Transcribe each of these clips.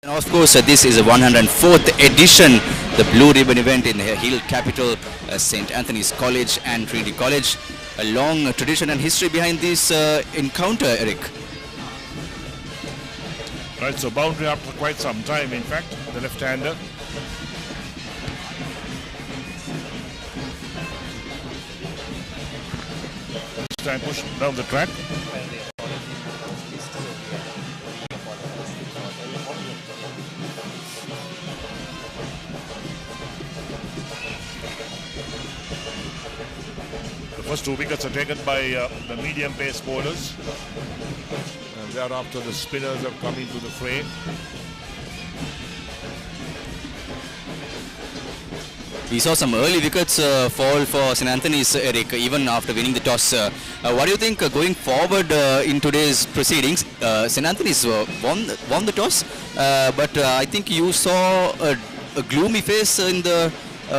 Of course, this is a 104th edition, the Blue Ribbon event in the Hill capital, St. Anthony's College and Trinity College. A long tradition and history behind this encounter, Eric. Right, so boundary after quite some time, in fact, the left-hander. This time pushed down the track. The first 2 wickets are taken by the medium pace bowlers. And thereafter the spinners have come into the fray. We saw some early wickets fall for St. Anthony's, Eric, even after winning the toss. What do you think going forward in today's proceedings? St. Anthony's won the toss, but I think you saw a gloomy face in the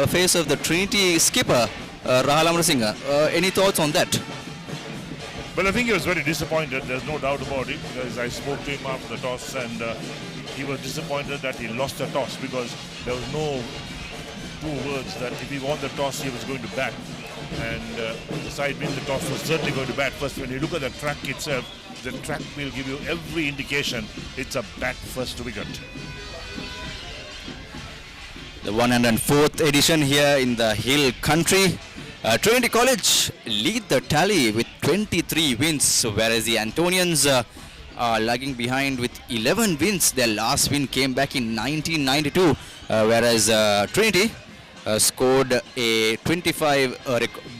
face of the Trinity skipper, Rahul Amarasinghe. Any thoughts on that? Well, I think he was very disappointed, there's no doubt about it, because I spoke to him after the toss and he was disappointed that he lost the toss because there was no two words that if he won the toss, he was going to bat. And the side win the toss was certainly going to bat first. When you look at the track itself, the track will give you every indication it's a bat first wicket. The 104th edition here in the Hill country. Trinity College lead the tally with 23 wins, whereas the Antonians are lagging behind with 11 wins. Their last win came back in 1992, whereas Trinity scored a 25,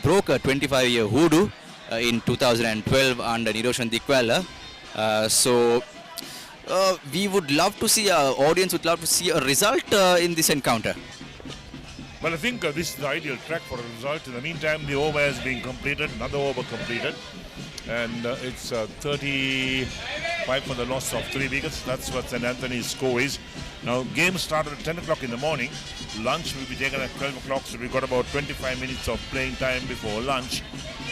broke a 25-year hoodoo in 2012 under Niroshan Dikwala. So we would love to see, our audience would love to see a result in this encounter. Well, I think this is the ideal track for a result. In the meantime, the over has been completed, another over completed. And it's 35 for the loss of 3 wickets. That's what St. Anthony's score is. Now, game started at 10 o'clock in the morning. Lunch will be taken at 12 o'clock, so we've got about 25 minutes of playing time before lunch.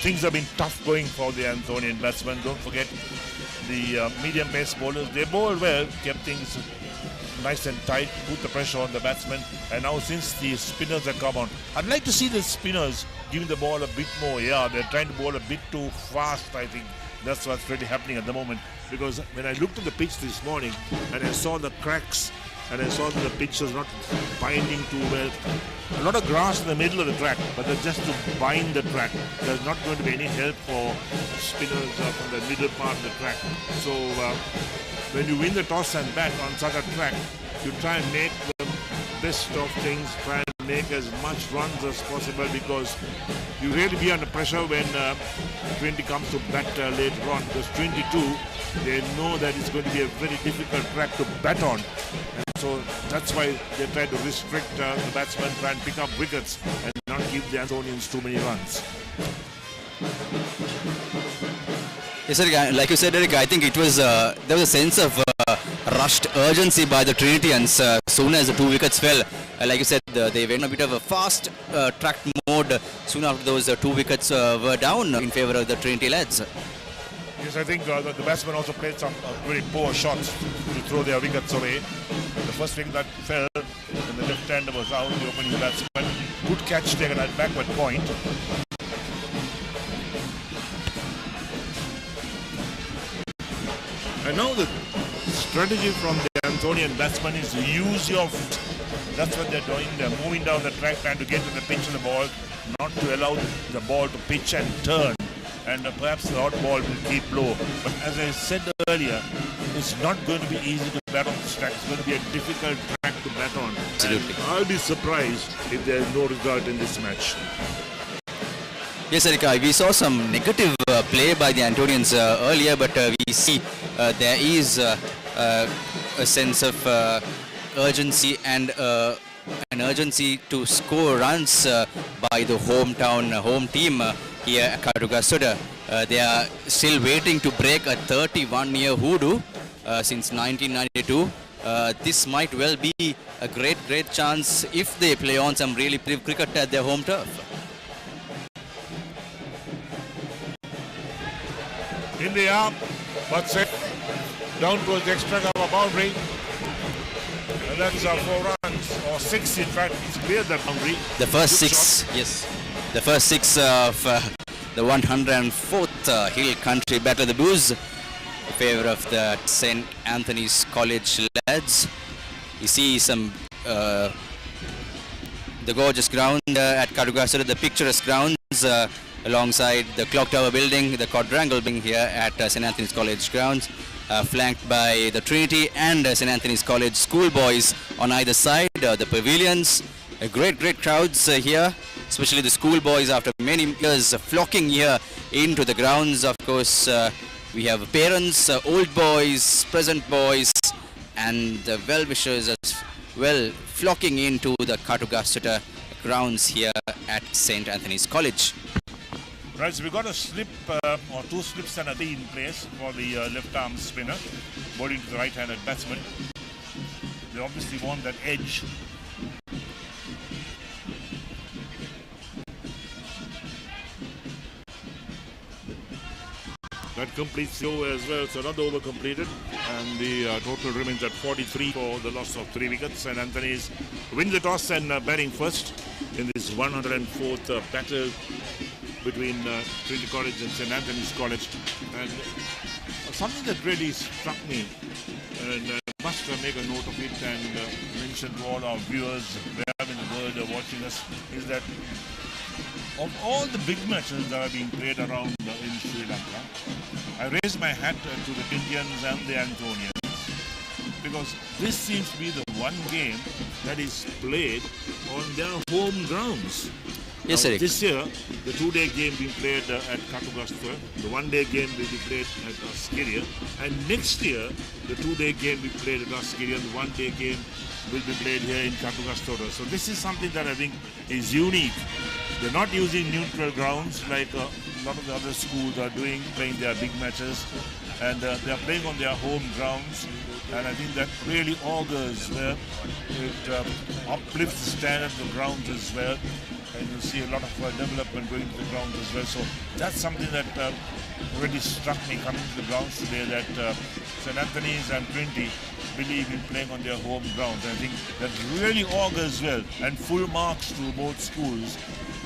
Things have been tough going for the Anthonian batsmen. Don't forget the medium pace bowlers. They bowled well, kept things nice and tight, put the pressure on the batsmen. And now since the spinners have come on, I'd like to see the spinners giving the ball a bit more. Yeah, they're trying to bowl a bit too fast, I think. That's what's really happening at the moment. Because when I looked at the pitch this morning and I saw the cracks and I saw that the pitch was not binding too well. A lot of grass in the middle of the track, but that's just to bind the track. There's not going to be any help for spinners from the middle part of the track. So when you win the toss and bat on such a track, you try and make the best of things, try and make as much runs as possible, because you really be under pressure when 20 comes to bat later on, because 22, they know that it's going to be a very difficult track to bat on. And so that's why they try to restrict the batsmen, try and pick up wickets and not give the Anthonians too many runs. Yes, Eric, like you said, Eric, I think it was there was a sense of rushed urgency by the Trinitians soon as the 2 wickets fell. Like you said, they went a bit of a fast track mode soon after those 2 wickets were down in favour of the Trinity lads. Yes, I think the batsmen also played some very poor shots to throw their wickets away. The first wicket that fell when the left-hander was out, the opening batsman, good catch taken at backward point. And now the strategy from the Anthonian batsman is to use your foot. That's what they're doing. They're moving down the track, trying to get to the pitch of the ball, not to allow the ball to pitch and turn. And perhaps the hot ball will keep low. But as I said earlier, it's not going to be easy to bat on this track. It's going to be a difficult track to bat on. Absolutely. And I'll be surprised if there's no result in this match. Yes, Erika, we saw some negative play by the Antonians earlier, but we see there is a sense of urgency and an urgency to score runs by the home team here at Katugasthota. They are still waiting to break a 31-year hoodoo since 1992. This might well be a great chance if they play on some really cricket at their home turf. In the arm, but set down towards the extra cover boundary. that's 4 runs, or 6 in fact. He's cleared that boundary. The first Good 6, shot. yes. The first 6 of the 104th Hill Country Battle of the Boos in favor of the St. Anthony's College lads. You see some the gorgeous ground at Katugasthota, the picturesque grounds alongside the clock tower building, the quadrangle building here at St. Anthony's College grounds, flanked by the Trinity and St. Anthony's College schoolboys on either side, the pavilions. Great crowds here, especially the schoolboys after many years flocking here into the grounds. Of course, we have parents, old boys, present boys, and the well-wishers as well flocking into the Katugasthota grounds here at St. Anthony's College. Right, so we got a slip or 2 slips and a D in place for the left arm spinner, bowling to the right-handed batsman. They obviously want that edge. That completes the over as well, so another over completed, and the total remains at 43 for the loss of 3 wickets. And Anthony's win the toss and batting first in this 104th battle between Trinity College and St. Anthony's College. And something that really struck me, and I must make a note of it and mention to all our viewers wherever in the world are watching us, is that of all the big matches that are being played around in Sri Lanka, I raise my hat to the Indians and the Antonians, because this seems to be the one game that is played on their home grounds. Yes, now, Eric. this year, the 2-day game being played at Katugasthota, the 1-day game will be played at Askiria, and next year, the 2-day game will be played at Askiria, and the 1-day game will be played here in Katugasthota. So this is something that I think is unique. They're not using neutral grounds like a lot of the other schools are doing, playing their big matches, and they're playing on their home grounds, and I think that really augurs well. It uplifts the standard of the grounds as well, and you see a lot of development going to the grounds as well. So that's something that really struck me coming to the grounds today, that St. Anthony's and Trinity believe in playing on their home grounds. I think that really augurs well, and full marks to both schools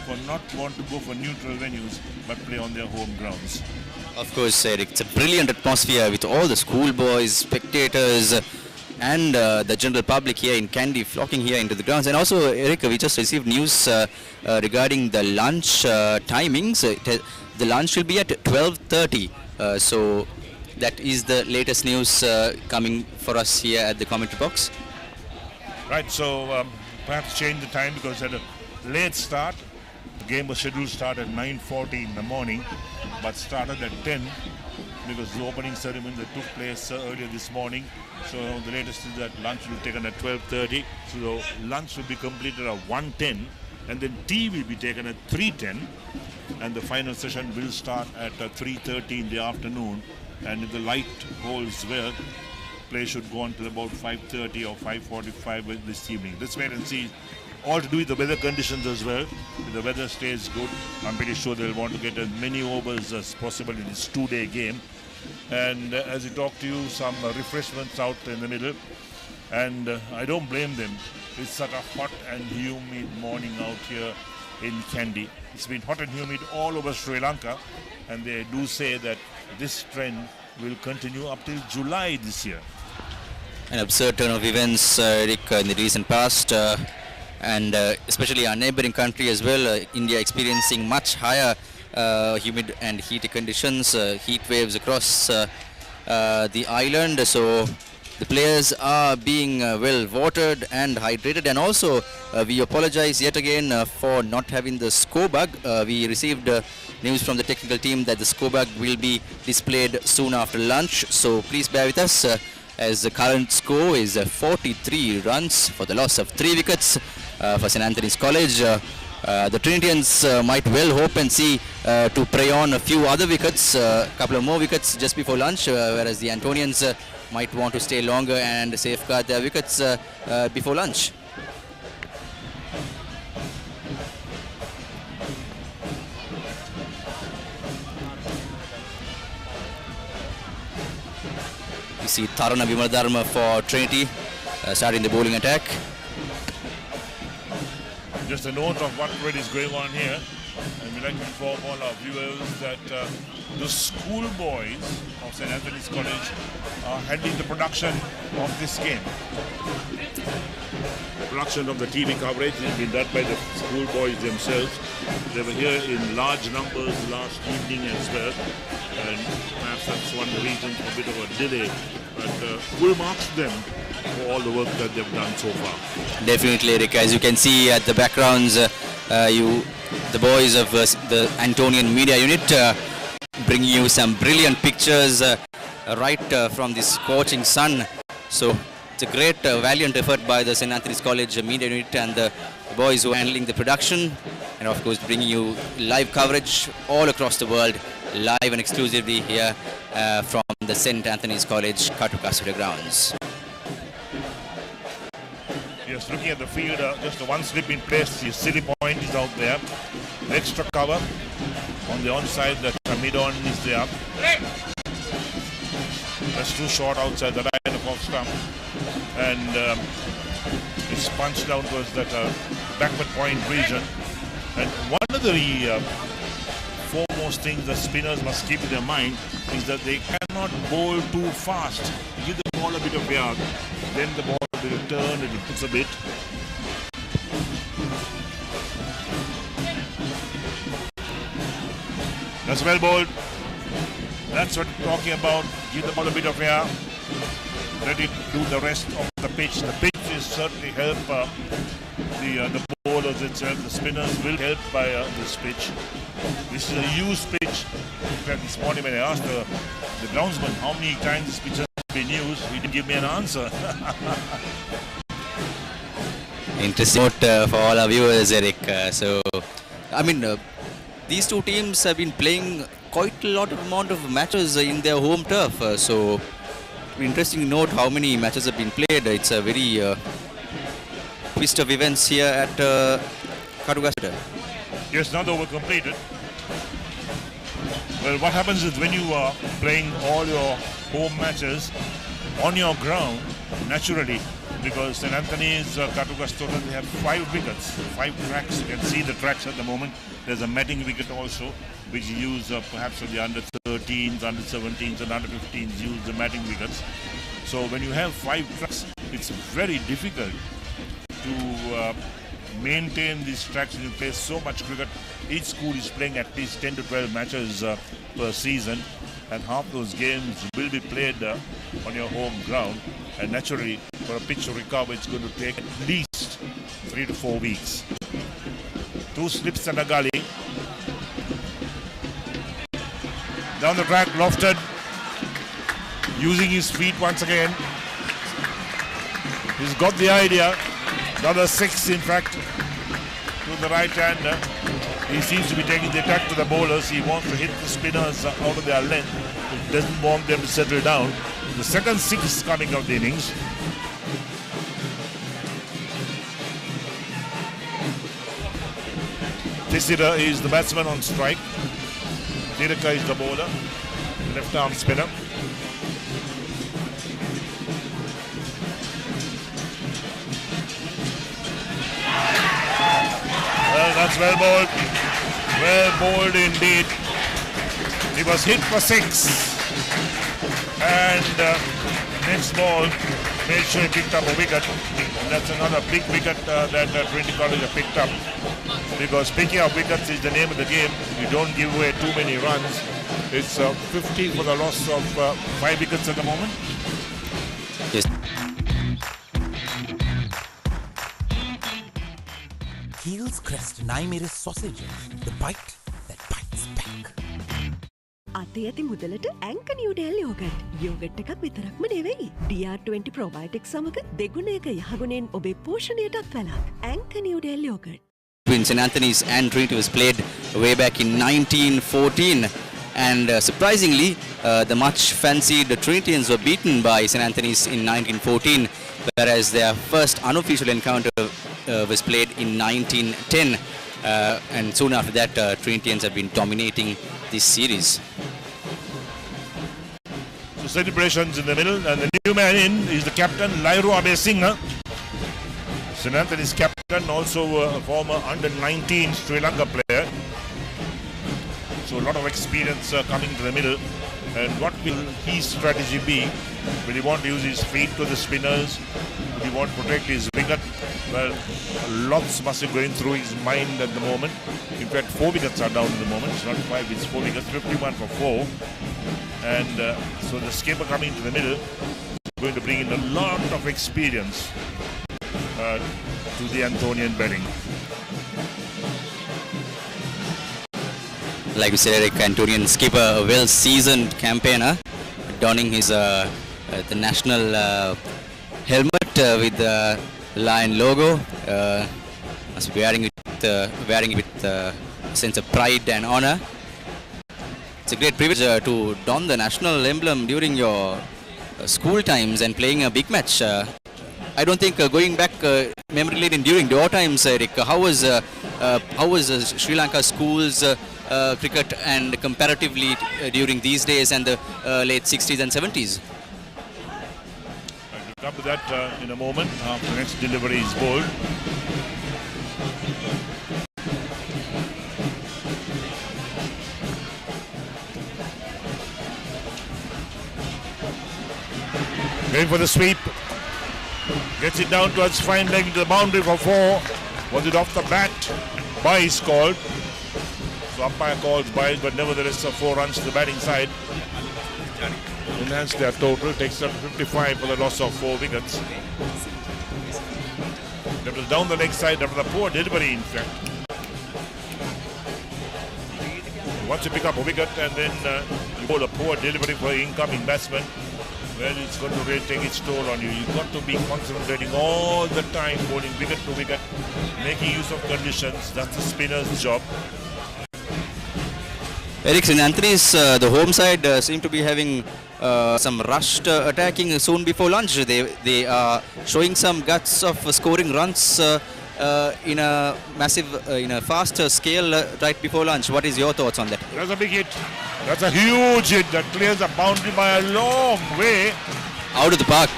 for not want to go for neutral venues but play on their home grounds. Of course, Eric, it's a brilliant atmosphere with all the schoolboys, spectators, and the general public here in Kandy flocking here into the grounds. And also, Eric, we just received news regarding the lunch timings. The lunch will be at 12:30. So that is the latest news coming for us here at the commentary box. Right, so perhaps change the time because at a late start. The game was scheduled to start at 9:40 in the morning, but started at 10 because the opening ceremony that took place earlier this morning. So the latest is that lunch will be taken at 12:30. So the lunch will be completed at 1:10, and then tea will be taken at 3:10, and the final session will start at 3:30 in the afternoon. And if the light holds well, play should go on till about 5:30 or 5:45 this evening. Let's wait and see. All to do with the weather conditions as well. If the weather stays good, I'm pretty sure they'll want to get as many overs as possible in this 2-day game. And as we talk to you, some refreshments out in the middle. And I don't blame them. It's such a hot and humid morning out here in Kandy. It's been hot and humid all over Sri Lanka. And they do say that this trend will continue up till July this year. An absurd turn of events, Eric, in the recent past. And especially our neighboring country as well, India experiencing much higher humid and heaty conditions, heat waves across the island. So the players are being well watered and hydrated, and also we apologize yet again for not having the score bug. We received news from the technical team that the score bug will be displayed soon after lunch, so please bear with us as the current score is 43 runs for the loss of 3 wickets for St. Anthony's College. The Trinitians might well hope and see to prey on a few other wickets, a couple of more wickets just before lunch, whereas the Antonians might want to stay longer and safeguard their wickets before lunch. You see Tarana Vimaladharma for Trinity starting the bowling attack. Just a note of what really is going on here. And we'd like to inform all our viewers that the schoolboys of St. Anthony's College are handling the production of this game. The production of the TV coverage has been done by the schoolboys themselves. They were here in large numbers last evening as well. And perhaps that's one reason for a bit of a delay. But full marks to them for all the work that they've done so far. Definitely, Eric. As you can see at the backgrounds, the boys of the Antonian Media Unit bringing you some brilliant pictures right from this scorching sun. So it's a great valiant effort by the St. Anthony's College Media Unit and the boys who are handling the production, and of course bringing you live coverage all across the world, live and exclusively here from the St. Anthony's College Katugasthota grounds. Yes, looking at the field, just one slip in place, the silly point is out there. The extra cover on the onside, the mid-on is there. That's too short outside the line of off stump. And it's punched down towards that backward point region. And one of the foremost things the spinners must keep in their mind is that they cannot bowl too fast. Give the ball a bit of air, then the ball will turn and it puts a bit. That's well bowled. That's what we're talking about. Give the ball a bit of air. Let it do the rest of the pitch. The pitch is certainly help the bowlers itself. The spinners will help by this pitch. This is a used pitch. In fact, this morning when I asked the groundsman how many times this pitch has been used, he didn't give me an answer. Interesting note for all our viewers, Eric. These two teams have been playing quite a lot of amount of matches in their home turf. So interesting note how many matches have been played. It's a very twist of events here at Katugasthota. Yes, now that we're completed. Well, what happens is when you are playing all your home matches on your ground, naturally, because St. Anthony's Katugasthota, they have 5 wickets, 5 tracks. You can see the tracks at the moment. There's a matting wicket also, which you use perhaps for the under-13s, under-17s and under-15s use the matting wickets. So when you have 5 tracks, it's very difficult to maintain these tracks when you play so much cricket. Each school is playing at least 10 to 12 matches per season, and half those games will be played on your home ground. And naturally, for a pitch to recover, it's going to take at least 3 to 4 weeks. 2 slips and a gully. Down the track, lofted, using his feet once again. He's got the idea. Another 6, in fact, to the right-hander. He seems to be taking the attack to the bowlers. He wants to hit the spinners out of their length. He doesn't want them to settle down. The second 6 coming of the innings. Tisira is the batsman on strike. Tiraka is the bowler, left arm spinner. Well, that's well bowled. Well bowled indeed. He was hit for 6. And next ball made sure he picked up a wicket. And that's another big wicket that Trinity College have picked up. Because picking up wickets is the name of the game. You don't give away too many runs. It's 50 for the loss of 5 wickets at the moment. Yes. Heels Crest Naimeris sausages, the bite that bites back. අතේ ඇති මුදලට ඇංක Newdale yoghurt. Yoghurt එකක් විතරක්ම නෙවෙයි. DR20 probiotic සමග දෙගුණයක යහගුණෙන් ඔබේ පෝෂණයටත් වැළක්. ඇංක Newdale yoghurt. Between St. Anthony's and Trinity was played way back in 1914, and surprisingly the much fancied Trinitians were beaten by St. Anthony's in 1914, whereas their first unofficial encounter was played in 1910, and soon after that Trinitians have been dominating this series. So celebrations in the middle, and the new man in is the captain, Lairu Abesinghe. St. Anthony's captain, also a former under-19 Sri Lanka player. So a lot of experience coming to the middle. And what will his strategy be? Will he want to use his feet to the spinners? Will he want to protect his wicket? Well, lots must be going through his mind at the moment. In fact, 4 wickets are down at the moment. It's not 5, it's 4 wickets, 51 for 4. And so the skipper coming to the middle is going to bring in a lot of experience to the Anthonian batting. Like we said, Eric, Antonian skipper, a well-seasoned campaigner, donning his the national helmet with the lion logo. Must be wearing it with a sense of pride and honor. It's a great privilege to don the national emblem during your school times and playing a big match. I don't think going back memory lane during your times, Eric, how was Sri Lanka schools cricket and comparatively during these days and the late 60s and 70s? I'll come to that in a moment after the next delivery is bowled. Going for the sweep. Gets it down towards fine leg into the boundary for 4. Was it off the bat? Bye is called. So umpire calls byes, but nevertheless 4 runs to the batting side. Enhance their total. Takes up 55 for the loss of 4 wickets. That was down the leg side after the poor delivery, in fact. Once you pick up a wicket and then you bowl a poor delivery for incoming batsman, well, it's going to really take its toll on you. You've got to be concentrating all the time, bowling wicket to wicket, making use of conditions. That's the spinner's job. Eric, St. Anthony's, the home side seem to be having some rushed attacking soon before lunch. They are showing some guts of scoring runs in a massive, in a faster scale right before lunch. What is your thoughts on that? That's a big hit. That's a huge hit that clears the boundary by a long way. Out of the park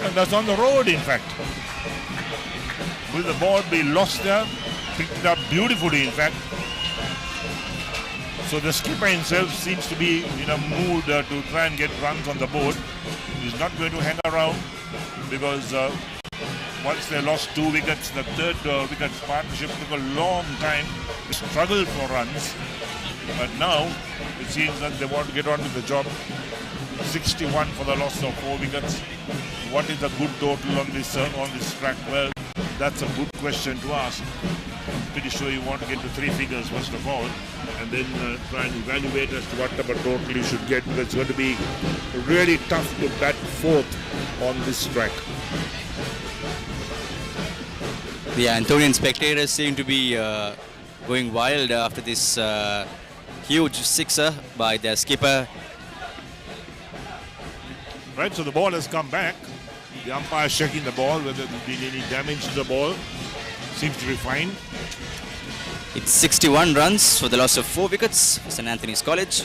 And that's on the road, in fact. Will the ball be lost there? Picked it up beautifully, in fact. So the skipper himself seems to be in a mood to try and get runs on the board. He's not going to hang around because once they lost 2 wickets, the third wicket partnership took a long time. They struggled for runs. But now it seems that they want to get on with the job. 61 for the loss of 4 wickets. What is the good total on this track? Well, that's a good question to ask. I'm pretty sure you want to get to 3 figures first of all, and then try and evaluate as to what type of total you should get, because it's going to be really tough to bat 4th on this track. The Antonian spectators seem to be going wild after this huge sixer by their skipper. Right, so the ball has come back. The umpire checking the ball, whether there's been any damage to the ball. Seems to be fine. It's 61 runs for the loss of 4 wickets for St. Anthony's College.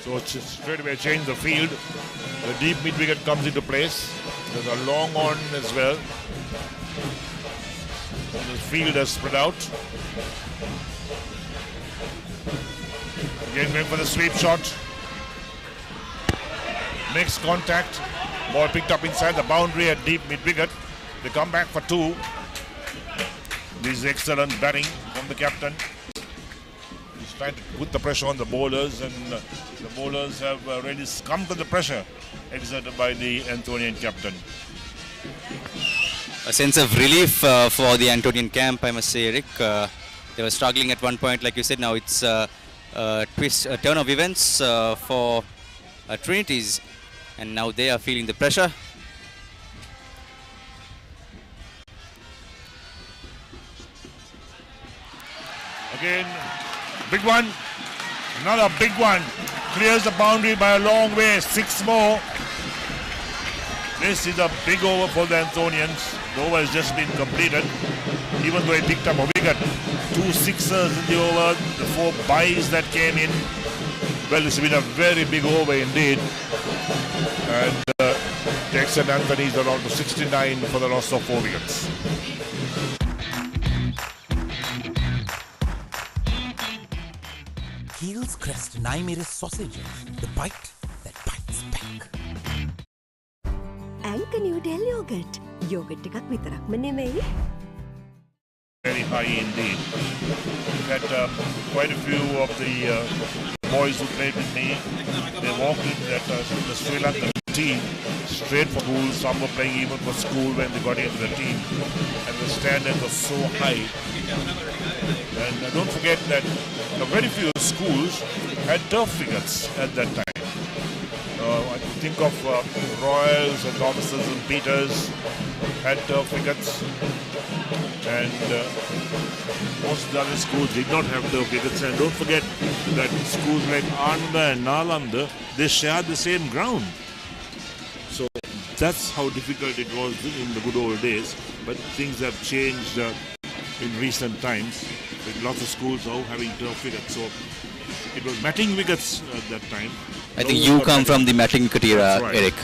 So straight away change the field. The deep mid wicket comes into place. There's a long on as well. The field has spread out. Again going for the sweep shot. Makes contact. Ball picked up inside the boundary at deep mid wicket. They come back for 2. This is excellent batting from the captain. He's trying to put the pressure on the bowlers, and the bowlers have really succumbed to the pressure exerted by the Anthonian captain. A sense of relief for the Antonian camp, I must say, Eric. They were struggling at one point, like you said. Now it's a turn of events for Trinity's, and now they are feeling the pressure. Again, big one. Another big one. Clears the boundary by a long way. 6 more. This is a big over for the Anthonians. The over has just been completed, even though he picked up a wicket. 2 sixers in the over, the 4 byes that came in. Well, it's been a very big over indeed. And takes St. Anthony's around to 69 for the loss of 4 wickets. Heels Crest Naimeris sausages, the bite that bites back. Anchor Newdale yoghurt yoghurt එකක් විතරක්ම නෙමෙයි. Very high indeed. We've had quite a few of the boys who played with me. They walked in that the Sri Lankan team straight from school. Some were playing even for school when they got into the team. And the standard was so high. And don't forget that very few schools had turf wickets at that time. I think of Royals and Thomases and Peters had turf wickets. And most of the other schools did not have turf wickets. And don't forget that schools like Ananda and Nalanda, they shared the same ground. So that's how difficult it was in the good old days. But things have changed in recent times, with lots of schools now having turf wickets. So it was matting wickets at that time. I think you come from the matting wicket era, right. Eric.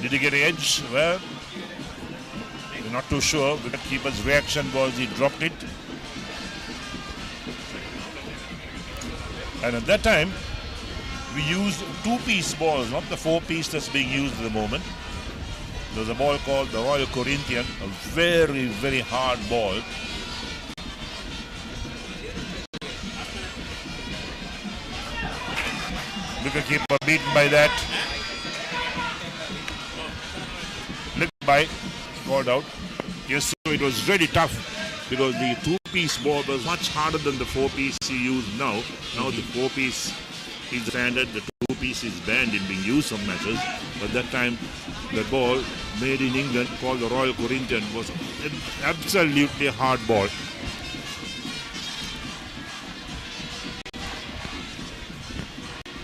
Did he get an edge? Well, we're not too sure. Wicket keeper's reaction was he dropped it. And at that time, we used 2-piece balls, not the 4-piece that's being used at the moment. There was a ball called the Royal Corinthian, a very, very hard ball. Wicketkeeper beaten by that. Licked by, called out. Yes, so it was really tough because the 2-piece ball was much harder than the 4-piece you use now. Now the 4-piece is standard, the 2-piece is banned in being used some matches. But that time, the ball made in England called the Royal Corinthian was an absolutely hard ball.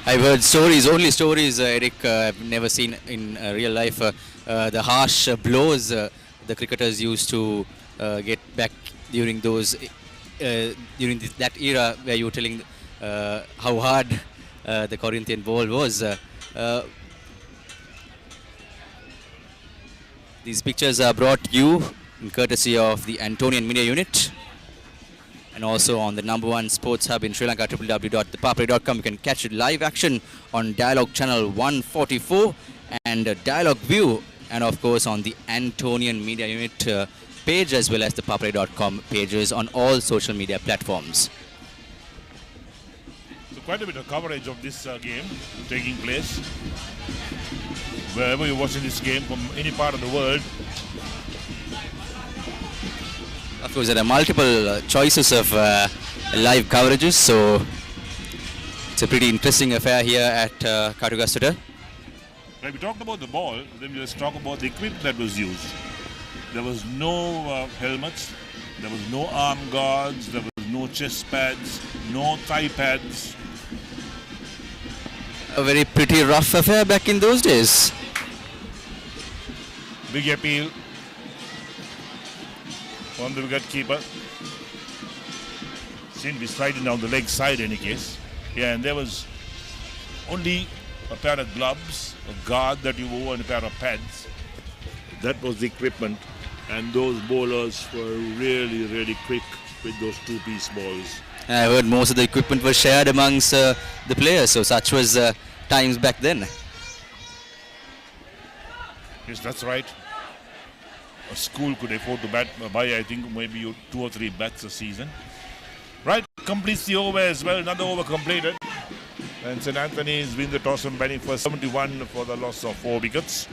I've heard stories, only stories, Eric, I've never seen in real life. The harsh blows the cricketers used to get back during those, that era where you were telling how hard the Corinthian ball was. These pictures are brought to you in courtesy of the Antonian Media Unit, and also on the #1 sports hub in Sri Lanka, www.thepapare.com. You can catch live action on Dialog Channel 144 and Dialog ViU, and of course on the Antonian Media Unit page, as well as the Papare.com pages on all social media platforms. So quite a bit of coverage of this game taking place. Wherever you're watching this game from any part of the world. Of course, there are multiple choices of live coverages, so it's a pretty interesting affair here at Katugasthota. When we talked about the ball, then let's talk about the equipment that was used. There was no helmets, there was no arm guards, there was no chest pads, no thigh pads. A very pretty rough affair back in those days. Big appeal on the wicketkeeper. Seemed to be sliding down the leg side in any case. Yeah, and there was only a pair of gloves, a guard that you wore, and a pair of pads. That was the equipment. And those bowlers were really, really quick with those 2-piece balls. I heard most of the equipment was shared amongst the players, so such was times back then. Yes, that's right. A school could afford to buy, I think, maybe 2 or 3 bats a season. Right, completes the over as well. Another over completed. And St. Anthony's win the toss and batting for 71 for the loss of 4 wickets.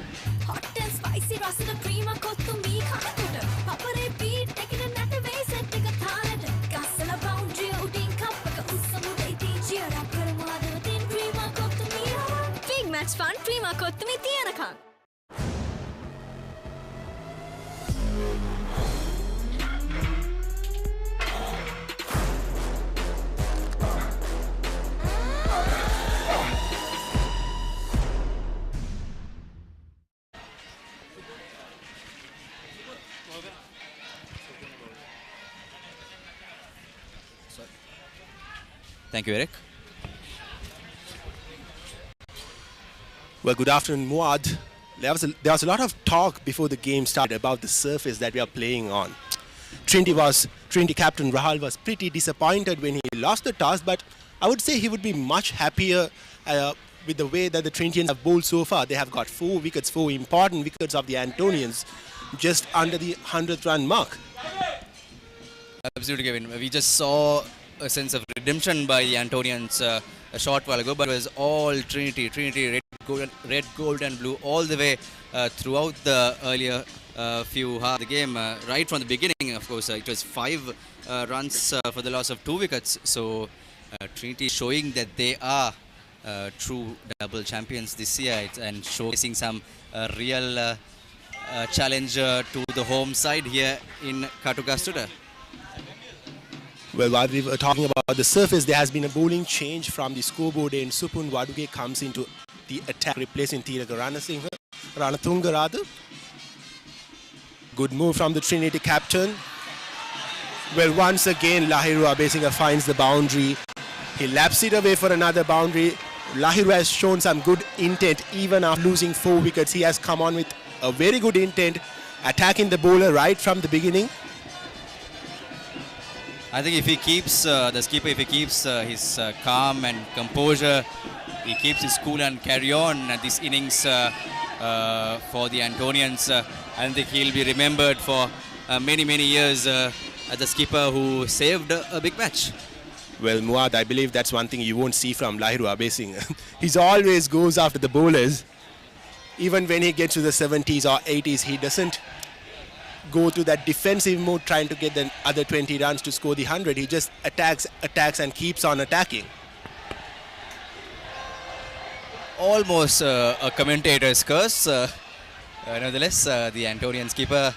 Hot and spicy rasada creama kottu mee kanatuta papare beat taking a nat way set එක තාලට ගස්සල boundary උඩින් කප්පක උස්සමුදේ තීචියරක් කරමාද tin creama kottu mee big match fun creama kottu mee තියනකම් Thank you, Eric. Well, good afternoon, Muad. There was a lot of talk before the game started about the surface that we are playing on. Trinity captain Rahul was pretty disappointed when he lost the toss, but I would say he would be much happier with the way that the Trinitians have bowled so far. They have got 4 wickets, 4 important wickets of the Antonians, just under the 100th run mark. Absolutely, Kevin. We just saw a sense of redemption by the Antonians a short while ago, but it was all Trinity, red, gold and blue all the way throughout the earlier few half of the game. Right from the beginning, of course, it was 5 runs for the loss of 2 wickets. So Trinity showing that they are true double champions this year and showcasing some real challenge to the home side here in Katugasthota. Well, while we were talking about the surface, there has been a bowling change from the scoreboard end. Supun Waduge comes into the attack, replacing Tiraka Ranatunga rather. Good move from the Trinity captain. Well, once again, Lahiru Abesinghe finds the boundary. He laps it away for another boundary. Lahiru has shown some good intent even after losing 4 wickets. He has come on with a very good intent, attacking the bowler right from the beginning. I think if he keeps, the skipper, if he keeps his calm and composure, he keeps his cool and carry on this innings for the Antonians, I think he'll be remembered for many years as the skipper who saved a big match. Well, Muad, I believe that's one thing you won't see from Lahiru Abesinghe. He always goes after the bowlers. Even when he gets to the 70s or 80s, he doesn't go to that defensive mode trying to get the other 20 runs to score the 100. He just attacks and keeps on attacking. Almost a commentator's curse. Nevertheless, the Antonian skipper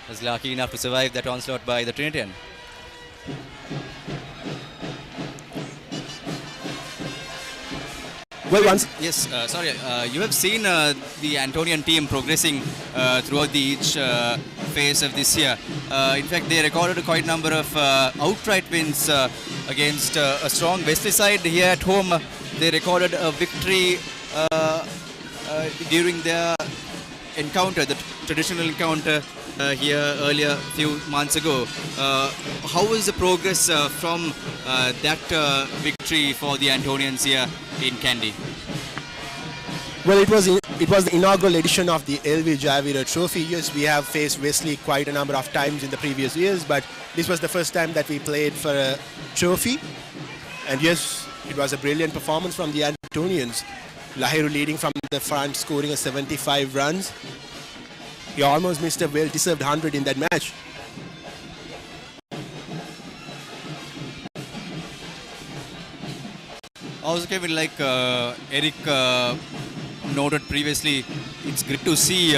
was lucky enough to survive that onslaught by the Trinitian. Well, once Yes, sorry. You have seen the Antonian team progressing throughout each phase of this year. In fact, they recorded quite a number of outright wins against a strong Wesley side here at home. They recorded a victory during their encounter, the traditional encounter here earlier, few months ago. How was the progress from that victory for the Antonians here in Kandy? Well, it was the inaugural edition of the LV Javira Trophy. Yes, we have faced Wesley quite a number of times in the previous years, but this was the first time that we played for a trophy. And yes, it was a brilliant performance from the Antonians. Lahiru leading from the front, scoring a 75 runs. He almost missed a well-deserved 100 in that match. Also, Kevin, like Eric noted previously, it's great to see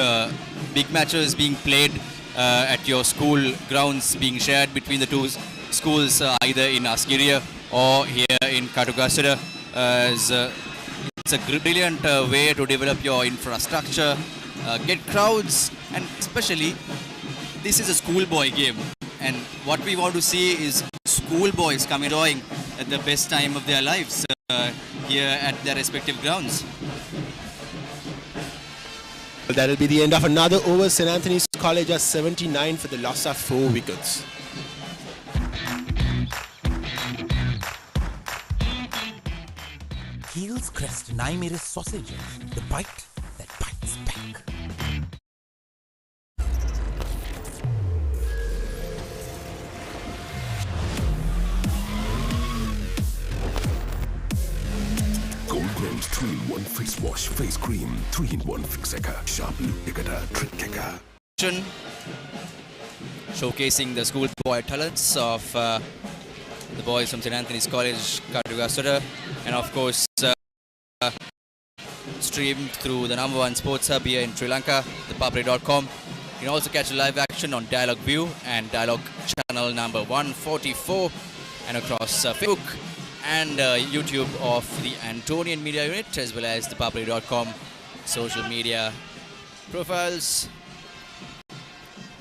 big matches being played at your school grounds, being shared between the two schools, either in Askiria or here in Katugasthota. It's a brilliant way to develop your infrastructure, get crowds, and especially this is a schoolboy game. And what we want to see is schoolboys coming enjoying at the best time of their lives here at their respective grounds. That will be the end of another over. St. Anthony's College are 79 for the loss of 4 wickets. Heels Crest Naimere sausages, the bite that bites back. Gold Grounds 3-in-1 face wash, face cream, 3-in-1 fixeka, sharp lupicata, trickeka. Showcasing the schoolboy talents of the boys from St. Anthony's College, Katugasthota, and of course streamed through the #1 sports hub here in Sri Lanka, the Papare.com. You can also catch live action on Dialog ViU and Dialog channel number 144, and across Facebook and YouTube of the Antonian Media Unit, as well as the Papare.com social media profiles.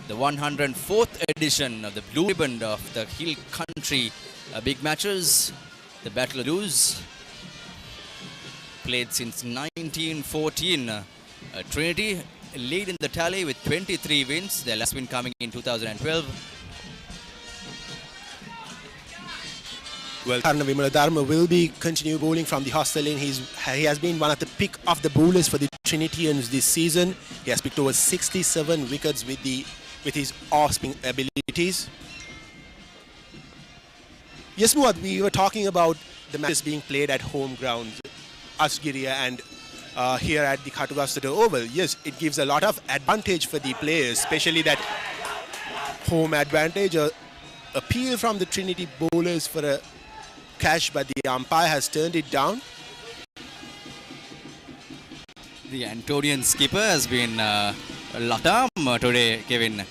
The 104th edition of the Blue Ribbon of the Hill Country Big Matches The Battle of Lose, played since 1914. Trinity lead in the tally with 23 wins. Their last win coming in 2012. Well, Karna Vimaladharma will be continue bowling from the hostel lane. He has been one of the pick of the bowlers for the Trinitians this season. He has picked over 67 wickets with his off-spin abilities. Yes, Muad, we were talking about the matches being played at home grounds, Asgiria and here at the Katugasthota Oval. Yes, it gives a lot of advantage for the players, especially that home advantage. Appeal from the Trinity bowlers for a catch, but the umpire has turned it down. The Antonian skipper has been locked arm today, Kevin.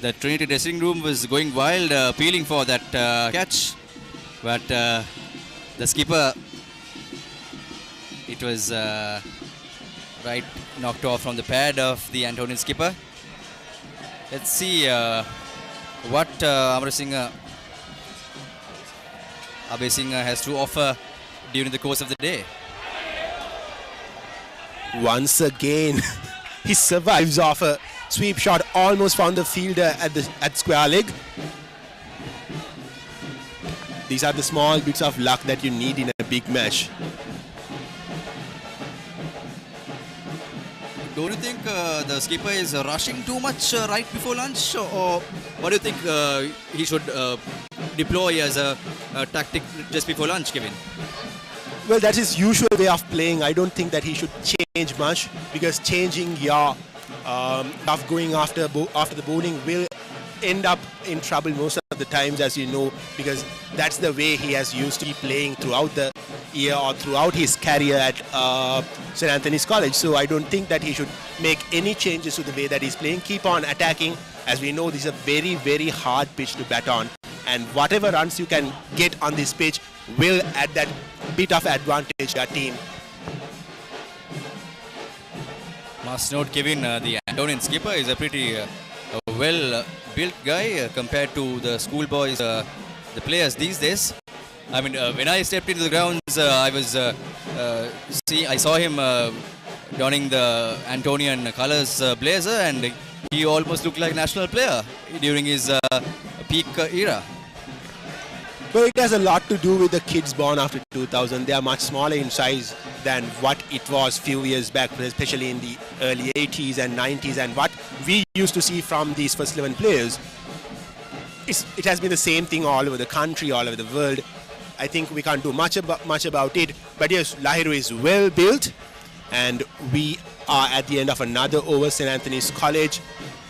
The Trinity dressing room was going wild, appealing for that catch. But the skipper, it was right knocked off from the pad of the Antonian skipper. Let's see what Abhay Singh has to offer during the course of the day. Once again, he survives off a sweep shot, almost found the fielder at square leg. These are the small bits of luck that you need in a big match. Don't you think the skipper is rushing too much right before lunch, or what do you think he should deploy as a tactic just before lunch, Kevin? Well, that's his usual way of playing. I don't think that he should change much, because changing your of going after the bowling will end up in trouble most of the times, as you know, because that's the way he has used to be playing throughout the year or throughout his career at St. Anthony's College. So I don't think that he should make any changes to the way that he's playing. Keep on attacking. As we know, this is a very, very hard pitch to bat on, and whatever runs you can get on this pitch will add that bit of advantage to our team. Must note, Kevin, the Antonian skipper is a pretty well-built guy compared to the schoolboys, the players these days. I mean, when I stepped into the grounds, I saw him donning the Antonian colours blazer, and he almost looked like a national player during his peak era. Well, it has a lot to do with the kids born after 2000. They are much smaller in size than what it was few years back, especially in the early 80s and 90s, and what we used to see from these first 11 players. It has been the same thing all over the country, all over the world. I think we can't do much about it. But yes, Lahiru is well built, and we are at the end of another over. St. Anthony's College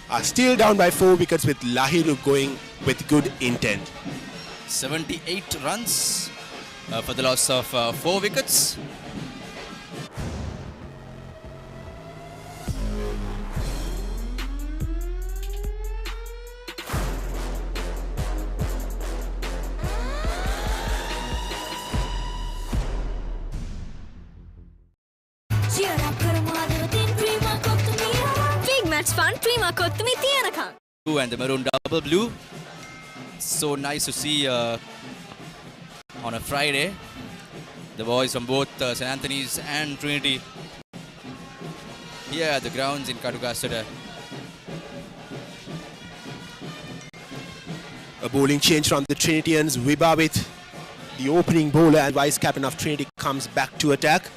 are still down by 4 wickets with Lahiru going with good intent. 78 runs for the loss of 4 wickets. Big match fun, Prima Kottumi Tiyanaka. And the maroon double blue. So nice to see on a Friday the boys from both St. Anthony's and Trinity here at the grounds in Katugasthota. A bowling change from the Trinitians. Wiba, with the opening bowler and vice captain of Trinity, comes back to attack.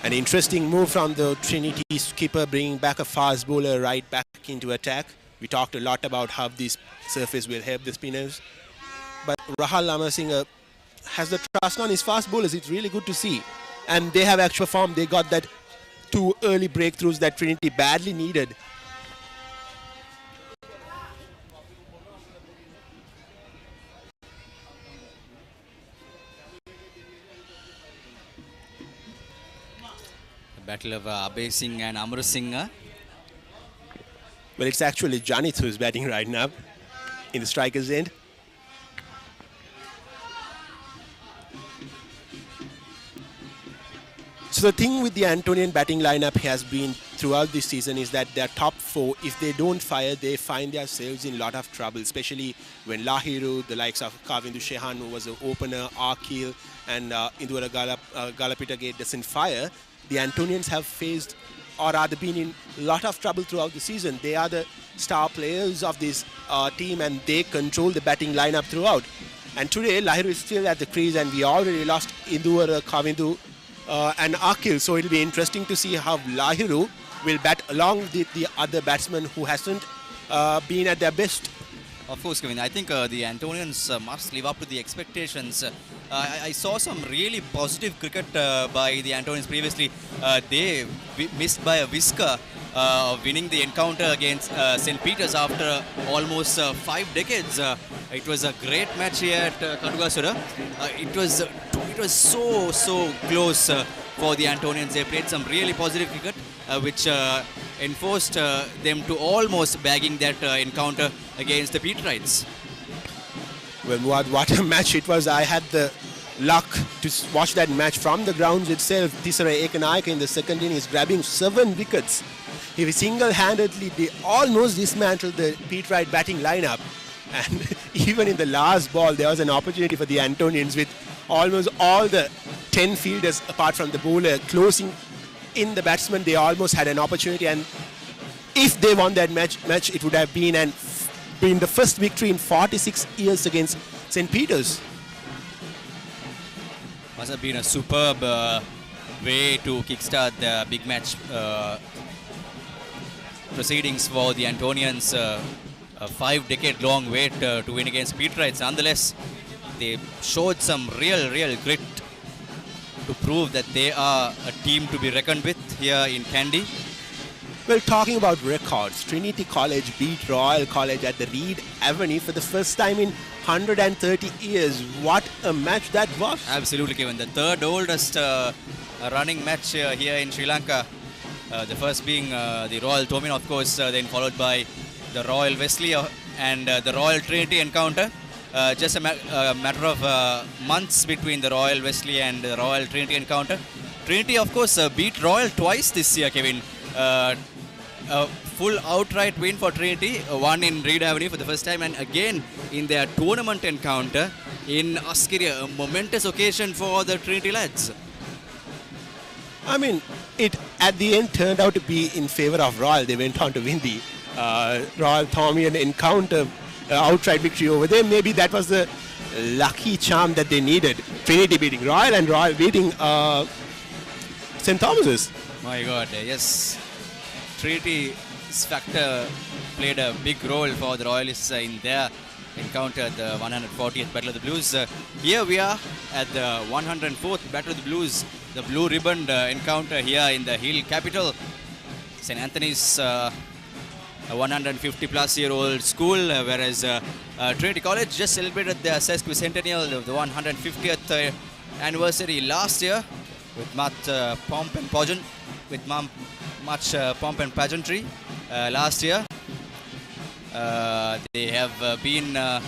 An interesting move from the Trinity skipper, bringing back a fast bowler right back into attack. We talked a lot about how this surface will help the spinners. But Rahul Amarasinghe has the trust on his fast bowlers. It's really good to see. And they have actual form. They got that 2 early breakthroughs that Trinity badly needed. Battle of Abhay Singh and Amarasinghe. Well, it's actually Janit who's batting right now in the striker's end. So So the thing with the Antonian batting lineup has been throughout this season is that their top four, if they don't fire, they find themselves in a lot of trouble, especially when Lahiru, the likes of Kavindu Shehan, who was the opener, Akil, and Indura Galapitagate doesn't fire. The Antonians have faced or rather been in a lot of trouble throughout the season. They are the star players of this team and they control the batting lineup throughout. And today, Lahiru is still at the crease and we already lost Indura, Kavindu and Akil. So it'll be interesting to see how Lahiru will bat along with the other batsmen who hasn't been at their best. Of course, Kevin. I think the Antonians must live up to the expectations. I saw some really positive cricket by the Antonians previously. They missed by a whisker, winning the encounter against St. Peter's after almost 5 decades. It was a great match here at Katugasthota. It was so close for the Antonians. They played some really positive cricket, which enforced them to almost bagging that encounter against the Peterites. Well, what a match it was. I had the luck to watch that match from the grounds itself. Tisara Ekanaika in the second innings grabbing 7 wickets. He single-handedly almost dismantled the Peterite batting lineup. And even in the last ball, there was an opportunity for the Antonians with almost all the 10 fielders apart from the bowler closing in the batsman. They almost had an opportunity, and if they won that match it would have been the first victory in 46 years against St. Peter's. Must have been a superb way to kickstart the big match proceedings for the Antonians. A 5-decade-long wait to win against Peterites. Nonetheless, they showed some real grit to prove that they are a team to be reckoned with here in Kandy. Well, talking about records, Trinity College beat Royal College at the Reed Avenue for the first time in 130 years. What a match that was. Absolutely, Kevin. The third oldest running match here in Sri Lanka. The first being the Royal Tomino, of course, then followed by the Royal Wesley and the Royal Trinity encounter. Just a matter of months between the Royal Wesley and the Royal Trinity encounter. Trinity, of course, beat Royal twice this year, Kevin. A full outright win for Trinity, one in Reed Avenue for the first time, and again in their tournament encounter in Askiria. A momentous occasion for the Trinity lads. I mean, it at the end turned out to be in favour of Royal. They went on to win the Royal Thomian encounter outright victory over them. Maybe that was the lucky charm that they needed. Trinity beating Royal and Royal beating St. Thomas's. My God, yes. Trinity's factor played a big role for the Royalists in their encounter at the 140th Battle of the Blues. Here we are at the 104th Battle of the Blues, the blue ribbon encounter here in the Hill capital. St. Anthony's a 150-plus-year-old school, whereas Trinity College just celebrated their sesquicentennial of the 150th anniversary last year with much pomp and pageantry. Last year, they have been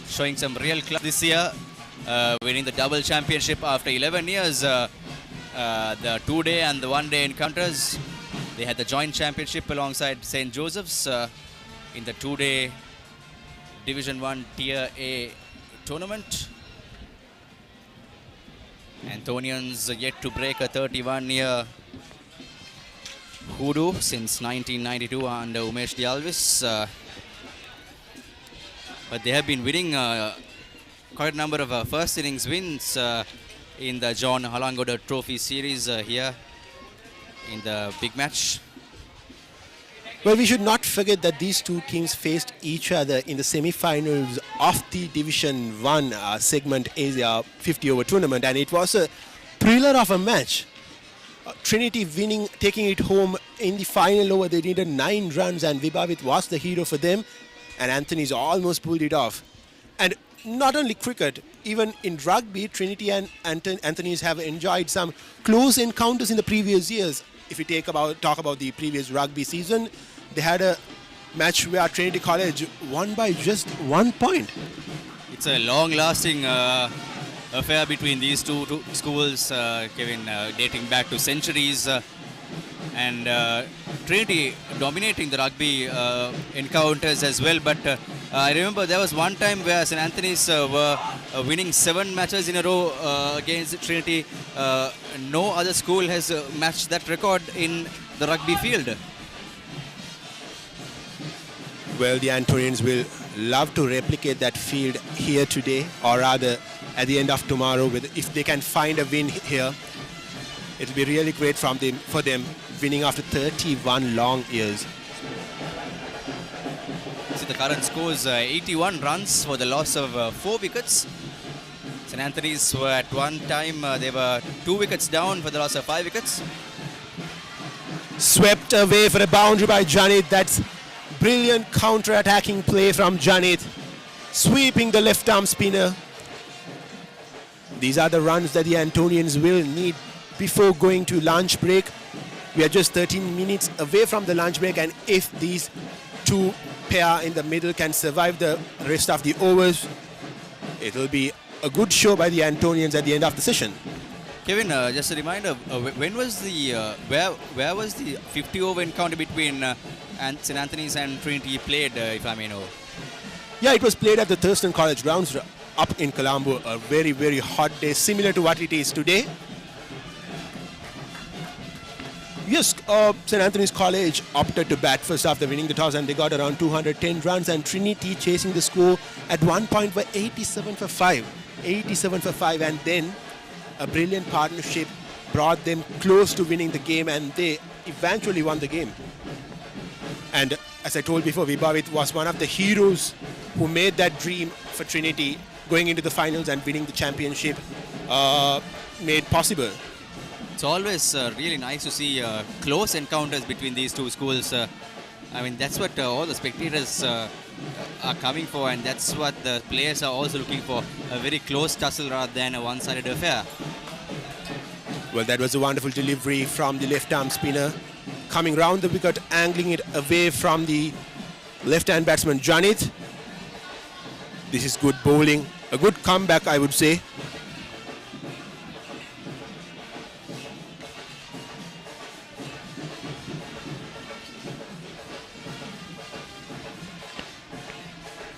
showing some real class this year, winning the double championship after 11 years. The 2-day and the 1-day encounters. They had the joint championship alongside St. Joseph's in the 2-day Division 1 Tier A tournament. Antonians yet to break a 31-year hoodoo since 1992 under Umesh Dialvis. But they have been winning quite a number of first innings wins in the John Halangoda Trophy Series here in the big match. Well, we should not forget that these two teams faced each other in the semi-finals of the Division 1 segment Asia 50-over tournament, and it was a thriller of a match. Trinity winning, taking it home in the final over. They needed 9 runs and Vibhavit was the hero for them, and Anthony's almost pulled it off. And not only cricket, even in rugby, Trinity and Anthony's have enjoyed some close encounters in the previous years. If we talk about the previous rugby season, they had a match where Trinity College won by just 1 point. It's a long-lasting affair between these two schools, Kevin, dating back to centuries. And Trinity dominating the rugby encounters as well. But I remember there was one time where St. Anthony's were winning 7 matches in a row against Trinity. No other school has matched that record in the rugby field. Well, the Antonians will love to replicate that field here today, or rather at the end of tomorrow. If they can find a win here, it will be really great for them, winning after 31 long years. See the current scores, 81 runs for the loss of 4 wickets. St. Anthony's were at one time, they were 2 wickets down for the loss of 5 wickets. Swept away for a boundary by Janit. That's brilliant counter-attacking play from Janit, sweeping the left-arm spinner. These are the runs that the Antonians will need before going to lunch break. We are just 13 minutes away from the lunch break, and if these two pair in the middle can survive the rest of the overs, it will be a good show by the Antonians at the end of the session. Kevin, just a reminder, when was the where was the 50-over encounter between St. Anthony's and Trinity played, if I may know? Yeah, it was played at the Thurston College grounds up in Colombo. A very, very hot day, similar to what it is today. Yes, St. Anthony's College opted to bat first after winning the toss, and they got around 210 runs, and Trinity chasing the score at one point were 87 for 5. 87 for 5, and then a brilliant partnership brought them close to winning the game, and they eventually won the game. And as I told before, Vibhavit was one of the heroes who made that dream for Trinity going into the finals and winning the championship made possible. It's always really nice to see close encounters between these two schools. I mean, that's what all the spectators are coming for, and that's what the players are also looking for, a very close tussle rather than a one-sided affair. Well, that was a wonderful delivery from the left-arm spinner, coming round the wicket, angling it away from the left-hand batsman Janit. This is good bowling, a good comeback, I would say.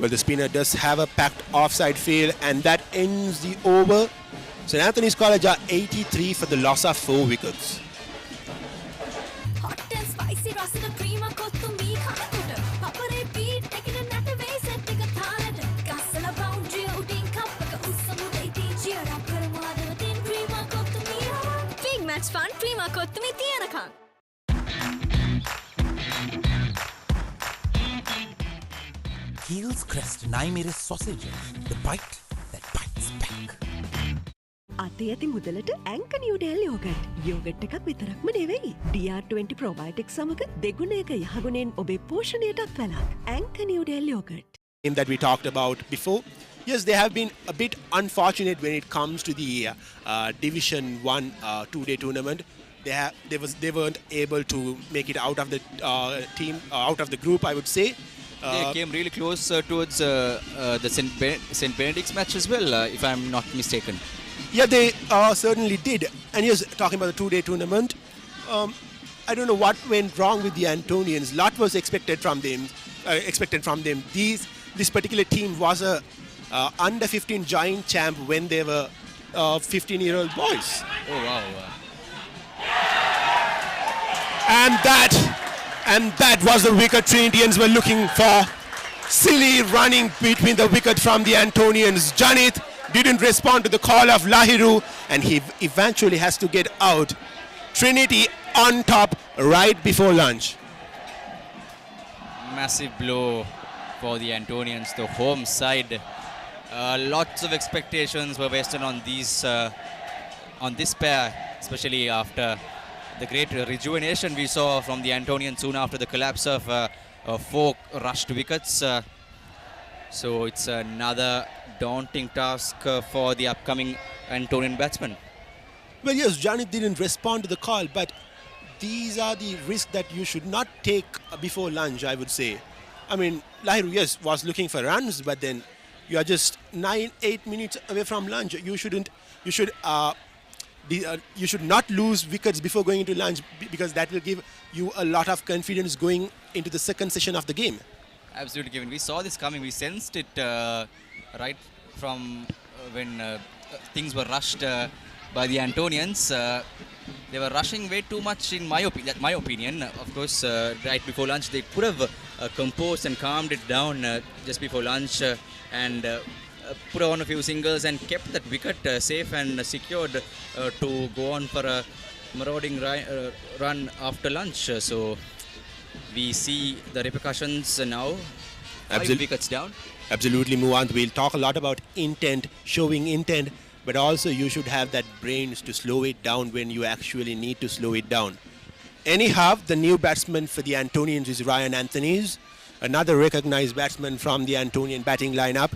Well, the spinner does have a packed offside field, and that ends the over. St. Anthony's College are 83 for the loss of 4 wickets. Hot and spicy රසට cream kottu mee කනකොට පපරේ beat එකකින් නැට වෙයි set එක තාලෙට ගස්සලා boundary උඩින් කප් එක උස්සමුද ඉතින් cheer up කරමු හදවතින් ක්‍රීම කොත්තු මී big match fun cream kottu මී තියනකම්. Heels Crest Naimeris sausages, the bite that bites back. අතේ ඇති මුදලට ඇංක නිවඩෙල් යෝගට්. යෝගට් එකක් විතරක්ම නෙවෙයි. DR20 probiotics සමග දෙගුණයක යහගුණෙන් ඔබේ පෝෂණයටත් වැළක්. ඇංක නිවඩෙල් yoghurt. Game that we talked about before. Yes, they have been a bit unfortunate when it comes to the Division 1 two-day tournament. They weren't able to make it out of the team, out of the group, I would say. They came really close towards the St. Benedict's match as well, if I'm not mistaken. Yeah, they certainly did. And yes, talking about the two-day tournament, I don't know what went wrong with the Antonians. Lot was expected from them. This particular team was a under 15 giant champ when they were 15-year-old boys. Oh wow! And that was the wicket Trinitians were looking for. Silly running between the wicket from the Antonians. Janit didn't respond to the call of Lahiru, and he eventually has to get out. Trinity on top right before lunch. Massive blow for the Antonians, the home side. Lots of expectations were vested on this pair, especially after the great rejuvenation we saw from the Antonians soon after the collapse of 4 rushed wickets. So it's another daunting task for the upcoming Antonian batsmen. Well, yes, Janit didn't respond to the call, but these are the risks that you should not take before lunch, I would say. I mean, Lahiru, yes, was looking for runs, but then You are just 9-8 minutes away from lunch. You should not lose wickets before going into lunch because that will give you a lot of confidence going into the second session of the game. Absolutely, Kevin. We saw this coming. We sensed it right from when things were rushed by the Antonians. They were rushing way too much, in my opinion. Of course, right before lunch, they could have composed and calmed it down just before lunch and put on a few singles and kept that wicket safe and secured to go on for a marauding run after lunch. So we see the repercussions now. 5 wickets down. Absolutely, Muwant. We'll talk a lot about intent, showing intent, but also you should have that brains to slow it down when you actually need to slow it down. Anyhow, the new batsman for the Antonians is Ryan Anthony's, another recognized batsman from the Antonian batting lineup.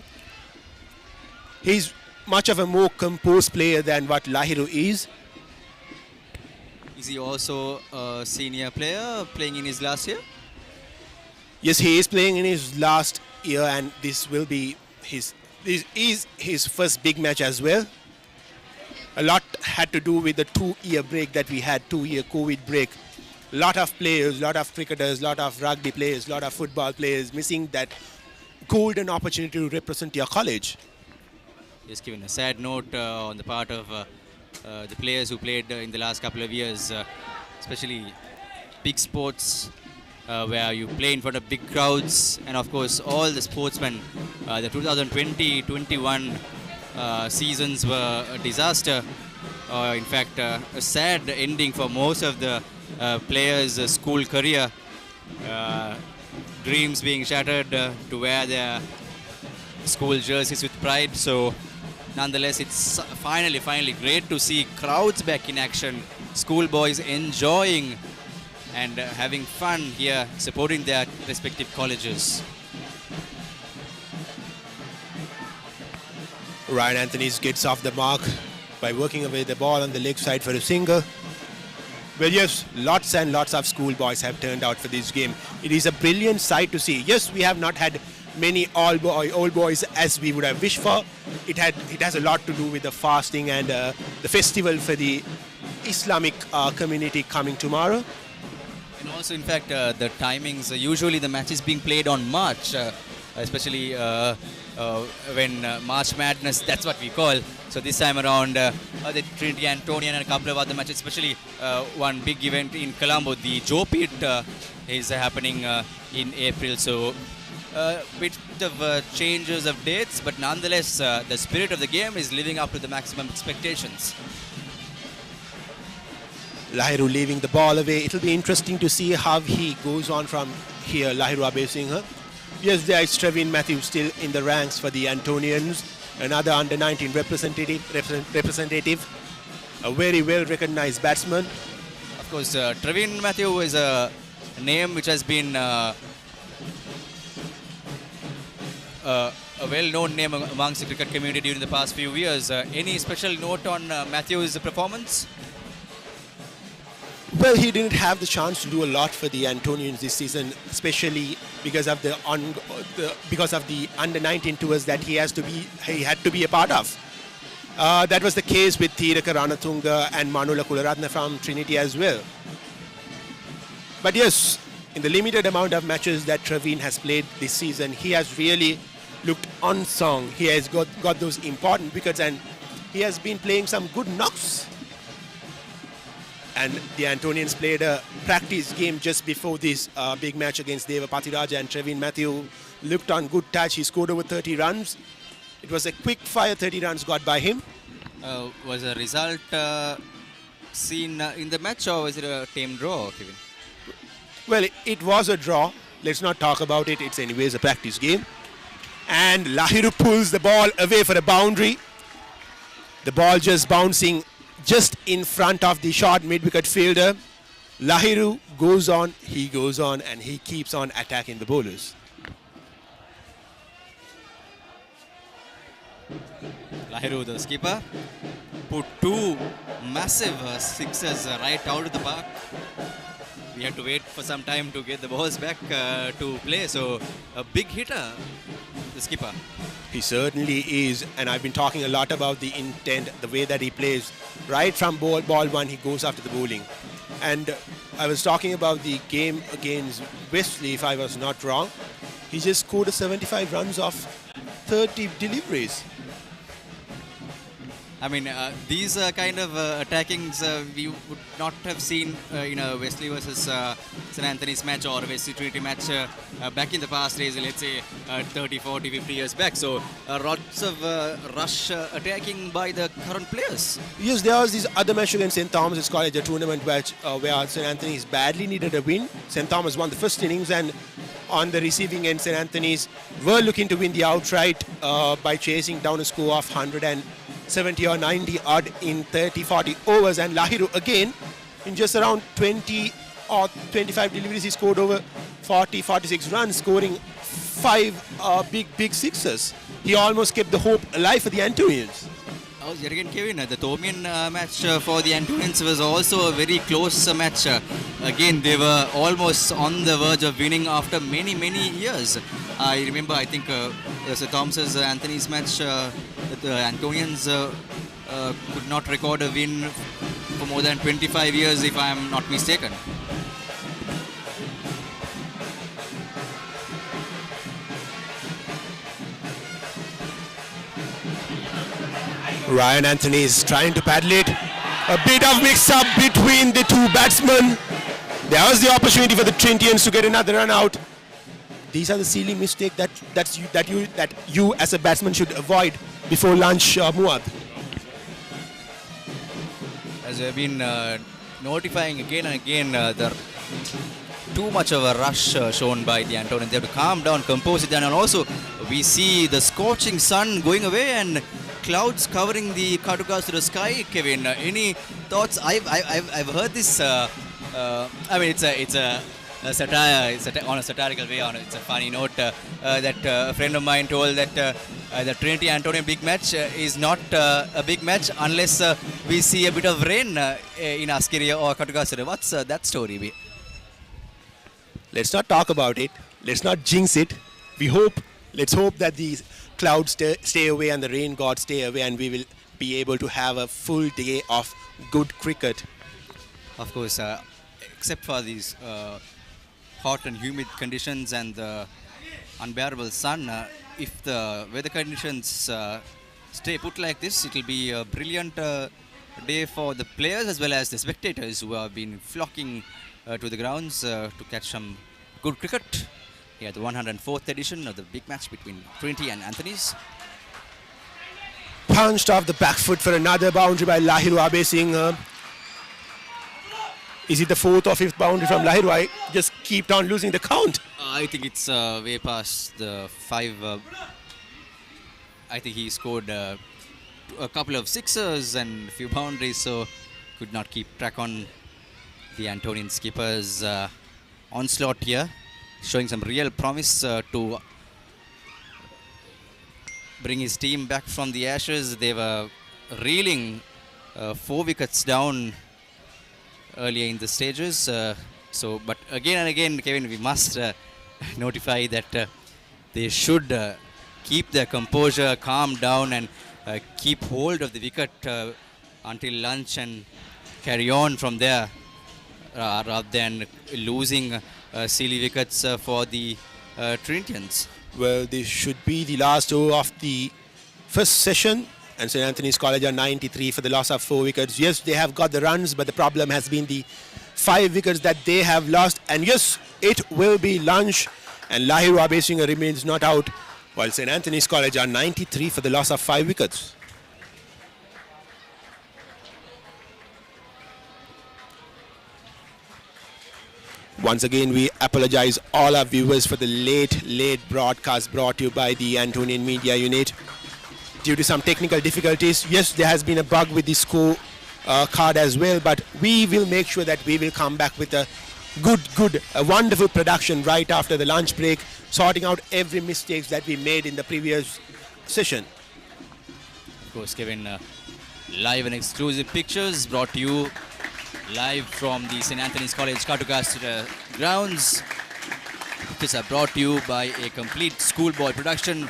He's much of a more composed player than what Lahiru is. Is he also a senior player playing in his last year? Yes, he is playing in his last year, and this is his first big match as well. A lot had to do with the 2-year break that we had, 2-year COVID break. A lot of players, a lot of cricketers, a lot of rugby players, a lot of football players missing that golden opportunity to represent your college. Just giving a sad note on the part of the players who played in the last couple of years, especially big sports where you play in front of big crowds, and of course all the sportsmen. The 2020-21 seasons were a disaster. In fact, a sad ending for most of the players' school career. Dreams being shattered to wear their school jerseys with pride. So nonetheless, it's finally great to see crowds back in action, schoolboys enjoying and having fun here, supporting their respective colleges. Ryan Anthony's gets off the mark by working away the ball on the leg side for a single. Well, yes, lots and lots of schoolboys have turned out for this game. It is a brilliant sight to see. Yes, we have not had many old boys as we would have wished for. It has a lot to do with the fasting and the festival for the Islamic community coming tomorrow. And also, in fact, the timings, usually the match is being played on March, especially when March Madness, that's what we call. So this time around, the Trinity Antonian and a couple of other matches, especially one big event in Colombo, the Joe Pit is happening in April. So bit of changes of dates, but nonetheless, the spirit of the game is living up to the maximum expectations. Lahiru leaving the ball away. It'll be interesting to see how he goes on from here, Lahiru Abesinghe. Yes, there is Trevin Matthews still in the ranks for the Antonians, another under-19 representative, a very well-recognized batsman. Of course, Trevin Matthew is a name which has been a well-known name amongst the cricket community during the past few years. Any special note on Matthew's performance? Well, he didn't have the chance to do a lot for the Antonians this season, especially because of the under-19 tours that he had to be a part of. That was the case with Thiraka Ranatunga and Manula Kularatna from Trinity as well. But yes, in the limited amount of matches that Trevin has played this season, he has really looked unsung. He has got those important wickets and he has been playing some good knocks. And the Antonians played a practice game just before this big match against Deva Patiraja, and Trevin Matthew looked on good touch. He scored over 30 runs. It was a quick fire 30 runs got by him. Was a result seen in the match, or was it a tame draw, Kevin? Well, it was a draw. Let's not talk about it. It's anyways a practice game. And Lahiru pulls the ball away for a boundary. The ball just bouncing just in front of the short mid-wicket fielder. Lahiru goes on, and he keeps on attacking the bowlers. Lahiru, the skipper, put two massive sixes right out of the park. We had to wait for some time to get the balls back to play. So a big hitter, the skipper. He certainly is, and I've been talking a lot about the intent, the way that he plays. Right from ball one, he goes after the bowling. And I was talking about the game against Wesley, if I was not wrong. He just scored 75 runs off 30 deliveries. I mean, these kind of attackings we would not have seen in a Wesley versus St. Anthony's match or Wesley Trinity match back in the past days, let's say 30, 40, 50 years back. So lots of rush attacking by the current players. Yes, there was this other match against St. Thomas's College, a tournament where St. Anthony's badly needed a win. St. Thomas won the first innings, and on the receiving end, St. Anthony's were looking to win the outright by chasing down a score of 170 or 90 odd in 30-40 overs, and Lahiru again in just around 20 or 25 deliveries he scored over 40-46 runs, scoring 5 big sixes. He almost kept the hope alive for the Antonians. Oh, yet again, Kevin, the Thomian match for the Antonians was also a very close match. Again, they were almost on the verge of winning after many years. I remember, I think, Sir Thomas's Anthony's match, the Antonians could not record a win for more than 25 years, if I am not mistaken. Ryan Anthony is trying to paddle it. A bit of mix-up between the two batsmen. There was the opportunity for the Trinitians to get another run out. These are the silly mistakes that you as a batsman should avoid before lunch, Muad. As we have been notifying again and again, too much of a rush shown by the Antonians. They have to calm down, compose it down, and also we see the scorching sun going away and clouds covering the Katugasthota sky. Kevin, any thoughts? I've heard this. I mean, it's a satire. On a satirical way. It's a funny note that a friend of mine told that the Trinity Antonian big match is not a big match unless we see a bit of rain in Askiria or Katugasthota. What's that story be? Let's not talk about it. Let's not jinx it. Let's hope that these clouds stay away and the rain gods stay away, and we will be able to have a full day of good cricket. Of course, except for these hot and humid conditions and the unbearable sun, if the weather conditions stay put like this, it will be a brilliant day for the players as well as the spectators who have been flocking to the grounds to catch some good cricket. Yeah, the 104th edition of the big match between Trinity and Anthony's. Punched off the back foot for another boundary by Lahiru Abe Singh. Is it the 4th or 5th boundary from Lahiru? I just keep on losing the count. I think it's way past the 5. I think he scored a couple of sixers and a few boundaries, so could not keep track on the Antonian skipper's onslaught here. Showing some real promise to bring his team back from the ashes. They were reeling 4 wickets down earlier in the stages. But again and again, Kevin, we must notify that they should keep their composure, calm down, and keep hold of the wicket until lunch and carry on from there, rather than losing silly wickets for the Trinitians. Well, this should be the last over of the first session, and St. Anthony's College are 93 for the loss of 4 wickets. Yes, they have got the runs, but the problem has been the 5 wickets that they have lost. And yes, it will be lunch, and Lahiru Abe Singh remains not out, while St. Anthony's College are 93 for the loss of 5 wickets. Once again, we apologize all our viewers for the late broadcast brought to you by the Antonian Media Unit. Due to some technical difficulties, yes, there has been a bug with the score card as well, but we will make sure that we will come back with a a wonderful production right after the lunch break, sorting out every mistakes that we made in the previous session. Of course, Kevin, live and exclusive pictures brought to you live from the St. Anthony's College Katugasthota grounds. Pictures are brought to you by a complete schoolboy production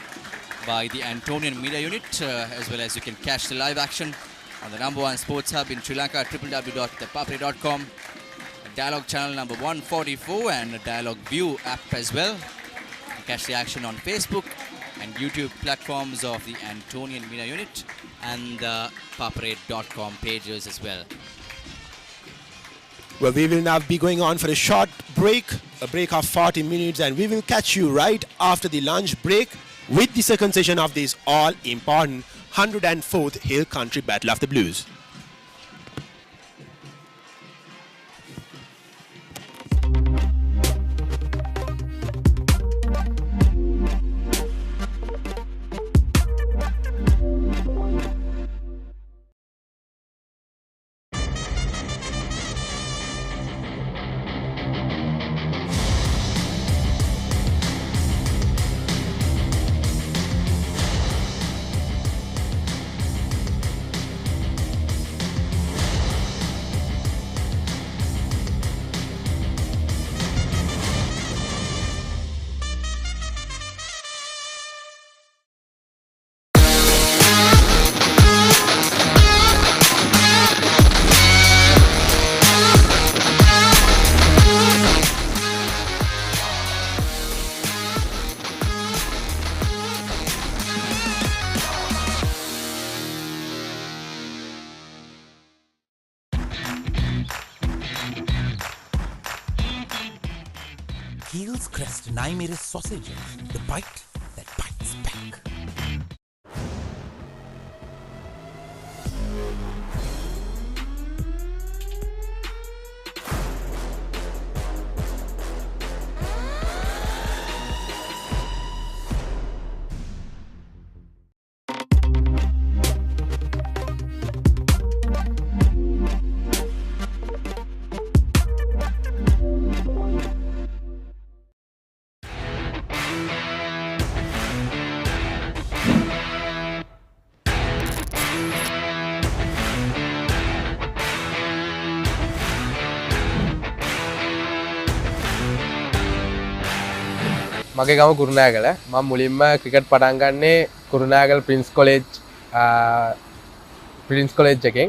by the Antonian Media Unit, as well as you can catch the live action on the number one sports hub in Sri Lanka, www.thepapare.com, Dialog channel number 144 and the Dialog ViU app as well. Catch the action on Facebook and YouTube platforms of the Antonian Media Unit and the Papare.com pages as well. Well, we will now be going on for a short break, a break of 40 minutes, and we will catch you right after the lunch break with the second session of this all-important 104th Hill Country Battle of the Blues. Heels Crest Naimeris sausages, the bite that bites back. මගේ ගම කුරුණෑගල මම මුලින්ම cricket පටන් ගන්නේ Kurunegala prince college එකෙන්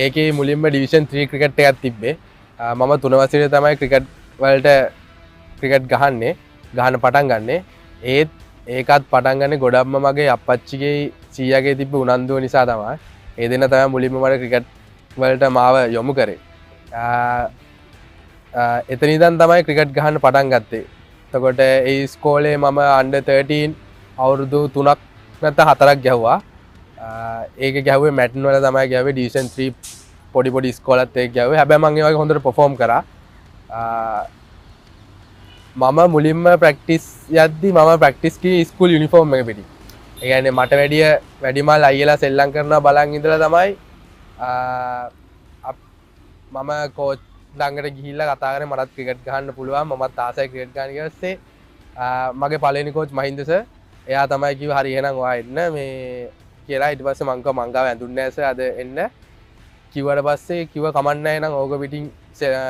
ඒකේ මුලින්ම division 3 cricket එකක් තිබ්බේ මම 3 වසරේ තමයි ක්‍රිකට් වලට ක්‍රිකට් ගහන්න පටන් ගන්නේ ඒකත් පටන් ගන්නේ ගොඩක්ම මගේ අප්පච්චිගේ සීයාගේ තිබ්බ උනන්දුව නිසා තමයි ඒ දෙන්න තමයි මුලින්ම මට ක්‍රිකට් වලට මාව යොමු කරේ එතන ඉඳන් තමයි ක්‍රිකට් ගහන්න පටන් ගත්තේ එතකොට ඒ ස්කෝලේ මම අන්ඩර් 13 අවුරුදු 3ක් නැත්නම් 4ක් ගැහුවා. ඒක ගැහුවේ මැටන් වල තමයි ගැහුවේ ඩිවිෂන් 3 පොඩි ස්කෝලත් ඒක ගැහුවේ. හැබැයි මම ඒ වගේ හොඳට පර්ෆෝම් කරා. මම මුලින්ම ප්‍රැක්ටිස් යද්දි මම ප්‍රැක්ටිස් කී ස්කූල් යුනිෆෝම් එක පිටි. ඒ කියන්නේ මට වැඩිමල් අයියලා සෙල්ලම් කරනවා බලන් ඉඳලා තමයි මම කෝච් ළඟට ගිහිල්ලා කතා කරේ මටත් ක්‍රිකට් ගහන්න පුළුවන් මමත් ආසයි ක්‍රිකට් ගන්න ඊට පස්සේ මගේ පළවෙනි කෝච් මහින්ද සර් එයා තමයි කිව්වා හරි එහෙනම් ඔයා එන්න මේ කියලා ඊට පස්සේ මං කිව්වා මං ගාව ඇඳුන්නේ නැහැ සර් අද එන්න කිව්වට පස්සේ කිව්වා කමක් නැහැ එහෙනම් ඕක පිටින්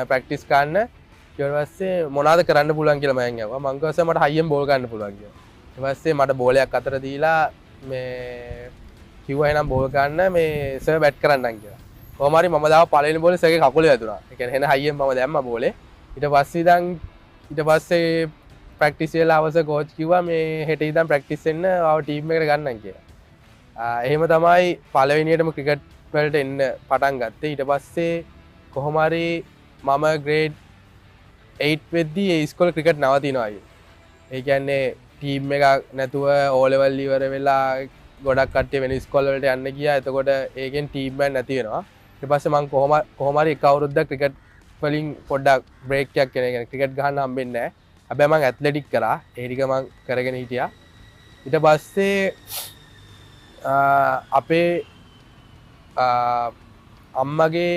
ප්‍රැක්ටිස් කරන්න ඊට පස්සේ මොනවද කරන්න පුළුවන් කියලා මම ඇහුවා මං කිව්වා සර් මට හයියෙන් බෝල් ගන්න පුළුවන් කියලා ඊට පස්සේ මට බෝලයක් අතට දීලා මේ කිව්වා එහෙනම් බෝල් ගන්න මේ සර් බැට් කරන්නම් කියලා කොහොම හරි මම දාව පළවෙනි බෝලේ සර්ගේ කකුලේ වැදුනා. ඒ කියන්නේ එන හයියෙන් මම දැම්මා බෝලේ. ඊට පස්සේ ප්‍රැක්ටිස් වෙලා අවස කෝච් කිව්වා මේ හෙට ඉඳන් ප්‍රැක්ටිස් වෙන්න ආව ටීම් එකට ගන්නම් කියලා. එහෙම තමයි පළවෙනියටම ක්‍රිකට් වලට එන්න පටන් ගත්තේ. ඊට පස්සේ කොහොම හරි මම ග්‍රේඩ් 8 වෙද්දී ඒ ඉස්කෝලේ ක්‍රිකට් නවතිනවා අයියෝ. ඒ කියන්නේ ටීම් එකක් නැතුව O level ඉවර වෙලා ගොඩක් කට්ටිය වෙන ඉස්කෝල වලට යන්න ගියා. එතකොට ඒකෙන් ටීම් එකක් නැති වෙනවා. ඊට පස්සේ මම කොහොම හරි එක අවුරුද්දක් ක්‍රිකට් වලින් පොඩ්ඩක් බ්‍රේක් එකක් කියන්නේ ක්‍රිකට් ගහන්න හම්බෙන්නේ නැහැ. හැබැයි මම ඇත්ලටික් කරා. ඒ ටික මම කරගෙන හිටියා. ඊට පස්සේ අපේ අම්මගේ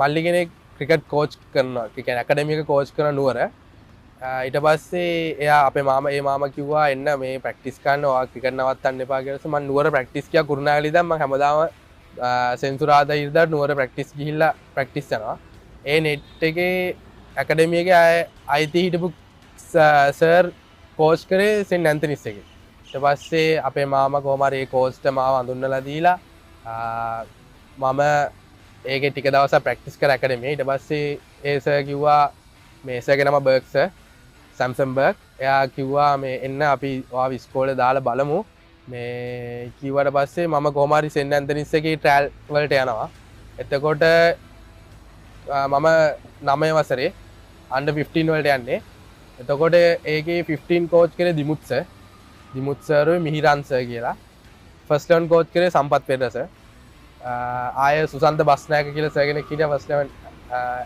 මල්ලි කෙනෙක් ක්‍රිකට් කෝච් කරනවා. ඒ කියන්නේ ඇකඩමි එක කෝච් කරන නුවර. ඊට පස්සේ එයා අපේ මාමා කිව්වා එන්න මේ ප්‍රැක්ටිස් කරන්න ඔයා ක්‍රිකට් නවත්තන්න එපා කියලා. මම නුවර ප්‍රැක්ටිස් ගියා කුරුණෑගල ඉඳන් මම හැමදාම සෙන්සුරාදා ඉරිදා නුවර ප්‍රැක්ටිස් ගිහිල්ලා ප්‍රැක්ටිස් කරනවා. ඒ නෙට් එකේ ඇකඩමි එකේ අයිති හිටපු සර් කෝච් කරේ සෙන්ට් ඇන්තනිස් එකේ. ඊට පස්සේ අපේ මාමා කොහොම හරි ඒ කෝස්ට මාව අඳුන්වලා දීලා මම ඒකේ ටික දවසක් ප්‍රැක්ටිස් කර ඇකඩමියේ. ඊට පස්සේ ඒ සර් කිව්වා මේ සර්ගේ නම බර්ග් සර් සැම්සන් බර්ග්. එයා කිව්වා මේ එන්න අපි ඔයාව ඉස්කෝලේ දාලා බලමු. මේ කිව්වට පස්සේ මම කොහොම හරි සෙන්ට් ඇන්තනිස් එකේ ට්‍රයල් වලට යනවා. එතකොට මම 9 වසරේ under 15 වලට යන්නේ. එතකොට ඒකේ 15 කෝච් කරේ දිමුත් සර් මිහිරන් සර් කියලා. ෆස්ට් 11 කෝච් කරේ සම්පත් පෙරේරා සර්. ආය සුසන්ත බස්නායක කියලා සර් කෙනෙක් හිටියා ෆස්ට් 11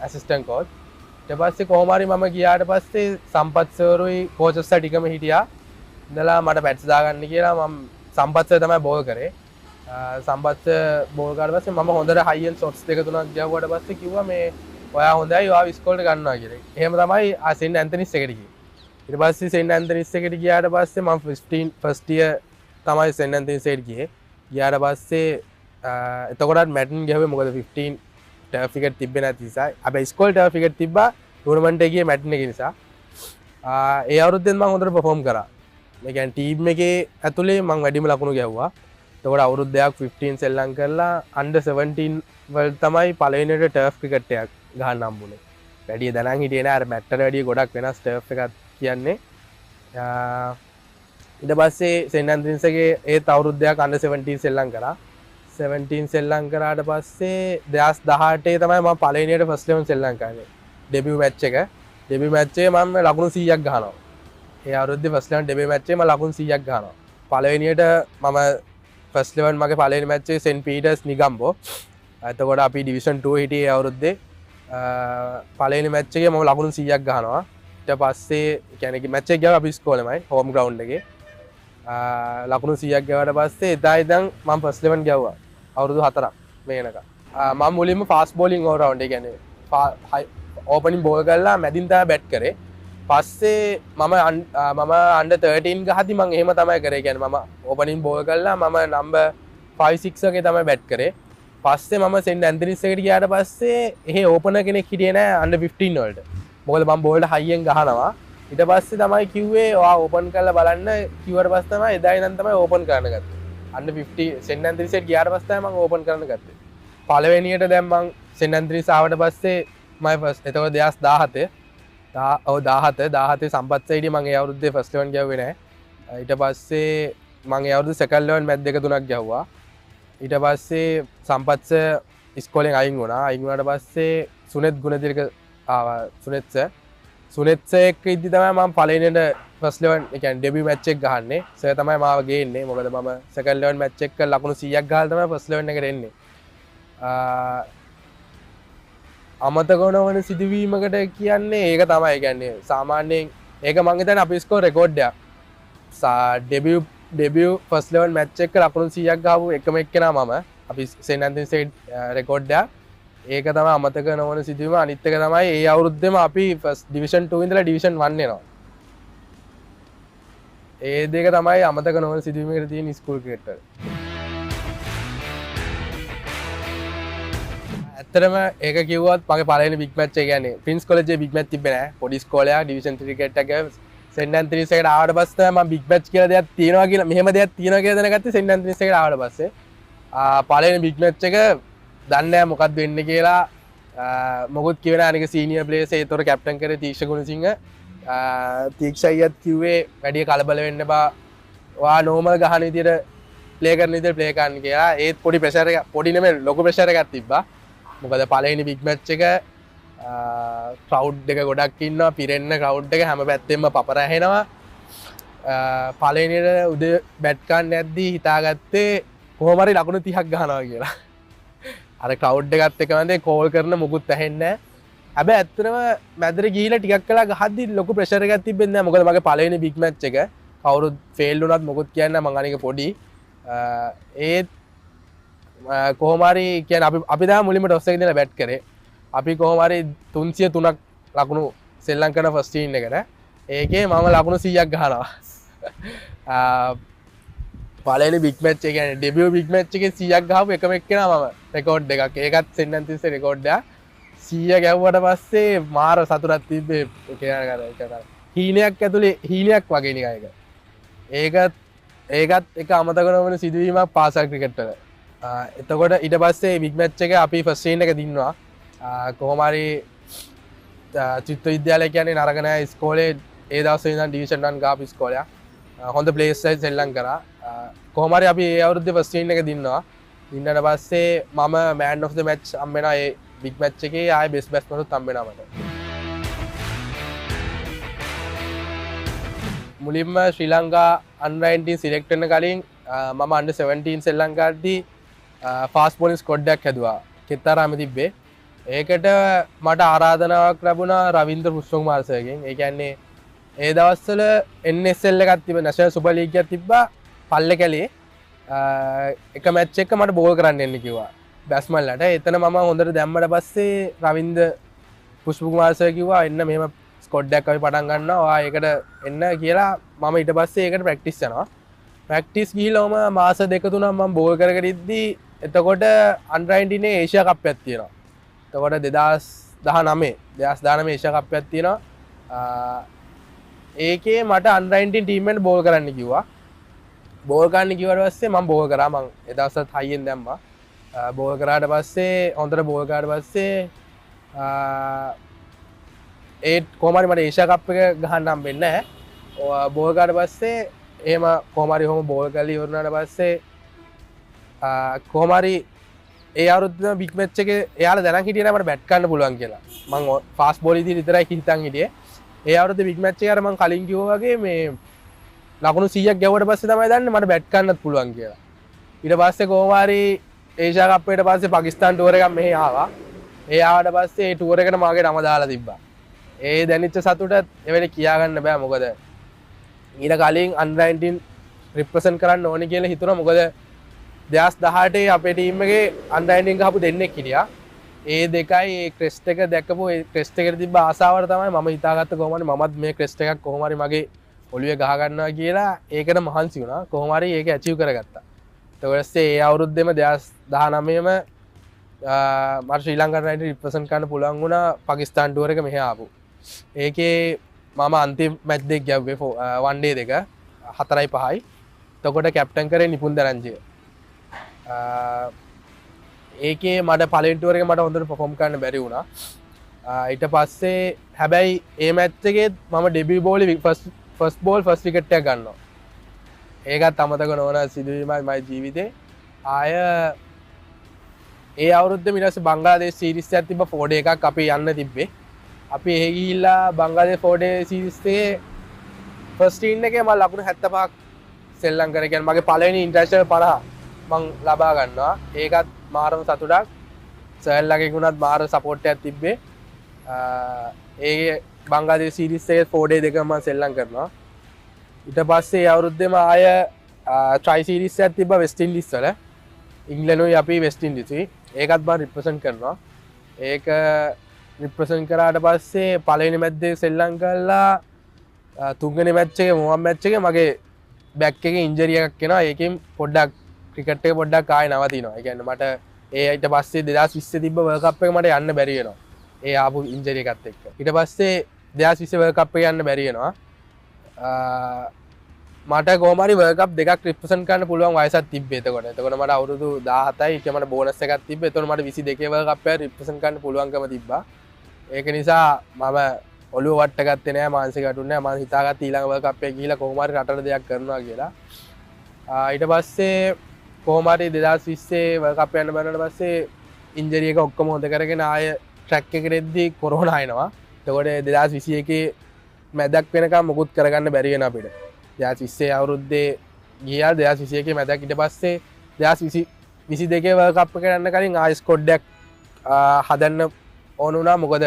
ඇසිස්ටන්ට් කෝච්. ඊට පස්සේ කොහොම හරි මම ගියාට පස්සේ සම්පත් සර්ුයි කෝචස්ලා ටිකම හිටියා. ඉඳලා මට බැට්ස් දාගන්න කියලා මම සම්පත් සර් තමයි බෝල් කරේ. සම්පත් බෝල් කරාට පස්සේ මම හොඳට හයි එන්ඩ් ෂොට්ස් දෙක තුනක් ගැහුවාට පස්සේ කිව්වා මේ ඔයා හොඳයි ඔයාව ඉස්කෝලේට ගන්නවා කියලා. එහෙම තමයි සෙන්ට් ඇන්තනිස් එකට ගියේ. ඊට පස්සේ සෙන්ට් ඇන්තනිස් එකට ගියාට පස්සේ මම 15 ෆස්ට් ඉයර් තමයි සෙන්ට් ඇන්තනිස් එකට ගියේ. ගියාට පස්සේ එතකොටත් මැටන් ගැහුවේ මොකද 15 ටර්ෆ් විකට් තිබ්බේ නැති නිසා. අපි ඉස්කෝලේ ටර්ෆ් විකට් තිබ්බා ටූර්නමන්ට් එකේ මැටන් එකේ නිසා. ඒ අවුරුද්දෙන් මම හොඳට පර්ෆෝම් කරා. මේ කියන්නේ ටීම් එකේ ඇතුලේ මම වැඩිම ලකුණු ගැහුවා. එතකොට අවුරුද්දයක් 15 සෙල්ලම් කරලා under 17 වල තමයි පළවෙනිට ටර්ෆ් ක්‍රිකට් එකක් ගහන්න හම්බුනේ. වැඩි දැනන් හිටියේ නෑ අර මැට්ටට වැඩිය ගොඩක් වෙනස් ටර්ෆ් එකක් කියන්නේ. ඊට පස්සේ සෙන්ට් ඇන්තනිස් එකේ ඒත් අවුරුද්දයක් under 17 සෙල්ලම් කරා. 17 සෙල්ලම් කරාට පස්සේ 2018 තමයි මම පළවෙනියට ෆස්ට් 11 සෙල්ලම් කරන්නේ. ඩෙබියු මැච් එක. ඩෙබියු මැච් එකේ මම ලකුණු 100ක් ගහනවා. ඒ අවුරුද්දේ ෆස්ට් 11 ඩෙබියු මැච් එකේ මම ලකුණු 100ක් ගහනවා. පළවෙනියට මම ෆස්ට් 11 මගේ පළවෙනි මැච් එකේ සෙන්ට් පීටර්ස් නිගම්බෝ. එතකොට අපි ඩිවිෂන් 2 හිටියේ අවුරුද්දේ. පළවෙනි මැච් එකේ මම ලකුණු 100ක් ගහනවා. ඊට පස්සේ කියන්නේ මැච් එක ගියා අපි ඉස්කෝලේමයි හෝම් ග්‍රවුන්ඩ් එකේ. ලකුණු 100ක් ගාවට පස්සේ එදා ඉඳන් මම ෆස්ට් 11 ගැව්වා. අවුරුදු 4ක් මේනක. මම මුලින්ම ෆාස්ට් බෝලින් ඕල් රවුන්ඩ් ඒ කියන්නේ ඕපනින් බෝල් කරලා මැදින් තමයි බැට් කරේ. පස්සේ මම under 13 ගහද්දි මම එහෙම තමයි කරේ. කියන්නේ මම ඕපනින් බෝල් කරලා මම නම්බර් 5 6 එකේ තමයි බැට් කරේ. පස්සේ මම සෙන්ට් ඇන්තනිස් එකට ගියාට පස්සේ එහෙ ඕපනර් කෙනෙක් හිටියේ නෑ under 15 වලට. මොකද මම බෝල්ට හයියෙන් ගහනවා. ඊට පස්සේ තමයි කිව්වේ ඔයා ඕපන් කරලා බලන්න කිව්වට පස්සේ තමයි එදා ඉඳන් තමයි ඕපන් කරන්න ගත්තේ. under 50 සෙන්ට් ඇන්තනිස් එකට ගියාට පස්සේ තමයි මම ඕපන් කරන්න ගත්තේ. පළවෙනියට දැන් මම සෙන්ට් ඇන්තනිස් ආවට පස්සේ මම ෆස්ට් එතකොට 2017 සම්පත් සයිඩේ මම ඒ අවුරුද්දේ ෆස්ට් 11 ගැව්වේ නෑ. ඊට පස්සේ මම ඒ අවුරුද්දේ සෙකන්ඩ් 11 මැච් දෙක තුනක් ගැව්වා. ඊට පස්සේ සම්පත් ඉස්කෝලෙන් අයින් වුණා. අයින් වුණාට පස්සේ සුනෙත් ගුණතිලක ආවා. සුනෙත් සර් එක්ක ඉද්දි තමයි මම පළවෙනියට ෆස්ට් 11 ඒ කියන්නේ ඩෙබියු මැච් එක ගහන්නේ. සර් තමයි මාව ගේන්නේ. මොකද මම සෙකන්ඩ් 11 මැච් එක ලකුණු 100ක් ගහලා තමයි ෆස්ට් 11 එකට එන්නේ. අමතක නොවන සිදුවීමකට කියන්නේ ඒක තමයි. කියන්නේ සාමාන්‍යයෙන් ඒක මං හිතන්නේ අපි ස්කෝර් රෙකෝඩ් එකක්. ඩෙබියු ෆස්ට් 11 මැච් එක ලකුණු 100ක් ගහපු එකම එක්කෙනා මම. අපි සෙන්ට් ඇන්තනිස් රෙකෝඩ් එකක්. ඒක තමයි අමතක නොවන සිදුවීම. අනිත් එක තමයි ඒ අවුරුද්දේම අපි ෆස්ට් ඩිවිෂන් 2 ඉඳලා ඩිවිෂන් 1 එනවා. ඒ දෙක තමයි අමතක නොවන සිදුවීමකට තියෙන ස්කූල් ක්‍රිකට් වල. ඇත්තටම ඒක කිව්වත් මගේ පළවෙනි බිග් මැච් එක කියන්නේ ප්‍රින්ස් කොලෙජ් බිග් මැච් තිබ්බේ නෑ. පොඩි ස්කෝලයක් ඩිවිෂන් 3 ක්‍රිකට් එක සෙන්ට් ඇන්තනිස් එකට ආවට පස්සේ මම බිග් මැච් කියලා දෙයක් තියෙනවා කියලා මෙහෙම දෙයක් තියෙනවා කියලා දැනගත්තේ සෙන්ට් ඇන්තනිස් එකට ආවට පස්සේ. පළවෙනි බිග් මැච් එක දන්නේ නෑ මොකක්ද වෙන්නේ කියලා. මොකුත් කිව්වේ නෑ. අනික සීනියර් ප්ලේයර්ස් ඒතොර කැප්ටන් කරේ තීක්ෂ ගුණසිංහ. තීක්ෂ අයියත් කිව්වේ වැඩි කලබල වෙන්න එපා. ඔයා නෝමල් ගහන විදියට ප්ලේ කරන විදියට ප්ලේ කරන්න කියලා. ඒත් පොඩි ප්‍රෙෂර් එක පොඩි නෙමෙයි ලොකු ප්‍රෙෂර් එකක් තිබ්බා. මොකද පළවෙනි බිග් මැච් එක ක්‍රවුඩ් එක ගොඩක් ඉන්නවා. පිරෙන්න ක්‍රවුඩ් එක හැම පැත්තෙම පපර ඇහෙනවා. පළවෙනියට උදේ බැට් ගන්න යද්දී හිතාගත්තේ කොහොම හරි ලකුණු 30ක් ගහනවා කියලා. අර ක්‍රවුඩ් එකත් එක්ක මන්දේ කෝල් කරන මුකුත් ඇහෙන්නේ නැහැ. හැබැයි ඇත්තටම මැදට ගිහිලා ටිකක් කළා ගහද්දි ලොකු ප්‍රෙෂර් එකක් තිබෙන්නේ නැහැ. මොකද මගේ පළවෙනි බිග් මැච් එක කවුරුත් ෆේල් වුණත් මොකුත් කියන්නේ නැහැ. මං අනික පොඩි. ඒත් කොහොම හරි කියන්නේ අපි තමයි මුලින්ම ටොස් එක දෙලා බැට් කරේ. අපි කොහොම හරි 303ක් ලකුණු සෙල්ලම් කරන ෆස්ට් ඉනින් එකට. ඒකේ මම ලකුණු 100ක් ගහනවා. පළවෙනි බිග් මැච් එක කියන්නේ ඩෙබියු බිග් මැච් එකේ 100ක් ගහපු එකම එක්කෙනා මම. රෙකෝඩ් එකක්. ඒකත් සෙන්ට් ඇන්තනිස් රෙකෝඩ් එකක්. 100 ගැව්වට පස්සේ මාර සතුටක් තිබ්බේ. හීනයක් ඇතුලේ හීනයක් වගේ නිකන් ඒක. ඒකත් එක අමතක නොවන සිදුවීමක් පාසල් ක්‍රිකට් වල. එතකොට ඊට පස්සේ බිග් මැච් එක අපි ෆස්ට් රේන් එක දින්නවා. කොහොම හරි චිත්ත විද්‍යාලය කියන්නේ නරක නෑ ඉස්කෝලේ ඒ දවස්වල ඉඳන් ඩිවිෂන් 1 ගාපු ඉස්කෝලයක්. හොඳ ප්ලේස් එකක් සෙල්ලම් කරා. කොහොම හරි අපි ඒ අවුරුද්දේ ෆස්ට් රේන් එක දින්නවා. දින්නට පස්සේ මම මෑන් ඔෆ් ද මැච් හම්බ වෙනවා ඒ බිග් මැච් එකේ ආයේ බෙස්ට් බැට්ස්මන්ුත් හම්බ වෙනවා මට. මුලින්ම ශ්‍රී ලංකා under 19 සිලෙක්ට් වෙන්න කලින් මම under 17 සෙල්ලම් කරද්දී ෆාස්ට් බෝලින් ස්ක්වොඩ් එකක් හැදුවා. කෙත්තරාම තිබ්බේ. ඒකට මට ආරාධනාවක් ලැබුණා රවින්ද්‍ර පුෂ්පකුමාර සර්ගෙන්. ඒ කියන්නේ ඒ දවස්වල NSL එකක් තිබ්බ නැෂනල් සුපර් ලීග් එකක් තිබ්බා පල්ලේ කැලේ. එක මැච් එක මට බෝල් කරන්න එන්න කිව්වා බැට්ස්මන්ලට. එතන මම හොඳට දැම්මට පස්සේ රවින්ද්‍ර පුෂ්පකුමාර සර් කිව්වා එන්න මෙහෙම ස්කොඩ් එකක් අපි පටන් ගන්නවා. ඔයා ඒකට එන්න කියලා මම ඊට පස්සේ ඒකට ප්‍රැක්ටිස් යනවා. ප්‍රැක්ටිස් ගිහිල්ලාම මාස දෙක තුනක් මම බෝල් කරගෙන ඉද්දි එතකොට under 19 ඒෂියා කප් එකක් තියෙනවා. එතකොට 2019 ඒෂියා කප් එකක් තියෙනවා. ඒකේ මට under 19 ටීම් එකට බෝල් කරන්න කිව්වා. බෝල් ගන්න කිව්වට පස්සේ මම බෝල් කරා. මම ඒ දවස්වල හයියෙන් දැම්මා. බෝල් කරාට පස්සේ හොඳට බෝල් කරාට පස්සේ ඒ කොහොම හරි මට ඒෂියා කප් එක ගහන්න හම්බෙන්නේ නැහැ. බෝල් කරාට පස්සේ එහෙම කොහොම හරි බෝල් කරලා ඉවරනාට පස්සේ කොහොම හරි ඒ අවුරුද්දේ බිග් මැච් එකේ එයාලා දැනන් හිටියේ නෑ මට බැට් ගන්න පුළුවන් කියලා. මම ෆාස්ට් බෝල් ඉදිරි විතරයි හිතන් හිටියේ. ඒ අවුරුද්දේ බිග් මැච් එකේ අර මම කලින් කිව්වා වගේ මේ ලකුණු 100ක් ගැවුවට පස්සේ තමයි දන්නේ මට බැට් ගන්නත් පුළුවන් කියලා. ඊට පස්සේ කොහොම හරි ඒෂියා කප් එකට පස්සේ පාකිස්තාන් ටුවර් එකක් මෙහෙ ආවා. ඒ ආවට පස්සේ ඒ ටුවර් එකට මාගේ නම දාලා තිබ්බා. ඒ දැනෙච්ච සතුට එවෙලේ කියා ගන්න බෑ. මොකද ඊට කලින් under 19 රිප්‍රසන්ට් කරන්න ඕනේ කියලා හිතුණා. මොකද 2018 අපේ ටීම් එකේ under 19 ගහපු දෙන්නෙක් හිටියා. ඒ දෙකයි ඒ ක්‍රෙස්ට් එක දැක්කපු ඒ ක්‍රෙස්ට් එකට තිබ්බ ආසාවට තමයි මම හිතාගත්ත කොහොමද මමත් මේ ක්‍රෙස්ට් එකක් කොහොම හරි මගේ ඔළුවේ ගහ ගන්නවා කියලා. ඒකට මහන්සි වුණා. කොහොම හරි ඒක ඇචීව් කරගත්තා. ඊට පස්සේ ඒ අවුරුද්දේම 2019ම මට ශ්‍රී ලංකා රයිඩර් රිප්‍රසන්ට් කරන්න පුළුවන් වුණා පාකිස්තාන් ටුවර් එක මෙහෙ ආපු. ඒකේ මම අන්තිම මැච් දෙක ගැව්වේ වන් ඩේ දෙක 4-5යි. එතකොට කැප්ටන් කරේ නිපුන් දරංජිය. ඒකේ මට පළවෙනි ටුවර් එකේ මට හොඳට පර්ෆෝම් කරන්න බැරි වුණා. ඊට පස්සේ හැබැයි ඒ මැච් එකේ මම ඩෙබියු බෝලේ ෆස්ට් බෝල් ෆස්ට් විකට් එක ගන්නවා. ඒකත් අමතක නොවන සිදුවීමයි මගේ ජීවිතේ. ආය ඒ අවුරුද්දේ ඊට පස්සේ බංග්ලාදේශ සීරීස් එකක් තිබ්බ 4 day එකක් අපි යන්න තිබ්බේ. අපි එහෙ ගිහිල්ලා බංග්ලාදේශ 4 day සීරීස් එකේ ෆස්ට් ඉන් එකේ මම ලකුණු 75ක් සෙල්ලම් කරේ. කියන්නේ මගේ පළවෙනි ඉන්ටර්නැෂනල් 50 මම ලබා ගන්නවා. ඒකත් මාරම සතුටක්. සර්ලගේ ගුණත් මාර සපෝට් එකක් තිබ්බේ. ඒ බංග්ලාදේශ සීරීස් එකේ 4 day දෙක මම සෙල්ලම් කරනවා. ඊට පස්සේ අවුරුද්දේම ආය ට්‍රයි සීරීස් එකක් තිබ්බා වෙස්ට් ඉන්ඩීස් වල. ඉංග්ලන්ඩුයි අපි වෙස්ට් ඉන්ඩීසුයි. ඒකත් මම රිප්‍රසන්ට් කරනවා. ඒක රිප්‍රසන්ට් කරාට පස්සේ පළවෙනි මැච් දෙක සෙල්ලම් කළා. තුන්වෙනි මැච් එකේ මොහොම් මැච් එකේ මගේ බැක් එකේ ඉන්ජරි එකක් එනවා. ඒකෙන් පොඩ්ඩක් ක්‍රිකට් එක පොඩ්ඩක් ආයෙ නවතිනවා. ඒ කියන්නේ මට ඒ ඊට පස්සේ 2020 තිබ්බ වර්ල්ඩ් කප් එක මට යන්න බැරි වෙනවා. ඒ ආපු ඉන්ජරි එකත් එක්ක. ඊට පස්සේ 2020 වර්ල්ඩ් කප් එක යන්න බැරි වෙනවා. මට කොහොම හරි වර්ල්ඩ් කප් දෙකක් රිප්‍රසන්ට් කරන්න පුළුවන් වයසක් තිබ්බේ එතකොට. එතකොට මට අවුරුදු 17යි. ඒක මට බෝනස් එකක් තිබ්බේ. එතකොට මට 22 වර්ල්ඩ් කප් එක රිප්‍රසන්ට් කරන්න පුළුවන්කම තිබ්බා. ඒක නිසා මම ඔළුව වට ගත්තේ නෑ, මානසික ගැටුම් නෑ. මම හිතාගත්ත ඊළඟ වර්ල්ඩ් කප් එක ගිහිල්ලා කොහොම හරි රටට දෙයක් කරනවා කියලා. ඊට පස්සේ කොහොම හරි 2020 වර්ල්ඩ් කප් යන්න බැරනට පස්සේ ඉන්ජරි එක ඔක්කොම හොද කරගෙන ආය ට්‍රැක් එකට එද්දී කොරෝනා එනවා. එතකොට 2021 මැදක් වෙනකම් මොකුත් කරගන්න බැරි වෙන අපිට. 2020 අවුරුද්දේ ගියා 2021 මැදක්. ඊට පස්සේ 2022 වර්ල්ඩ් කප් එක යන්න කලින් ආයි ස්කොඩ් එකක් හදන්න ඕන වුණා. මොකද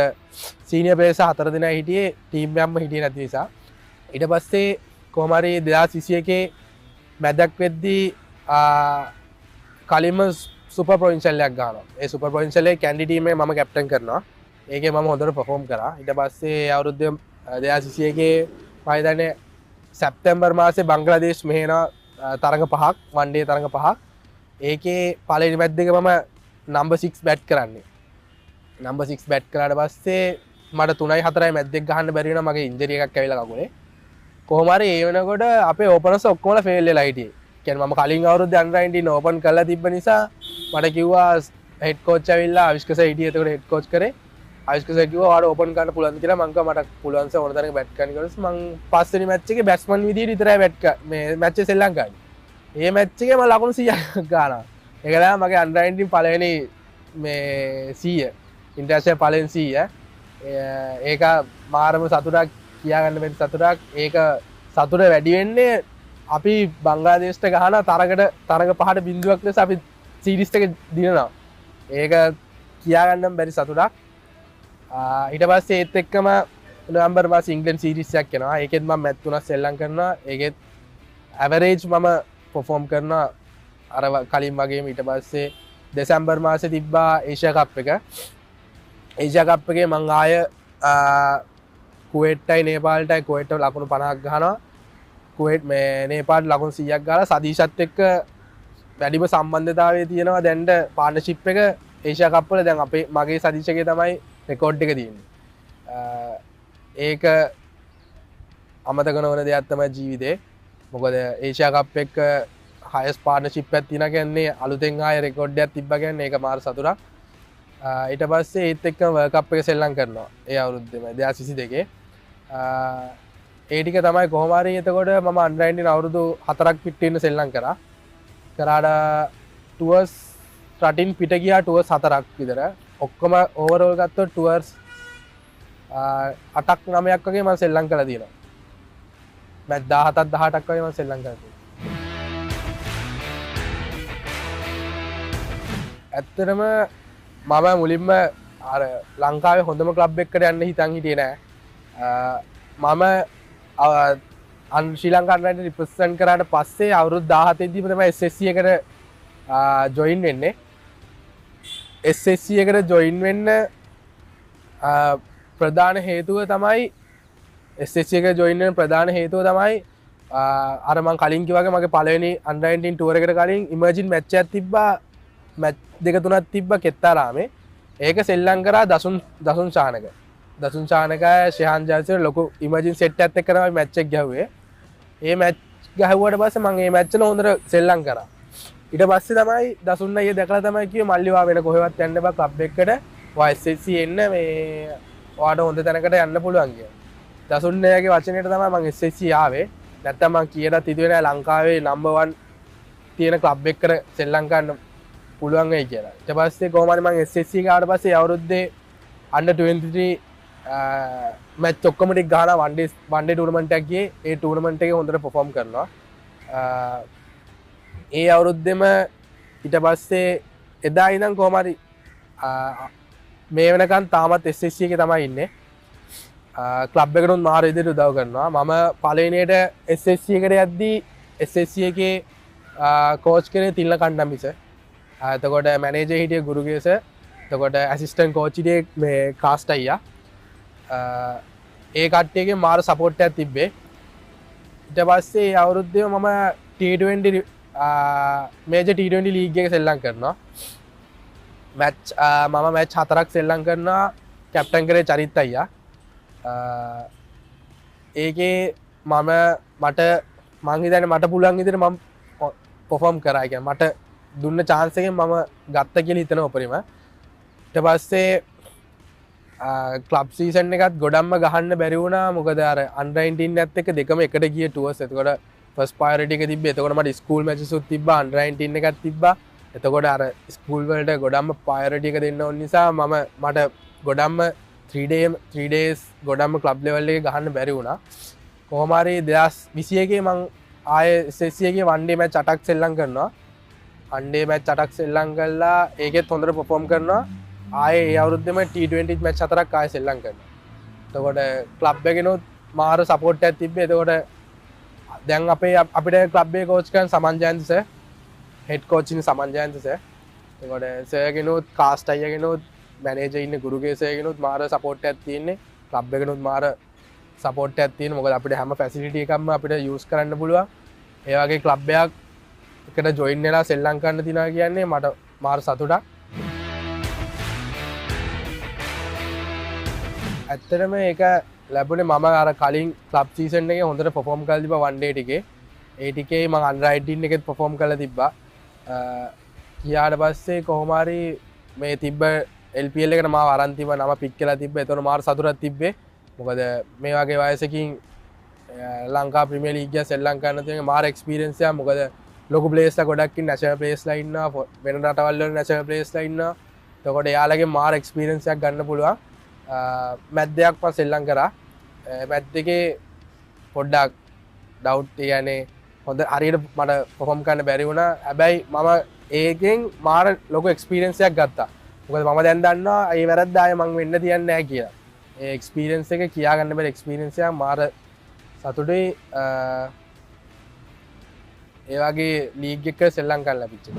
සීනියර් ප්ලේයර්ස් 4 දෙනා හිටියේ, ටීම් එකක්ම හිටියේ නැති නිසා. ඊට පස්සේ කොහොම හරි 2021 මැදක් වෙද්දී කලින්ම සුපර් ප්‍රොවින්ෂල් එකක් ගන්නවා. ඒ සුපර් ප්‍රොවින්ෂල් එකේ කැන්ඩි ටීම් එකේ මම කැප්ටන් කරනවා. ඒකේ මම හොඳට පර්ෆෝම් කරා. ඊට පස්සේ අවුරුද්දේ 2021 මම හිතන්නේ සැප්තැම්බර් මාසේ බංග්ලාදේශ් මෙහෙන තරඟ 5ක්, වන් ඩේ තරඟ 5ක්. ඒකේ පළවෙනි මැච් දෙක මම නම්බර් 6 බැට් කරන්නේ. නම්බර් 6 බැට් කරාට පස්සේ මට 3-4යි මැච් දෙක ගහන්න බැරි වෙනවා. මගේ ඉන්ජරි එකක් ඇවිල්ලා කකුලේ. කොහොම හරි ඒ වෙනකොට අපේ ඕපනර්ස් ඔක්කොම ෆේල් වෙලා හිටියේ. කියන්නේ මම කලින් අවුරුද්දේ අnder 19 ඕපන් කරලා තිබ්බ නිසා මට කිව්වා හෙඩ් කෝච් ඇවිල්ලා අවිෂ්ක සර් හිටියේ. එතකොට හෙඩ් කෝච් කරේ අවිෂ්ක සර් කිව්වා ඔයාලා ඕපන් කරන්න පුළුවන්ද කියලා. මං කිව්වා මට පුළුවන් සර් ඕන තරම් බැට් කරන්න කියලා. මං පස්වෙනි මැච් එකේ බැට්ස්මන් විදියට විතරයි බැට් මේ මැච් එක ශ්‍රී ලංකාවේ. ඒ මැච් එකේ මම ලකුණු 100ක් ගන්නවා. ඒක තමයි මගේ අnder 19 පළවෙනි මේ 100 ඉන්ටර්නැෂනල් පළවෙනි 100. ඒක මාරම සතුටක් කියාගන්න බැරි සතුටක්. ඒක සතුට වැඩි වෙන්නේ අපි බංග්ලාදේශට ගහන තරඟ 5ට බිඳුවක් ලෙස අපි සීරීස් එක දිනනවා. ඒක කියාගන්න බැරි සතුටක්. ඊට පස්සේ ඒත් එක්කම නොවැම්බර් මාසේ ඉංග්ලන්ඩ් සීරීස් එකක් එනවා. ඒකෙත් මම මැච් 3ක් සෙල්ලම් කරනවා. ඒකෙත් ඇවරේජ් මම පර්ෆෝම් කරනවා අර කලින් වගේම. ඊට පස්සේ දෙසැම්බර් මාසේ තිබ්බා ඒෂියා කප් එක. ඒෂියා කප් එකේ මං ආය කුවේට්ටයි නේපාල්ටයි කුවේට් ලකුණු 50ක් ගහනවා. කුවේට් මේ නේපාල් ලකුණු 100ක් ගහලා සදීෂත් එක්ක වැඩිම සම්බන්ධතාවය තියෙනවා දැන්ට පාර්ට්නර්ෂිප් එක ඒෂියා කප් වල. දැන් අපේ මගේ සදීෂගේ තමයි රෙකෝඩ් එක තියෙන්නේ. ඒක අමතක නොවන දෙයක් තමයි ජීවිතේ. මොකද ඒෂියා කප් එක හයස් පාර්ට්නර්ෂිප් එකක් තියෙනවා කියන්නේ අලුතෙන් ආයෙ රෙකෝඩ් එකක් තිබ්බා කියන්නේ ඒක මාර සතුටක්. ඊට පස්සේ ඒත් එක්කම වර්ල්ඩ් කප් එක සෙල්ලම් කරනවා ඒ අවුරුද්දේම 2022. ඒ ටික තමයි කොහොම හරි එතකොට මම අnder 19 අවුරුදු 4ක් පිට වෙන්න සෙල්ලම් කරා. කරාට ටුවර්ස් රටින් පිට ගියා ටුවර්ස් 4ක් විතර. ඔක්කොම ඕවරෝල් ගත්තොත් ටුවර්ස් 8ක් 9ක් වගේ මම සෙල්ලම් කරලා තියෙනවා. මැච් 17ක් 18ක් වගේ මම සෙල්ලම් කරලා තියෙනවා. ඇත්තටම මම මුලින්ම අර ලංකාවේ හොඳම ක්ලබ් එකකට යන්න හිතන් හිටියේ නෑ. මම ශ්‍රී ලංකා අnder 19 රිප්‍රසන්ට් කරාට පස්සේ අවුරුදු 17 දී තමයි SSC එකට ජොයින් වෙන්නේ. SSC එකට ජොයින් වෙන්න ප්‍රධාන හේතුව තමයි SSC එකට ජොයින් වෙන්න ප්‍රධාන හේතුව තමයි අර මම කලින් කිව්වා වගේ මගේ පළවෙනි අnder 19 ටුවර් එකට කලින් ඉමර්ජින් මැච් එකක් තිබ්බා. මැච් 2-3ක් තිබ්බා කෙත්තාරාමේ. ඒක සෙල්ලම් කරා දසුන් ශානක. දසුන් ශානක ශිහාන් ජයසිංහ ලොකු ඉමර්ජින් සෙට් එකක් එක්ක තමයි මැච් එක ගැහුවේ. ඒ මැච් ගැහුවට පස්සේ මම මේ මැච් එක හොඳට සෙල්ලම් කරා. ඊට පස්සේ තමයි දසුන් අයියා දැකලා තමයි කිව්වේ මල්ලිවා වෙන කොහෙවත් යන්න බෑ ක්ලබ් එකකට. YSC එන්න මේ ඔයාට හොඳ තැනකට යන්න පුළුවන් කියලා. දසුන් අයියාගේ වචනයට තමයි මම SSC ආවේ. නැත්තම් මම කියලාත් හිතුවේ නෑ ලංකාවේ නම්බර් 1 තියෙන ක්ලබ් එකකට සෙල්ලම් කරන්න පුළුවන් වෙයි කියලා. ඊට පස්සේ කොහොම හරි මම SSC ගාවට පස්සේ අවුරුද්දේ under 23 මැච් ඔක්කොම ටික ගහලා one day tournament එකක් ගියේ. ඒ tournament එකේ හොඳට perform කරනවා. ඒ අවුරුද්දෙම ඊට පස්සේ එදා ඉඳන් කොහොම හරි මේ වෙනකන් තාමත් SSC එකේ තමයි ඉන්නේ. ක්ලබ් එකටත් මාර විදිහට උදව් කරනවා. මම පළවෙනියට SSC එකට යද්දී SSC එකේ කෝච් කරේ තිල්ල කණ්ඩම්බිස. එතකොට මැනේජර් හිටියේ ගුරුගේස. එතකොට ඇසිස්ටන්ට් කෝච් හිටියේ මේ කාස්ට් අයියා. ඒ කට්ටියගේ මාර සපෝට් එකක් තිබ්බේ. ඊට පස්සේ අවුරුද්දේ මම T20 මේජර් T20 ලීග් එක සෙල්ලම් කරනවා. මැච් මම මැච් 4ක් සෙල්ලම් කරනවා. කැප්ටන් කරේ චරිත් අයියා. ඒකේ මම හිතන්නේ මට පුළුවන් විදිහට මම perform කරා. කියන්නේ මට දුන්න chance එකෙන් මම ගත්ත කියලා හිතනවා උපරිම. ඊට පස්සේ ක්ලබ් සීසන් එකත් ගොඩක්ම ගහන්න බැරි වුණා. මොකද අර under 19 එකත් එක්ක දෙකම එකට ගිය ටුවර්ස්. එතකොට ෆස්ට් ප්‍රයොරිටි එක තිබ්බේ. එතකොට මට ස්කූල් මැචස් උත් තිබ්බා. under 19 එකක් තිබ්බා. එතකොට අර ස්කූල් වලට ගොඩක්ම ප්‍රයොරිටි එක දෙන්න ඕන නිසා මට ගොඩක්ම 3 days ගොඩක්ම ක්ලබ් ලෙවල් එකේ ගහන්න බැරි වුණා. කොහොම හරි 2021 මං ආයේ SSC එකේ one day match 8ක් සෙල්ලම් කරනවා. one day match 8ක් සෙල්ලම් කළා. ඒකෙත් හොඳට perform කරනවා. ආයේ ඒ අවුරුද්දේම T20 match 4ක් ආයේ සෙල්ලම් කරනවා. එතකොට ක්ලබ් එකේනොත් මාර සපෝට් එකක් තිබ්බේ. එතකොට දැන් අපිට ක්ලබ් එකේ කෝච් කරන සමන් ජයන්ත සර්, හෙඩ් කෝච් ඉන්නේ සමන් ජයන්ත සර්. එතකොට සර් කෙනොත් කාස්ට් අයියා කෙනොත් මැනේජර් ඉන්නේ ගුරුගේ සර් කෙනොත් මාර සපෝට් එකක් තියෙන්නේ. ක්ලබ් එකේනොත් මාර සපෝට් එකක් තියෙනවා. මොකද අපිට හැම ෆැසිලිටි එකක්ම අපිට යූස් කරන්න පුළුවන්. ඒ වගේ ක්ලබ් එකක් එකට ජොයින් වෙලා සෙල්ලම් කරන්න තියනවා කියන්නේ මට මාර සතුටක්. ඇත්තටම ඒක ලැබුණේ මම අර කලින් ක්ලබ් සීසන් එකේ හොඳට perform කරලා තිබ්බා one day එකේ. ඒ ටිකේ මම under 18 එකෙත් perform කරලා තිබ්බා. ගියාට පස්සේ කොහොම හරි මේ තිබ්බ LPL එකට මාව අරන් තිබ්බා නම පික් කරලා තිබ්බා. ඒතකොට මාර සතුටක් තිබ්බේ. මොකද මේ වගේ වයසකින් ලංකා ප්‍රීමියර් ලීග් එක ශ්‍රී ලංකාවේ නැති මාර එක්ස්පීරියන්ස් එකක්. මොකද ලොකු ප්ලේයර්ස්ලා ගොඩක් ඉන්න නැෂනල් ප්ලේයර්ස්ලා ඉන්නවා. වෙන රටවල් වල නැෂනල් ප්ලේයර්ස්ලා ඉන්නවා. එතකොට එයාලගේ මාර එක්ස්පීරියන්ස් එකක් ගන්න පුළුවන්. මැච් දෙකක් මම සෙල්ලම් කරා. මැච් දෙකේ පොඩ්ඩක් ඩවුට් කියන්නේ හොඳ හරියට මට පර්ෆෝම් කරන්න බැරි වුණා. හැබැයි මම ඒකෙන් මාර ලොකු එක්ස්පීරියන්ස් එකක් ගත්තා. මොකද මම දැන් දන්නවා ඒ වැරද්ද ආයේ මං වෙන්න තියන්නේ නැහැ කියලා. ඒ එක්ස්පීරියන්ස් එක කියා ගන්න බැරි එක්ස්පීරියන්ස් එකක් මාර සතුටුයි. ඒ වගේ ලීග් එක ශ්‍රී ලංකාවේ ලැබිච්ච එක.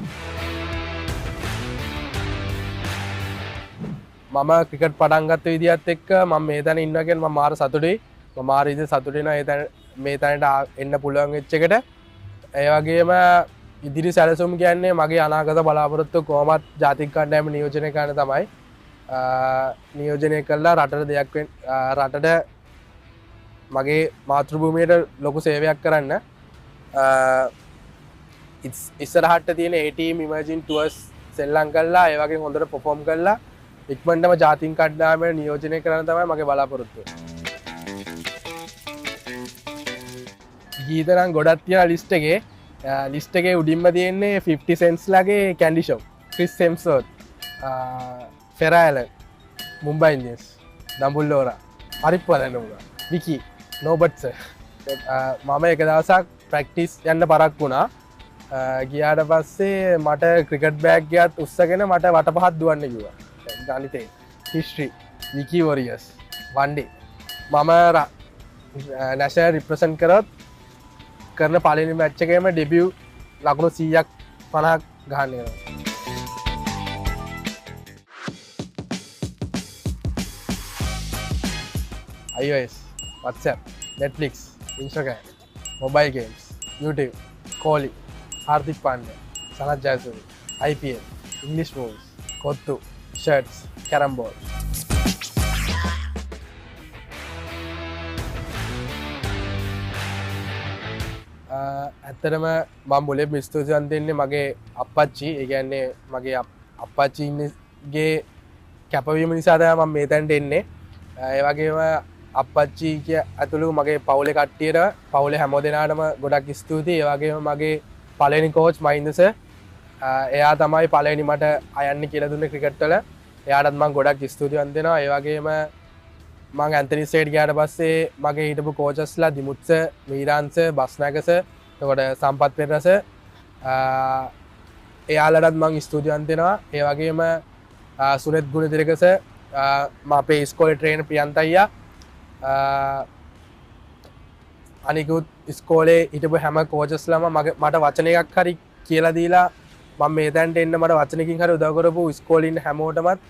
මම ක්‍රිකට් පටන් ගත්ත විදිහත් එක්ක මම මේ තැන ඉන්නවා කියන්නේ මම මාර සතුටුයි. මම මාර විදිහට සතුටු වෙනවා ඒ තැන මේ තැනට එන්න පුළුවන් වෙච්ච එකට. ඒ වගේම ඉදිරි සැලසුම් කියන්නේ මගේ අනාගත බලාපොරොත්තු කොහොමත් ජාතික කණ්ඩායම නියෝජනය කරන්න තමයි. නියෝජනය කළා රටට දෙයක් රටට මගේ මාතෘභූමියට ලොකු සේවයක් කරන්න. ඉස්සරහට තියෙන A team emerging tours සෙල්ලම් කළා. ඒ වගේ හොඳට perform කළා. ඉක්මනටම ජාතික කණ්ඩායමට නියෝජනය කරන්න තමයි මගේ බලාපොරොත්තුව. ගීත නම් ගොඩක් තියෙන ලිස්ට් එකේ. ලිස්ට් එකේ උඩින්ම තියෙන්නේ 50 cents ලගේ Kandy Shop, Chris Hemsworth, Farrah Allen, Mumbai Indians, Dambullora, හරිත් බලන්න උනා. Vicky, Nobert sir. මම එක දවසක් ප්‍රැක්ටිස් යන්න පරක් වුණා. ගියාට පස්සේ මට ක්‍රිකට් බෑග් එකත් උස්සගෙන මට වට පහක් දුවන්න කිව්වා. ගණිතේ history Vicky Warriors one day මම national represent කරොත් කරන පළවෙනි මැච් එකේම ඩෙබියු ලකුණු 100ක් 50ක් ගහන්න වෙනවා. iOS, WhatsApp, Netflix, Instagram, mobile games, YouTube, Kohli, Hardik Pandya, Sanath Jayasuriya, IPL, English movies, Kottu, shirts, carom board. ඇත්තටම මම මුලින්ම ස්තුතිවන්ත වෙන්නේ මගේ අප්පච්චි. ඒ කියන්නේ මගේ අප්පච්චිගේ කැපවීම නිසා තමයි මම මේ තැනට එන්නේ. ඒ වගේම අප්පච්චි ඇතුළු මගේ පවුලේ කට්ටියට පවුලේ හැම දෙනාටම ගොඩක් ස්තුතියි. ඒ වගේම මගේ පළවෙනි කෝච් මහින්ද සර්. එයා තමයි පළවෙනි මට අයන්න කියලා දුන්නේ ක්‍රිකට් වල. එයාටත් මම ගොඩක් ස්තුතිවන්ත වෙනවා. ඒ වගේම මම ඇන්තනි ස්ටේට් ගියාට පස්සේ මගේ හිටපු කෝචස්ලා Dimuth sir, Meeran sir, Basnayake sir, එතකොට සම්පත් පෙරේරා සර්, එයාලටත් මම ස්තුතිවන්ත වෙනවා. ඒ වගේම සුනෙත් ගුණතිලක සර්, මම අපේ ඉස්කෝලේ ට්‍රේනර් ප්‍රියන්ත අයියා, අනිකුත් ඉස්කෝලේ හිටපු හැම කෝචස්ලාම මට වචනයක් හරි කියලා දීලා මම මේ තැනට එන්න මට වචනකින් හරි උදව් කරපු ඉස්කෝලේ ඉන්න හැමෝටමත්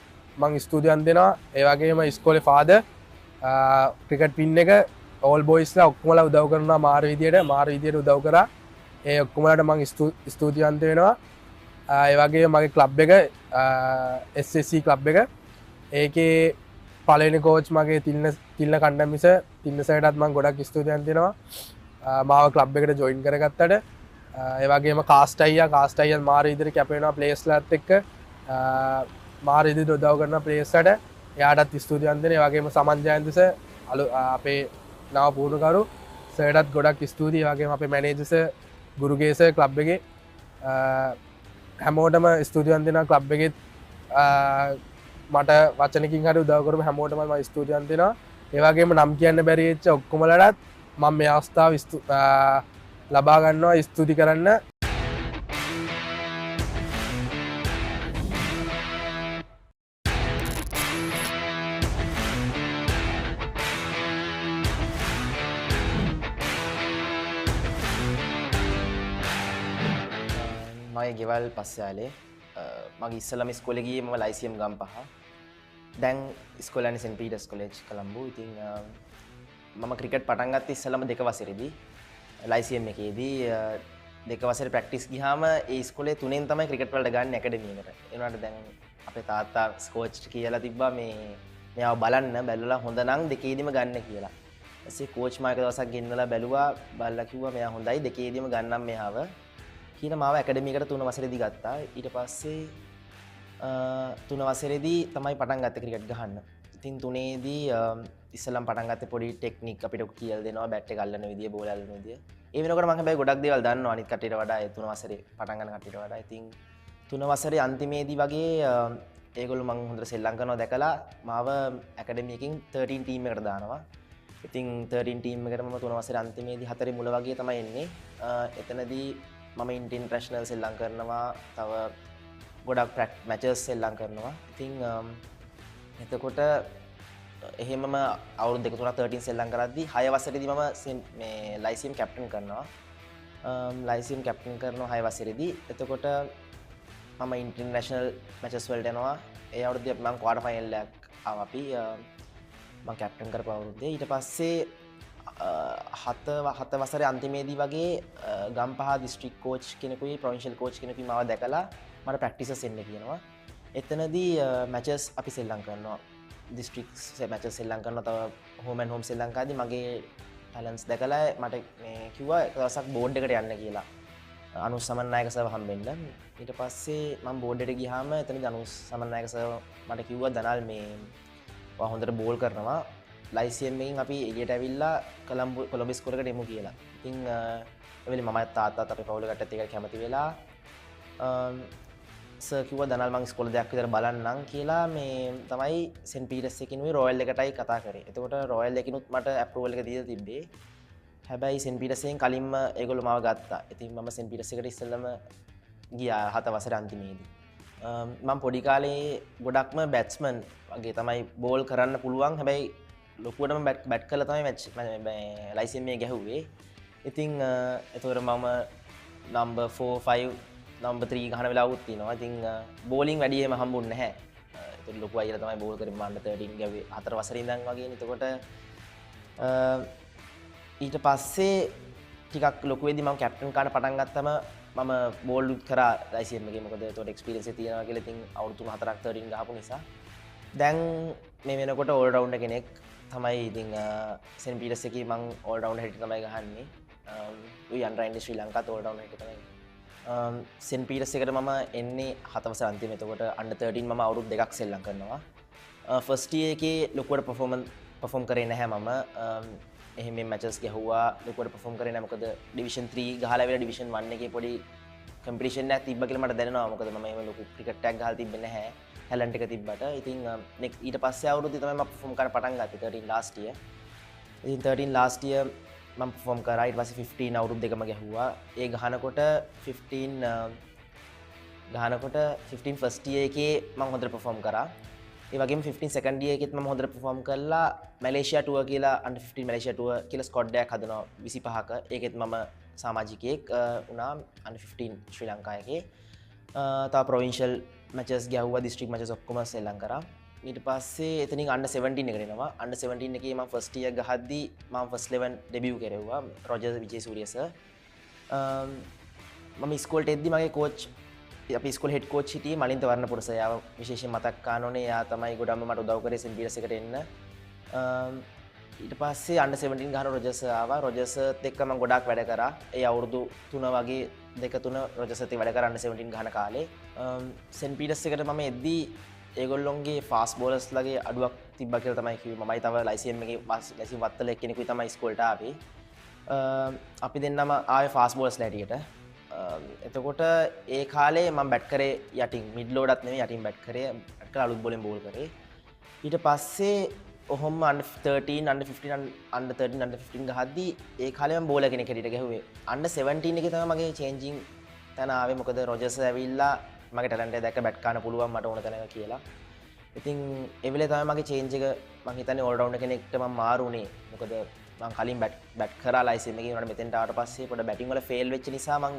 මම ස්තුතිවන්ත වෙනවා. ඒ වගේම ඉස්කෝලේ ෆාදර් ක්‍රිකට් පින් එක ඕල් බොයිස්ලා ඔක්කොමලා උදව් කරනවා මාර විදියට උදව් කරා. ඒ ඔක්කොමලාට මම ස්තුතිවන්ත වෙනවා. ඒ වගේම මගේ ක්ලබ් එක SSC ක්ලබ් එක ඒකේ පළවෙනි කෝච් මගේ තිල්න කණ්ඩම්මිස තිල්න සර්ටත් මම ගොඩක් ස්තුතිවන්ත වෙනවා මාව ක්ලබ් එකට ජොයින් කරගත්තට. ඒ වගේම කාස්ට් අයියා මාර විදියට කැපෙනවා ප්ලේයර්ස්ලාත් එක්ක මාර විදියට උදව් කරන ප්ලේයර්ස්ලාට එයාටත් ස්තුතිවන්ත වෙනවා. ඒ වගේම සමන් ජයන්ත සර් අපේ නව පුහුණුකරු සර්ටත් ගොඩක් ස්තුතියි. ඒ වගේම අපේ මැනේජර් සර් ගුරුගේ සර් ක්ලබ් එකේ හැමෝටම ස්තුතිවන්ත වෙනවා. ක්ලබ් එකේ මට වචනකින් හරි උදව් කරපු හැමෝටම මම ස්තුතිවන්ත වෙනවා. ඒ වගේම නම් කියන්න බැරි වෙච්ච ඔක්කොමලටත් මම මේ අවස්ථාව ලබා ගන්නවා ස්තුති කරන්න. මගේ ගෙවල් පස්සයාලේ මගේ ඉස්සලම ඉස්කෝලේ ගියේ මම ලයිසියම් ගම්පහ. දැන් ඉස්කෝලේ යන්නේ සෙන්ට් පීටර්ස් කොලෙජ් කොළඹ. ඉතින් මම ක්‍රිකට් පටන් ගත්තේ ඉස්සලම 2 වසරේදී ලයිසියම් එකේදී 2 වසරේ ප්‍රැක්ටිස් ගියාම ඒ ඉස්කෝලේ 3ෙන් තමයි ක්‍රිකට් වලට ගන්න ඇකඩමි එකට. ඒ වුණාට දැන් අපේ තාත්තා කෝච් කියලා තිබ්බා මේ මෙයාව බලන්න බැලුලා හොඳ නම් දෙකේදීම ගන්න කියලා. ඊපස්සේ කෝච් මාක දවසක් ගෙන්නලා බැලුවා බලලා කිව්වා මෙයා හොඳයි දෙකේදීම ගන්නම් මෙයාව කියලා මාව ඇකඩමි එකට 3 වසරේදී ගත්තා. ඊට පස්සේ 3 වසරේදී තමයි පටන් ගත්තේ ක්‍රිකට් ගහන්න. ඉතින් 3ේදී ඉස්සලම් පටන් ගත්තේ පොඩි ටෙක්නික් අපිට කියලා දෙනවා බැට් එක අල්ලන විදිය බෝල අල්ලන විදිය. ඒ වෙනකොට මම හැබැයි ගොඩක් දේවල් දන්නවා අනිත් කට්ටියට වඩා ඒ 3 වසරේ පටන් ගන්න කට්ටියට වඩා. ඉතින් 3 වසරේ අන්තිමේදී වගේ ඒගොල්ලෝ මං හොඳට සෙල්ලම් කරනවා දැකලා මාව ඇකඩමි එකකින් 13 ටීම් එකට දානවා. ඉතින් 13 ටීම් එකට මම 3 වසරේ අන්තිමේදී 4 මුල වගේ තමයි එන්නේ. එතනදී මම ඉන්ටර්නැෂනල් සෙල්ලම් කරනවා. තව ගොඩක් මැචස් සෙල්ලම් කරනවා. ඉතින් එතකොට එහෙමම අවුරුදු දෙක තුනක් 13 සෙල්ලම් කරද්දී 6 වසරේදී මම මේ ලයිසියම් කැප්ටන් කරනවා. ලයිසියම් කැප්ටන් කරනවා 6 වසරේදී. එතකොට මම ඉන්ටර්නැෂනල් මැචස් වලට යනවා. ඒ අවුරුද්දේ මම ක්වාටර් ෆයිනල් එකක් ආවා අපි මම කැප්ටන් කරපු අවුරුද්දේ. ඊට පස්සේ 7 වසරේ අන්තිමේදී වගේ Gampaha district coach කෙනෙකුයි provincial coach කෙනෙකුයි මාව දැකලා මට ප්‍රැක්ටිසස් එන්න කියනවා. එතනදී මැචස් අපි සෙල්ලම් කරනවා. දිස්ත්‍රික් මැචස් සෙල්ලම් කරනවා. තව හෝම් ඇන්ඩ් හෝම් ශ්‍රී ලංකාවේදී මගේ ටැලන්ට්ස් දැකලා මට මේ කිව්වා එක දවසක් බෝඩ් එකට යන්න කියලා. අනුස් සමන්නායක සර්ව හම්බෙන්න. ඊට පස්සේ මම බෝඩ් එකට ගියාම එතනදී අනුස් සමන්නායක සර්ව මට කිව්වා දනල් මේ ඔයා හොඳට බෝල් කරනවා. ලයිසියම් එකෙන් අපි එළියට ඇවිල්ලා කොළඹ ඉස්කෝලේකට එමු කියලා. ඉතින් ඒ වෙලේ මම තාත්තාත් අපේ පවුල කට්ටියත් එක්ක කැමති වෙලා සර් කිව්වා දනල් මං ඉස්කෝලේ දෙයක් විතර බලන්නම් කියලා මේ තමයි සෙන්ට් පීටර්ස් එකකිනුයි රොයල් එකටයි කතා කරේ. එතකොට රොයල් එකකිනුත් මට ඇප්‍රූවල් එක දීලා තිබ්බේ. හැබැයි සෙන්ට් පීටර්ස් එකෙන් කලින්ම ඒගොල්ලෝ මාව ගත්තා. ඉතින් මම සෙන්ට් පීටර්ස් එකට ඉස්සෙල්ලම ගියා 7 වසරේ අන්තිමේදී. මම පොඩි කාලේ ගොඩක්ම බැට්ස්මන් වගේ තමයි බෝල් කරන්න පුළුවන්. හැබැයි ලොකුවටම බැට් කරලා තමයි මැච් ලයිසියම් එක ගැහුවේ. ඉතින් එතකොට මම නම්බර් 4 5 නම්බර් 3 ගහන වෙලාවුත් තියෙනවා. ඉතින් බෝලිං වැඩියෙම හම්බුන්නේ නැහැ. ඒතකොට ලොකු අයියලා තමයි බෝල් කරේ. මම අnder 13 ගැව්වේ 4 වසරේ ඉඳන් වගේනේ. එතකොට ඊට පස්සේ ටිකක් ලොකු වෙද්දි මම කැප්ටන් කාට පටන් ගත්තම මම බෝල් කරා ලයිසියම් එකේ. මොකද ඒතකොට එක්ස්පීරියන්ස් එක තියෙනවා කියලා. ඉතින් අවුරුදු 4ක් 13 ගහපු නිසා දැන් මේ වෙනකොට ඕල් රවුන්ඩර් කෙනෙක් තමයි. ඉතින් සෙන්ට් පීටර්ස් එකේ මම ඕල් රවුන්ඩර් හැටියට තමයි ගහන්නේ. උයි අnder 9 ශ්‍රී ලංකාවට ඕල් රවුන්ඩර් හැටියට තමයි. සෙන්ට් පීටර්ස් එකට මම එන්නේ 7 වසර අන්තිමේ. එතකොට අnder 13 මම අවුරුදු 2ක් සෙල්ලම් කරනවා. ෆස්ට් ඉයර් එකේ ලොකුවට පර්ෆෝම් කරේ නැහැ මම. එහෙම මැචස් ගැහුවා ලොකුවට පර්ෆෝම් කරේ නැහැ. මොකද ඩිවිෂන් 3 ගහලා ඇවිල්ලා ඩිවිෂන් 1 එකේ පොඩි කම්පිටිෂන් එකක් තිබ්බ කියලා මට දැනෙනවා. මොකද මම එහෙම ලොකු ක්‍රිකට් එකක් ගහලා තිබ්බේ නැහැ. ටැලන්ට් එක තිබ්බට. ඉතින් ඊට පස්සේ අවුරුද්දේ තමයි මම පර්ෆෝම් කරන්න පටන් ගත්තේ 13 ලාස්ට් ඉයර්. ඉතින් 13 ලාස්ට් ඉයර් මම පර්ෆෝම් කරා. ඊට පස්සේ 15 අවුරුදු දෙකම ගැහුවා. ඒ ගහනකොට 15 ෆස්ට් ඉයර් එකේ මම හොඳට පර්ෆෝම් කරා. ඒ වගේම 15 සෙකන්ඩ් ඉයර් එකෙත් මම හොඳට පර්ෆෝම් කළා. මැලේසියා ටුවර් කියලා අnder 15 මැලේසියා ටුවර් කියලා ස්ක්වොඩ් එකක් හදනවා 25ක. ඒකෙත් මම සමාජිකයෙක් වුණා අnder 15 ශ්‍රී ලංකා එකේ. තව ප්‍රොවින්ෂල් මැචස් ගැහුවා. දිස්ත්‍රික් මැචස් ඔක්කොම සෙල්ලම් කරා. ඊට පස්සේ එතනින් අnder 17 එකට එනවා. අnder 17 එකේ මම ෆස්ට් ඉයර් ගහද්දී මම ෆස්ට් 11 ඩෙබියු කරෙව්වා රොජර් විජේසූරිය සර්. මම ඉස්කෝලේට එද්දි මගේ කෝච් අපි ඉස්කෝලේ හෙඩ් කෝච් හිටියේ මලින්ත වර්ණපුර සර්. යාව විශේෂයෙන් මතක් කරන්න ඕනේ. යා තමයි ගොඩක්ම මට උදව් කරේ සෙන්ට් පීටර්ස් එකට එන්න. ඊට පස්සේ අnder 17 ගහන රොජර් සර් ආවා. රොජර් සර්ත් එක්ක මම ගොඩක් වැඩ කරා. ඒ අවුරුදු 3 වගේ 2-3 රොජර් සර්ත් වැඩ කරා අnder 17 ගහන කාලේ. සෙන්ට් පීටර්ස් එකට මම එද්දී ඒගොල්ලොන්ගේ ෆාස්ට් බෝලර්ස් ලගේ අඩුවක් තිබ්බා කියලා තමයි කිව්වේ. මමයි තව ලයිසියම් එකේ ලයිසියම් වත්තල එක්කෙනෙකුයි තමයි ඉස්කෝලේට ආවේ. අපි දෙන්නම ආවේ ෆාස්ට් බෝලර්ස්ලා හැටියට. එතකොට ඒ කාලේ මම බැට් කරේ යටින් මිඩ් ලෝඩත් නෙමෙයි යටින් බැට් කරේ. බැට් කරලා අලුත් බෝලෙන් බෝල් කරේ. ඊට පස්සේ ඔහොම අnder 13 අnder 15 අnder 13 අnder 15 ගහද්දී ඒ කාලේ මම බෝලර් කෙනෙක් හැටියට ගැහුවේ. අnder 17 එකේ තමයි මගේ චේන්ජින් තැන ආවේ. මොකද රොජර්ස් ඇවිල්ලා මගේ ටැලන්ට් එක දැක්ක බැට් කරන්න පුළුවන් මට ඕන තැනක කියලා. ඉතින් ඒ වෙලේ තමයි මගේ චේන්ජ් එක මම හිතන්නේ ඕල් රවුන්ඩර් කෙනෙක්ට මම මාරු වුණේ. මොකද මම කලින් බැට් කරා ලයිසියම් එකේ උනට මෙතෙන්ට ආවට පස්සේ පොඩ බැටිං වල ෆේල් වෙච්ච නිසා මම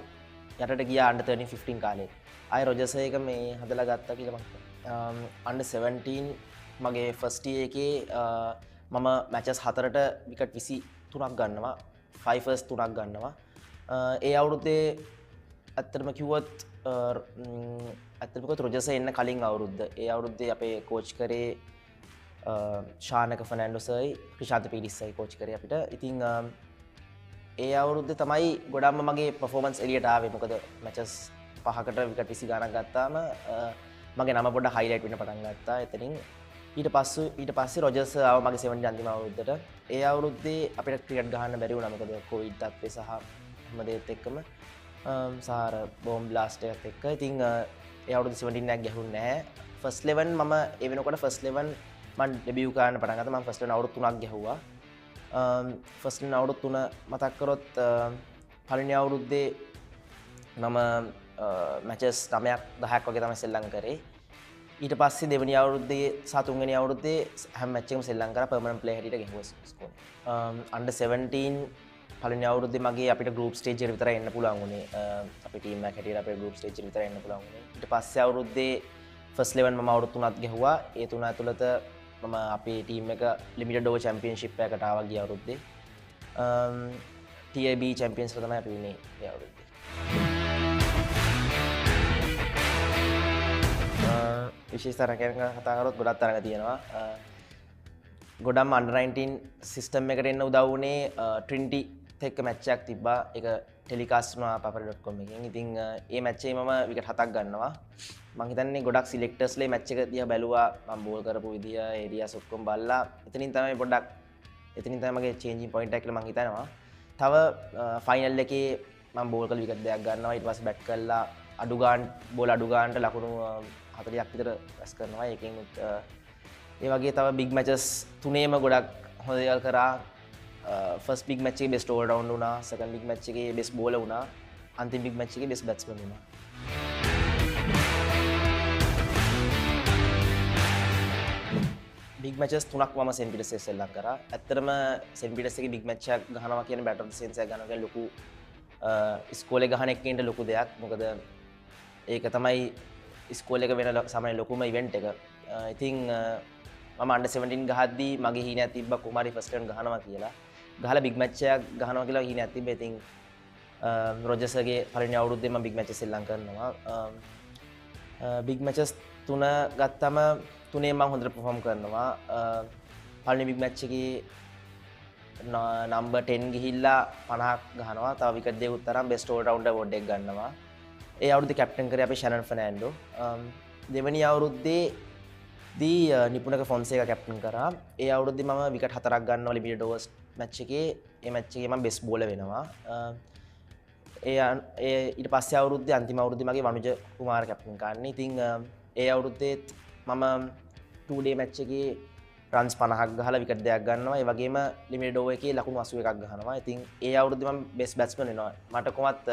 යටට ගියා අnder 13 15 කාලේ. ආයෙ රොජර්ස් එක මේ හදලා ගත්තා කියලා මම අnder 17 මගේ ෆස්ට් ඉයර් එකේ මම මැචස් 4ට විකට් 23ක් ගන්නවා. 5 ෆර්ස්ට් 3ක් ගන්නවා. ඒ අවුරුද්දේ ඇත්තටම කිව්වොත් ඇත්තටම රොජර්ස් එන්න කලින් අවුරුද්ද. ඒ අවුරුද්දේ අපේ කෝච් කරේ ශානක ෆර්නැන්ඩෝසයි ක්‍රිෂාන්ත පීරිස්සයි කෝච් කරේ අපිට. ඉතින් ඒ අවුරුද්දේ තමයි ගොඩක්ම මගේ පර්ෆෝමන්ස් එළියට ආවේ. මොකද මැචස් 5කට විකට් 20 ගණන් ගත්තාම මගේ නම පොඩ්ඩක් හයිලයිට් වෙන්න පටන් ගත්තා. එතනින් ඊට පස්සේ රොජර්ස් ආව මගේ 70 අන්තිම අවුරුද්දට. ඒ අවුරුද්දේ අපිට ක්‍රිකට් ගහන්න බැරි වුණා. මොකද කොවිඩ් තත්ත්වය සහ හැමදේත් එක්කම සාර බෝම් බ්ලාස්ට් එකත් එක්ක. ඉතින් ඒ අවුරුද්දේ 17 එකක් ගැහුන්නේ නැහැ. ෆස්ට් 11 මම ඒ වෙනකොට ෆස්ට් 11 මම ඩෙබියු කරන්න පටන් ගත්තා. මම ෆස්ට් 11 අවුරුදු 3ක් ගැහුවා. ෆස්ට් 11 අවුරුදු 3 මතක් කරොත් පළවෙනි අවුරුද්දේ මම මැචස් 9ක් 10ක් වගේ තමයි සෙල්ලම් කරේ. ඊට පස්සේ දෙවෙනි අවුරුද්දේ සහ තුන්වෙනි අවුරුද්දේ හැම මැච් එකම සෙල්ලම් කරා පර්මනන්ට් ප්ලේයර් හැටියට ගැහුවා ස්කෝර්. අන්ඩර් 17 පළවෙනි අවුරුද්දේ මගේ අපිට ගෲප් ස්ටේජ් එකට විතරයි එන්න පුළුවන් වුණේ. අපේ ටීම් එක හැටියට අපේ ගෲප් ස්ටේජ් එකට විතරයි එන්න පුළුවන් වුණේ. ඊට පස්සේ අවුරුද්දේ ෆස්ට් 11 මම අවුරුදු 3ක් ගැහුවා. ඒ තුන ඇතුළත මම අපේ ටීම් එක ලිමිටඩ් ඕවර් චැම්පියන්ෂිප් එකකට ආවා ගිය අවුරුද්දේ. TAB චැම්පියන්ස් එක තමයි අපි වුණේ ඒ අවුරුද්දේ. විශේෂ තරගයක් කතා කරොත් ගොඩක් තරග තියෙනවා. ගොඩක්ම අන්ඩර් 19 සිස්ටම් එකට එන්න උදව් වුණේ ට්‍රිනිටි එක්ක මැච් එකක් තිබ්බා. ඒක ටෙලිකාස්ට් වුණා papare.com එකෙන්. ඉතින් ඒ මැච් එකේ මම විකට් 7ක් ගන්නවා. මම හිතන්නේ ගොඩක් සිලෙක්ටර්ස්ලා මැච් එක දිහා බැලුවා. මම බෝල් කරපු විදිය, ඒරියාස් ඔක්කොම බලලා එතනින් තමයි මගේ චේන්ජින් පොයින්ට් එක කියලා මම හිතනවා. තව ෆයිනල් එකේ මම බෝල් කරලා විකට් දෙකක් ගන්නවා. ඊට පස්සේ බැට් කරලා බෝල් අඩු ගන්නට ලකුණු 40ක් විතර රැස් කරනවා. ඒකෙන් ඒ වගේ තව බිග් මැචස් තුනේම ගොඩක් හොඳ දේවල් කරා. ෆස්ට් බිග් මැච් එකේ බෙස්ට් ඕල් රවුන්ඩ් වුණා. සෙකන්ඩ් බිග් මැච් එකේ බෙස්ට් බෝලර් වුණා. අන්තිම බිග් මැච් එකේ බෙස්ට් බැට්ස්මන් වුණා. බිග් මැචස් තුනක් මම සෙන්ට් පීටර්ස් එකේ සෙල්ලම් කරා. ඇත්තටම සෙන්ට් පීටර්ස් එකේ බිග් මැච් එකක් ගහනවා කියන්නේ බැටර් සෙන්ස් එකක් ගන්නවා කියන්නේ ලොකු ඉස්කෝලේ ගහන එක්කින්ට ලොකු දෙයක්. මොකද ඒක තමයි ඉස්කෝලේ එක වෙන සමහර ලොකුම ඉවෙන්ට් එක. ඉතින් මම අන්ඩර් 17 ගහද්දී මගේ හීනයක් තිබ්බා කුමාරි ෆස්ට් රන් ගහනවා කියලා. ගහලා බිග් මැච් එකක් ගහනවා කියලා හීනයක් තිබ්බා. ඉතින් රොජර්ස්ගේ පළවෙනි අවුරුද්දේ මම බිග් මැචස් සෙල්ලම් කරනවා. බිග් මැචස් 3 ගත්තම තුනේ මම හොඳට පර්ෆෝම් කරනවා. පළවෙනි බිග් මැච් එකේ නම්බර් 10 ගිහිල්ලා 50ක් ගහනවා. තව විකට් දෙකක් තරම් බෙස්ට් ඕල් රවුන්ඩර් අවෝඩ් එක ගන්නවා. ඒ අවුරුද්දේ කැප්ටන් කරේ අපි ෂැනන් ෆර්නැන්ඩෝ. දෙවෙනි අවුරුද්දේදී නිපුණක ෆොන්සේකා කැප්ටන් කරා. ඒ අවුරුද්දේ මම විකට් 4ක් ගන්නවා ලිමිටඩ් ඕවර්ස් මැච් එකේ. ඒ මැච් එකේ මම බෙස්ට් බෝලර් වෙනවා. ඊට පස්සේ අවුරුද්දේ අන්තිම අවුරුද්දේ මගේ වනුජ කුමාර කැප්ටන් කරන්නේ. ඉතින් ඒ අවුරුද්දේත් මම 2 day මැච් එකේ රන්ස් 50ක් ගහලා විකට් දෙකක් ගන්නවා. ඒ වගේම ලිමිටඩ් ඕවර් එකේ ලකුණු 81ක් ගහනවා. ඉතින් ඒ අවුරුද්දේ මම බෙස්ට් බැට්ස්මන් වෙනවා. මට කොහොමත්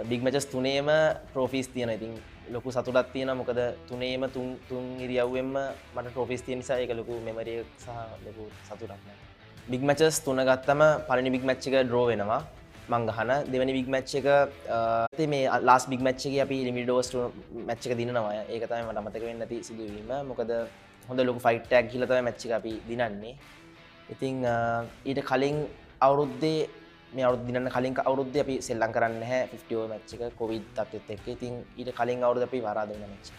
බිග් මැචස් තුනේම ට්‍රොෆීස් තියෙනවා. ඉතින් ලොකු සතුටක් තියෙනවා. මොකද තුනේම තුන් ඉරියව්වෙන්ම මට ට්‍රොෆීස් තියෙන නිසා ඒක ලොකු මෙමරි එකක් සහ ලොකු සතුටක් නෑ. බිග් මැචස් තුන ගත්තම පළවෙනි බිග් මැච් එක ඩ්‍රෝ වෙනවා. මං ගහන දෙවෙනි බිග් මැච් එක මේ ලාස්ට් බිග් මැච් එකේ අපි ලිමිටඩ් ඕවර්ස් මැච් එක දිනනවා. ඒක තමයි මට මතක වෙන්නේ නැති සිදුවීම. මොකද හොඳ ලොකු ෆයිට් එකක් ගිහලා තමයි මැච් එක අපි දිනන්නේ. ඉතින් ඊට කලින් අවුරුද්දේ මේ අවුරුද්ද දිනන්න කලින් අවුරුද්දේ අපි සෙල්ලම් කරන්නේ නැහැ 50 ඕවර් මැච් එක කොවිඩ් තත්ත්වෙත් එක්ක. ඉතින් ඊට කලින් අවුරුද්ද අපි වරාද වෙන මැච් එක.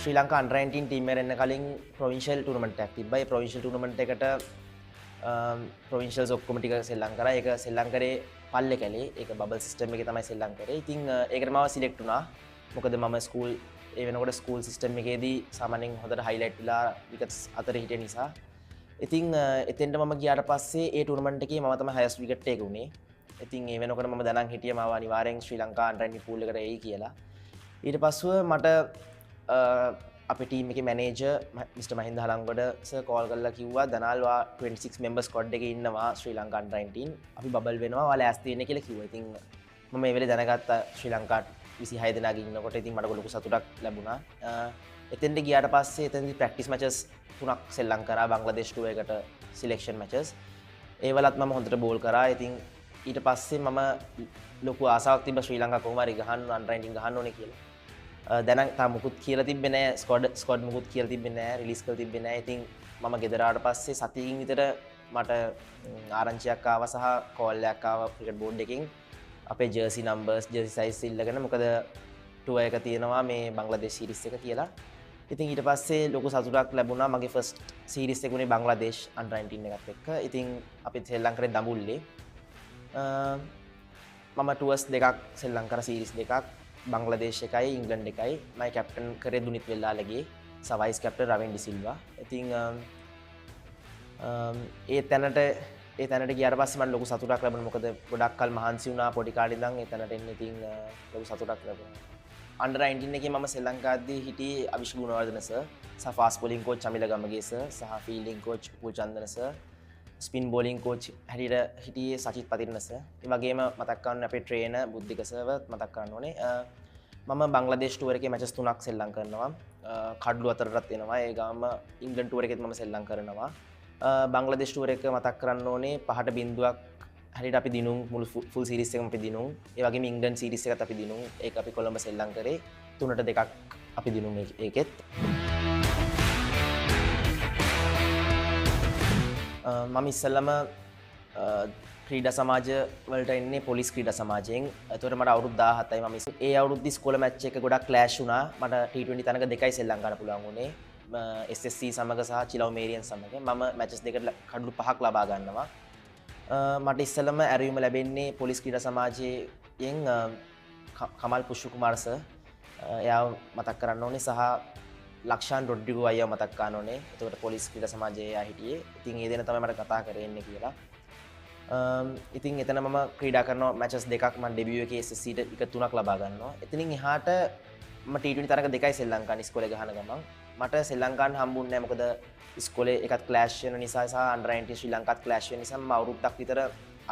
ශ්‍රී ලංකා අන්ඩර් 19 ටීම් එකට එන්න කලින් ප්‍රොවින්ෂල් ටූර්නමන්ට් එකක් තිබ්බා. ඒ ප්‍රොවින්ෂල් ටූර්නමන්ට් එකට ප්‍රොවින්ෂල්ස් ඔක්කොම ටික සෙල්ලම් කරා. ඒක සෙල්ලම් කරේ පල්ලේ කැලේ. ඒක බබල් සිස්ටම් එකේ තමයි සෙල්ලම් කරේ. ඉතින් ඒකට මම සිලෙක්ට් වුණා. මොකද මම ස්කූල් ඒ වෙනකොට ස්කූල් සිස්ටම් එකේදී සාමාන්‍යයෙන් හොඳට හයිලයිට් වෙලා විකට්ස් අතර හිටිය නිසා. ඉතින් එතෙන්ට මම ගියාට පස්සේ ඒ ටූර්නමන්ට් එකේ මම තමයි හයස්ට් විකට් එක උනේ. ඉතින් ඒ වෙනකොට මම දැනන් හිටියේ මාව අනිවාර්යෙන් ශ්‍රී ලංකා අන්ඩර් 19 පූල් එකට එයි කියලා. ඊට පස්සෙ මට අපේ ටීම් එකේ manager mister Mahinda Halangoda sir call කරලා කිව්වා දනාල්වා 26 මෙම්බර් ස්ක්වොඩ් එකේ ඉන්නවා ශ්‍රී ලංකා අන්ඩර් 19 අපි බබල් වෙනවා ඔයාලා ඇස් තියෙන්නේ කියලා කිව්වා. ඉතින් මම මේ වෙලේ දැනගත්තා ශ්‍රී ලංකා 26 දෙනාගේ ඉන්නකොට. ඉතින් මට ලොකු සතුටක් ලැබුණා. එතෙන්ට ගියාට පස්සේ එතනදී ප්‍රැක්ටිස් මැචස් 3ක් සෙල්ලම් කරා බංග්ලාදේශ් ටූර් එකට සිලෙක්ෂන් මැචස්. ඒවලත් මම හොඳට බෝල් කරා. ඉතින් ඊට පස්සේ මම ලොකු ආසාවක් තිබ්බා ශ්‍රී ලංකා කොහොම හරි ගහන්න අන්ඩර් 19 ගහන්න ඕනේ කියලා. දැන් තාම මුකුත් කියලා තිබ්බේ නැහැ. ස්ක්වොඩ් මුකුත් කියලා තිබ්බේ නැහැ. රිලීස් කරලා තිබ්බේ නැහැ. ඉතින් මම ගෙදර ආවට පස්සේ සතියකින් විතර මට ආරංචියක් ආවා සහ කෝල් එකක් ආවා ක්‍රිකට් බෝඩ් එකකින් අපේ ජර්සි නම්බර්ස් ජර්සි සයිස් ඉල්ලගෙන. මොකද ටුව එක තියෙනවා මේ බංග්ලාදේශ සීරීස් එක කියලා. ඉතින් ඊට පස්සේ ලොකු සතුටක් ලැබුණා මගේ ෆස්ට් සීරීස් එක උනේ බංග්ලාදේශ අන්ඩර් 19 එකත් එක්ක. ඉතින් අපි ශ්‍රී ලංකාවේ දඹුල්ලේ මම ටුවර්ස් දෙකක් ශ්‍රී ලංකා සීරීස් දෙකක් බංග්ලාදේශ එකයි ඉංග්ලන්ඩ් එකයි මම කැප්ටන් කරේ දුනිත් වෙල්ලාලගේ සහ වයිස් කැප්ටන් රවින් ඩිසිල්වා. ඉතින් ඒ තැනට ගියාට පස්සේ මම ලොකු සතුටක් ලැබුණා. මොකද ගොඩක් කල් මහන්සි වුණා පොඩි කාලේ ඉඳන් ඒ තැනට එන්න. ඉතින් ලොකු සතුටක් ලැබුණා. අන්ඩර් 19 එකේ මම ශ්‍රී ලංකාවේදී හිටියේ අවිෂ් ගුණවර්ධන සර් සහ fast bowling coach Chamila Gamage sir සහ ෆීල්ඩින් කෝච් පුල් Chandana sir spin bowling coach හැටියට හිටියේ සචිත් පතිරණ සර්. ඒ වගේම මතක් කරන්න අපේ ට්‍රේනර් බුද්ධික සර්ව මතක් කරන්න ඕනේ. මම බංග්ලාදේශ ටුවර් එකේ මැචස් 3ක් සෙල්ලම් කරනවා. කඩලු අතරටත් එනවා. ඒ ගාම ඉංග්ලන්ඩ් ටුවර් එකෙත් මම සෙල්ලම් කරනවා. බංග්ලාදේශ ටුවර් එක මතක් කරන්න ඕනේ 5ට බිංදුවක් හරියට අපි දිනුම් මුළු ෆුල් සීරීස් එකම අපි දිනුම්. ඒ වගේම ඉංග්ලන්ඩ් සීරීස් එකත් අපි දිනුම්. ඒක අපි කොළඹ සෙල්ලම් කරේ 3ට 2ක් අපි දිනුම් ඒකෙත්. මම ඉස්සෙල්ලම ක්‍රීඩා සමාජ වලට එන්නේ පොලිස් ක්‍රීඩා සමාජයෙන්. ඒතකොට මට අවුරුදු 17යි මම ඒ අවුරුද්දේ ඉස්කෝලේ මැච් එක ගොඩක් ක්ලෑෂ් වුණා. මට T20 තරඟ දෙකයි සෙල්ලම් කරන්න පුළුවන් වුණේ. SSC සමග සහ චිලව් මේරියන් සමග. මම මැචස් දෙකට කඩලු 5ක් ලබා ගන්නවා. මට ඉස්සෙල්ලම ඇරයුම ලැබෙන්නේ පොලිස් ක්‍රීඩා සමාජයෙන් කමල් පුෂ්ප කුමාර සර්. එයා මතක් කරන්න ඕනේ සහ ලක්ෂාන් රොඩ්රිගෝ අයියා මතක් කරන්න ඕනේ. එතකොට පොලිස් ක්‍රීඩා සමාජයේ එයා හිටියේ. ඉතින් ඒ දෙන තමයි මට කතා කරේ ඉන්නේ කියලා. ඉතින් එතන මම ක්‍රීඩා කරන මැචස් දෙකක් මම ඩෙබියු එකේ SSCට එක 3ක් ලබා ගන්නවා. එතනින් එහාට මම T20 තරඟ දෙකයි ශ්‍රී ලංකාවේ ඉස්කෝලේ ගහන ගමන් මට ශ්‍රී ලංකාවට හම්බුන්නේ නැහැ. මොකද ඉස්කෝලේ එකත් ක්ලෑෂ් වෙන නිසා සහ අන්ඩර් 19 ශ්‍රී ලංකාවත් ක්ලෑෂ් වෙන නිසා මම අවුරුද්දක් විතර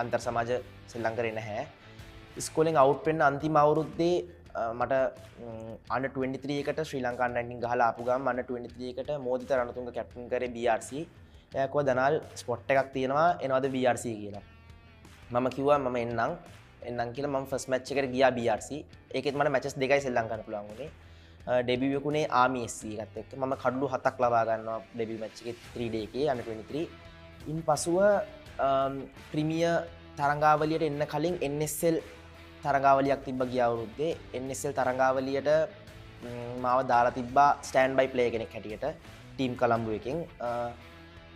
අන්තර් සමාජ ශ්‍රී ලංකාවේ නැහැ. ඉස්කෝලෙන් අවුට් වෙන්න අන්තිම අවුරුද්දේ මට අන්ඩර් 23 එකට ශ්‍රී ලංකා අන්ඩර් 19 ගහලා ආපු ගමන් අන්ඩර් 23 එකට මෝදිත රණතුංග කැප්ටන් කරේ BRC. එයා කිව්වා දනාල් ස්පොට් එකක් තියෙනවා එනවාද BRC කියලා. මම කිව්වා මම එන්නම් කියලා. මම ෆස්ට් මැච් එකට ගියා BRC. ඒකෙත් මට මැචස් දෙකයි සෙල්ලම් කරන්න පුළුවන් වුණේ. ඩෙබියු එකුනේ ආමි SC එකත් එක්ක. මම කඩලු 7ක් ලබා ගන්නවා ඩෙබියු මැච් එකේ 3 day එකේ අන්ඩර් 23. ඉන් පසුව ප්‍රීමියර් තරඟාවලියට එන්න කලින් NSL තරඟාවලියක් තිබ්බ ගිය අවුරුද්දේ. NSL තරඟාවලියට මාව දාලා තිබ්බා ස්ටෑන්ඩ් බයි ප්ලේයර් කෙනෙක් හැටියට ටීම් කොළඹ එකෙන්.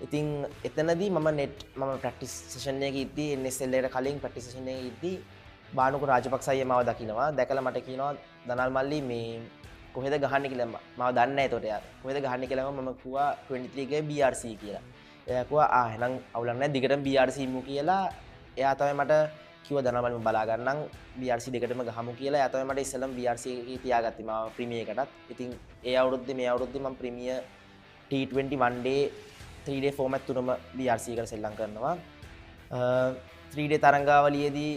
ඉතින් එතනදී මම ප්‍රැක්ටිස් සෙෂන් එකේ ඉද්දී NSL එකට කලින් ප්‍රැක්ටිස් සෙෂන් එකේ ඉද්දී බානුක රාජපක්ෂ අයියා මාව දකිනවා. දැකලා මට කියනවා දනාල් මල්ලි මේ කොහෙද ගහන්නේ කියලා. මාව දන්නේ නැහැ ඒතකොට එයා. කොහෙද ගහන්නේ කියලා මම කිව්වා 23 ගේ BRC කියලා. එයා කිව්වා එහෙනම් අවුලක් නැහැ දිගටම BRC ඉමු කියලා. එයා තමයි මට කිව්වා දනාල් මල්ලි මම බලා ගන්නම් BRC දෙකටම ගහමු කියලා. එයා තමයි මට ඉස්සෙල්ලම BRC එකේ තියාගත්තේ මාව ප්‍රීමියර් එකටත්. ඉතින් ඒ අවුරුද්දේ මේ අවුරුද්දේ මම premier T20 one day 3 day format තුනම BRC එකට සෙල්ලම් කරනවා. 3 day තරඟාවලියේදී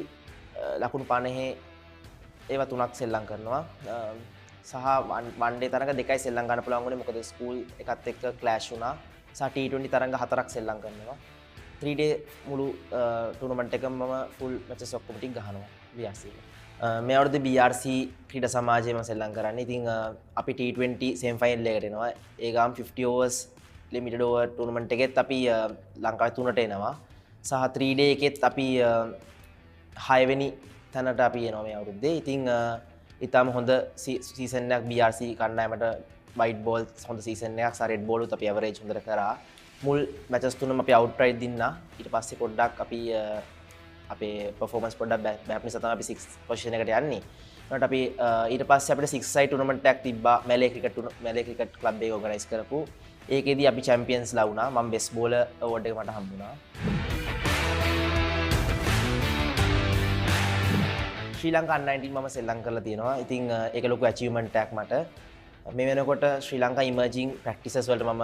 ලකුණු 50 ඒවා 3ක් සෙල්ලම් කරනවා. සහ one day තරඟ දෙකයි සෙල්ලම් ගන්න පුළුවන් වුණේ මොකද ස්කූල් එකත් එක්ක ක්ලෑෂ් වුණා. සහ T20 තරඟ 4ක් සෙල්ලම් කරනවා. 3 day මුළු ටූර්නමන්ට් එකම මම ෆුල් මැචස් ඔක්කොම ටික ගහනවා BRC එක. මේ අවුරුද්දේ BRC ක්‍රීඩා සමාජයේම සෙල්ලම් කරන්නේ. ඉතින් අපි T20 සෙමි ෆයිනල් එකට එනවා. ඒ ගාම 50 overs limited over tournament එකෙත් අපි ලංකාවේ 3ට එනවා. සහ 3 day එකෙත් අපි 6 වෙනි තැනට අපි එනවා මේ අවුරුද්දේ. ඉතින් ඊටම හොඳ සීසන් එකක් BRC කණ්ඩායමට white ball හොඳ සීසන් එකක් සහ red ball උත් අපි average හොඳට කරා. මුල් මැචස් තුනම අපි outright දින්නා. ඊට පස්සේ පොඩ්ඩක් අපි අපේ performance පොඩ්ඩක් බෑප් නිසා තමයි අපි 6th position එකට යන්නේ. ඒකට අපි ඊට පස්සේ අපිට 6 side tournament එකක් තිබ්බා මැලේ ක්‍රිකට් ක්ලබ් එක organize කරපු. ඒකෙදී අපි චැම්පියන්ස් ලා වුණා. මම බෙස්ට් බෝලර් අවෝඩ් එක මට හම්බුණා. ශ්‍රී ලංකා අන්ඩර් 19 මම සෙල්ලම් කරලා තියෙනවා. ඉතින් ඒක ලොකු achievement එකක් මට. මේ වෙනකොට ශ්‍රී ලංකා emerging practices වලට මම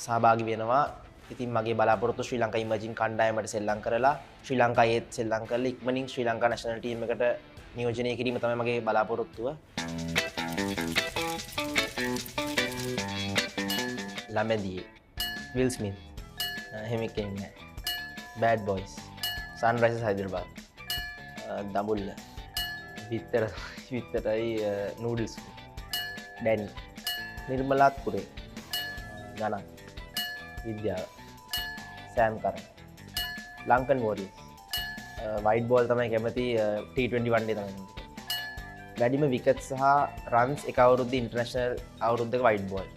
සහභාගී වෙනවා. ඉතින් මගේ බලාපොරොත්තු ශ්‍රී ලංකා emerging කණ්ඩායමට සෙල්ලම් කරලා ශ්‍රී ලංකාවේත් සෙල්ලම් කරලා ඉක්මනින් ශ්‍රී ලංකා national team එකට නියෝජනය කිරීම තමයි මගේ බලාපොරොත්තුව. ළමැදියේ විල් ස්මිත් එහෙම කෙනෙක් නෑ. බෑඩ් බොයිස් සන්රයිසර්ස් හයිදරාබාද් දඹුල්ල විතරයි නූඩල්ස් ඩැනි නිර්මලාත්පුරේ ගණන් විද්‍යාව සෑම් කරන් ලංකන් වෝරියර්ස් වයිට් බෝල් තමයි කැමති T20 one day තමයි වැඩිම විකට් සහ රන්ස් එක අවුරුද්ද ඉන්ටර්නැෂනල් අවුරුද්දක white ball.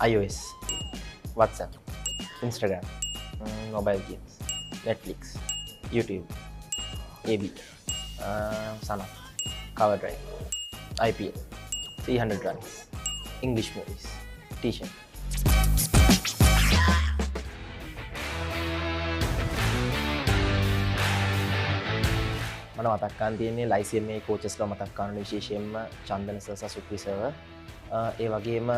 iOS, WhatsApp, Instagram, mobile games, Netflix, YouTube, AB, Sanat, Cover Drive, IPL, 300 runs, English movies, T-shirt. මට මතක් කරන් තියෙන්නේ ලයිසියම් එකේ කෝචස්ලා මතක් කරන විශේෂයෙන්ම චන්දන සර් සහ සුප්‍රි සර් ඒ වගේම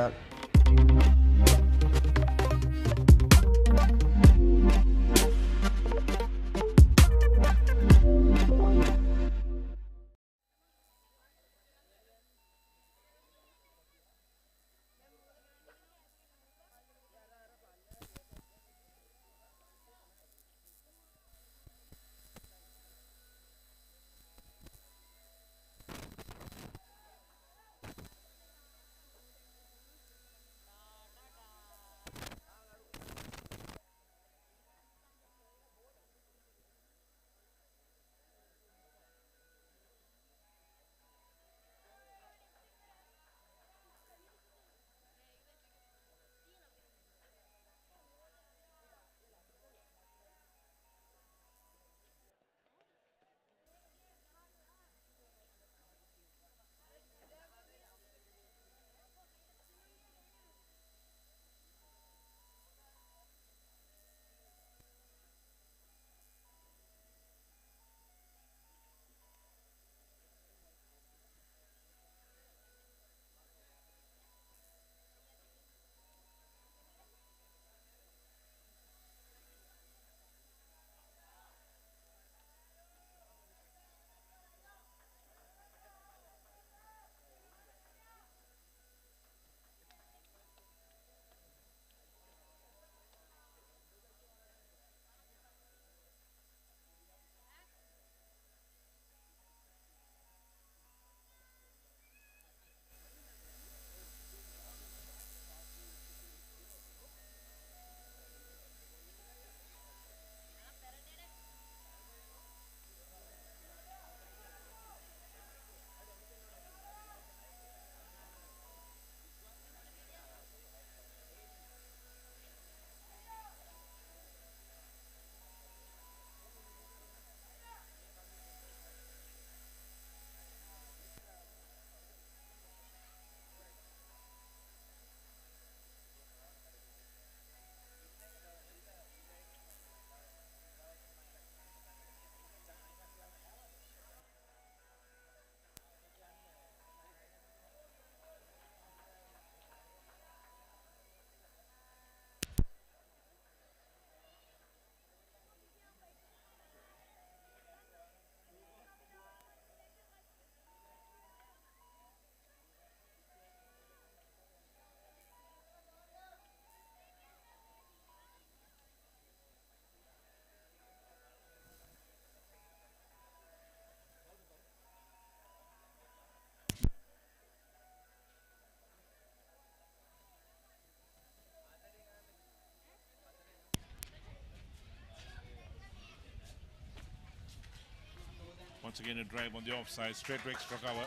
once again a drive on the offside, straight to extra cover.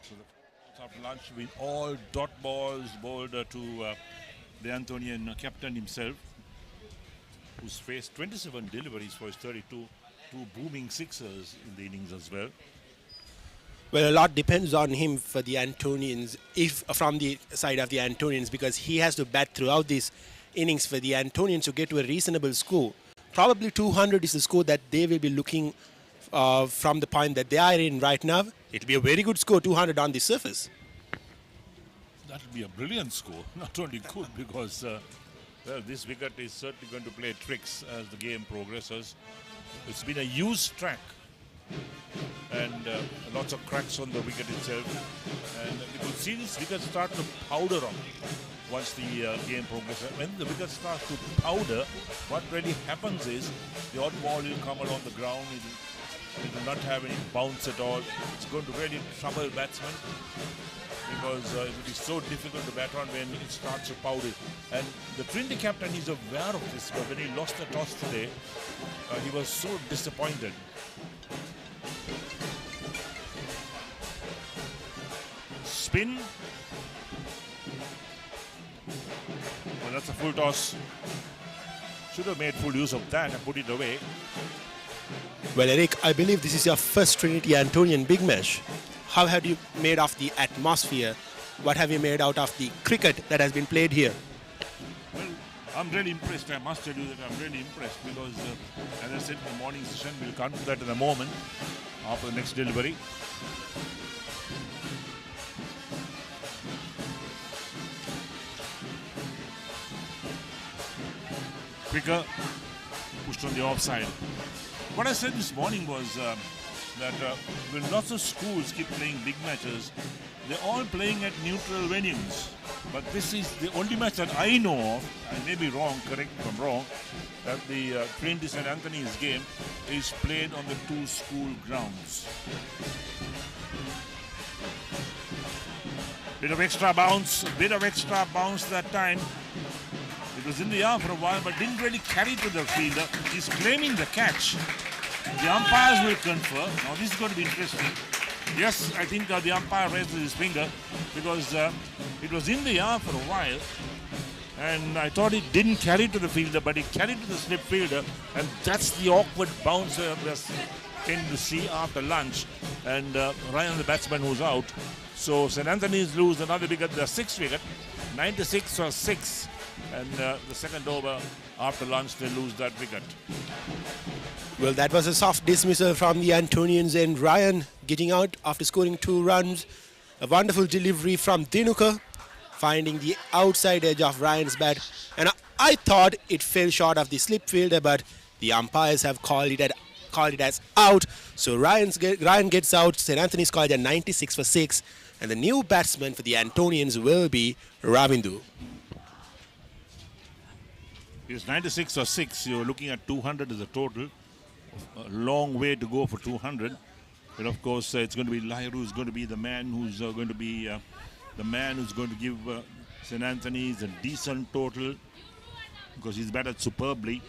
So the after lunch with all dot balls bowled to the Antonian captain himself, who's faced 27 deliveries for his 32, two booming sixers in the innings as well. Well, a lot depends on him for the Antonians, if from the side of the Antonians, because he has to bat throughout these innings for the Antonians to get to a reasonable score. Probably 200 is the score that they will be looking from the point that they are in right now. It will be a very good score, 200 on the surface. That will be a brilliant score. Not only good, because well, this wicket is certainly going to play tricks as the game progresses. It's been a used track, and lots of cracks on the wicket itself. And you could see this wicket start to powder on once the game progresses. When the wicket starts to powder, what really happens is the odd ball will come along the ground. It will not have any bounce at all. It's going to really trouble batsmen. because it is so difficult to bat on when it starts to powder. And the Trinity captain is aware of this, but when he lost the toss today, he was so disappointed. Spin. Well, that's a full toss. Should have made full use of that and put it away. Well, Eric, I believe this is your first Trinity Antonian big match. How have you made of the atmosphere? What have you made out of the cricket that has been played here? Well, I'm really impressed. I must tell you that I'm really impressed because, as I said in the morning session, we'll come to that in a moment after the next delivery. Quicker, pushed on the offside. What I said this morning was that when lots of schools keep playing big matches, they're all playing at neutral venues. But this is the only match that I know of, I may be wrong, correct me if I'm wrong, that the Trinity St. Anthony's game is played on the two school grounds. Bit of extra bounce that time. It was in the air for a while, but didn't really carry to the fielder. He's claiming the catch. The umpires will confer. Now this is going to be interesting. Yes, I think the umpire raised his finger because it was in the air for a while. And I thought it didn't carry to the fielder, but it carried to the slip fielder. And that's the awkward bounce we tend to see after lunch. And Ryan, the batsman, who's out. So St. Anthony's lose another wicket, the sixth wicket, 96 for 6. And the second over after lunch, they lose that wicket. Well, that was a soft dismissal from the Antonians, and Ryan getting out after scoring 2 runs. A wonderful delivery from Dinuka, finding the outside edge of Ryan's bat. And I thought it fell short of the slip fielder, but the umpires have called it as out. So Ryan gets out. St. Anthony's called at 96 for 6. And the new batsman for the Antonians will be Ravindu. It's 96 or 6. You're looking at 200 as a total. A long way to go for 200. But of course, it's going to be Lahir who's going to be the man who's going to give St. Anthony's a decent total because he's batted superbly.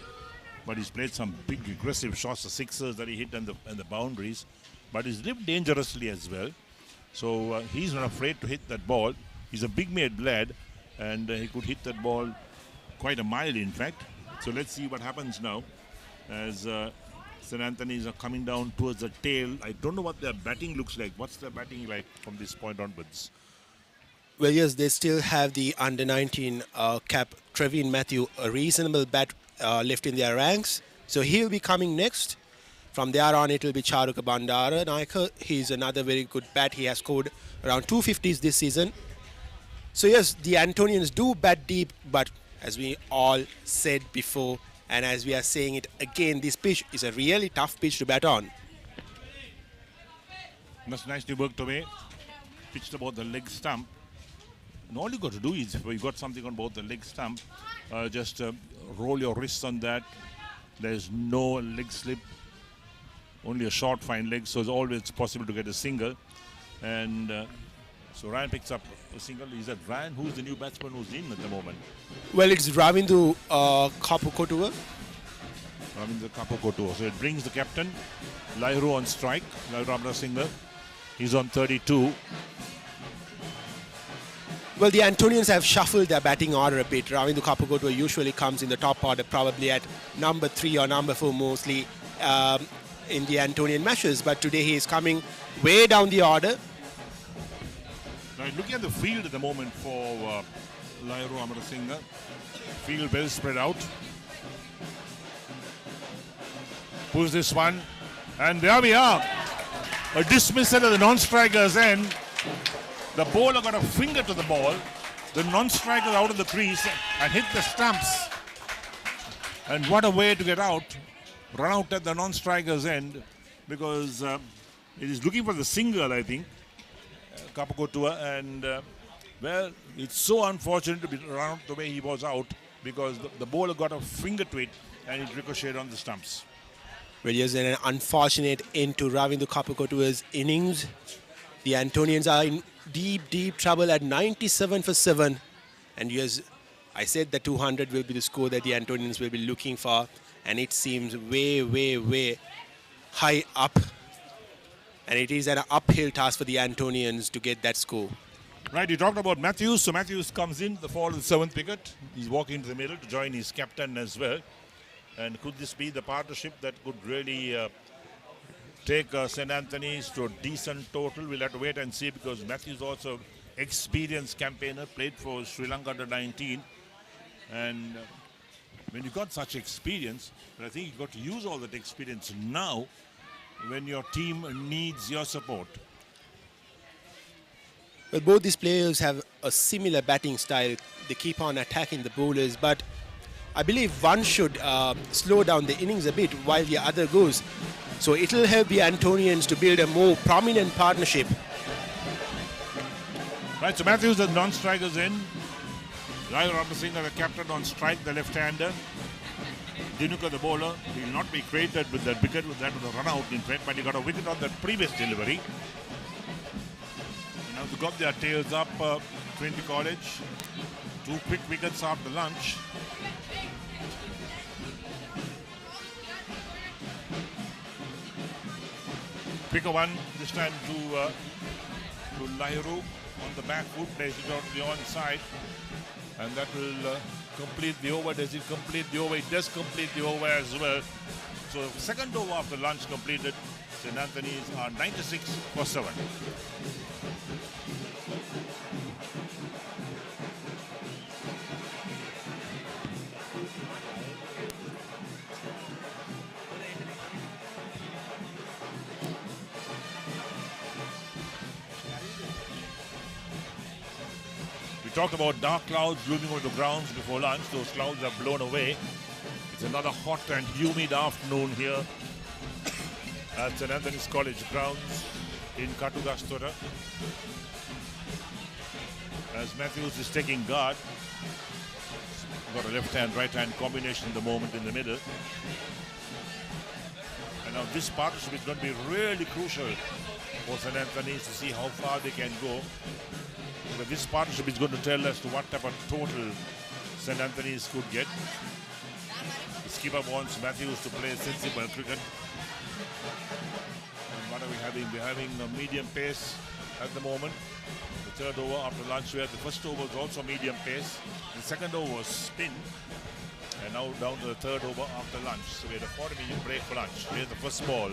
But he's played some big aggressive shots, the sixers that he hit and the boundaries. But he's lived dangerously as well. So he's not afraid to hit that ball. He's a big-made lad, and he could hit that ball quite a mile, in fact. So let's see what happens now as St. Anthony's are coming down towards the tail. I don't know what their batting looks like. What's their batting like from this point onwards? Well, yes, they still have the under-19 cap Trevin Matthew, a reasonable bat left in their ranks. So he'll be coming next. From there on, it will be Charuka Bandara Naika. He's another very good bat. He has scored around 250s this season. So yes, the Antonians do bat deep, but as we all said before, and as we are saying it again, this pitch is a really tough pitch to bat on. That's nicely worked away. Pitched about the leg stump. And all you got to do is, if you got something on both the leg stump, just roll your wrists on that. There's no leg slip, only a short fine leg, so it's always possible to get a single. And so Ryan picks up a single. Is that Ryan? Who's the new batsman who's in at the moment? Well, it's Ravindu Kapukotua. Ravindu Kapukotua. So it brings the captain, Lairu on strike, Lairu Amrasinghe. He's on 32. Well, the Antonians have shuffled their batting order a bit. Ravindu Kapukotua usually comes in the top order, probably at number 3 or number 4 mostly in the Antonian matches. But today he is coming way down the order. Right, looking at the field at the moment for Lairu Amrasinghe. Field well spread out. Pulls this one. And there we are. A dismissal at the non-striker's end. The bowler got a finger to the ball. The non-striker out of the crease and hit the stumps. And what a way to get out. Run out at the non-striker's end because it is looking for the single, I think. Kapukotua, and well, it's so unfortunate to be run out the way he was out because the bowler got a finger to it and it ricocheted on the stumps. Well, yes, an unfortunate end to Ravindu Kapukotua's innings. The Antonians are in deep trouble at 97 for 7. And yes, I said that 200 will be the score that the Antonians will be looking for. And it seems way high up. And it is an uphill task for the Antonians to get that score. Right, you talked about Matthews. So Matthews comes in, the fall of the 7th wicket. He's walking into the middle to join his captain as well. And could this be the partnership that could really take St. Anthony's to a decent total? We'll have to wait and see, because Matthews also experienced campaigner, played for Sri Lanka under 19. And when you got such experience, I think you've got to use all that experience now when your team needs your support. Well, both these players have a similar batting style. They keep on attacking the bowlers, but I believe one should slow down the innings a bit while the other goes. So it'll help the Antonians to build a more prominent partnership. Right, so Matthews as non-strikers in. Rai Singh as the captain on strike, the left-hander. Dinuka the bowler. He will not be credited with that wicket, with that was a run-out in fact, but he got a wicket on that previous delivery. Now they got their tails up, Trinity College. 2 quick wickets after lunch. Quicker one this time to Lahiru on the back foot, plays it out to the onside, and that will complete the over. Does it complete the over? It does complete the over as well. So second over after lunch completed. St. Anthony's are 96 for 7. Talked about dark clouds looming over the grounds before lunch. Those clouds are blown away. It's another hot and humid afternoon here at St. Anthony's College grounds in Katugasthota. As Matthews is taking guard. Got a left-hand, right-hand combination at the moment in the middle. And now this partnership is going to be really crucial for St. Anthony's to see how far they can go. But this partnership is going to tell us to what type of total St. Anthony's could get. The skipper wants Matthews to play sensible cricket. And what are we having? We're having a medium pace at the moment. The third over after lunch, where the first over was also medium pace. The second over was spin. And now down to the third over after lunch. So we had a 40-minute break for lunch. Here's the first ball.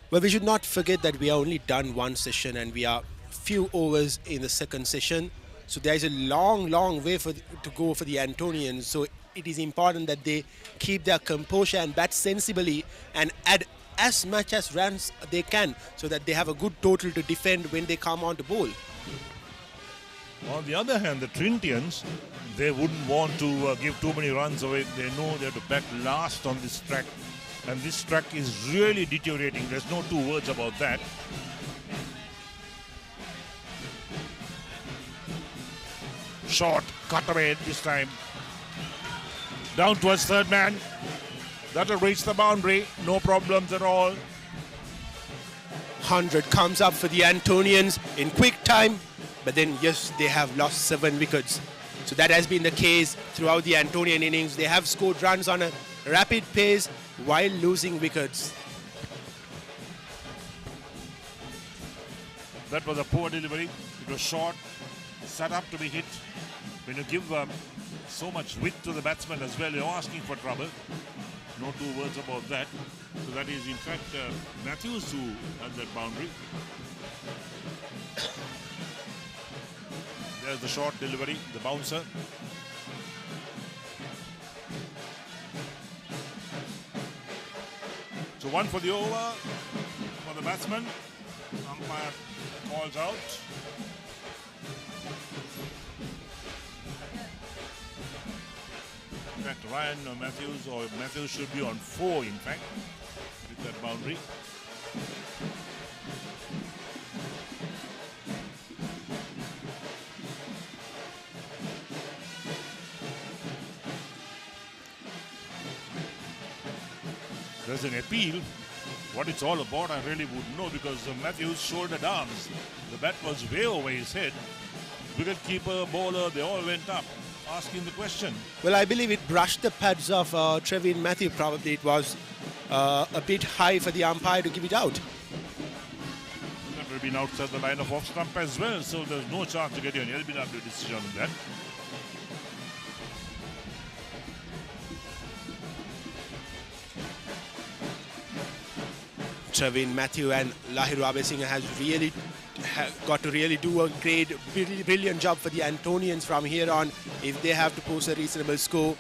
Well, we should not forget that we are only done one session and we are few overs in the second session. So there is a long way to go for the Antonians. So it is important that they keep their composure and bat sensibly and add as much as runs they can so that they have a good total to defend when they come on to bowl. On the other hand, the Trinitians, they wouldn't want to give too many runs away. They know they have to bat last on this track. And this track is really deteriorating. There's no two words about that. Short, cut away this time. Down towards third man. That'll reach the boundary. No problems at all. 100 comes up for the Antonians in quick time. But then, yes, they have lost 7 wickets. So that has been the case throughout the Antonian innings. They have scored runs on a rapid pace while losing wickets. That was a poor delivery. It was short, set up to be hit. When you give so much width to the batsman as well, you're asking for trouble. No two words about that. So that is in fact Matthews who had that boundary. There's the short delivery, the bouncer. So 1 for the over for the batsman. Umpire calls out. In fact, Ryan Matthews should be on 4 in fact with that boundary. There's an appeal. what it's all about, I really wouldn't know, because Matthews shouldered arms. The bat was way over his head. Wicketkeeper, bowler, they all went up asking the question. Well, I believe it brushed the pads of Trevin Matthew. Probably it was a bit high for the umpire to give it out. That would have been outside the line of off stump as well, so there's no chance to get an LBW decision on that. Trevin Matthew and Lahiru Abesinghe has really got to really do a great, brilliant job for the Antonians from here on if they have to post a reasonable score.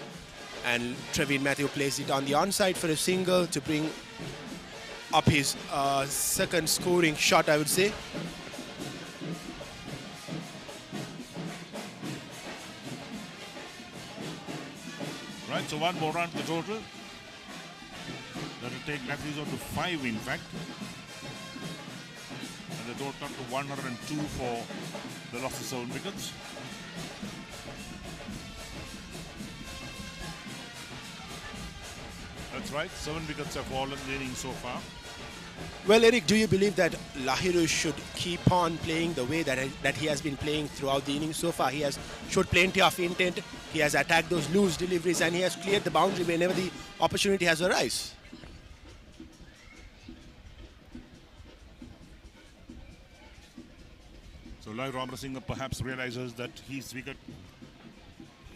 And Trevin Matthew plays it on the onside for a single to bring up his second scoring shot, I would say. Right, so one more run to the total. That will take Matthews on to 5, in fact. And the total up to 102 for the loss of 7 wickets. That's right, 7 wickets have fallen in the innings so far. Well, Eric, do you believe that Lahiru should keep on playing the way that he has been playing throughout the innings so far? He has showed plenty of intent. He has attacked those loose deliveries and he has cleared the boundary whenever the opportunity has arisen. So Lahiru Abesinghe perhaps realizes that his wicket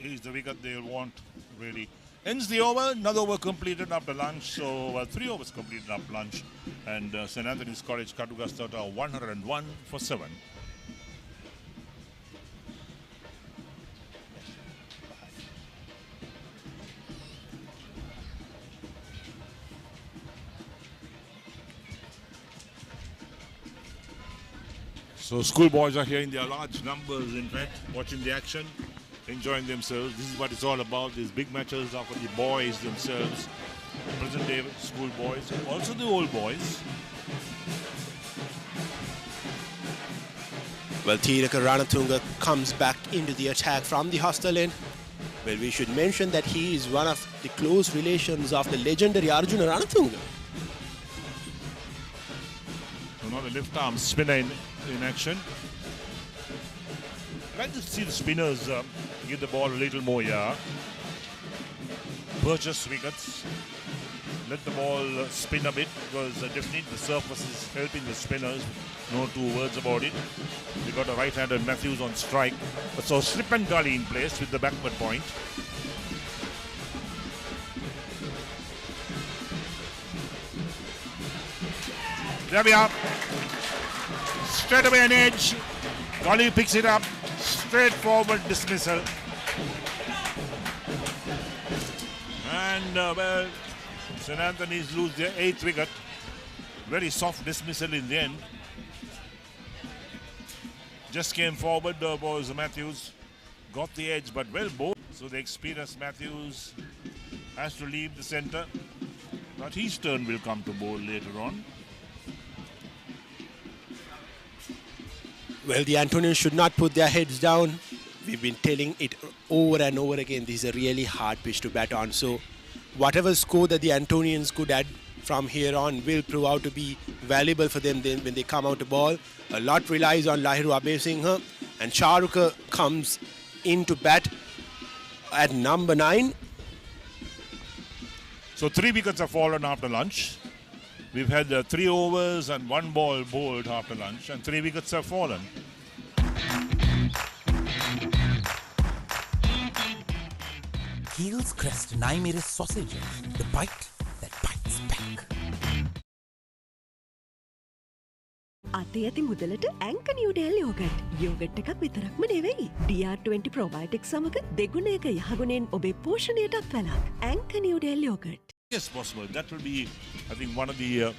is the wicket they want, really. Ends the over, another over completed after lunch, so 3 overs completed after lunch. And St. Anthony's College, Katugasthota 101 for 7. So schoolboys are here in their large numbers, in fact, watching the action, enjoying themselves. This is what it's all about. These big matches are for the boys themselves, present day schoolboys, also the old boys. Well, Tiraka Ranatunga comes back into the attack from the hostile end. Well, we should mention that he is one of the close relations of the legendary Arjuna Ranatunga. Another left arm spinner in action. I'd like to see the spinners give the ball a little more yard. Purchase wickets. Let the ball spin a bit, because definitely the surface is helping the spinners. No two words about it. We got a right-hander Matthews on strike. So slip and gully in place with the backward point. There we are. Straight away an edge. Gully picks it up. Straightforward dismissal. And well, St. Anthony's lose their 8th wicket. Very soft dismissal in the end. Just came forward, was Matthews. Got the edge, but well bowled. So the experienced Matthews has to leave the centre. But his turn will come to bowl later on. Well, the Antonians should not put their heads down. We've been telling it over and over again. This is a really hard pitch to bat on. So whatever score that the Antonians could add from here on will prove out to be valuable for them then when they come out to ball. A lot relies on Lahiru Abesinghe, and Charuka comes in to bat at number 9. So 3 wickets have fallen after lunch. We've had 3 overs and 1 ball bowled after lunch, and 3 wickets have fallen. Heels Crest Naimeris sausages, the bite that bites back. අතේ ඇති මුදලට ඇංකනියුඩෙල් yoghurt. Yoghurt එකක් විතරක්ම නෙවෙයි. DR20 probiotic සමග දෙගුණයක යහගුණෙන් ඔබේ පෝෂණයටත් වැළක්. ඇංකනියුඩෙල් yoghurt. Yes, possible. That will be, I think, one of the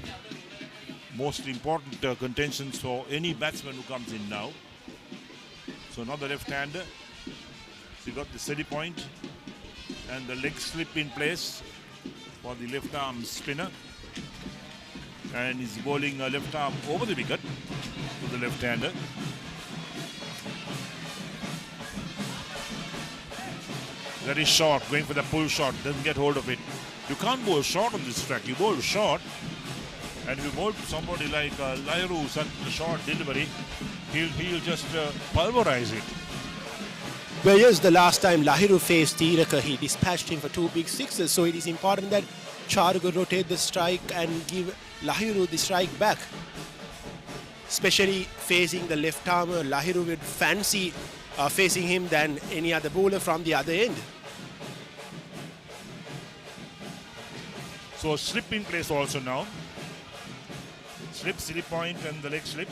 most important contentions for any batsman who comes in now. So another left-hander. So you got the steady point and the leg slip in place for the left-arm spinner. And he's bowling a left arm over the wicket to the left-hander. Very short, going for the pull shot, doesn't get hold of it. You can't bowl short on this track. You bowl short, And if you bowl to somebody like Lahiru, such a short delivery, he'll just pulverize it. Well, yes, the last time Lahiru faced Tiraka, he dispatched him for 2 big sixes. So it is important that Charuka rotate the strike and give Lahiru the strike back. Especially facing the left armer, Lahiru would fancy facing him than any other bowler from the other end. So a slip in place also now. Slip, silly point and the leg slip.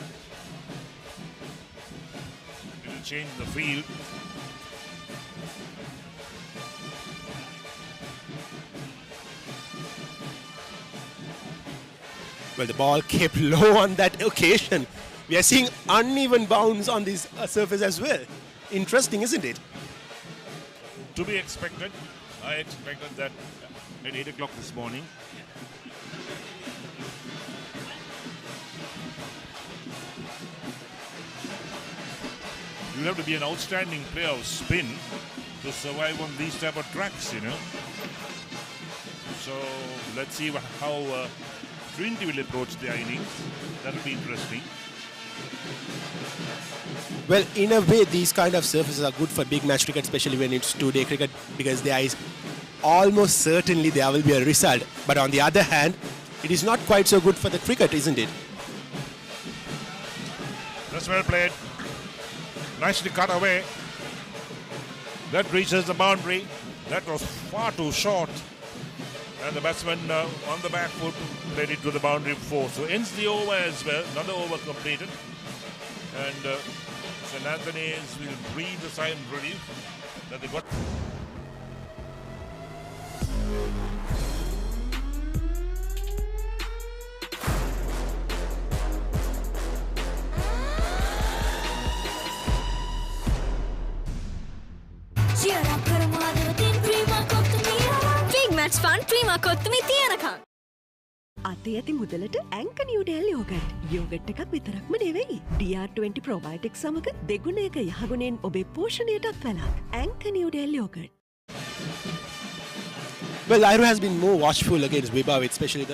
It will change the field. Well, the ball kept low on that occasion. We are seeing uneven bounce on this surface as well. Interesting, isn't it? To be expected. I expected that at 8 o'clock this morning. You have to be an outstanding player of spin to survive on these type of tracks, you know. So let's see how Trinity will approach their innings. That will be interesting. Well, in a way, these kind of surfaces are good for big match cricket, especially when it's two-day cricket, because there is almost certainly there will be a result. But on the other hand, it is not quite so good for the cricket, isn't it? That's well played. Nicely cut away. That reaches the boundary. That was far too short. And the batsman on the back foot played it to the boundary 4. So ends the over as well. Another over completed. And St. Anthony's will breathe a sigh of relief that they got. Big match fun, Prima Kottumi Tiyanaka. අතේ ඇති මුදලට ඇංක නිවඩෑල් yoghurt. Yoghurt එකක් විතරක්ම නෙවෙයි. DR20 ප්‍රෝබයොටික් සමග දෙගුණයක යහගුණෙන් ඔබේ පෝෂණයටත් වලක්. ඇංක නිවඩෑල් yoghurt. Well, Lahiru has been more watchful against Vibhav, especially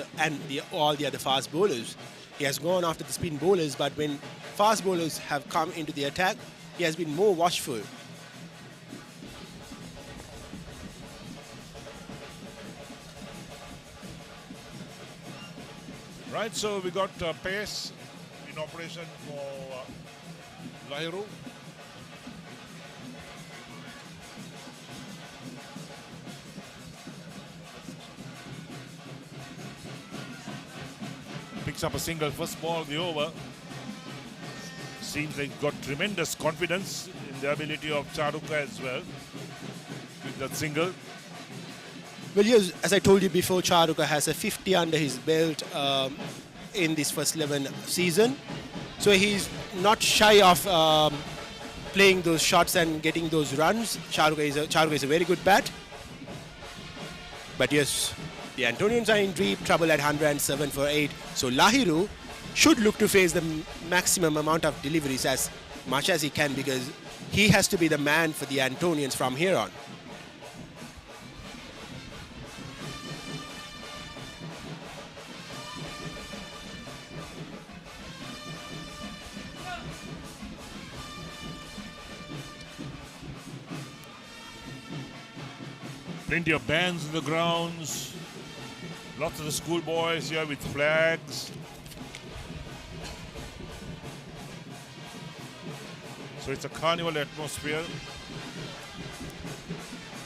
all the other fast bowlers. He has gone after the spin bowlers, but when fast bowlers have come into the attack, he has been more watchful. Right, so we got pace in operation for Lahiru. Picks up a single first ball of the over. Seems like he's got tremendous confidence in the ability of Charuka as well with that single. Well, yes, as I told you before, Charuka has a 50 under his belt in this first 11 season. So he's not shy of playing those shots and getting those runs. Charuka is a very good bat. But yes, the Antonians are in deep trouble at 107 for 8. So Lahiru should look to face the maximum amount of deliveries as much as he can, because he has to be the man for the Antonians from here on. Plenty of bands in the grounds. Lots of the schoolboys here with flags. So it's a carnival atmosphere.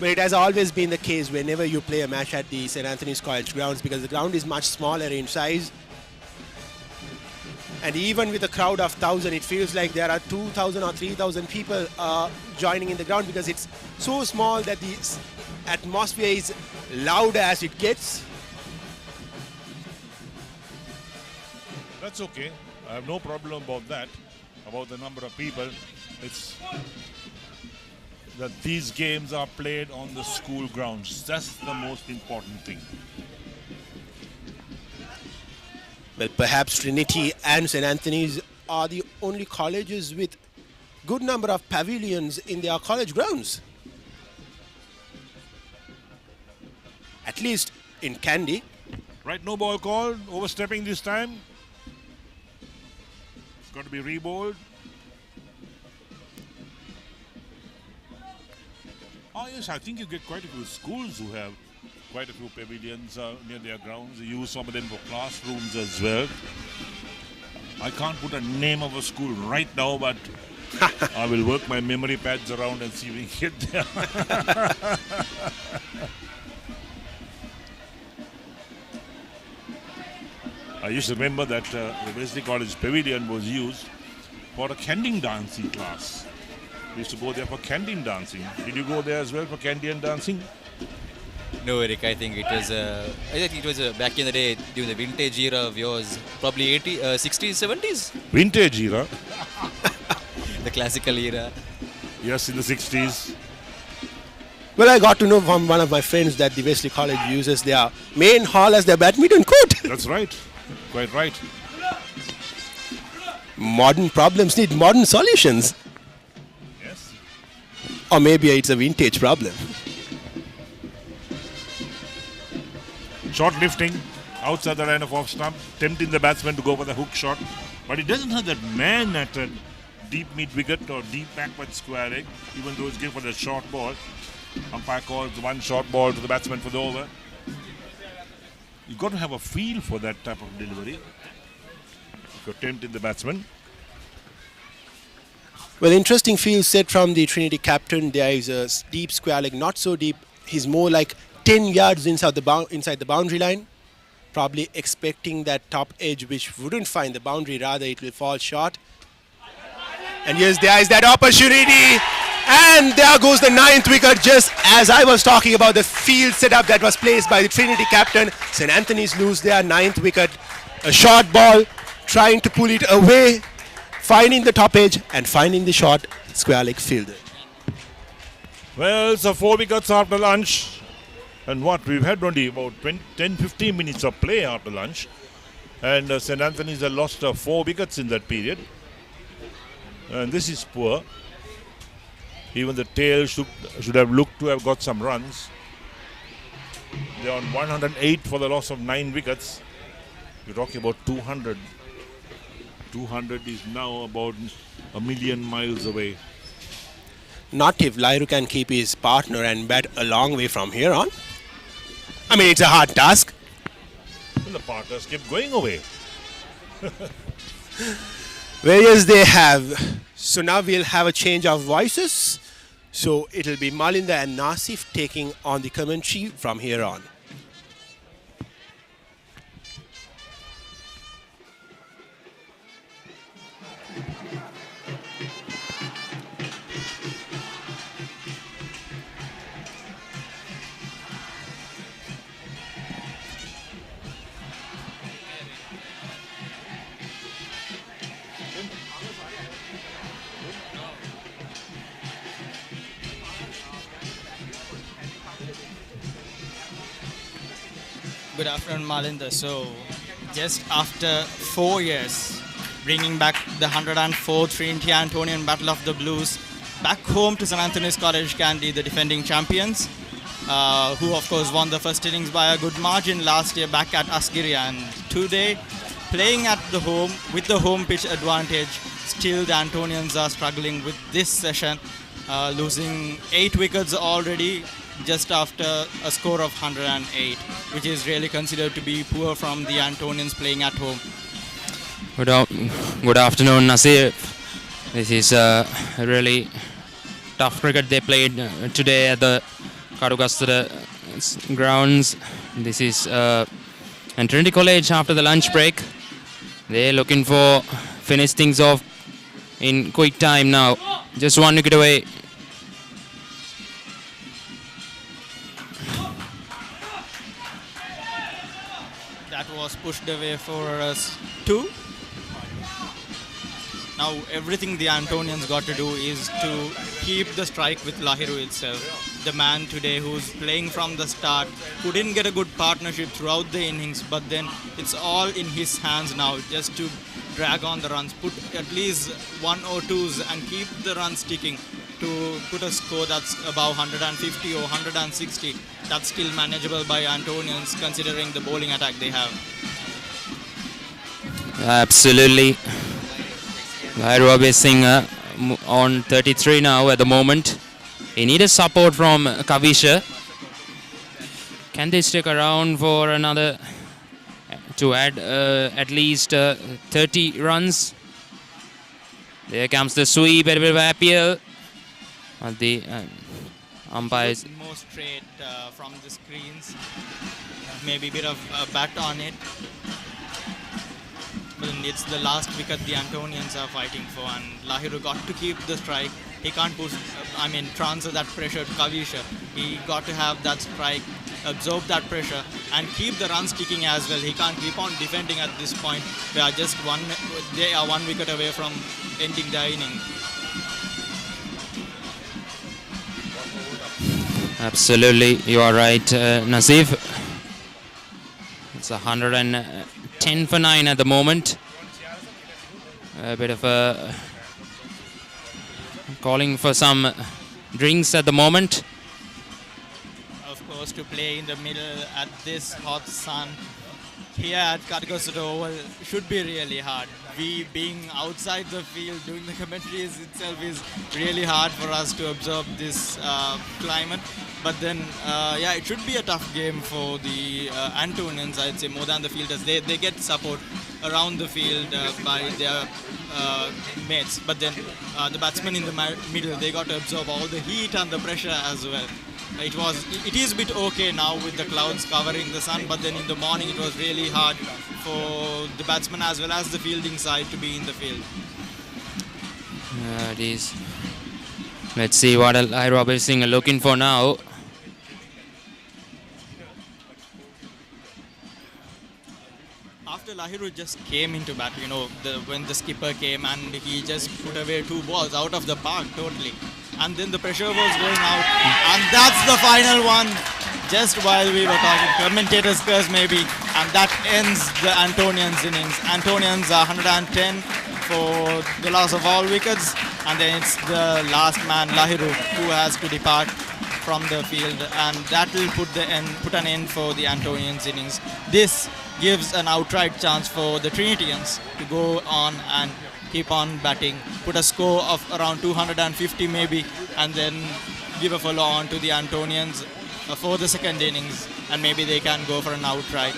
But it has always been the case whenever you play a match at the St. Anthony's College grounds, because the ground is much smaller in size. And even with a crowd of 1,000, it feels like there are 2,000 or 3,000 people joining in the ground, because it's so small that the atmosphere is loud as it gets. That's okay. I have no problem about that, about the number of people. It's that these games are played on the school grounds. That's the most important thing. Well, perhaps Trinity and St. Anthony's are the only colleges with good number of pavilions in their college grounds. At least in Kandy, Right, no ball called. Overstepping this time. It's got to be rebowled. Oh yes, I think you get quite a few schools who have quite a few pavilions near their grounds. They use some of them for classrooms as well. I can't put a name of a school right now, but I will work my memory pads around and see if we can get there. I used to remember that the Trinity College pavilion was used for a Kandy dancing class. We used to go there for Kandy dancing. Did you go there as well for Kandy dancing? No, Eric. I think it was. I think it was back in the day during the vintage era of yours, probably 60s, 70s. Vintage era. The classical era. Yes, in the 60s. Well, I got to know from one of my friends that the Wesley College uses their main hall as their badminton court. That's right. Quite right. Modern problems need modern solutions. Yes. Or maybe it's a vintage problem. Short lifting outside the line of off stump, tempting the batsman to go for the hook shot. But he doesn't have that man at a deep mid wicket or deep backward square leg, even though it's given for the short ball. Umpire calls one short ball to the batsman for the over. You've got to have a feel for that type of delivery. If you're tempting the batsman. Well, interesting field set from the Trinity captain. There is a deep square leg, not so deep. He's more like 10 yards inside the boundary line. Probably expecting that top edge which wouldn't find the boundary, rather it will fall short. And yes, there is that opportunity. And there goes the 9th wicket, just as I was talking about the field setup that was placed by the Trinity captain. St. Anthony's lose their 9th wicket. A short ball, trying to pull it away, finding the top edge and finding the short square leg fielder. Well, it's 4 wickets after lunch. And what, we've had only about 10-15 minutes of play after lunch. And St. Anthony's have lost 4 wickets in that period. And this is poor. Even the tail should have looked to have got some runs. They're on 108 for the loss of 9 wickets. We're talking about 200. 200 is now about a million miles away. Not if Lairu can keep his partner and bat a long way from here on. I mean, it's a hard task. Well, the partners kept going away. Well, yes, they have. So now we'll have a change of voices. So it'll be Malinda and Nasif taking on the commentary from here on. Good afternoon, Malinda. So, just after 4 years, bringing back the 104th Trinity Antonian Battle of the Blues back home to St. Anthony's College, Kandy, the defending champions, who of course won the first innings by a good margin last year back at Asgiri, and today playing at the home with the home pitch advantage. Still the Antonians are struggling with this session, losing 8 wickets already just after a score of 108, which is really considered to be poor from the Antonians playing at home. Good afternoon, Nasir. This is a really tough cricket they played today at the Katugasthota grounds. This is and Trinity College after the lunch break. They're looking for finish things off in quick time now. Just 1 wicket away. That was pushed away for us too. Now everything the Antonians got to do is to keep the strike with Lahiru itself. The man today who's playing from the start, who didn't get a good partnership throughout the innings, but then it's all in his hands now just to drag on the runs, put at least 1 or 2s and keep the runs ticking. to put a score that's above 150 or 160. That's still manageable by Antonians considering the bowling attack they have. Absolutely. Lahiro Singh on 33 now at the moment. He needed support from Kavisha. Can they stick around for another to add at least 30 runs? There comes the sweep, a bit of appeal. The umpires. More straight from the screens. Maybe a bit of bat on it. But it's the last wicket the Antonians are fighting for, and Lahiro got to keep the strike. He can't push, transfer that pressure to Kavisha. He got to have that strike, absorb that pressure, and keep the runs kicking as well. He can't keep on defending at this point. They are one wicket away from ending the inning. Absolutely, you are right, Nazif. It's 110 for 9 at the moment. A bit of a calling for some drinks at the moment. Of course, to play in the middle at this hot sun here at Katugasthota Oval should be really hard. We being outside the field doing the commentaries itself is really hard for us to absorb this climate. But then, it should be a tough game for the Antonians, I'd say, more than the fielders. They get support around the field by their mates. But then the batsmen in the middle, they got to absorb all the heat and the pressure as well. It is a bit okay now with the clouds covering the sun, but then in the morning it was really hard for the batsmen as well as the fielding side to be in the field. It is. Let's see what Lahiro Singh are looking for now. After Lahiro just came into bat, when the skipper came and he just put away 2 balls out of the park totally. And then the pressure was going out. And that's the final one. Just while we were talking, commentators curse maybe. And that ends the Antonians innings. Antonians are 110 for the loss of all wickets. And then it's the last man, Lahiro, who has to depart from the field. And that will put an end for the Antonians innings. This gives an outright chance for the Trinitians to go on and keep on batting, put a score of around 250 maybe, and then give a follow on to the Antonians for the second innings, and maybe they can go for an outright.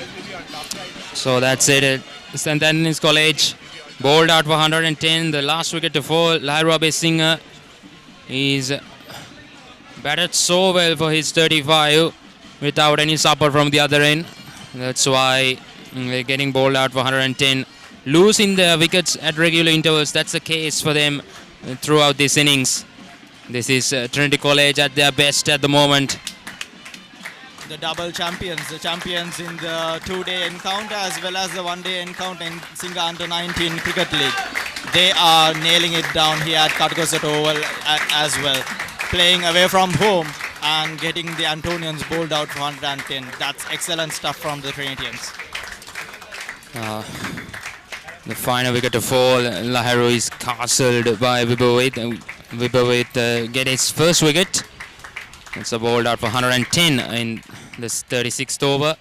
So that's it. St. Anthony's College bowled out for 110. The last wicket to fall. Lahiro Singh is batted so well for his 35 without any support from the other end. That's why they're getting bowled out for 110. Losing their wickets at regular intervals, that's the case for them throughout this innings. This is Trinity College at their best at the moment. The double champions, the champions in the 2-day encounter as well as the 1-day encounter in Singa Under 19 Cricket League. They are nailing it down here at Katugasthota Oval as well. Playing away from home and getting the Antonians bowled out for 110. That's excellent stuff from the Trinitians. The final wicket to fall. Lahiro is castled by Vibhavit. Vibhavit get his first wicket. It's a bowled out for 110 in this 36th over.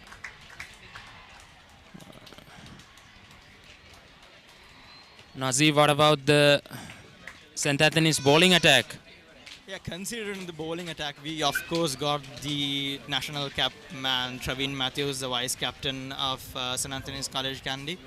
Nazif, what about the St. Anthony's bowling attack? Yeah, considering the bowling attack, we of course got the national cap man, Travin Matthews, the vice captain of St. Anthony's College, Kandy.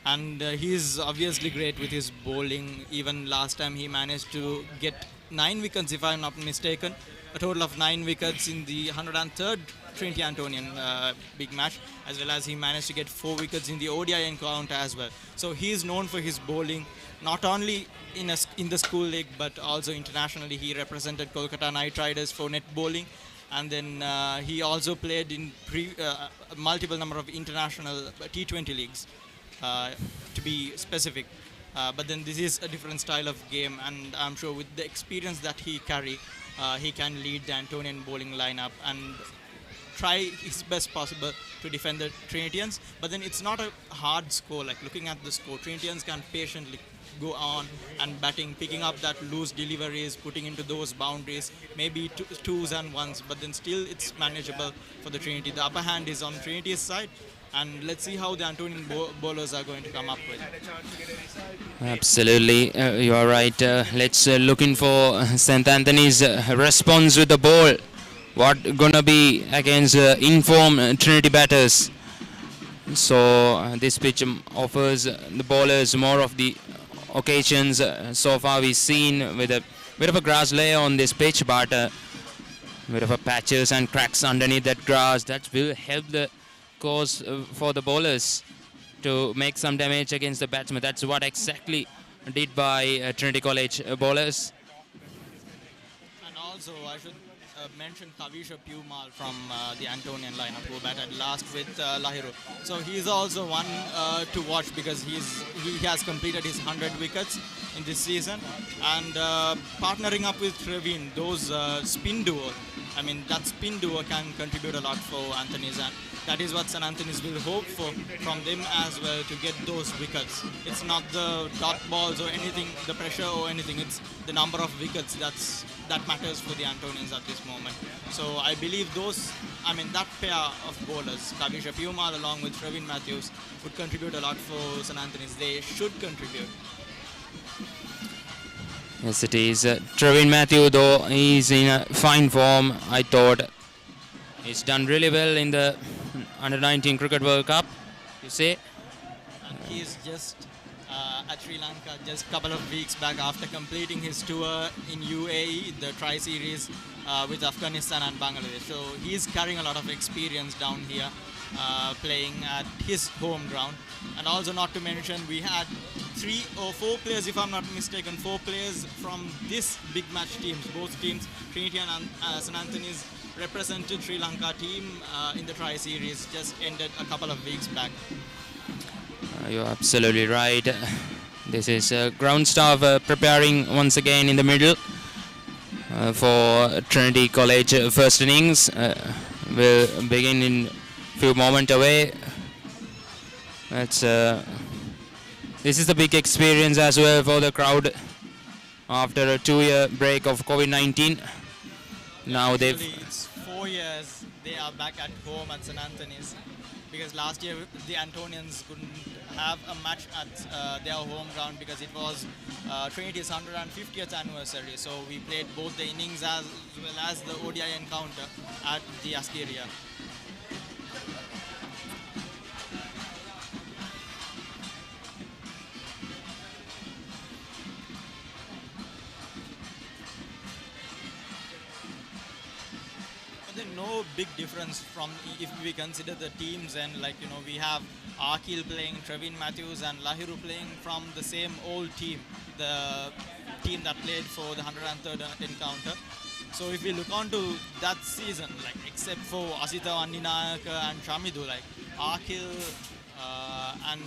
And he's obviously great with his bowling. Even last time he managed to get 9 wickets, if I'm not mistaken. A total of 9 wickets in the 103rd Trinity Antonian big match, as well as he managed to get 4 wickets in the ODI encounter as well. So he is known for his bowling, not only in the school league, but also internationally. He represented Kolkata Knight Riders for net bowling. And then he also played in multiple number of international T20 leagues. To be specific, but then this is a different style of game, and I'm sure with the experience that he carry, he can lead the Antonian bowling lineup and try his best possible to defend the Trinitians. But then it's not a hard score. Like looking at the score, Trinitians can patiently go on and batting, picking up that loose deliveries, putting into those boundaries, maybe twos and ones, but then still it's manageable for the Trinity. The upper hand is on Trinity's side, and let's see how the Antonian bowlers are going to come up with. Absolutely, you are right. Let's looking for St. Anthony's response with the ball. What gonna be against informed Trinity batters? So this pitch offers the bowlers more of the occasions. So far we've seen with a bit of a grass layer on this pitch, but bit of a patches and cracks underneath that grass that will help the cause for the bowlers to make some damage against the batsmen. That's what exactly did by Trinity College bowlers. And also I should mention Kavisha Pumal from the Antonian lineup, who batted last with Lahiru. So he's also one to watch because he has completed his 100 wickets in this season, and partnering up with Trevin, those spin duo. I mean, that spin duo can contribute a lot for Anthony's, and that is what St. Anthony's will hope for from them as well, to get those wickets. It's not the dot balls or anything, the pressure or anything, it's the number of wickets that matters for the Antonians at this moment. So I believe that pair of bowlers, Kavisha Pumal along with Trevin Matthews, would contribute a lot for St. Anthony's. They should contribute. Yes, it is. Trevin Matthew, though, he's in a fine form. I thought he's done really well in the Under-19 Cricket World Cup, you say. And he's just at Sri Lanka just a couple of weeks back after completing his tour in UAE, the Tri-Series with Afghanistan and Bangladesh. So he's carrying a lot of experience down here, playing at his home ground. And also, not to mention, we had 3 or 4 players, if I'm not mistaken, 4 players from this big match teams. Both teams, Trinity and St. Anthony's, represented Sri Lanka team in the Tri-Series, just ended a couple of weeks back. You're absolutely right. This is ground staff preparing once again in the middle for Trinity College first innings. Will begin in few moments away. This is a big experience as well for the crowd after a 2-year break of COVID-19. Now it's 4 years they are back at home at St. Anthony's, because last year the Antonians couldn't have a match at their home ground because it was Trinity's 150th anniversary. So we played both the innings as well as the ODI encounter at the Askeria. No big difference from if we consider the teams, and we have Akil playing, Trevin Matthews and Lahiru playing from the same old team, the team that played for the 103rd encounter. So if we look on to that season, except for Asita Andinayaka and Shamidu, Akil and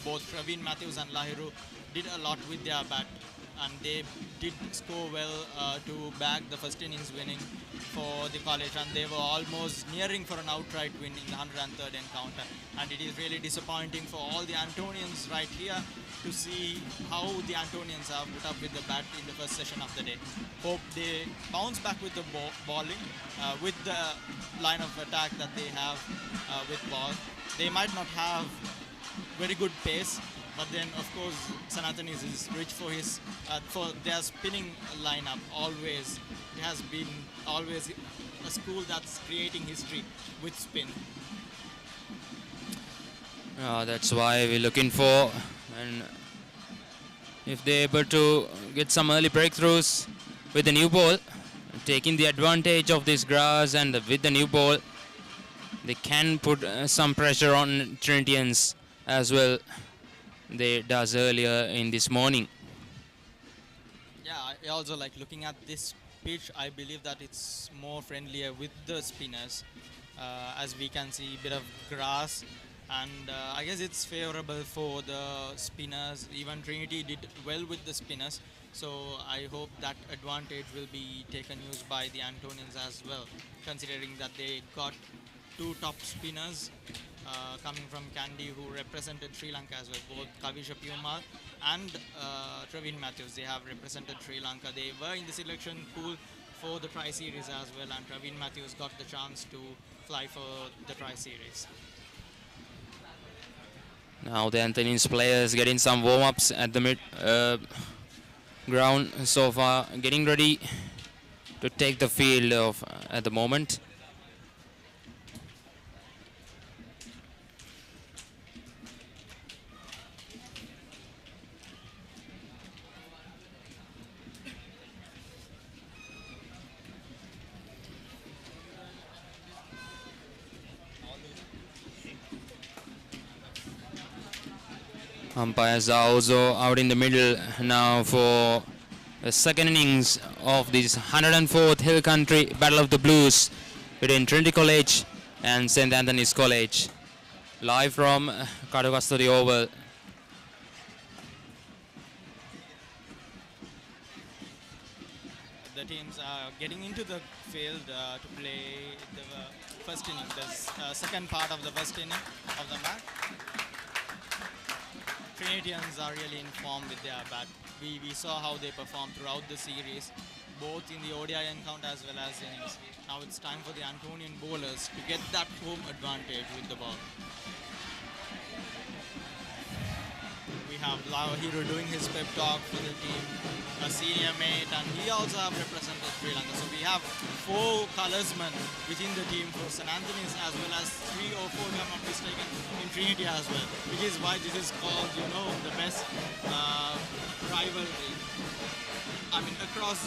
both Trevin Matthews and Lahiru did a lot with their bat, and they did score well to bag the first innings winning for the college, and they were almost nearing for an outright win in the 103rd encounter. And it is really disappointing for all the Antonians right here to see how the Antonians have put up with the bat in the first session of the day. Hope they bounce back with the bowling, with the line of attack that they have with ball. They might not have very good pace, but then of course St. Anthony's is rich for their spinning lineup. Always it has been always a school that's creating history with spin. That's why we're looking for, and if they're able to get some early breakthroughs with the new ball, taking the advantage of this grass, and with the new ball they can put some pressure on Trinitians as well. They does earlier in this morning. Yeah, I also looking at this pitch. I believe that it's more friendlier with the spinners, as we can see a bit of grass, and I guess it's favorable for the spinners. Even Trinity did well with the spinners, so I hope that advantage will be taken use by the Antonians as well, considering that they got 2 top spinners coming from Kandy, who represented Sri Lanka as well. Both Kavisha Pumal and Travin Matthews, they have represented Sri Lanka. They were in the selection pool for the Tri-Series as well, and Travin Matthews got the chance to fly for the Tri-Series. Now the Anthony's players getting some warm-ups at the mid ground so far, getting ready to take the field of at the moment. Umpires are also out in the middle now for the second innings of this 104th Hill Country Battle of the Blues between Trinity College and St. Anthony's College. Live from Katugasthota Oval. The teams are getting into the field to play the first inning, the second part of the first inning of the match. Trinitians are really in form with their bat. We saw how they performed throughout the series, both in the ODI encounter as well as innings. Now it's time for the Antonian bowlers to get that home advantage with the ball. We have Lahiro doing his pep talk for the team, a senior mate, and he also have represented Sri Lanka. So we have 4 colorsmen within the team for St. Anthony's, as well as 3 or 4, if I'm not mistaken, in Trinity as well. Which is why this is called, you know, the best rivalry. I mean, across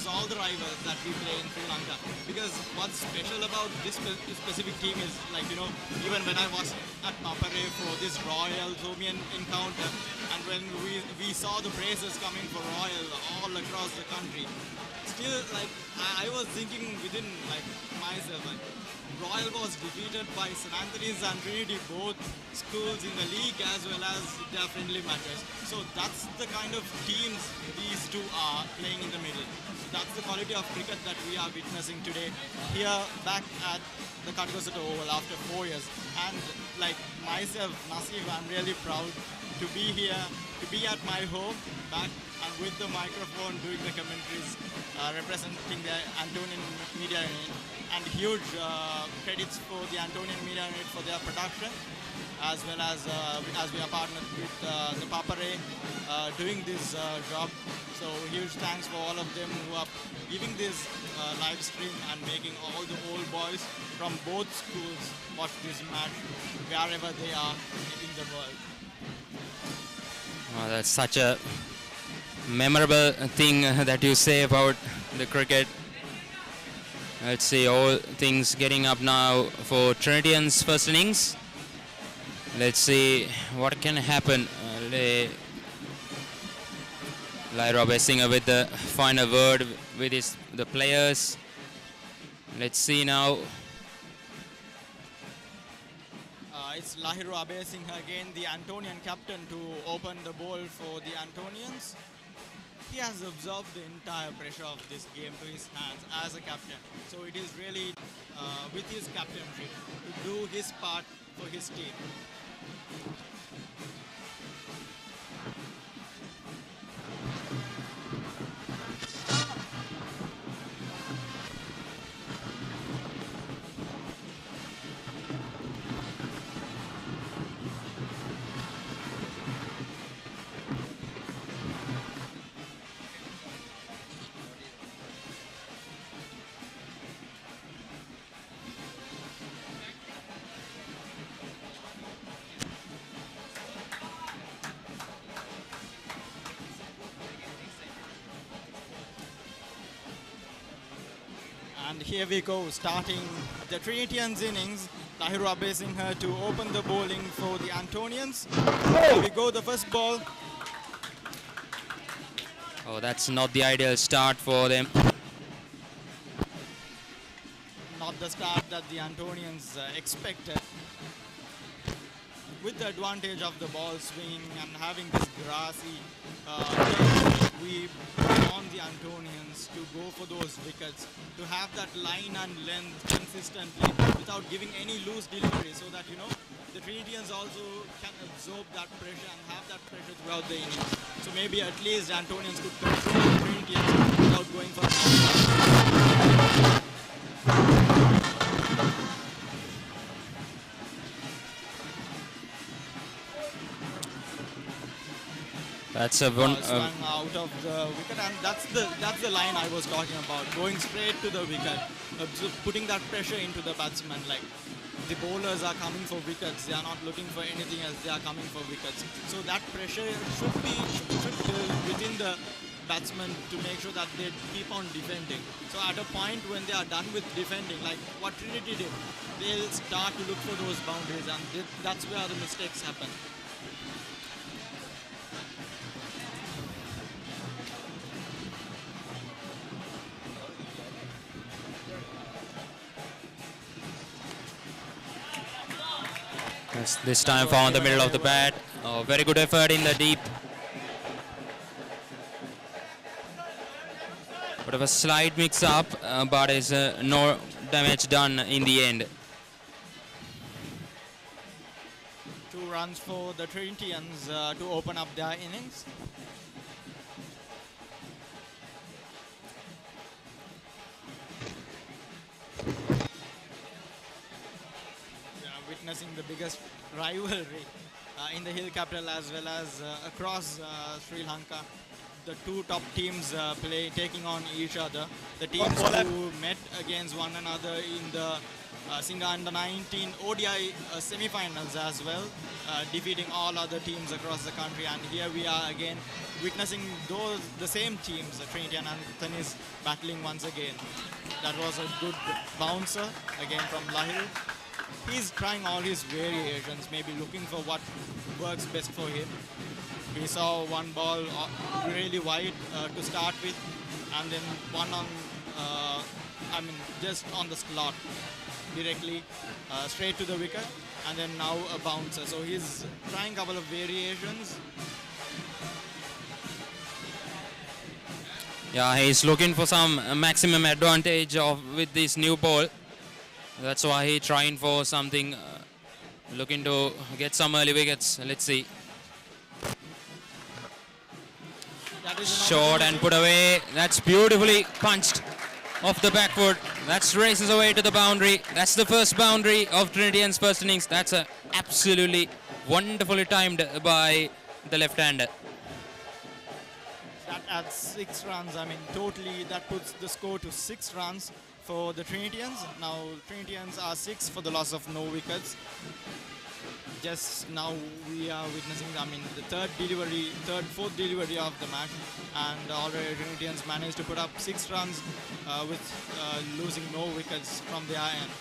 all the rivals that we play in Sri Lanka. Because what's special about this specific team is, like, you know, even when I was at Papare for this Royal Thomian encounter, and when we saw the praises coming for Royal all across the country, still, like, I was thinking within, like, myself, like, Royal was defeated by St. Anthony's and Trinity, both schools in the league as well as their friendly matches. So that's the kind of teams these two are playing in the middle. So that's the quality of cricket that we are witnessing today here back at the Katugasthota Oval after 4 years. And like myself, Nasif, I'm really proud to be here, to be at my home back and with the microphone doing the commentaries, representing the Antonian Media Unit. And huge credits for the Antonian Media Unit for their production, as well as we are partnered with the Papare doing this job. So huge thanks for all of them who are giving this live stream and making all the old boys from both schools watch this match wherever they are in the world. Well, that's such a memorable thing that you say about the cricket. Let's see, all things getting up now for Trinitians' first innings. Let's see what can happen. Lyra Bessinger with the final word with the players. Let's see now. It's Lahiro Abesinghe again, the Antonian captain, to open the ball for the Antonians. He has absorbed the entire pressure of this game to his hands as a captain. So it is really with his captainship to do his part for his team. And here we go, starting the Trinitians innings. Lahiro Abesinghe to open the bowling for the Antonians. Here we go, the first ball. Oh, that's not the ideal start for them. Not the start that the Antonians expected. With the advantage of the ball swinging and having this grassy pitch, we want the Antonians to go for those wickets, to have that line and length consistently without giving any loose delivery, so that, you know, the Trinitians also can absorb that pressure and have that pressure throughout the innings. So maybe at least Antonians could control the Trinitians without going for That's a one. Swung out of the wicket, and that's the line I was talking about. Going straight to the wicket, putting that pressure into the batsman. Like, the bowlers are coming for wickets; they are not looking for anything else. They are coming for wickets. So that pressure should build within the batsmen to make sure that they keep on defending. So at a point when they are done with defending, like what Trinity did, they'll start to look for those boundaries, and that's where the mistakes happen. Yes, this time found the middle of the bat. Oh, very good effort in the deep. Bit of a slight mix-up, but is no damage done in the end. 2 runs for the Trinitians to open up their innings. Witnessing the biggest rivalry in the hill capital as well as across Sri Lanka. The 2 top teams taking on each other. The teams who met against one another in the Singa Under-19 ODI semi-finals as well, defeating all other teams across the country. And here we are again witnessing the same teams, Trinity and Anthony's, battling once again. That was a good bouncer again from Lahiru. He's trying all his variations, maybe looking for what works best for him. We saw one ball really wide to start with, and then one on, just on the slot, directly straight to the wicket, and then now a bouncer. So he's trying a couple of variations. Yeah, he's looking for some maximum advantage with this new ball. That's why he's trying for something, looking to get some early wickets. Let's see. Short and put away. That's beautifully punched off the back foot. That races away to the boundary. That's the first boundary of Trinitian's first innings. That's absolutely wonderfully timed by the left-hander. That adds 6 runs. Totally that puts the score to 6 runs for the Trinitians. Now Trinitians are 6 for the loss of no wickets. Just now we are witnessing, the fourth delivery of the match, and already Trinitians managed to put up 6 runs with losing no wickets from their end.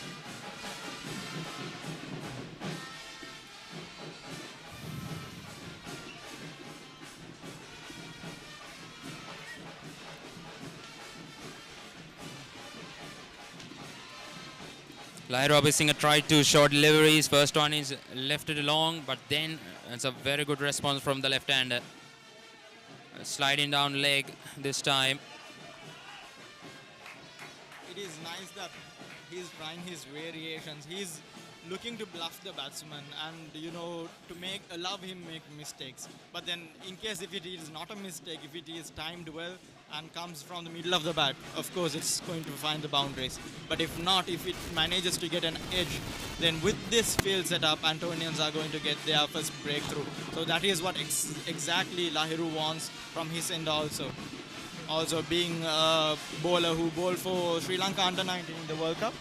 Lahiru Abhisinghe tried 2 short deliveries. First one is left it long, but then it's a very good response from the left-hander. Sliding down leg this time. It is nice that he's trying his variations. He's looking to bluff the batsman and, to allow him make mistakes. But then in case if it is not a mistake, if it is timed well and comes from the middle of the bat, of course it's going to find the boundaries. But if not, if it manages to get an edge, then with this field setup, Antonians are going to get their first breakthrough. So that is what exactly Lahiru wants from his end also. Also being a bowler who bowled for Sri Lanka Under-19 in the World Cup.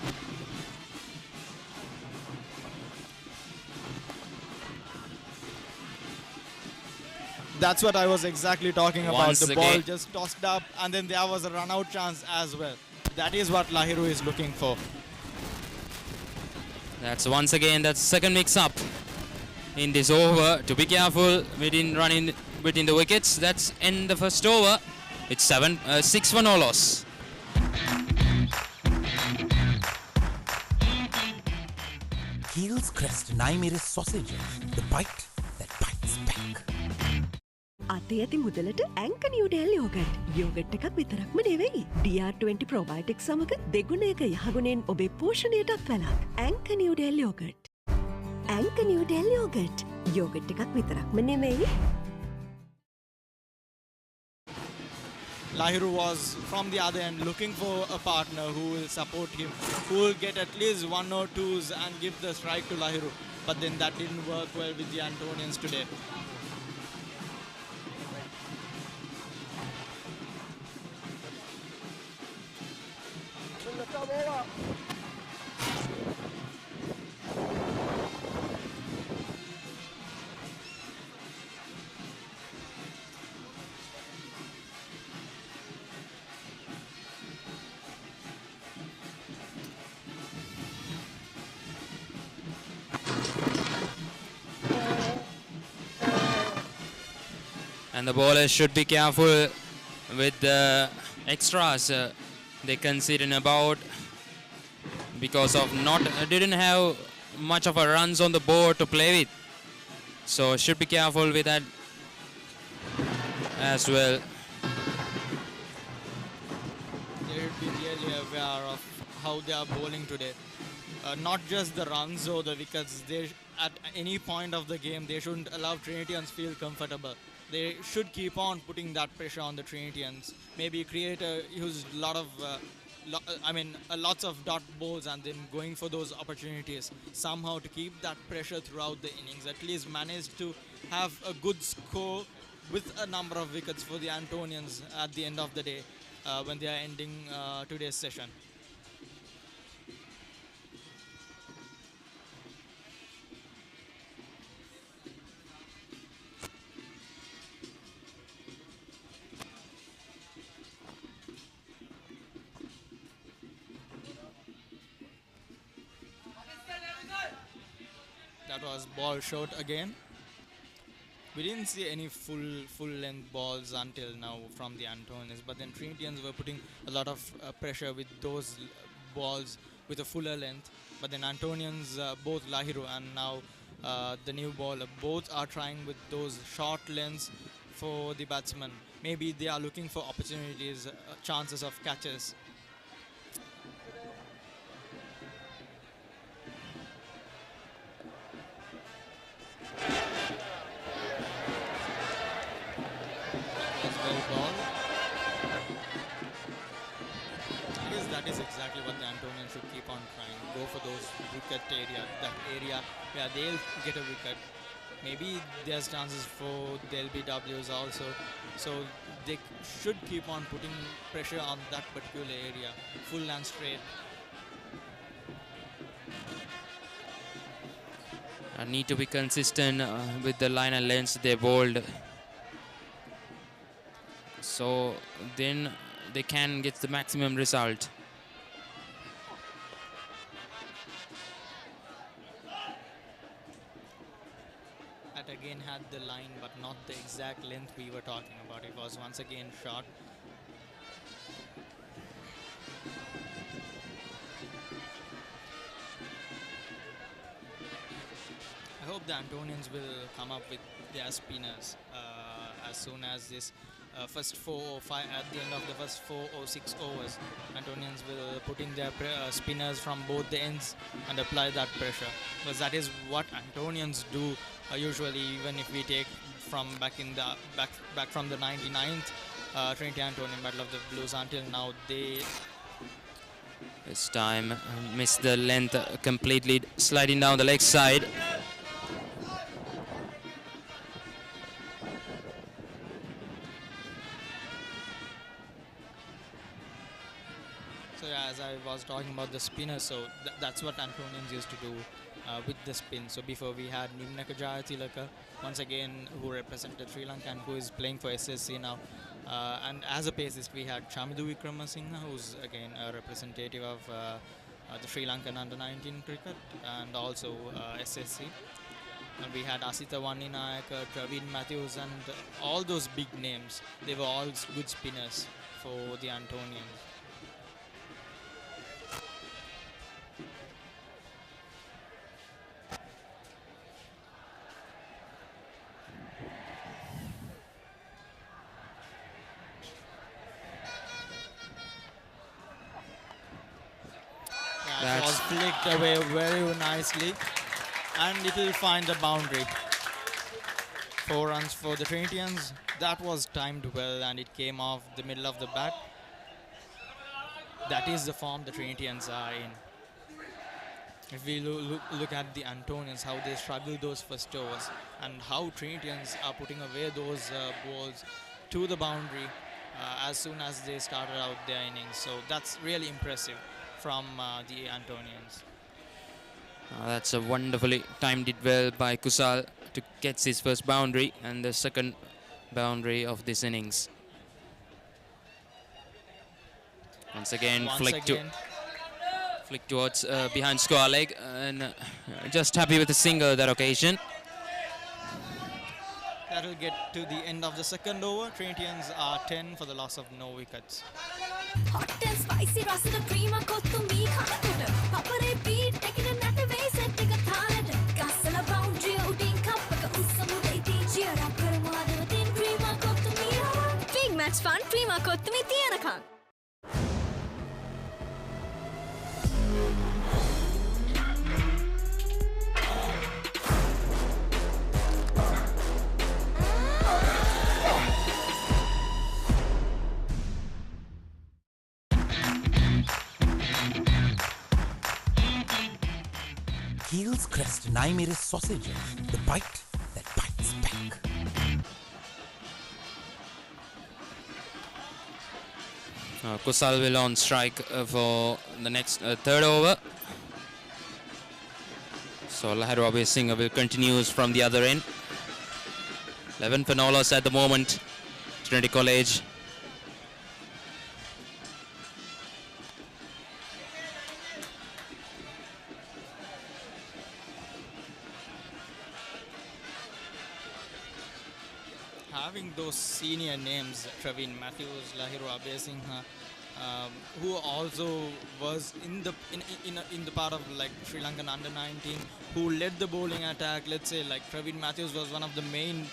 That's what I was exactly talking about. Once the again. ball just tossed up, and then there was a run-out chance as well. That is what Lahiru is looking for. That's once again that second mix-up in this over. To be careful within running between the wickets. That's end the first over. It's 6 for no loss. Keel's Crest Naimeris sausages, the bite that bites back. අතේ ඇති මුදලට ඇංකනියුඩෙල් yoghurt. Yoghurt එකක් විතරක්ම නෙවෙයි. DR20 ප්‍රොබයොටික් සමග දෙගුණයක යහගුණෙන් ඔබේ පෝෂණයටත් වැලක්. ඇංකනියුඩෙල් යෝගට්. ඇංකනියුඩෙල් යෝගට්. යෝගට් එකක් විතරක්ම නෙවෙයි. Lahiru was from the other end looking for a partner who will support him, who will get at least 1 or 2s and give the strike to Lahiru. But then that didn't work well with the Antonians today. And the bowlers should be careful with the extras they conceded about because of didn't have much of a runs on the board to play with. So should be careful with that as well. They should be really aware of how they are bowling today. Not just the runs or the wickets. At any point of the game, they shouldn't allow Trinitians feel comfortable. They should keep on putting that pressure on the Trinitians. Maybe create lots of dot balls and then going for those opportunities somehow to keep that pressure throughout the innings. At least manage to have a good score with a number of wickets for the Antonians at the end of the day when they are ending today's session. That was ball short again. We didn't see any full length balls until now from the Antonians, but then Trinitians were putting a lot of pressure with those balls with a fuller length. But then Antonians, both Lahiru and now the new bowler, both are trying with those short lengths for the batsmen. Maybe they are looking for opportunities, chances of catches. That is exactly what the Antonians should keep on trying. Go for those wicket that area where they'll get a wicket. Maybe there's chances for the LBWs also. So they should keep on putting pressure on that particular area, full and straight. I need to be consistent with the line and lengths they bowled. So then they can get the maximum result. That again had the line but not the exact length we were talking about. It was once again short. I hope the Antonians will come up with their spinners as soon as this first 4 or 5 at the end of the first 4 or 6 overs. Antonians will put in their spinners from both the ends and apply that pressure, because that is what Antonians do usually. Even if we take from back from the 99th Trinity Antonian Battle of the Blues until now, they this time missed the length completely, sliding down the leg side. So yeah, as I was talking about the spinner, so that's what Antonians used to do with the spin. So before we had Nimnaka Jayatilaka, once again, who represented Sri Lanka and who is playing for SSC now. And as a pacist, we had Chamidu Wickramasinghe, who's again a representative of the Sri Lankan under-19 cricket and also SSC. And we had Asitha Wanninayaka, Praveen Matthews, and all those big names. They were all good spinners for the Antonians. flicked away very nicely, and it will find the boundary. 4 runs for the Trinitians. That was timed well, and it came off the middle of the bat. That is the form the Trinitians are in. If we look at the Antonians, how they struggle those first overs, and how Trinitians are putting away those balls to the boundary as soon as they started out their innings. So that's really impressive from the Antonians. That's a wonderfully timed it well by Kusal to get his first boundary and the second boundary of this innings. Once again, flick towards behind square leg, and just happy with the single that occasion. That will get to the end of the second over. Trinitians are 10 for the loss of no wickets. Hot and spicy rasada cream kottu mee kanatuta Papare beat taking a natte way set එක තාලට ගස්සලා boundary උඩින් කප්පක උස්සමුදේ තීචියරා කරමු හදවතින් cream kottu mee big match fun cream kottu mee තියනකම්. Heels Crest Naimeris sausages, the bite that bites back. Kusal will on strike for the next third over. So Lahiru Abhay will continues from the other end. 11 for no loss at the moment. Trinity College. Having those senior names, Praveen Matthews, Lahiru Abhay, who also was in the part of like Sri Lankan under-19, who led the bowling attack. Let's say like Praveen Matthews was one of the main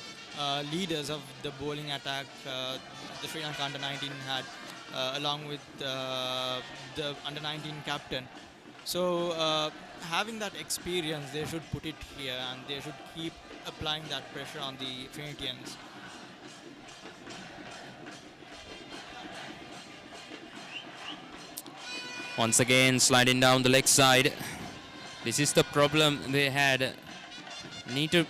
leaders of the bowling attack the Sri Lanka under-19 had, along with the under-19 captain. So having that experience, they should put it here, and they should keep applying that pressure on the Trinitians. Once again, sliding down the leg side. This is the problem they had. Need to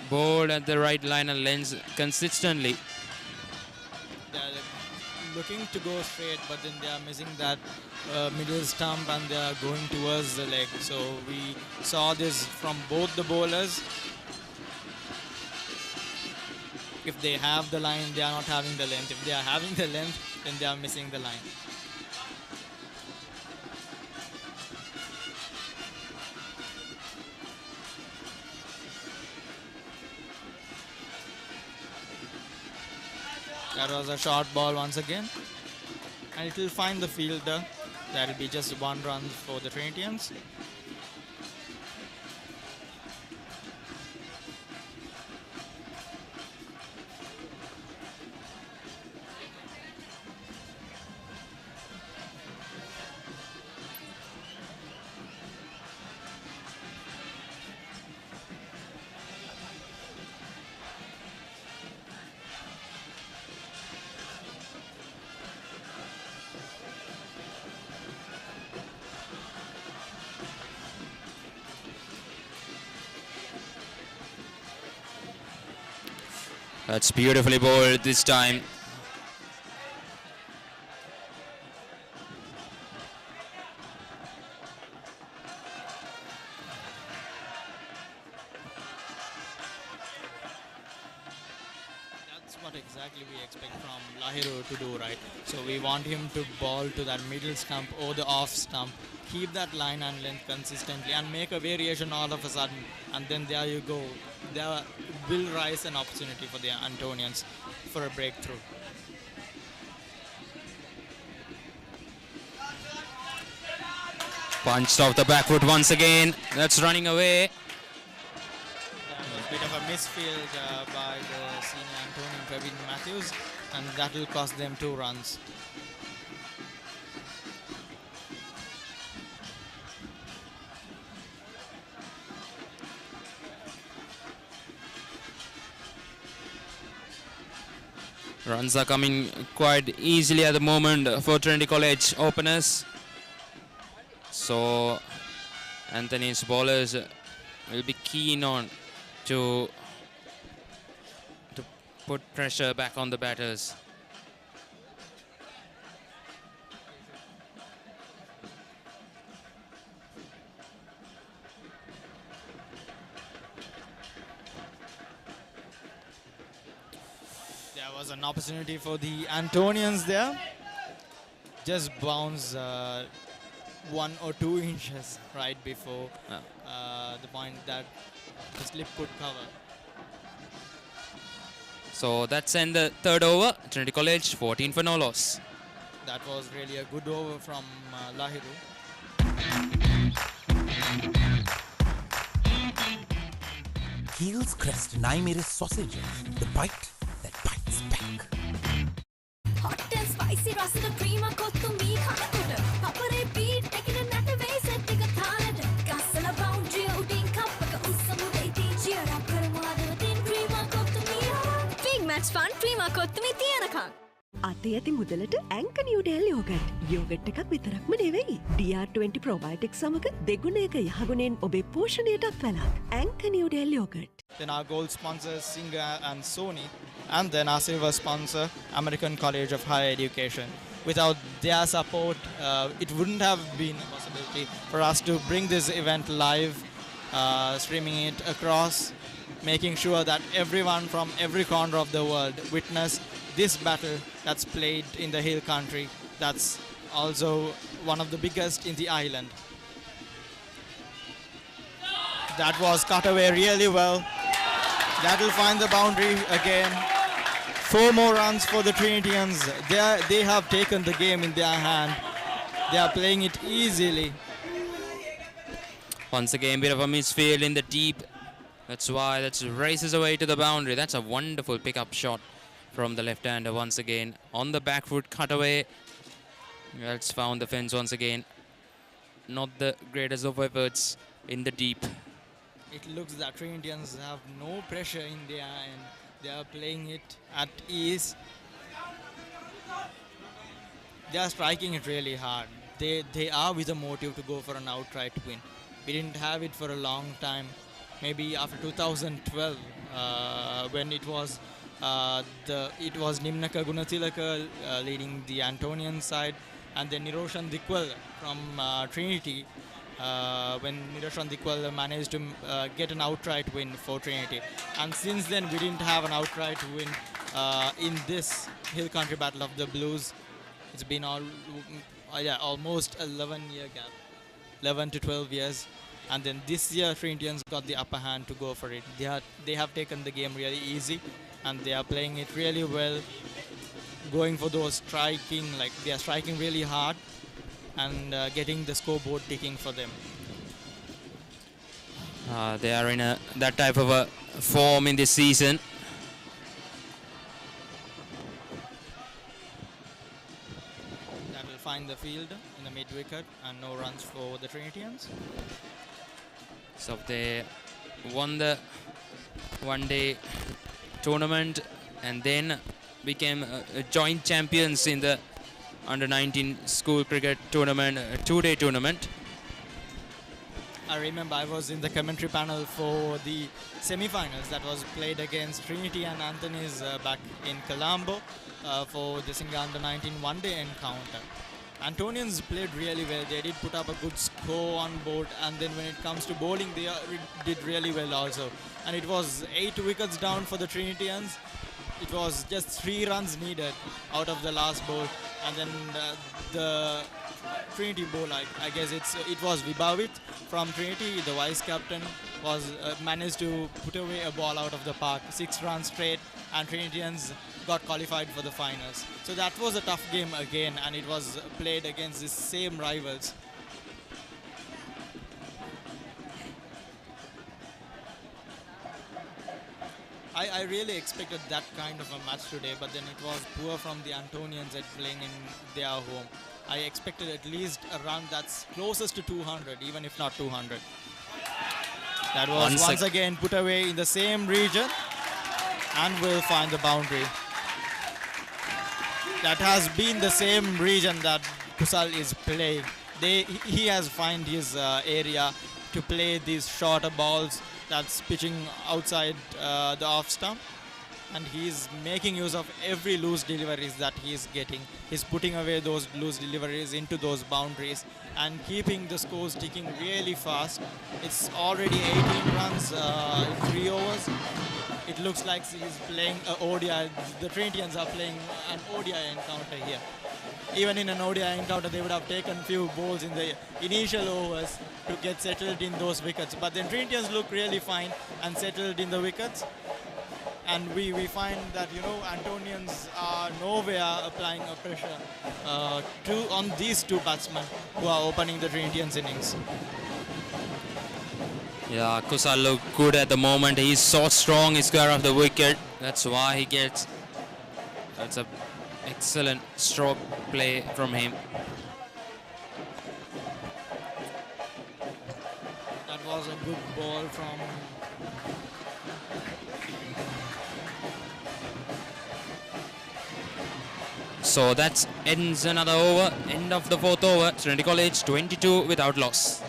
bowl at the right line and length consistently. They're looking to go straight, but then they are missing that middle stump, and they are going towards the leg. So we saw this from both the bowlers. If they have the line, they are not having the length. If they are having the length, then they are missing the line. That was a short ball once again, and it will find the fielder. That will be just 1 run for the Trinitians. That's beautifully bowled this time. That's what exactly we expect from Lahiru to do, right? So we want him to bowl to that middle stump or the off stump, keep that line and length consistently, and make a variation all of a sudden, and then there you go. There will rise an opportunity for the Antonians for a breakthrough. Punched off the back foot once again. That's running away. A bit of a misfield by the senior Antonian Praveen Matthews, and that will cost them 2 runs. Runs are coming quite easily at the moment for Trinity College openers. So Anthony's bowlers will be keen on to put pressure back on the batters. There was an opportunity for the Antonians there. Just bounce 1 or 2 inches right before the point that the slip could cover. So that's in the third over. Trinity College 14 for no loss. That was really a good over from Lahiru. Heels Crest Naimeris sausages, the bite that bites back. Hot and spicy රසද cream kottu mee කනකොට Papare beat taking a nat away set එක තාලට ගස්සලා boundary උඩින් කප්පක උස්සමුද ඉතින් cheer up කරමු අදවතින් cream kottu මී big match fun cream kottu මී තියනකම් අතේ ඇති මුදලට ඇංකනියුඩෙල් යෝගට්. යෝගට් එකක් විතරක්ම නෙවෙයි. DR20 probiotic සමග දෙගුණයක යහගුණෙන් ඔබේ පෝෂණයටත් වැළක්. ඇංකනියුඩෙල් yoghurt. Then our gold sponsors Singer and Sony, and then our silver sponsor American College of Higher Education. Without their support, it wouldn't have been a possibility for us to bring this event live, streaming it across, making sure that everyone from every corner of the world witness this battle that's played in the hill country. That's also one of the biggest in the island. That was cut away really well. That will find the boundary again. 4 more runs for the Trinitians. They have taken the game in their hand. They are playing it easily. Once again, bit of a misfield in the deep. That's why that races away to the boundary. That's a wonderful pickup shot from the left-hander once again. On the back foot cutaway. That's found the fence once again. Not the greatest of efforts in the deep. It looks that Trinitians have no pressure in their end. They are playing it at ease. They are striking it really hard. They are with a motive to go for an outright win. We didn't have it for a long time. Maybe after 2012, when it was Nimnaka Gunatilaka leading the Antonian side, and then Niroshan Dikwal from Trinity. When Niroshan Dikwal managed to get an outright win for Trinity. And since then, we didn't have an outright win in this Hill Country Battle of the Blues. It's been almost 11-year gap, 11 to 12 years. And then this year, Trinitians got the upper hand to go for it. They have taken the game really easy, and they are playing it really well, going for those striking, like they are striking really hard, and getting the scoreboard ticking for them. They are in that type of a form in this season. That will find the field in the mid-wicket, and no runs for the Trinitians. So they won the one-day tournament and then became joint champions in the under-19 school cricket tournament, two-day tournament. I remember I was in the commentary panel for the semi-finals that was played against Trinity and Anthony's back in Colombo for the Singer under-19 one-day encounter. Antonians played really well. They did put up a good score on board, and then when it comes to bowling, they did really well also. And it was 8 wickets down for the Trinitians. It was just 3 runs needed out of the last ball, and then the Trinity bowler, I guess it was Vibhavit from Trinity, the vice captain, was managed to put away a ball out of the park, 6 runs straight, and Trinitians got qualified for the finals. So that was a tough game again, and it was played against the same rivals. I really expected that kind of a match today, but then it was poor from the Antonians at playing in their home. I expected at least a run that's closest to 200, even if not 200. That was once again put away in the same region, and will find the boundary. that has been the same region that Kusal is playing. He has find his area to play these shorter balls that's pitching outside the off stump, and he's making use of every loose deliveries that he's getting. He's putting away those loose deliveries into those boundaries and keeping the scores ticking really fast. It's already 18 runs in 3 overs. It looks like he's playing an ODI. The Trinitians are playing an ODI encounter here. Even in an ODI encounter, they would have taken few balls in the initial overs to get settled in those wickets. But then Trinitians look really fine and settled in the wickets. And we find that, Antonians are nowhere applying a pressure on these two batsmen who are opening the Trinitians innings. Yeah, Kusal look good at the moment. He's so strong, he's clear of the wicket. That's why he gets. That's a excellent stroke play from him. That was a good ball from. So that ends another over. End of the 4th over. Trinity College 22 without loss.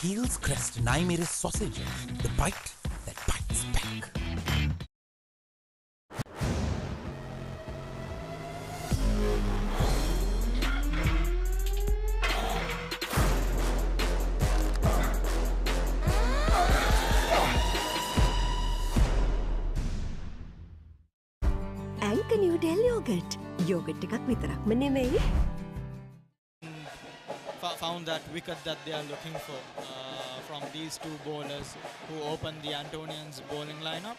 Heels Crest Naimeris sausages, the bite that bites back. Anchor Noodle Yogurt. Yogurt එකක් විතරක්ම නෙමෙයි. Found that wicket that they are looking for from these two bowlers who opened the Antonians bowling lineup.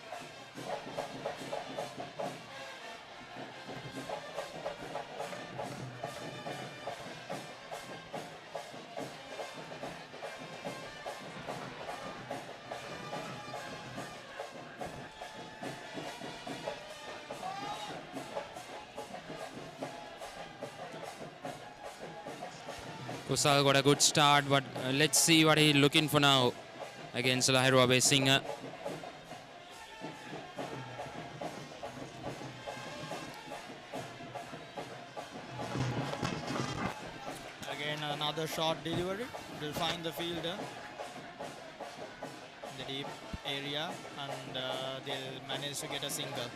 Kusal got a good start, but let's see what he's looking for now against Lahiru Abesingha. Again, another short delivery. Will find the fielder in the deep area, and they'll manage to get a single.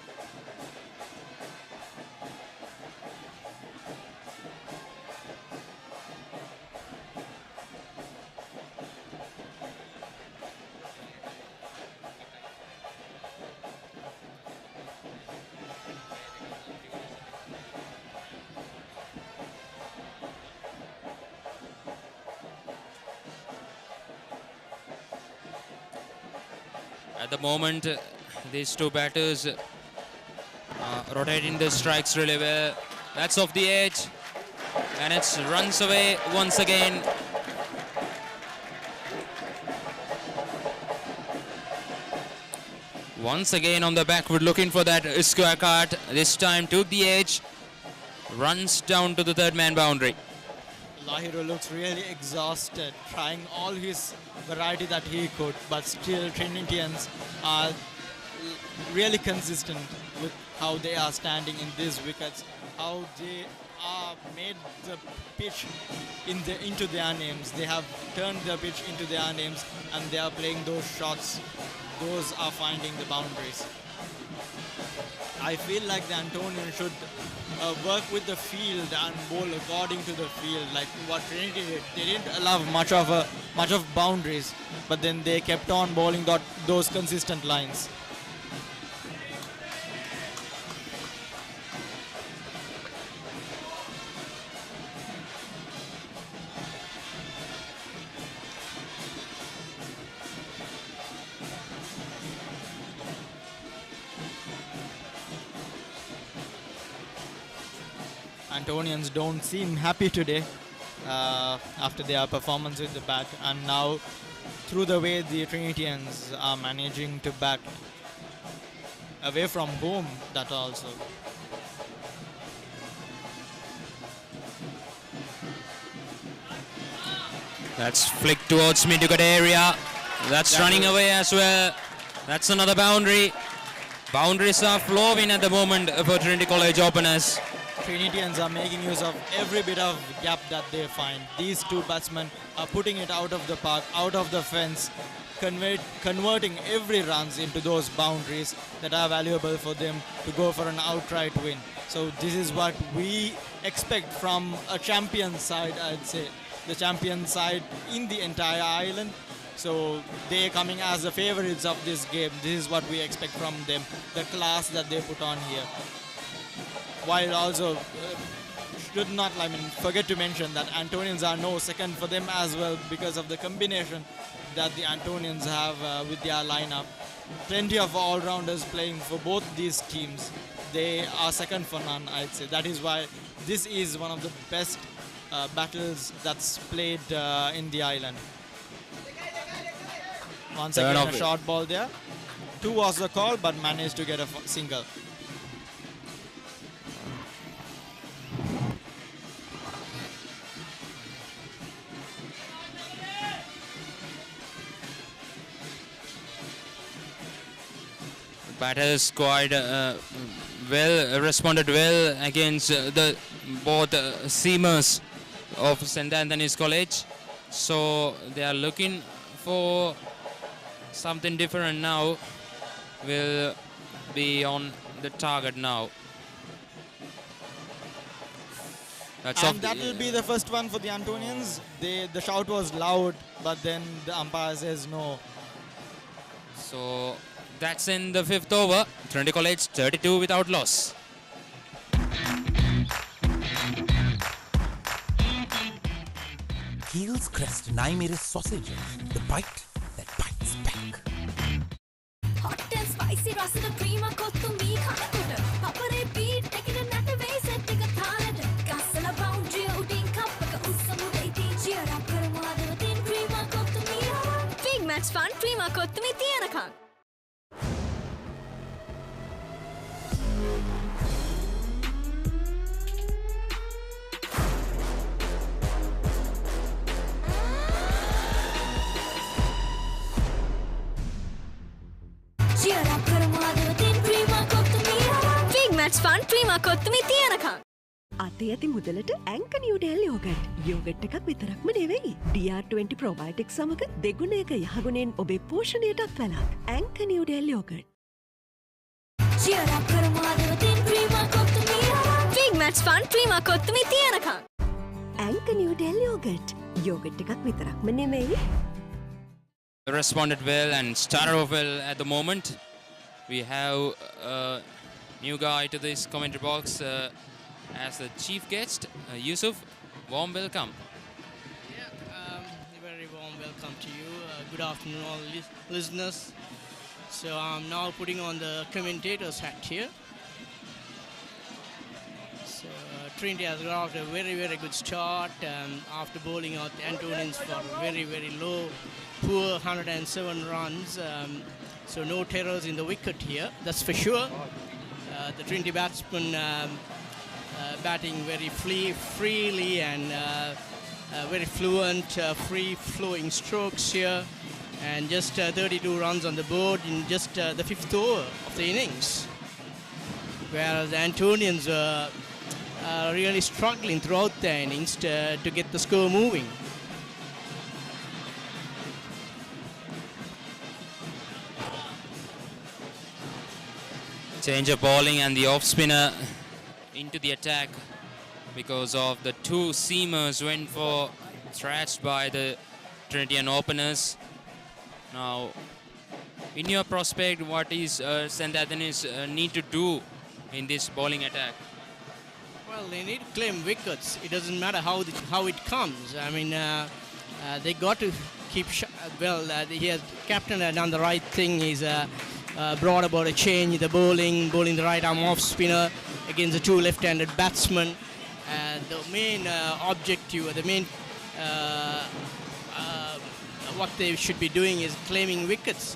At the moment, these two batters rotating the strikes really well. That's off the edge, and it runs away once again. Once again on the backward, looking for that square cut. This time took the edge, runs down to the 3rd man boundary. Lahiru looks really exhausted, trying all his variety that he could, but still Trinitians are really consistent with how they are standing in these wickets, how they are made the pitch into their names. They have turned the pitch into their names, and they are playing those shots. Those are finding the boundaries. I feel like the Antonians should work with the field and bowl according to the field, like what Trinity did. They didn't allow much of boundaries, but then they kept on bowling those consistent lines. Antonians don't seem happy today after their performance with the bat, and now through the way the Trinitians are managing to bat away from home, that also. That's flicked towards mid-wicket area. That's running away as well. That's another boundary. Boundaries are flowing at the moment for Trinity College openers. Trinitians are making use of every bit of gap that they find. These two batsmen are putting it out of the park, out of the fence, converting every runs into those boundaries that are valuable for them to go for an outright win. So this is what we expect from a champion side, I'd say. The champion side in the entire island. So they're coming as the favorites of this game. This is what we expect from them, the class that they put on here. While also should not forget to mention that Antonians are no second for them as well because of the combination that the Antonians have with their lineup. Plenty of all-rounders playing for both these teams. They are second for none, I'd say. That is why this is one of the best battles that's played in the island. Once again, a short ball there. 2 was the call, but managed to get a single. Batters quite responded well against the both seamers of St. Anthony's College. So they are looking for something different now. Will be on the target now. And that will be the first one for the Antonians. The shout was loud, but then the umpire says no. So that's in the 5th over. Trinity College 32 without loss. Heels Crest Naimeris sausages, the bite that bites back. Hot and spicy rasada cream kottu mee kanakota Papare beat taking a way set එක තාලෙට ගස්සලා boundary උඩින් කප්පක උස්සමුද ඉතින් cheer up කරමු හදවතින් cream kottu mee big match fun cream kottu mee තියනකම් cheer up කරමු හදවතින් cream kottu mee big match fun cream kottu mee තියනකම් අතේ ඇති මුදලට ඇංක නිව්ඩෙල් යෝගට්. යෝගට් එකක් විතරක්ම නෙවෙයි. DR20 ප්‍රොබයොටික් සමග දෙගුණයක යහගුණෙන් ඔබේ පෝෂණයටත් වැලක්. ඇංක නිව්ඩෙල් යෝගට්. cheer up කරමු හදවතින් cream kottu mee big match fun cream kottu mee තියනකම් ඇංක නිව්ඩෙල් යෝගට්. යෝගට් එකක් විතරක්ම නෙවෙයි. Responded well and started off well at the moment. We have a new guy to this commentary box as the chief guest, Yusuf. Warm welcome. Very warm welcome to you. Good afternoon, all listeners. So I'm now putting on the commentator's hat here. So Trinity has got off a very, very good start after bowling out the Antonians for very, very low, poor 107 runs. So no terrors in the wicket here, that's for sure. The Trinity batsmen batting very freely and very fluent, free-flowing strokes here. And just 32 runs on the board in just the 5th over of the innings. Whereas the Antonians were really struggling throughout the innings to get the score moving. Change of bowling and the off spinner into the attack because of the 2 seamers went for thrashed by the Trinitian openers. Now, in your prospect, what is St. Anthony's need to do in this bowling attack? Well, they need to claim wickets. It doesn't matter how it comes. I mean, they got to keep captain had done the right thing. He's brought about a change in the bowling the right arm off spinner against the 2 left-handed batsmen. And the main objective, the main what they should be doing is claiming wickets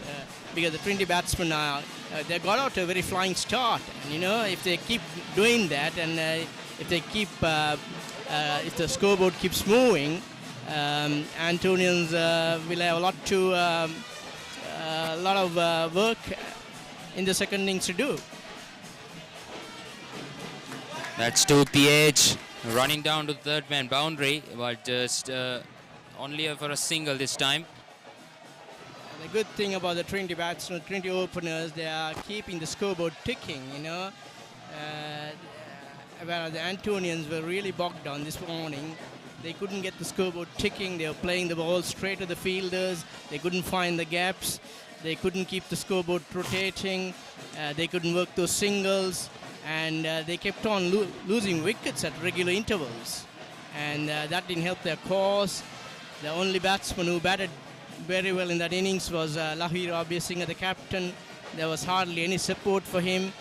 because the Trinity batsmen they got out a very flying start. And if they keep doing that and if they keep if the scoreboard keeps moving, Antonians will have a lot to a lot of work in the second innings to do. That's took the edge, running down to the third man boundary, but just only for a single this time. The good thing about the Trinity batsmen, Trinity openers, they are keeping the scoreboard ticking, you know. Whereas the Antonians were really bogged down this morning. They couldn't get the scoreboard ticking. They were playing the ball straight to the fielders. They couldn't find the gaps. They couldn't keep the scoreboard rotating. They couldn't work those singles. And they kept on losing wickets at regular intervals. And that didn't help their cause. The only batsman who batted very well in that innings was Lahir Abir Singh, the captain. There was hardly any support for him.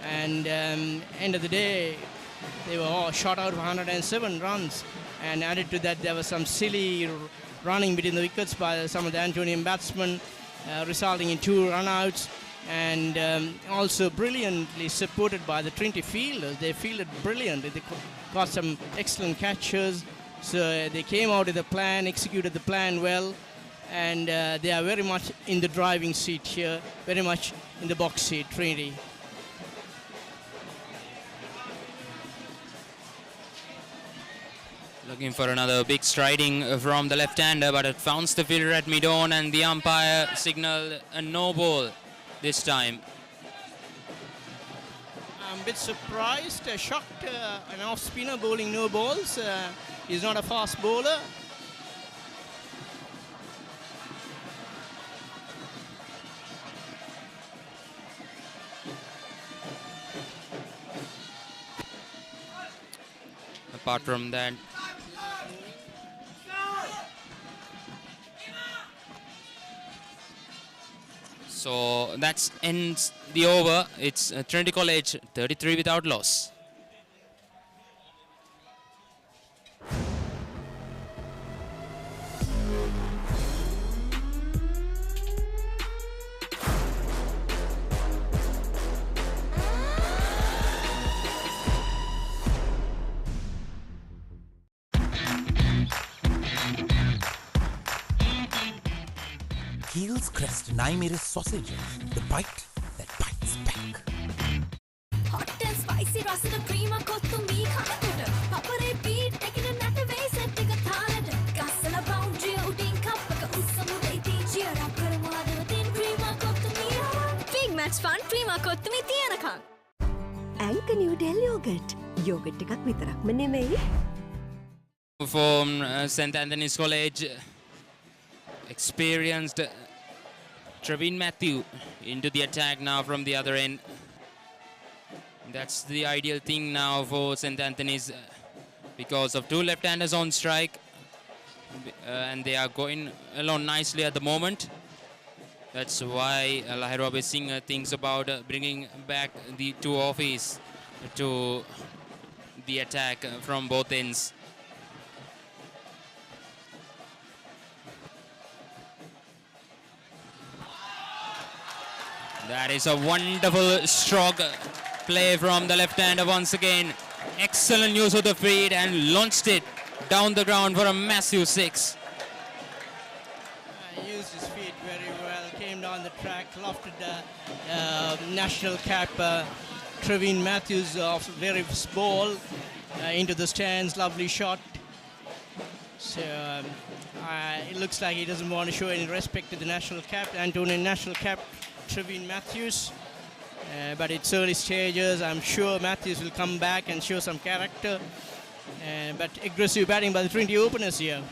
And end of the day, they were all shot out of 107 runs. And added to that, there was some silly running between the wickets by some of the Antonian batsmen, resulting in 2 run-outs. And also brilliantly supported by the Trinity fielders. They fielded brilliantly. They got some excellent catches. So they came out with a plan, executed the plan well. And they are very much in the driving seat here, very much in the box seat, Trinity. Looking for another big striding from the left-hander, but it founds the fielder at mid-on, and the umpire signaled a no ball this time. I'm a bit surprised, shocked, an off-spinner bowling no balls. He's not a fast bowler. Apart from that, so that ends the over. It's Trinity College 33 without loss. Heels Crest 9 sausages, the bite that bites back. Hot and spicy රසට cream kottu mee කනකොට Papare beat taking a nat away set එක තාලට ගස්සල boundary උඩින් කප්පක උස්සමුද ඉතින් cheer up කරමු හදවතින් cream kottu මී big match fun cream kottu මී තියනකම් Anchor New Delhi yogurt. Yogurt එකක් විතරක්ම නෙමෙයි. From St. Anthony's College, experienced Trevin Matthew into the attack now from the other end. That's the ideal thing now for St. Anthony's because of 2 left-handers on strike, and they are going along nicely at the moment. That's why Lahir Abir Singh thinks about bringing back the 2 offies to the attack from both ends. That is a wonderful stroke play from the left-hander once again. Excellent use of the feet and launched it down the ground for a massive 6. He used his feet very well, came down the track, lofted the national cap, Trevin Matthews off very ball into the stands, lovely shot. So it looks like he doesn't want to show any respect to the national cap, Antonian national cap, Trevin Matthews. But it's early stages. I'm sure Matthews will come back and show some character. But aggressive batting by the Trinity openers here.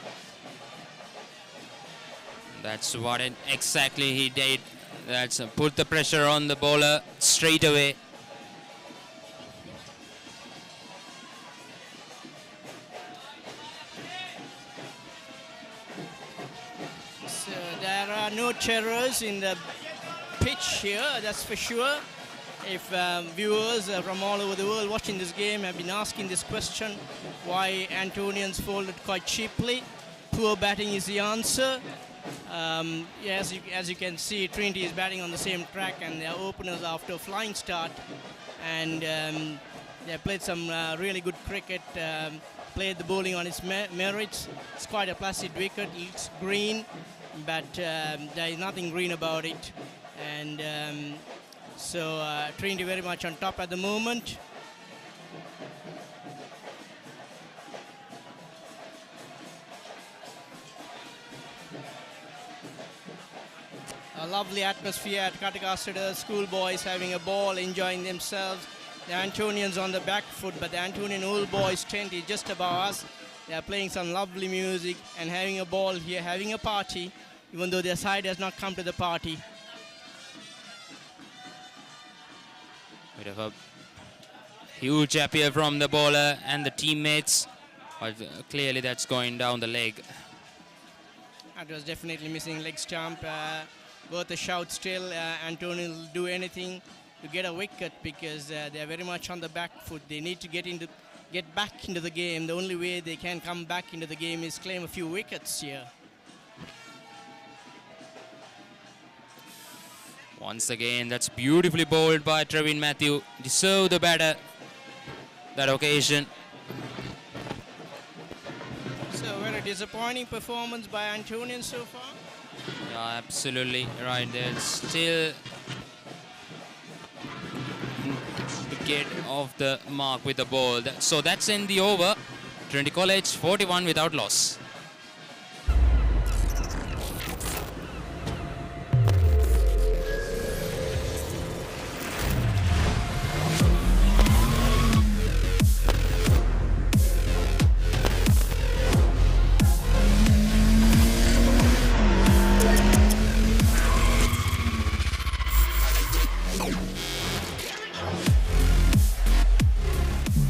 That's what exactly he did. That's put the pressure on the bowler straight away. So there are no terrors in the pitch here, that's for sure. If viewers from all over the world watching this game have been asking this question, why Antonians folded quite cheaply, poor batting is the answer. As you can see, Trinity is batting on the same track and their openers after a flying start, and they played some really good cricket, played the bowling on its merits. It's quite a placid wicket, it looks green, but there is nothing green about it. And Trinity very much on top at the moment. A lovely atmosphere at Katugasthota. Schoolboys having a ball, enjoying themselves. The Antonians on the back foot, but the Antonian old boys tent is just above us. They are playing some lovely music and having a ball here, having a party, even though their side has not come to the party. Bit of a huge appeal from the bowler and the teammates, but clearly that's going down the leg. That was definitely missing leg stump. Worth a shout still. Antonian will do anything to get a wicket because they are very much on the back foot. They need to get back into the game. The only way they can come back into the game is claim a few wickets here. Once again, that's beautifully bowled by Trevin Matthew. Deserved the batter that occasion. So very disappointing performance by Antonian so far. Yeah, absolutely right. They're still get off the mark with the ball. So that's in the over. Trinity College 41 without loss.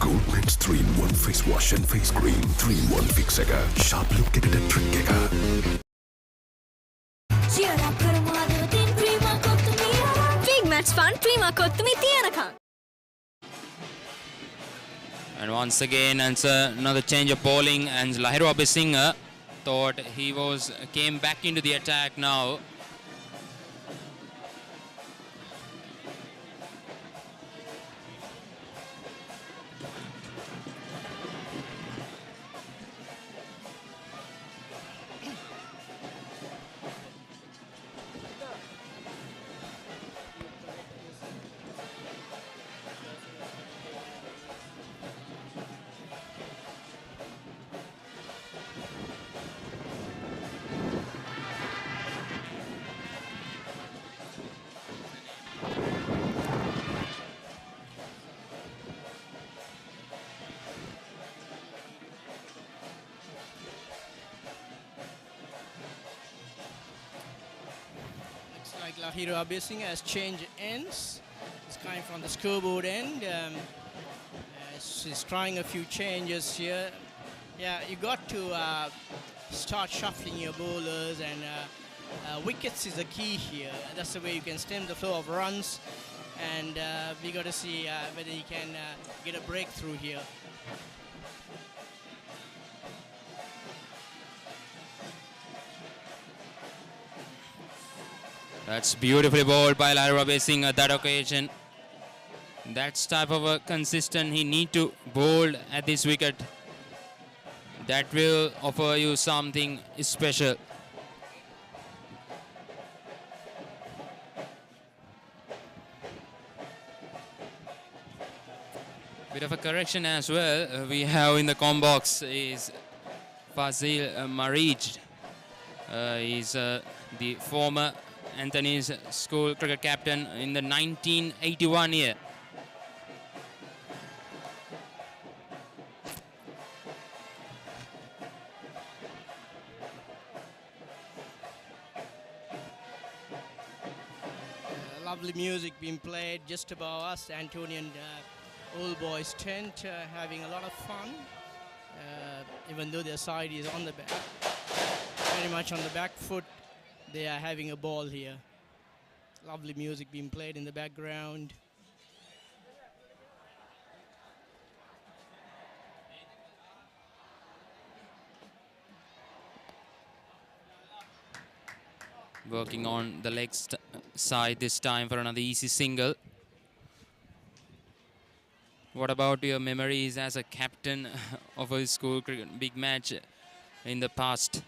Goldman's 3-in-1 face wash and face cream. 3-in-1 fix එක. Sharp look එකට trick එක. Big match fun, Prima Kottumi Tiyanaka. And once again, it's another change of bowling, and Lahiru Abhisingh thought he came back into the attack now. Lahiru Abhisingh has changed ends. He's coming from the scoreboard end. He's trying a few changes here. Yeah, you got to start shuffling your bowlers, and wickets is the key here. That's the way you can stem the flow of runs, and we got to see whether he can get a breakthrough here. That's beautifully bowled by Lahiru Abhisingh at that occasion. That's type of a consistent he need to bowl at this wicket. That will offer you something special. Bit of a correction as well. We have in the com box is Fazil Marij. He's the former Anthony's school cricket captain in the 1981 year. Lovely music being played just above us. Antonian old boys tent, having a lot of fun, even though their side is on the back, very much on the back foot. They are having a ball here. Lovely music being played in the background. Working on the leg side this time for another easy single. What about your memories as a captain of a school cricket big match in the past?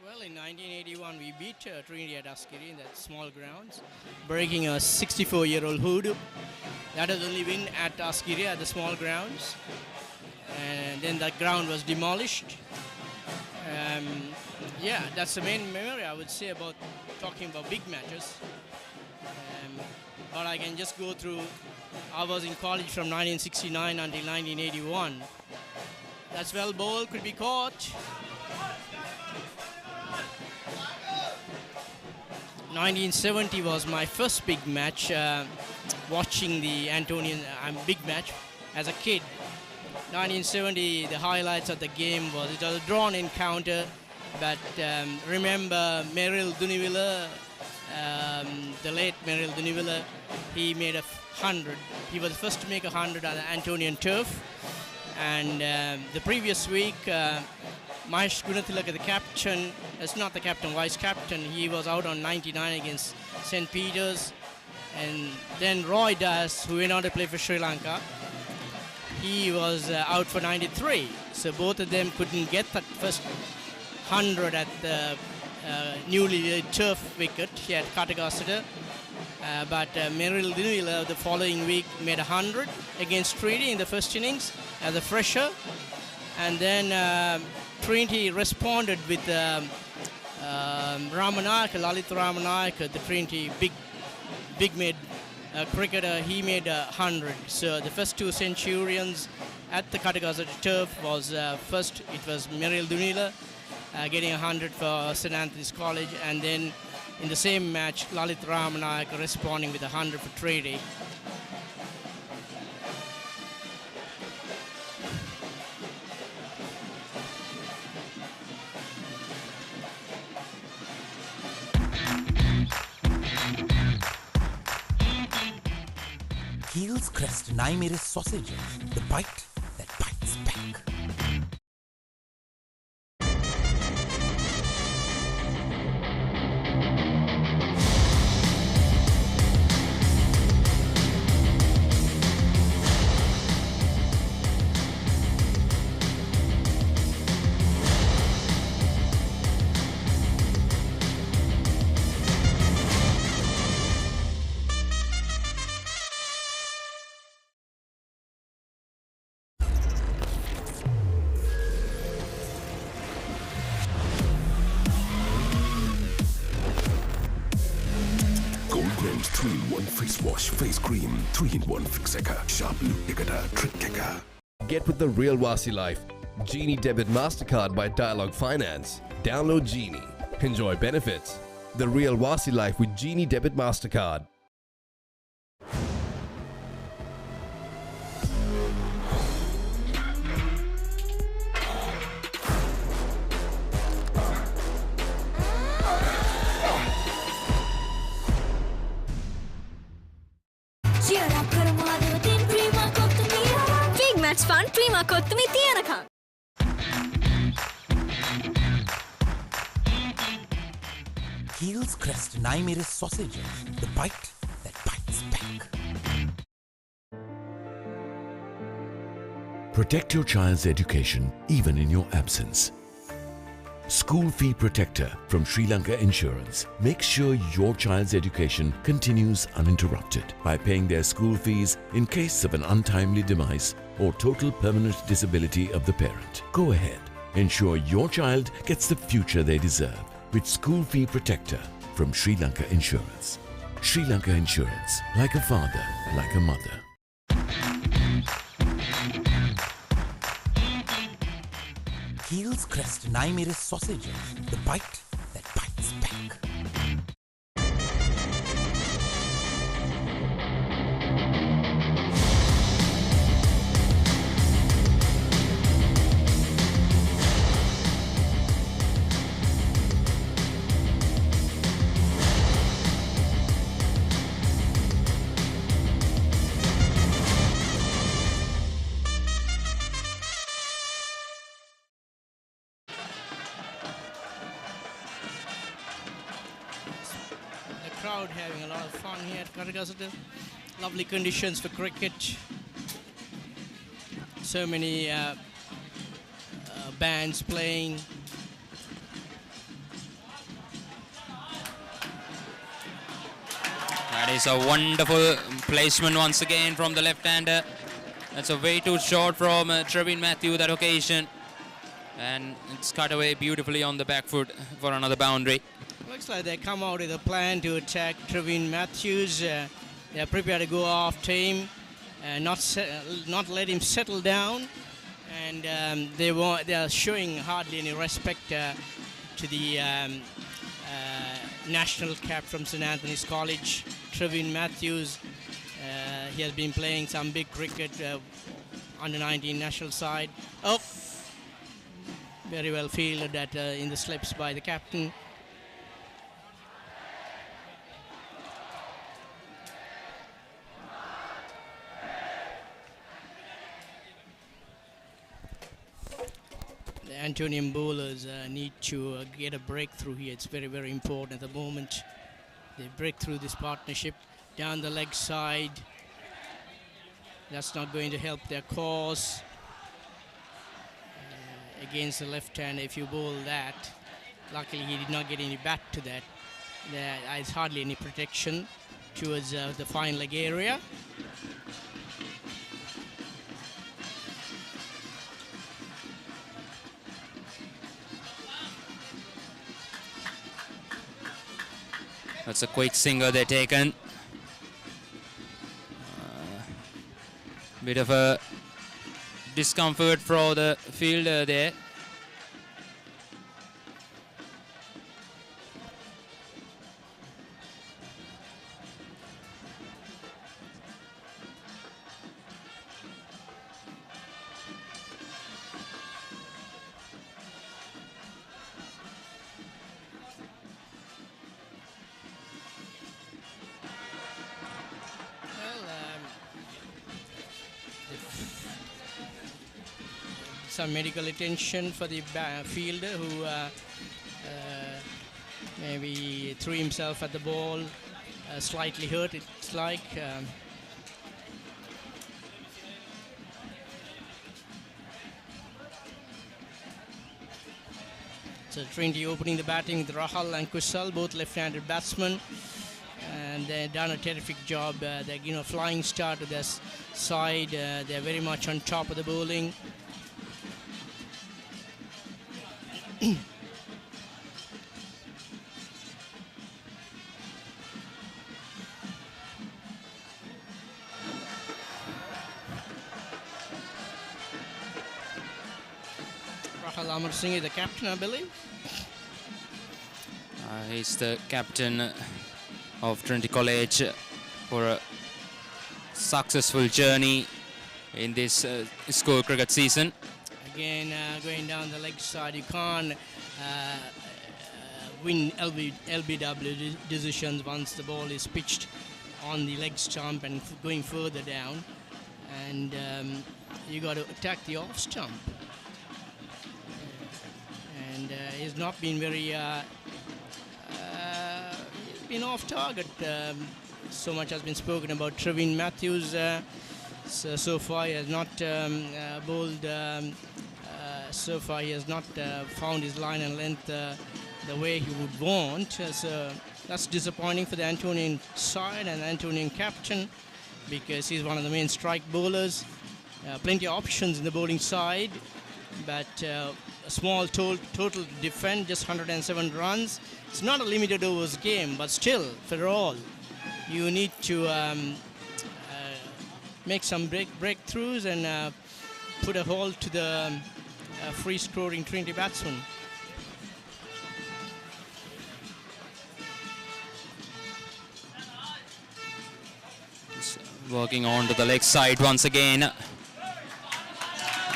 Well, Well, in 1981, we beat Trinity at Askiri in that small grounds, breaking a 64-year-old hoodoo. That was only win at Askiri at the small grounds. And then that ground was demolished. Yeah, that's the main memory I would say about talking about big matches. But I can just go through, I was in college from 1969 until 1981. That's well ball, could be caught. 1970 was my first big match, watching the Antonian big match as a kid. 1970, the highlights of the game was it was a drawn encounter, but remember Merrill Dunivilla, the late Merrill Dunivilla, he made 100. He was the first to make 100 on the Antonian turf. And the previous week, Mahesh Gunathilaka, the captain, it's not the captain, vice captain, he was out on 99 against St. Peter's. And then Roy Das, who went on to play for Sri Lanka, he was out for 93. So both of them couldn't get that first 100 at the newly laid turf wicket here at Katugasthota. But Merrill Dunivilla the following week made 100 against Trinity in the first innings as a fresher. And then Trinity responded with Ramanayaka, Lalit Ramanayaka, the Trinity big mid cricketer, he made 100. So the first two centurions at the Katugasthota turf was first it was Merrill Dunivilla getting 100 for St. Anthony's College, and then in the same match Lalit Ramanayaka responding with 100 for Trinity. Heels Crest and I made a sausage. The bite that bites back. Goldgrams 3-in-1 face wash, face cream, 3-in-1 fixeka, sharp ekata, trick keka. Get with the real Wasi life. Genie Debit MasterCard by Dialog Finance. Download Genie. Enjoy benefits. The real Wasi life with Genie Debit MasterCard. Big match fun, prima kottumi tiyanaka. Heels Crest and I made a sausage. The bite that bites back. Protect your child's education even in your absence. School Fee Protector from Sri Lanka Insurance makes sure your child's education continues uninterrupted by paying their school fees in case of an untimely demise or total permanent disability of the parent. Go ahead, ensure your child gets the future they deserve with School Fee Protector from Sri Lanka Insurance. Sri Lanka Insurance, like a father, like a mother. Heels Crest and I made a sausage. The bite that bites back. Crowd having a lot of fun here at Katugasthota. Lovely conditions for cricket. So many bands playing. That is a wonderful placement once again from the left-hander. That's a way too short from Trevin Matthew that occasion. And it's cut away beautifully on the back foot for another boundary. Looks like they come out with a plan to attack Trevin Matthews. They're prepared to go after him, not let him settle down. And they are showing hardly any respect to the national cap from St. Anthony's College, Trevin Matthews. He has been playing some big cricket under 19 national side. Oh, very well fielded that in the slips by the captain. The Antonian bowlers need to get a breakthrough here. It's very, very important at the moment. They break through this partnership down the leg side. That's not going to help their cause. Against the left hand, if you bowl that, luckily he did not get any bat to that. There is hardly any protection towards the fine leg area. That's a quick singer they're taken. Bit of a discomfort for the fielder there. Some medical attention for the fielder who maybe threw himself at the ball, slightly hurt, it's like. So Trinity opening the batting with Rahal and Kusal, both left-handed batsmen. And they've done a terrific job. They're flying start to their side. They're very much on top of the bowling. Rahal Amar Singh is the captain, I believe. He's the captain of Trinity College for a successful journey in this school cricket season. Again, going down the leg side, you can't win LBW decisions once the ball is pitched on the leg stump and going further down. And you got to attack the off stump. And he's not been very been off target. So much has been spoken about Trevin Matthews. So far he has not bowled. So far he has not found his line and length the way he would want. So that's disappointing for the Antonian side and the Antonian captain, because he's one of the main strike bowlers. Plenty of options in the bowling side, but a small total defend, just 107 runs. It's not a limited overs game, but still, for all, you need to make some breakthroughs and put a hold to the free scoring Trinity batsman. Working on to the leg side once again.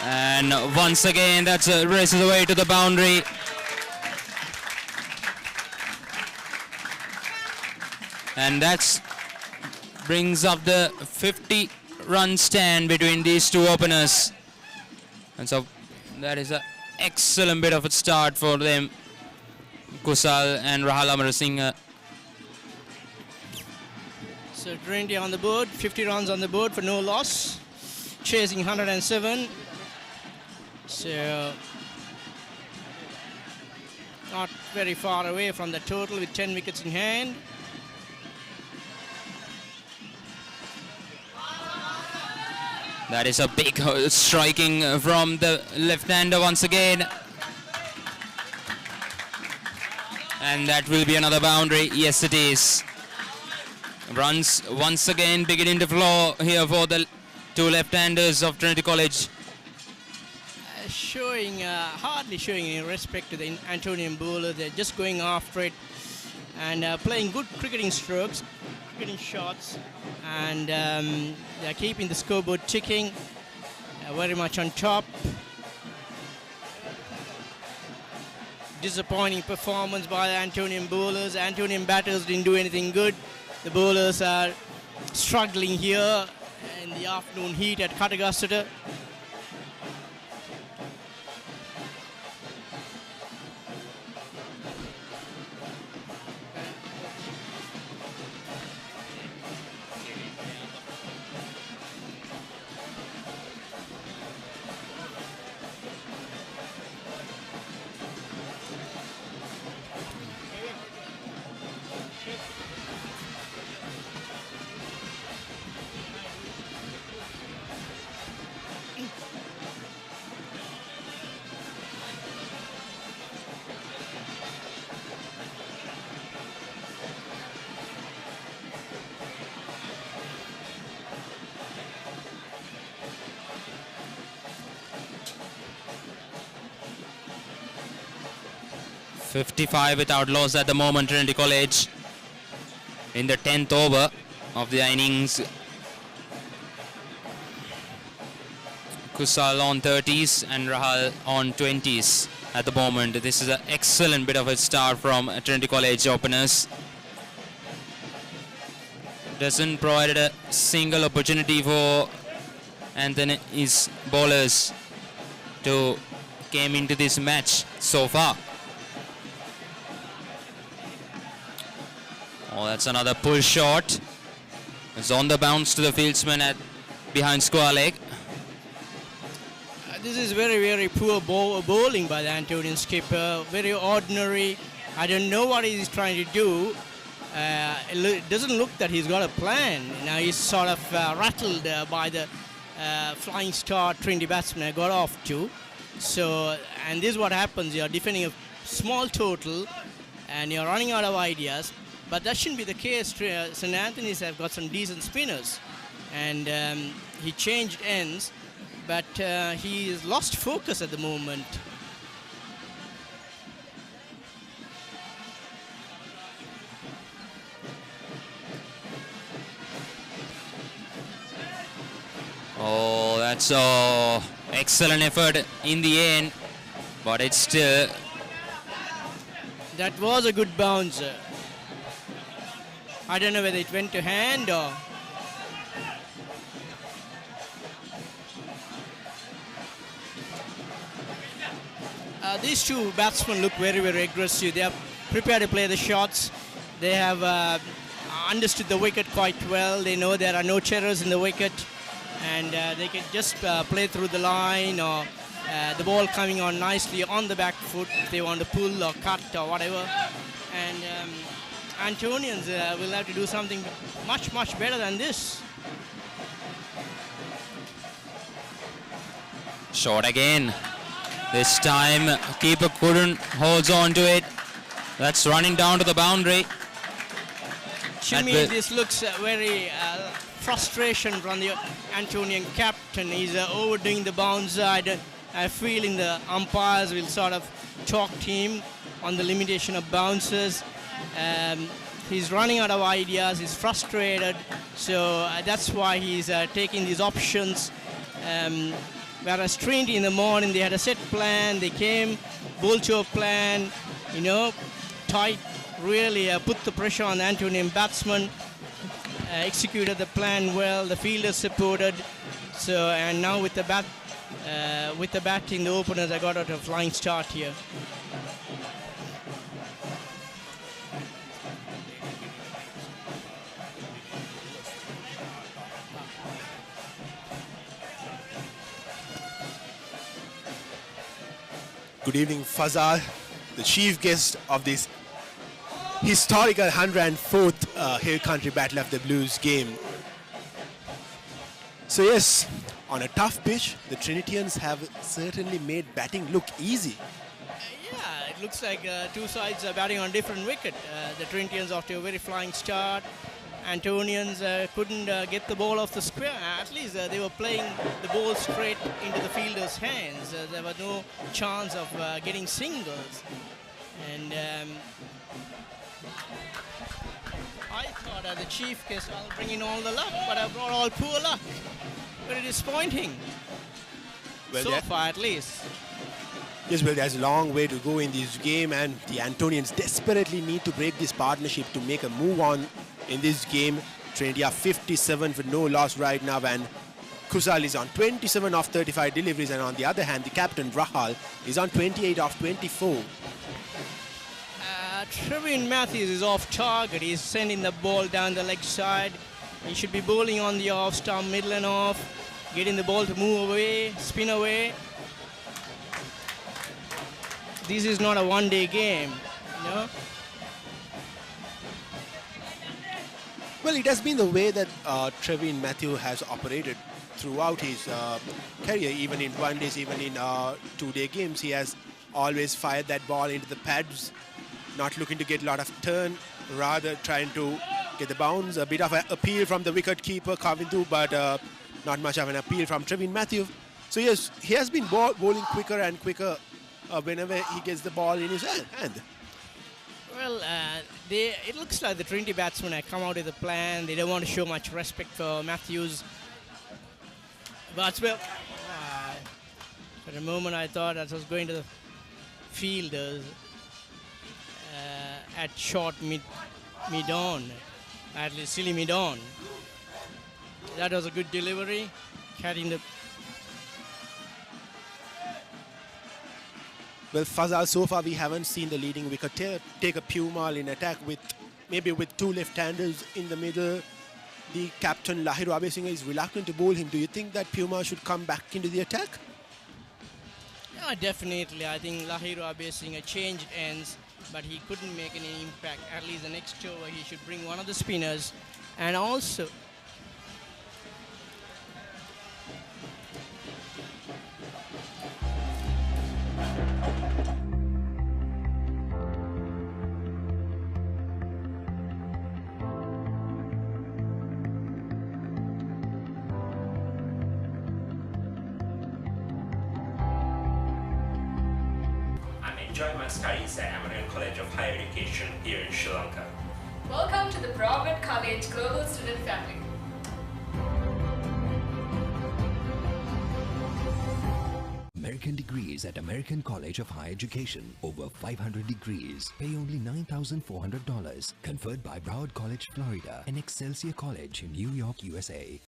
And once again, that races away to the boundary. And that brings up the 50-run stand between these two openers. And so that is an excellent bit of a start for them. Kusal and Rahal Amar Singh. So Trinity on the board, 50 runs on the board for no loss, chasing 107. So not very far away from the total with 10 wickets in hand. That is a big striking from the left-hander once again. And that will be another boundary. Yes, it is. Runs once again beginning to flow here for the two left-handers of Trinity College. Hardly showing any respect to the Antonian bowler. They're just going after it and playing good cricketing strokes, cricketing shots, and they're keeping the scoreboard ticking very much on top. Disappointing performance by the Antonian bowlers. Antonian batters didn't do anything good. The bowlers are struggling here in the afternoon heat at Katugasthota. .55 without loss at the moment, Trinity College in the 10th over of the innings. Kusal on 30s and Rahal on 20s at the moment. This is an excellent bit of a start from Trinity College openers. Doesn't provide a single opportunity for Anthony's bowlers to came into this match so far. Oh, that's another pull shot. It's on the bounce to the fieldsman at behind square leg. This is very, very poor bowling by the Antonian skipper. Very ordinary. I don't know what he's trying to do. It doesn't look that he's got a plan. Now he's sort of rattled by the flying star Trinity batsman I got off to. So, and this is what happens. You're defending a small total and you're running out of ideas. But that shouldn't be the case. St. Anthony's have got some decent spinners. And he changed ends, but he's lost focus at the moment. Oh, that's an excellent effort in the end, but it's still... That was a good bounce. I don't know whether it went to hand or... These two batsmen look very, very aggressive. They are prepared to play the shots. They have understood the wicket quite well. They know there are no cherries in the wicket. And they can just play through the line or the ball coming on nicely on the back foot if they want to pull or cut or whatever. And Antonians will have to do something much, much better than this. Shot again. This time, keeper couldn't hold on to it. That's running down to the boundary. To me, this looks very frustration from the Antonian captain. He's overdoing the bounce. I feel in the umpires will sort of talk to him on the limitation of bounces. He's running out of ideas. He's frustrated. So that's why he's taking these options. Whereas Trinity in the morning, they had a set plan. They came, bowled to a plan, you know, tight, really put the pressure on the Antonian batsman, executed the plan well, the fielders supported. So, and now with the batting, the openers, I got out a flying start here. Good evening, Fazal, the chief guest of this historical 104th Hill Country Battle of the Blues game. So yes, on a tough pitch, the Trinitians have certainly made batting look easy. Yeah, it looks like two sides are batting on different wicket. The Trinitians off to a very flying start. Antonians couldn't get the ball off the square. At least they were playing the ball straight into the fielder's hands. There was no chance of getting singles. And I thought the chief guest, I'll bring in all the luck, but I brought all poor luck. Very disappointing. Well, so far, at least. Yes, well, there's a long way to go in this game, and the Antonians desperately need to break this partnership to make a move on in this game. Trinity are 57 with no loss right now, and Kusal is on 27 of 35 deliveries, and on the other hand, the captain Rahal is on 28 of 24. Trevin Matthews is off target. He's sending the ball down the leg side. He should be bowling on the off stump, middle and off, getting the ball to move away, spin away. This is not a one-day game, you know. Well, it has been the way that Trevin Matthew has operated throughout his career, even in one days, even in two-day games. He has always fired that ball into the pads, not looking to get a lot of turn, rather trying to get the bounce. A bit of an appeal from the wicket keeper, Kavindu, but not much of an appeal from Trevin Matthew. So yes, he has been bowling quicker and quicker whenever he gets the ball in his hand. Well, it looks like the Trinity batsmen have come out with a plan. They don't want to show much respect for Matthews. But well, for a moment I thought that was going to the fielders at short mid-on, at least silly mid-on. That was a good delivery, carrying the... Well, Fazal, so far we haven't seen the leading wicket take a Pumal in attack with maybe with two left-handers in the middle. The captain Lahiru Abesinghe is reluctant to bowl him. Do you think that Pumal should come back into the attack? Yeah, definitely. I think Lahiru Abesinghe changed ends, but he couldn't make any impact. At least the next over he should bring one of the spinners, and also enjoying my studies at American College of Higher Education here in Sri Lanka. Welcome to the Broward College Global Student Family. American degrees at American College of Higher Education. Over 500 degrees. Pay only $9,400. Conferred by Broward College, Florida and Excelsior College in New York, USA.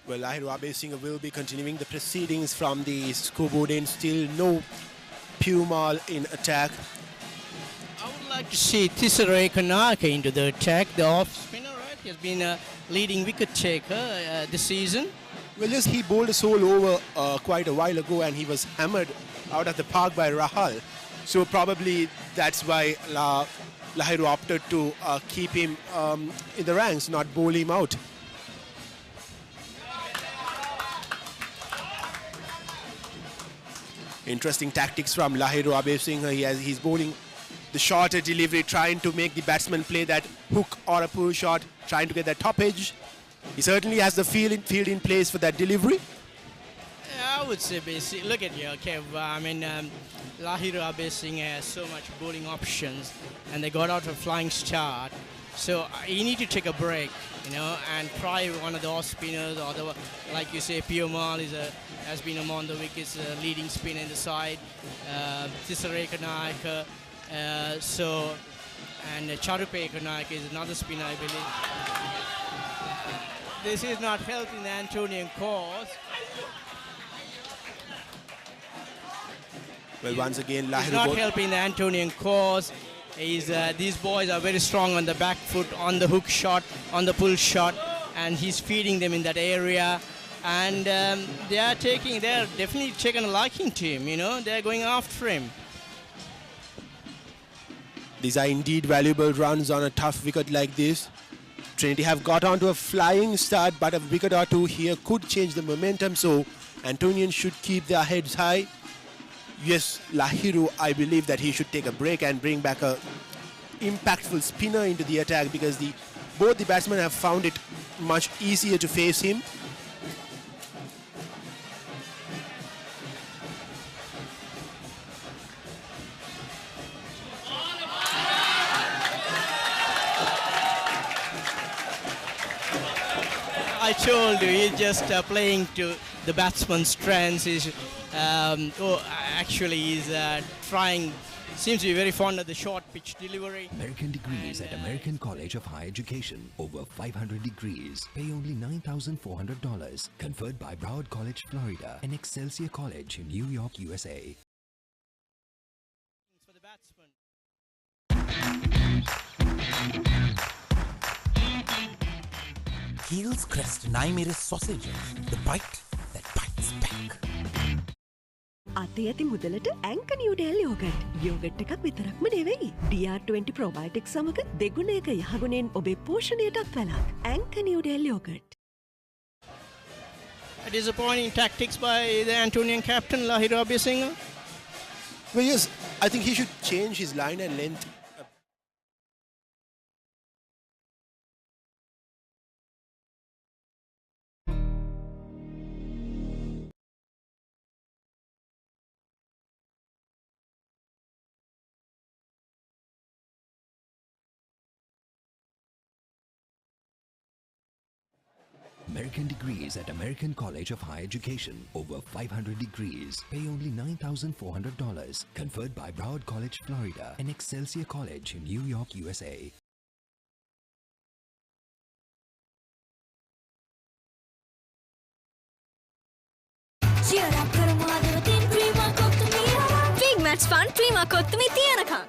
Well, Lahiru Abesinghe will be continuing the proceedings from the scoreboard end. Still no Pumal in attack. I would like to see Tisare Kanaka into the attack, the off spinner, right? He has been a leading wicket taker this season. Well, yes, he bowled a sole over quite a while ago, and he was hammered out of the park by Rahal. So probably that's why Lahiru opted to keep him in the ranks, not bowl him out. Interesting tactics from Lahiru Abesinghe. He's bowling the shorter delivery, trying to make the batsman play that hook or a pull shot, trying to get that top edge. He certainly has the field in place for that delivery. Yeah, I would say basically, look at you, Kev. I mean, Lahiru Abesinghe has so much bowling options, and they got out a flying start. So you need to take a break, you know, and try one of the off spinners, or the, like you say, Pumal has been among the wickets, leading spinner in the side. Tisare Kanaka, and Charupe Kanaka is another spinner, I believe. This is not helping the Antonian cause. Well, once again, Lahiru not helping the Antonian cause. These boys are very strong on the back foot, on the hook shot, on the pull shot, and he's feeding them in that area. And they're definitely taking a liking to him, you know, they're going after him. These are indeed valuable runs on a tough wicket like this. Trinity have got onto a flying start, but a wicket or two here could change the momentum, so Antonians should keep their heads high. Yes, Lahiru, I believe that he should take a break and bring back a impactful spinner into the attack, because both the batsmen have found it much easier to face him. I told you, he's just playing to the batsman's strengths. He's trying, seems to be very fond of the short pitch delivery. American degrees at American College of Higher Education. Over 500 degrees. Pay only $9,400. Conferred by Broward College, Florida, and Excelsior College in New York, USA. For the batsman. Heels crest Naimeris sausages. The bite that bites back. අතේ ඇති මුදලට ඇංකනියුඩෙල් yoghurt. Yoghurt එකක් විතරක්ම නෙවෙයි. DR20 ප්‍රෝබයොටික් සමග දෙගුණයක යහගුණෙන් ඔබේ පෝෂණයටත් වැළක්. ඇංකනියුඩෙල් yoghurt. Disappointing tactics by the Antonian captain Lahiru Abhyasinha. Well, yes, I think he should change his line and length. American degrees at American College of Higher Education. Over 500 degrees. Pay only $9,400. Conferred by Broward College, Florida, and Excelsior College in New York, USA. Big match fun, Prima Kottumi Tianaka.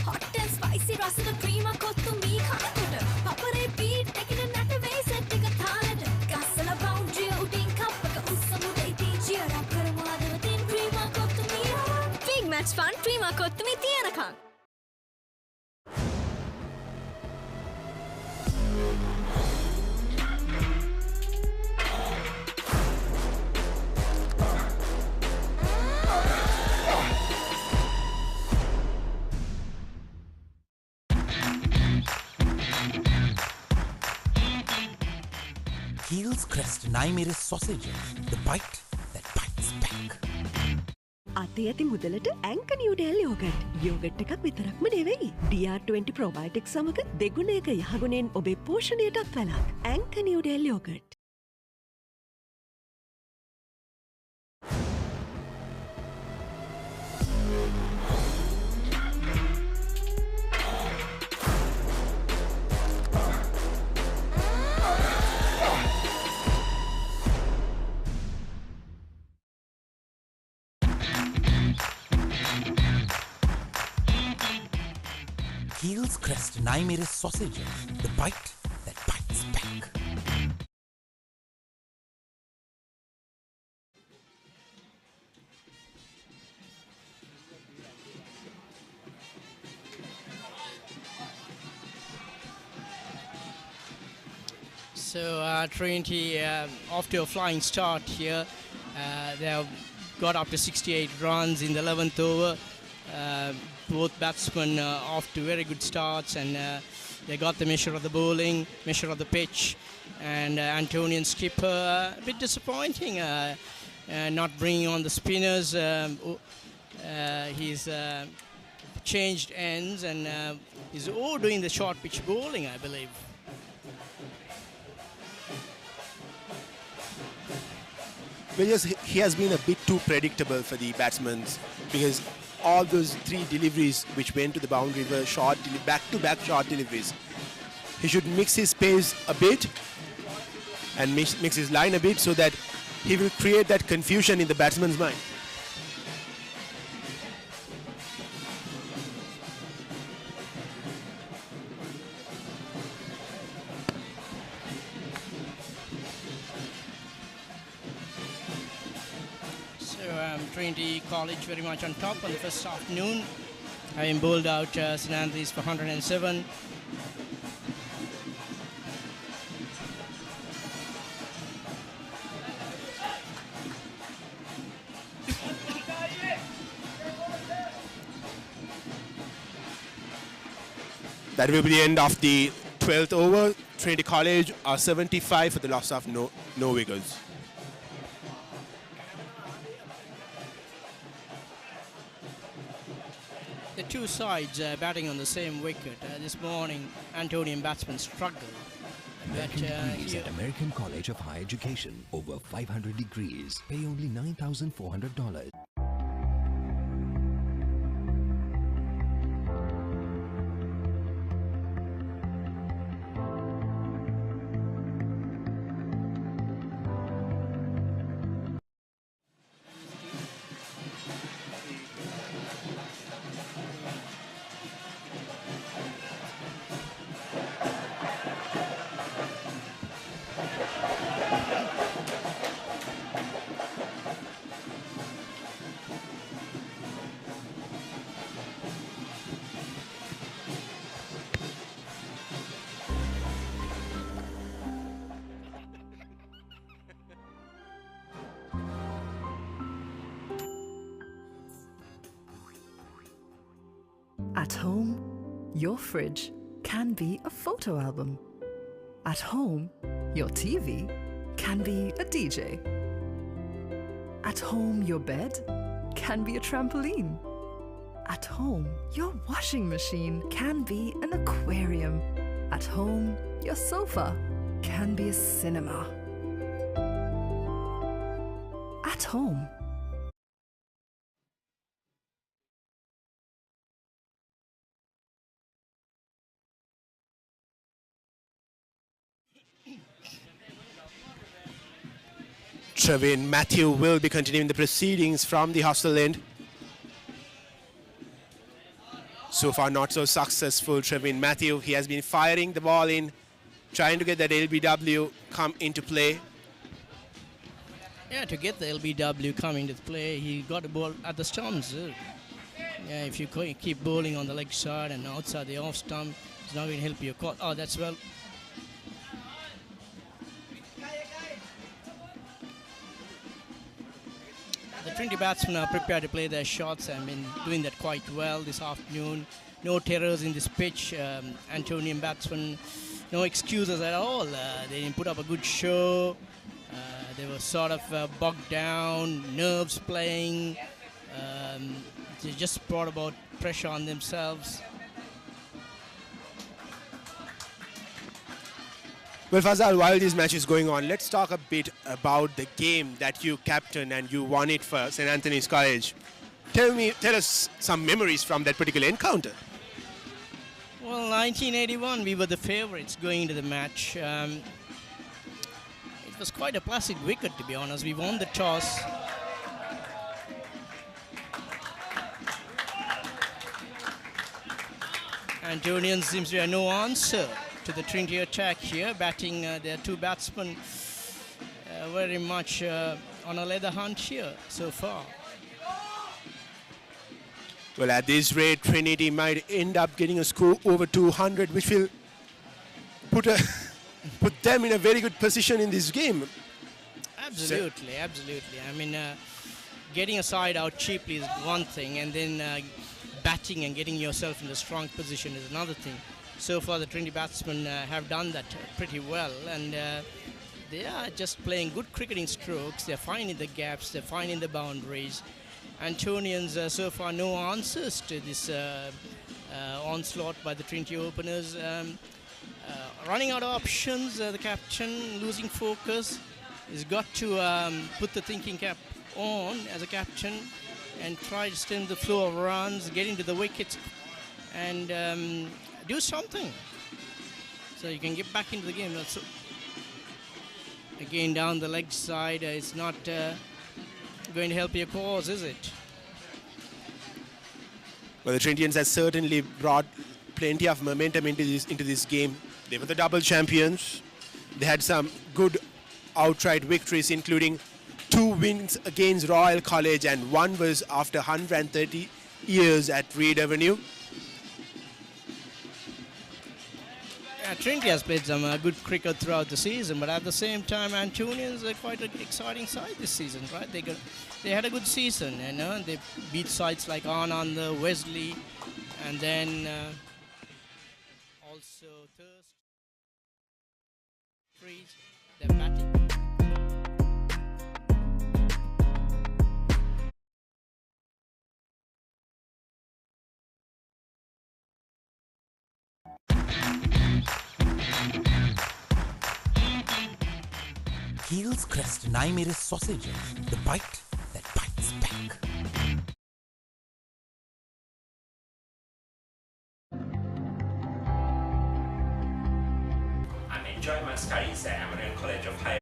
Hot and spicy rasada Prima Kottumi Kanakota. Papare beat taking a nut away, set a thalad. Gassala boundary, udin kapaka usamu deiti, cheera karamadatin Prima Kottumi. Big match fun, Prima Kottumi Tianaka. Heels crest Naimeris sausages. The bite that bites back. අතේ ඇති මුදලට ඇංකනියුඩෙල් yoghurt. Yoghurt එකක් විතරක්ම නෙවෙයි. DR20 ප්‍රෝබයොටික් සමග දෙගුණයක යහගුණෙන් ඔබේ පෝෂණයටත් වැළක්. ඇංකනියුඩෙල් yoghurt. Heels crest Naimeris sausages. The bite that bites back. So Trinity off to a flying start here. They have got up to 68 runs in the 11th over. Both batsmen off to very good starts, and they got the measure of the bowling, measure of the pitch, and Antonian skipper a bit disappointing, not bringing on the spinners. He's changed ends and he's all doing the short pitch bowling, I believe. Well, yes, he has been a bit too predictable for the batsmen, because all those three deliveries which went to the boundary were short, back-to-back short deliveries. He should mix his pace a bit and mix his line a bit, so that he will create that confusion in the batsman's mind. Trinity College very much on top on the first afternoon. having bowled out St. Anthony's for 107. That will be the end of the 12th over. Trinity College are 75 for the loss of no wickets. The two sides batting on the same wicket. This morning, Antonian batsmen struggled. American degrees at American College of Higher Education. Over 500 degrees. Pay only $9,400. At home, your fridge can be a photo album. At home, your TV can be a DJ. At home, your bed can be a trampoline. At home, your washing machine can be an aquarium. At home, your sofa can be a cinema. At home, Trevin Matthew will be continuing the proceedings from the hostel end. So far not so successful, Trevin Matthew. He has been firing the ball in, trying to get that LBW come into play. Yeah, to get the LBW coming into play, he got the ball at the stumps. Yeah, if you keep bowling on the leg side and outside the off stump, it's not going to help you. Oh, that's well. The Trinity batsmen are prepared to play their shots. I mean, doing that quite well this afternoon. No terrors in this pitch. Antonian batsmen, no excuses at all. They didn't put up a good show. They were sort of bogged down, nerves playing. They just brought about pressure on themselves. Well, Fazal, while this match is going on, let's talk a bit about the game that you captained and you won it for St. Anthony's College. Tell us some memories from that particular encounter. Well, 1981, we were the favorites going into the match. It was quite a placid wicket, to be honest. We won the toss. Antonians seems to have no answer to the Trinity attack here, batting their two batsmen very much on a leather hunt here so far. Well, at this rate, Trinity might end up getting a score over 200, which will put them in a very good position in this game. Absolutely, absolutely. I mean, getting a side out cheaply is one thing, and then batting and getting yourself in a strong position is another thing. So far, the Trinity batsmen have done that pretty well, and they are just playing good cricketing strokes. They're finding the gaps, they're finding the boundaries. Antonians so far no answers to this onslaught by the Trinity openers. Running out of options, the captain losing focus. He's got to put the thinking cap on as a captain and try to stem the flow of runs, get into the wickets, and do something so you can get back into the game. That's again down the leg side. It's not going to help your cause, is it? Well, the Trinitians has certainly brought plenty of momentum into this game. They were the double champions. They had some good outright victories, including 2 wins against Royal College, and one was after 130 years at Reed Avenue. Trinity has played some good cricket throughout the season, but at the same time, Antonians are quite an exciting side this season, right? They had a good season, you know. They beat sides like Anand, Wesley, and then also Thirst. Freeze. They're batting. Heels Crest Naimeris sausages, the bite that bites back. I'm enjoying my studies at American College of Higher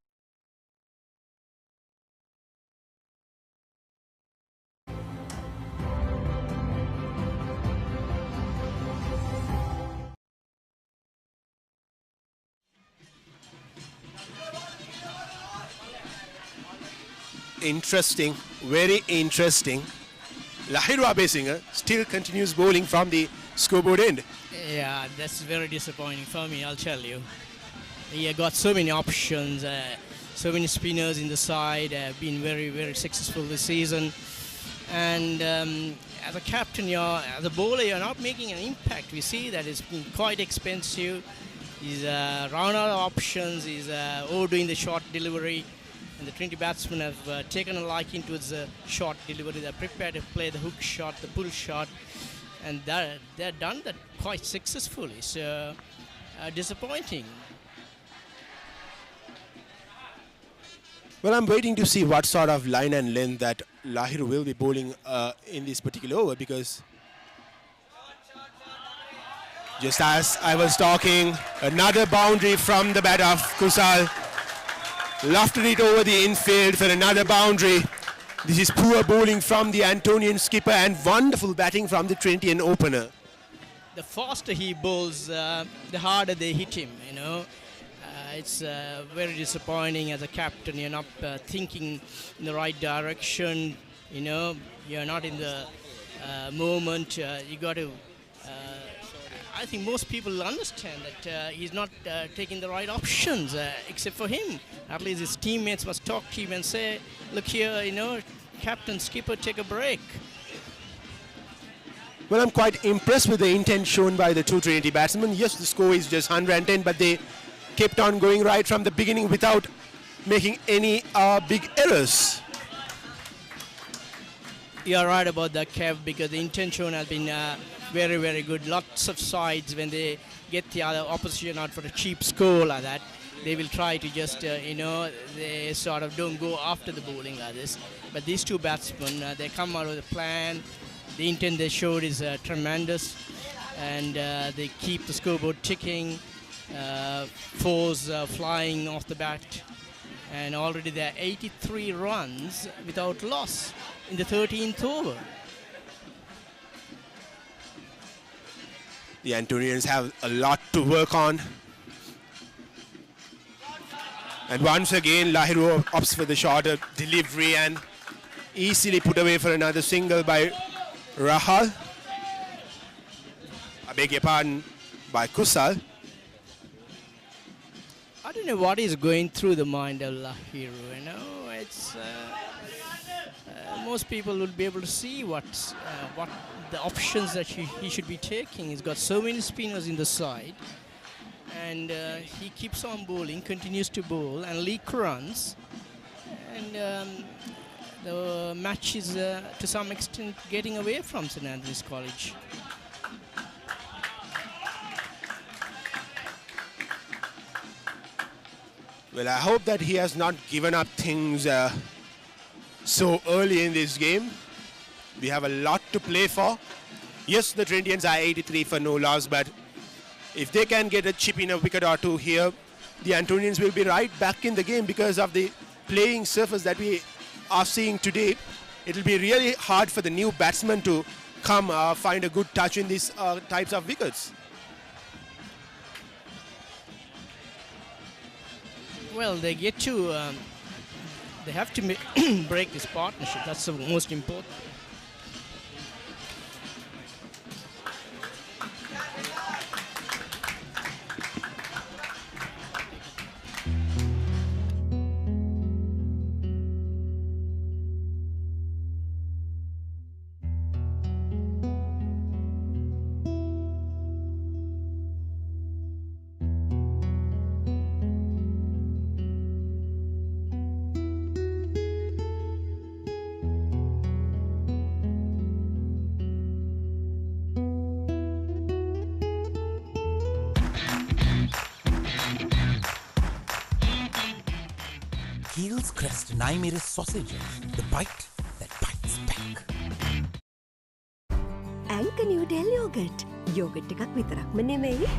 Interesting, very interesting. Lahiru Abesinghe still continues bowling from the scoreboard end. Yeah, that's very disappointing for me, I'll tell you. He got so many options, so many spinners in the side, been very, very successful this season. And as a captain, as a bowler, you're not making an impact. We see that it's been quite expensive. He's run out of options, he's overdoing the short delivery. And the Trinity batsmen have taken a liking towards the short delivery. They're prepared to play the hook shot, the pull shot, and they're done that quite successfully. So disappointing. Well, I'm waiting to see what sort of line and length that Lahiru will be bowling in this particular over, because just as I was talking, another boundary from the bat of Kusal. Lofted it over the infield for another boundary. This is poor bowling from the Antonian skipper and wonderful batting from the Trinitian opener. The faster he bowls, the harder they hit him, you know. It's very disappointing as a captain. You're not thinking in the right direction, you know. You're not in the moment. You got to... I think most people understand that he's not taking the right options, except for him. At least his teammates must talk to him and say, look here, you know, captain, skipper, take a break. Well, I'm quite impressed with the intent shown by the two Trinity batsmen. Yes, the score is just 110, but they kept on going right from the beginning without making any big errors. You're right about that, Kev, because the intention has been very, very good. Lots of sides, when they get the other opposition out for a cheap score like that, they will try to just, you know, they sort of don't go after the bowling like this. But these two batsmen, they come out with a plan. The intent they showed is tremendous, and they keep the scoreboard ticking, fours flying off the bat, and already there are 83 runs without loss in the 13th over. The Antonians have a lot to work on. And once again, Lahiru opts for the shorter delivery and easily put away for another single by Rahal. I beg your pardon, by Kusal. I don't know what is going through the mind of Lahiru, you know. It's most people will be able to see what the options that he should be taking. He's got so many spinners in the side, and he keeps on bowling, continues to bowl and leak runs, and the match is to some extent getting away from St. Anthony's College. Well, I hope that he has not given up things so early in this game. We have a lot to play for. Yes, the Trinitians are 83 for no loss, but if they can get a chip in a wicket or two here, the Antonians will be right back in the game because of the playing surface that we are seeing today. It will be really hard for the new batsmen to come find a good touch in these types of wickets. Well, they get to, they have to break this partnership. That's the most important. Heels Crest Naimere sausage, the bite that bites back. ඇංක Newdale yoghurt yoghurt එකක් විතරක්ම නෙමෙයි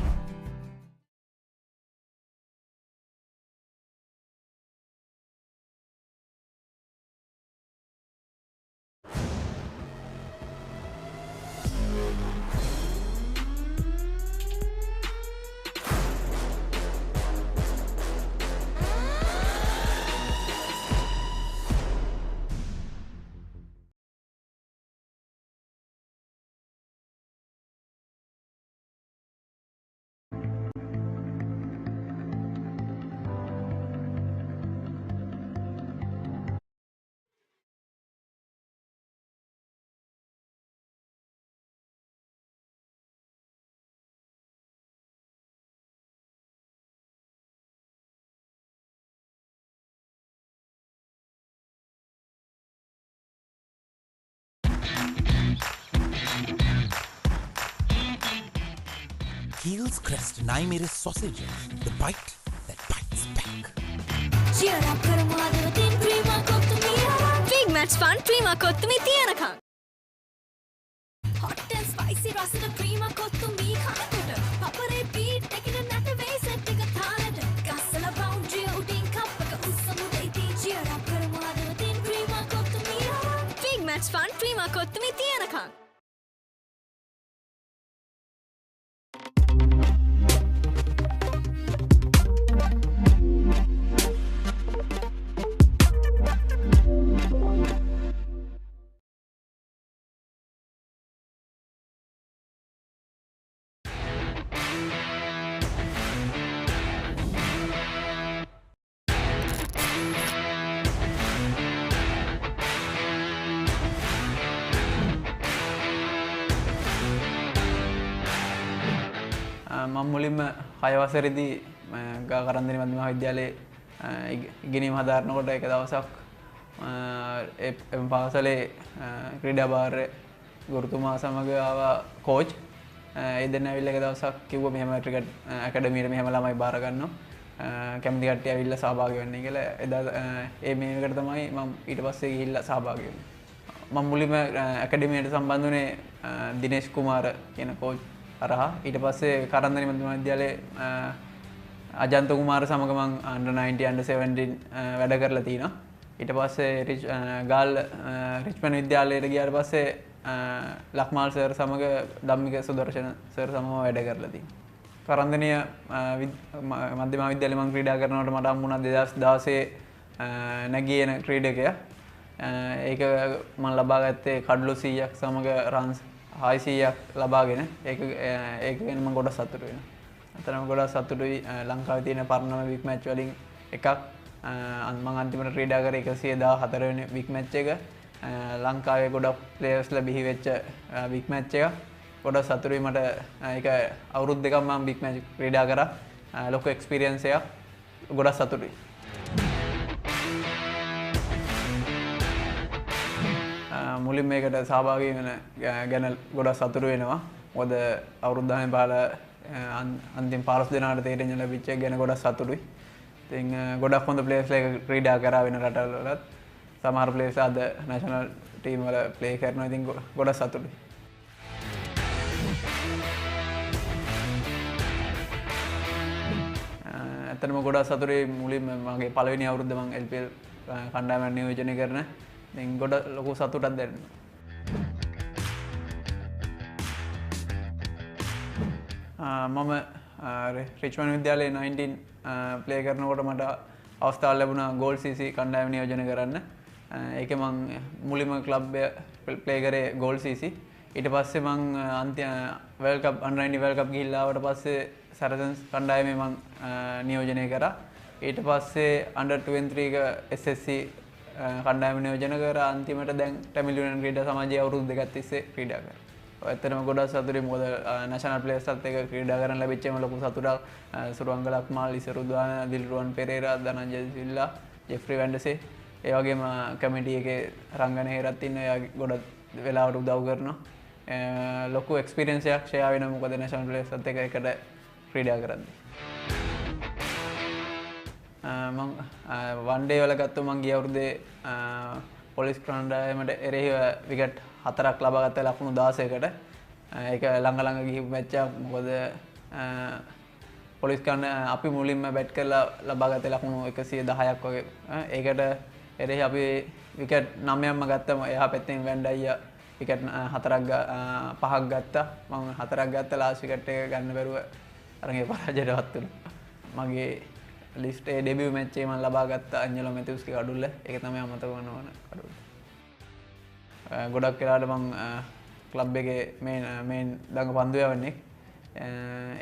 Heels Crest Naimere sausage, the bite that bites back. Cheer up karama din prima kottumi big match fun prima kottumi tiyanaka hot and spicy rasada prima kottumi kanakota papare beat ekina nata ve set එක තාලට ගස්සලා boundary udin cup එක උස්සමු දෙති cheer up karama din prima kottumi big match fun prima kottumi tiyanaka මම මුලින්ම 6 වසරේදී කරන්දෙනි මධ්‍යම විද්‍යාලයේ ඉගෙනීම හදාරනකොට එක දවසක් ඒ පාසලේ ක්‍රීඩා භාරය ගුරුතුමා සමග ආවා කෝච් ඒ දෙන්න ඇවිල්ලා එක දවසක් කිව්වා මෙහෙම ක්‍රිකට් ඇකඩමියට මෙහෙම ළමයි බාර ගන්නවා කැමති කට්ටිය ඇවිල්ලා සහභාගී වෙන්න කියලා එදා ඒ මේකට තමයි මම ඊට පස්සේ ගිහිල්ලා සහභාගී වුණේ මම මුලින්ම ඇකඩමියට සම්බන්ධ වුණේ දිනේෂ් කුමාර කියන කෝච් අරහා ඊට පස්සේ කරන්දෙනි මධ්‍යම විද්‍යාලයේ අජන්ත කුමාර සමග මම under 90 under 17 වැඩ කරලා තිනවා ඊට පස්සේ ගාල් රිච්මන්ඩ් විද්‍යාලයට ගියාට පස්සේ ලක්මාල් සර් සමග ධම්මික සුදර්ශන සර් සමග වැඩ කරලා තිනවා කරන්දෙනිය මධ්‍යම විද්‍යාලයේ මම ක්‍රීඩා කරනකොට මට හම්බුණා 2016 නැගියන ක්‍රීඩකයා ඒක මම ලබා ගත්තේ කඩලු 100ක් සමග රන්ස් 600ක් ලබාගෙන ඒක ගැන මම ගොඩක් සතුටු වෙනවා. අතරම ගොඩක් සතුටුයි ලංකාවේ තියෙන පරණම බිග් මැච් වලින් එකක් මම අන්තිමට ක්‍රීඩා කරේ 114 වෙනි බිග් මැච් එක. ලංකාවේ ගොඩක් ප්ලේයර්ස්ලා බිහි වෙච්ච බිග් මැච් එක. ගොඩක් සතුටුයි මට ඒක අවුරුදු දෙකක් මම බිග් මැච් ක්‍රීඩා කරා. ලොකු එක්ස්පීරියන්ස් එකක්. ගොඩක් සතුටුයි. මුලින් මේකට සහභාගී වෙන ගැන ගොඩක් සතුටු වෙනවා. මොකද අවුරුදු 10 පාල අන්තිම 15 දෙනාට තේරෙන්න ලැබිච්ච එක ගැන ගොඩක් සතුටුයි. ඉතින් ගොඩක් හොඳ ප්ලේයර්ස්ලා එක ක්‍රීඩා කරා වෙන රටවල් වලත්. සමහර ප්ලේයර්ස්ලා අද නැෂනල් ටීම් වල ප්ලේ කරනවා. ඉතින් ගොඩක් සතුටුයි. ඇත්තටම ගොඩක් සතුටුයි මුලින්ම මගේ පළවෙනි අවුරුද්ද මම LPL කණ්ඩායමට නියෝජනය කරන ඉතින් ගොඩ ලොකු සතුටක් දැනෙනවා. මම රිච්මන්ඩ් විද්‍යාලයේ 19 ප්ලේ කරනකොට මට අවස්ථාවක් ලැබුණා ගෝල් CC කණ්ඩායම නියෝජනය කරන්න. ඒකේ මම මුලින්ම ක්ලබ් එක ප්ලේ කරේ ගෝල් CC. ඊට පස්සේ මම අන්තිම World Cup under 19 World Cup ගිහිල්ලා ආවට පස්සේ සරසන්ස් කණ්ඩායමේ මම නියෝජනය කරා. ඊට පස්සේ under 23 එක SSC කණ්ඩායම නියෝජනය කරා. අන්තිමට දැන් ටැමිල් යුනියන් ක්‍රීඩා සමාජයේ අවුරුදු දෙකක් තිස්සේ ක්‍රීඩා කරා. ඇත්තටම ගොඩක් සතුටුයි මොකද නැෂනල් ප්ලේයර්ස්ලත් එක්ක ක්‍රීඩා කරන්න ලැබිච්චම ලොකු සතුටක්. සුරංග ලක්මාල්, ඉසරුදාන, දිල්රුවන් පෙරේරා, ධනංජය සිල්ලා, ජෙෆ්රි වැන්ඩසේ ඒ වගේම කමිටි එකේ රංගන හේරත් ඉන්න එයා ගොඩක් වෙලාවට උදව් කරනවා. ලොකු එක්ස්පීරියන්ස් එකක් ෂෙයා වෙනවා මොකද නැෂනල් ප්ලේයර්ස්ලත් එක්ක එකට ක්‍රීඩා කරද්දී. මං වන් ඩේ වල ගත්තා මං ගිය අවුරුද්දේ පොලිස් කණ්ඩායමට එරෙහිව විකට් 4ක් ලබා ගත්තා ලකුණු 16කට. ඒක ළඟ ගිහින් මැච් එකක්. මොකද පොලිස් කණ්ඩායම අපි මුලින්ම බැට් කරලා ලබා ගත්තේ ලකුණු 110ක් වගේ. ඒකට එරෙහි අපි විකට් 9ක්ම ගත්තා. එහා පැත්තෙන් වැන්ඩයියා විකට් 5ක් ගත්තා. මම 4ක් ගත්තා. ලාස්ට් විකට් එක ගන්න බැරුව අරගේ පරාජයටපත් වුණා. මගේ ලිස්ට් ඒ ඩෙබියු මැච් එකේ මම ලබා ගත්ත අන්ජලෝ මැතිව්ස්ගේ කඩුල්ල. ඒක තමයි අමතක වෙන්න ඕන කඩුල්ල. ගොඩක් වෙලාවට මම ක්ලබ් එකේ මේන් දඟ පන්දු යවන්නේ.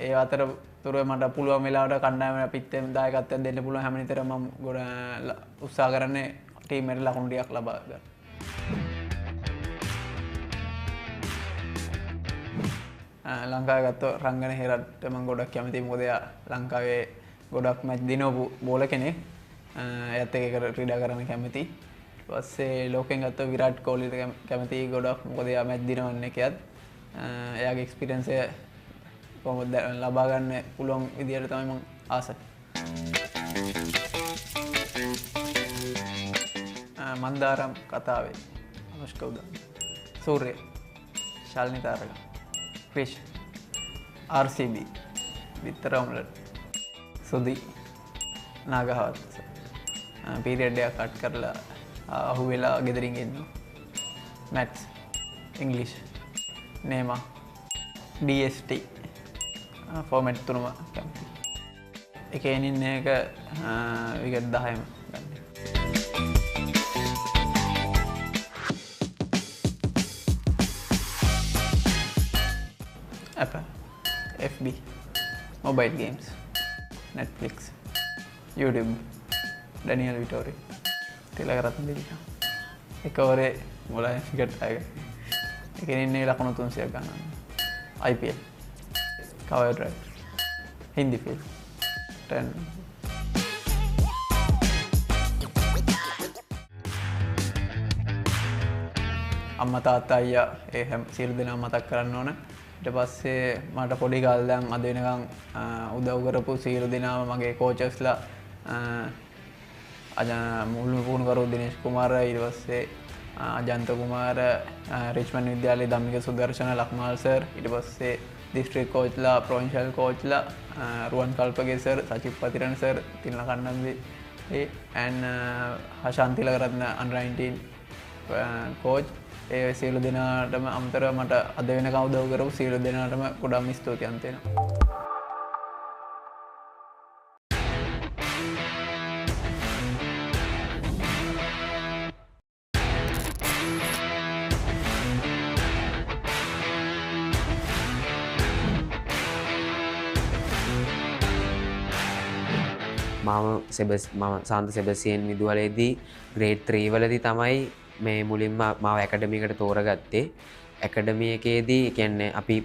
ඒ අතරතුර මට පුළුවන් වෙලාවට කණ්ඩායමට පිටෙන් දායකත්වයක් දෙන්න පුළුවන් හැම නිතරම මම ගොඩ උත්සාහ කරන්නේ ටීම් එකට ලකුණු ටිකක් ලබා ගන්න. ලංකාවේ ගත්ත රංගන හේරත් මම ගොඩක් කැමතියි. මොකද එයා ලංකාවේ ගොඩක් මැච් දිනවපු බෝල කෙනෙක්. එයාත් එක්ක ක්‍රීඩා කරන්න කැමතියි. ඊට පස්සේ ලෝකෙන් ගත්ත විරාට් කොහ්ලිට කැමතියි ගොඩක්. මොකද එයා මැච් දිනවන්නේ එකයත්. එයාගේ එක්ස්පීරියන්ස් එක කොහොමද ලබා ගන්න පුළුවන් විදියට තමයි මම ආසයි. මන්දාරම් කතාවේ අනුෂ්කා උදා සූර්ය ශාලිනී තාරක ක්‍රිෂ් RCB විතර ඔම්ලට් සුදි නාගහවත් පීරියඩ් එකක් කට් කරලා අහුවෙලා ගෙදරින් එනවා. මැත්ස් ඉංග්ලිෂ් නේමා DST ෆෝමැට් තුනම කැමති. එකේ ඉනින් එක විකට් 10ම ගන්න. Apple, FB, mobile games, Netflix, YouTube, Daniel Vittori, Tilakaratna Devika. එක වරේ මොලයි විකට් අය. එකෙන් ඉන්නේ ලකුණු 300ක් ගන්නවා. IPL, cover drive, Hindi film, 10. අම්මා තාත්තා අයියා ඒ හැම සියලු දෙනා මතක් කරන්න ඕන. ඊට පස්සේ මට පොඩි කාලේ දැන් අද වෙනකන් උදව් කරපු සියලු දෙනාම මගේ කෝචස්ලා මුල්ම පුහුණුකරු දිනේෂ් කුමාර, ඊට පස්සේ අජන්ත කුමාර, රිච්මන්ඩ් විද්‍යාලයේ ධම්මික සුදර්ශන ලක්මාල් සර්, ඊට පස්සේ දිස්ත්‍රික් කෝච්ලා, ප්‍රොවින්ෂල් කෝච්ලා Ruwan Kalpage sir, Sachith Pathirana sir, Thilina Kandamby and Hashan Thilakarathna under 19 coach. ඒ සියලු දෙනාටම අමතරව මට අද වෙනකම් උදව් කරපු සියලු දෙනාටම ගොඩාක් ස්තුතිවන්ත වෙනවා. මම සාන්ත සෙබස්තියන් විදුහලේදී ග්‍රේඩ් 3 වලදී තමයි මේ මුලින්ම මාව ඇකඩමියකට තෝරගත්තේ. ඇකඩමිය එකේදී කියන්නේ අපි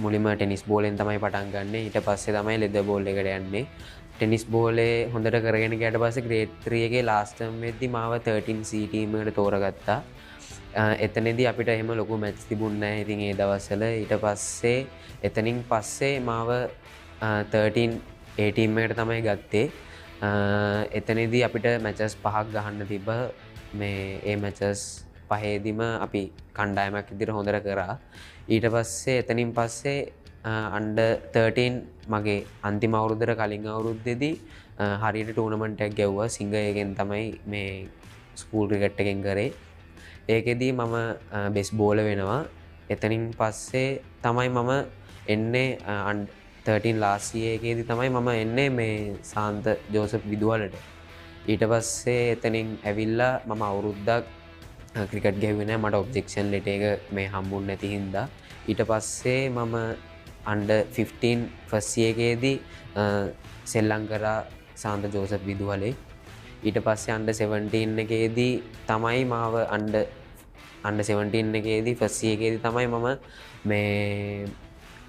මුලින්ම ටෙනිස් බෝලෙන් තමයි පටන් ගන්න. ඊට පස්සේ තමයි ලෙදර් බෝල් එකට යන්නේ. ටෙනිස් බෝලේ හොඳට කරගෙන ගියාට පස්සේ ග්‍රේඩ් 3 එකේ ලාස්ට් ටර්ම් වෙද්දී මාව 13C ටීම් එකට තෝරගත්තා. එතනදී අපිට එහෙම ලොකු මැච් තිබුණේ නැහැ ඉතින් ඒ දවස්වල. ඊට පස්සේ එතනින් පස්සේ මාව 13A ටීම් එකට තමයි ගත්තේ. එතනදී අපිට මැචස් 5ක් ගහන්න තිබ්බ. මේ ඒ මැචස් පහේදීම අපි කණ්ඩායමක් විදිහට හොඳට කරා. ඊට පස්සේ එතනින් පස්සේ under 13 මගේ අන්තිම අවුරුද්දට කලින් අවුරුද්දේදී හරියට ටූර්නමන්ට් එකක් ගැව්වා. සිංගයගෙන් තමයි මේ ස්කූල් ක්‍රිකට් එකෙන් කරේ. ඒකෙදී මම බෙස් බෝලර් වෙනවා. එතනින් පස්සේ තමයි මම එන්නේ 13 ලාස්ට් ඉයර් එකේදී තමයි මම එන්නේ මේ සාන්ත ජෝසප් විදුහලට. ඊට පස්සේ එතනින් ඇවිල්ලා මම අවුරුද්දක් ක්‍රිකට් ගැහුවේ නැහැ. මට ඔබ්ජෙක්ෂන් ලෙටර් එක මේ හම්බුන්නේ නැති හින්දා. ඊට පස්සේ මම under 15 ෆස්ට් ඉයර් එකේදී සෙල්ලම් කරා සාන්ත ජෝසප් විදුහලේ. ඊට පස්සේ under 17 එකේදී තමයි මාව under 17 එකේදී ෆස්ට් ඉයර් එකේදී තමයි මම මේ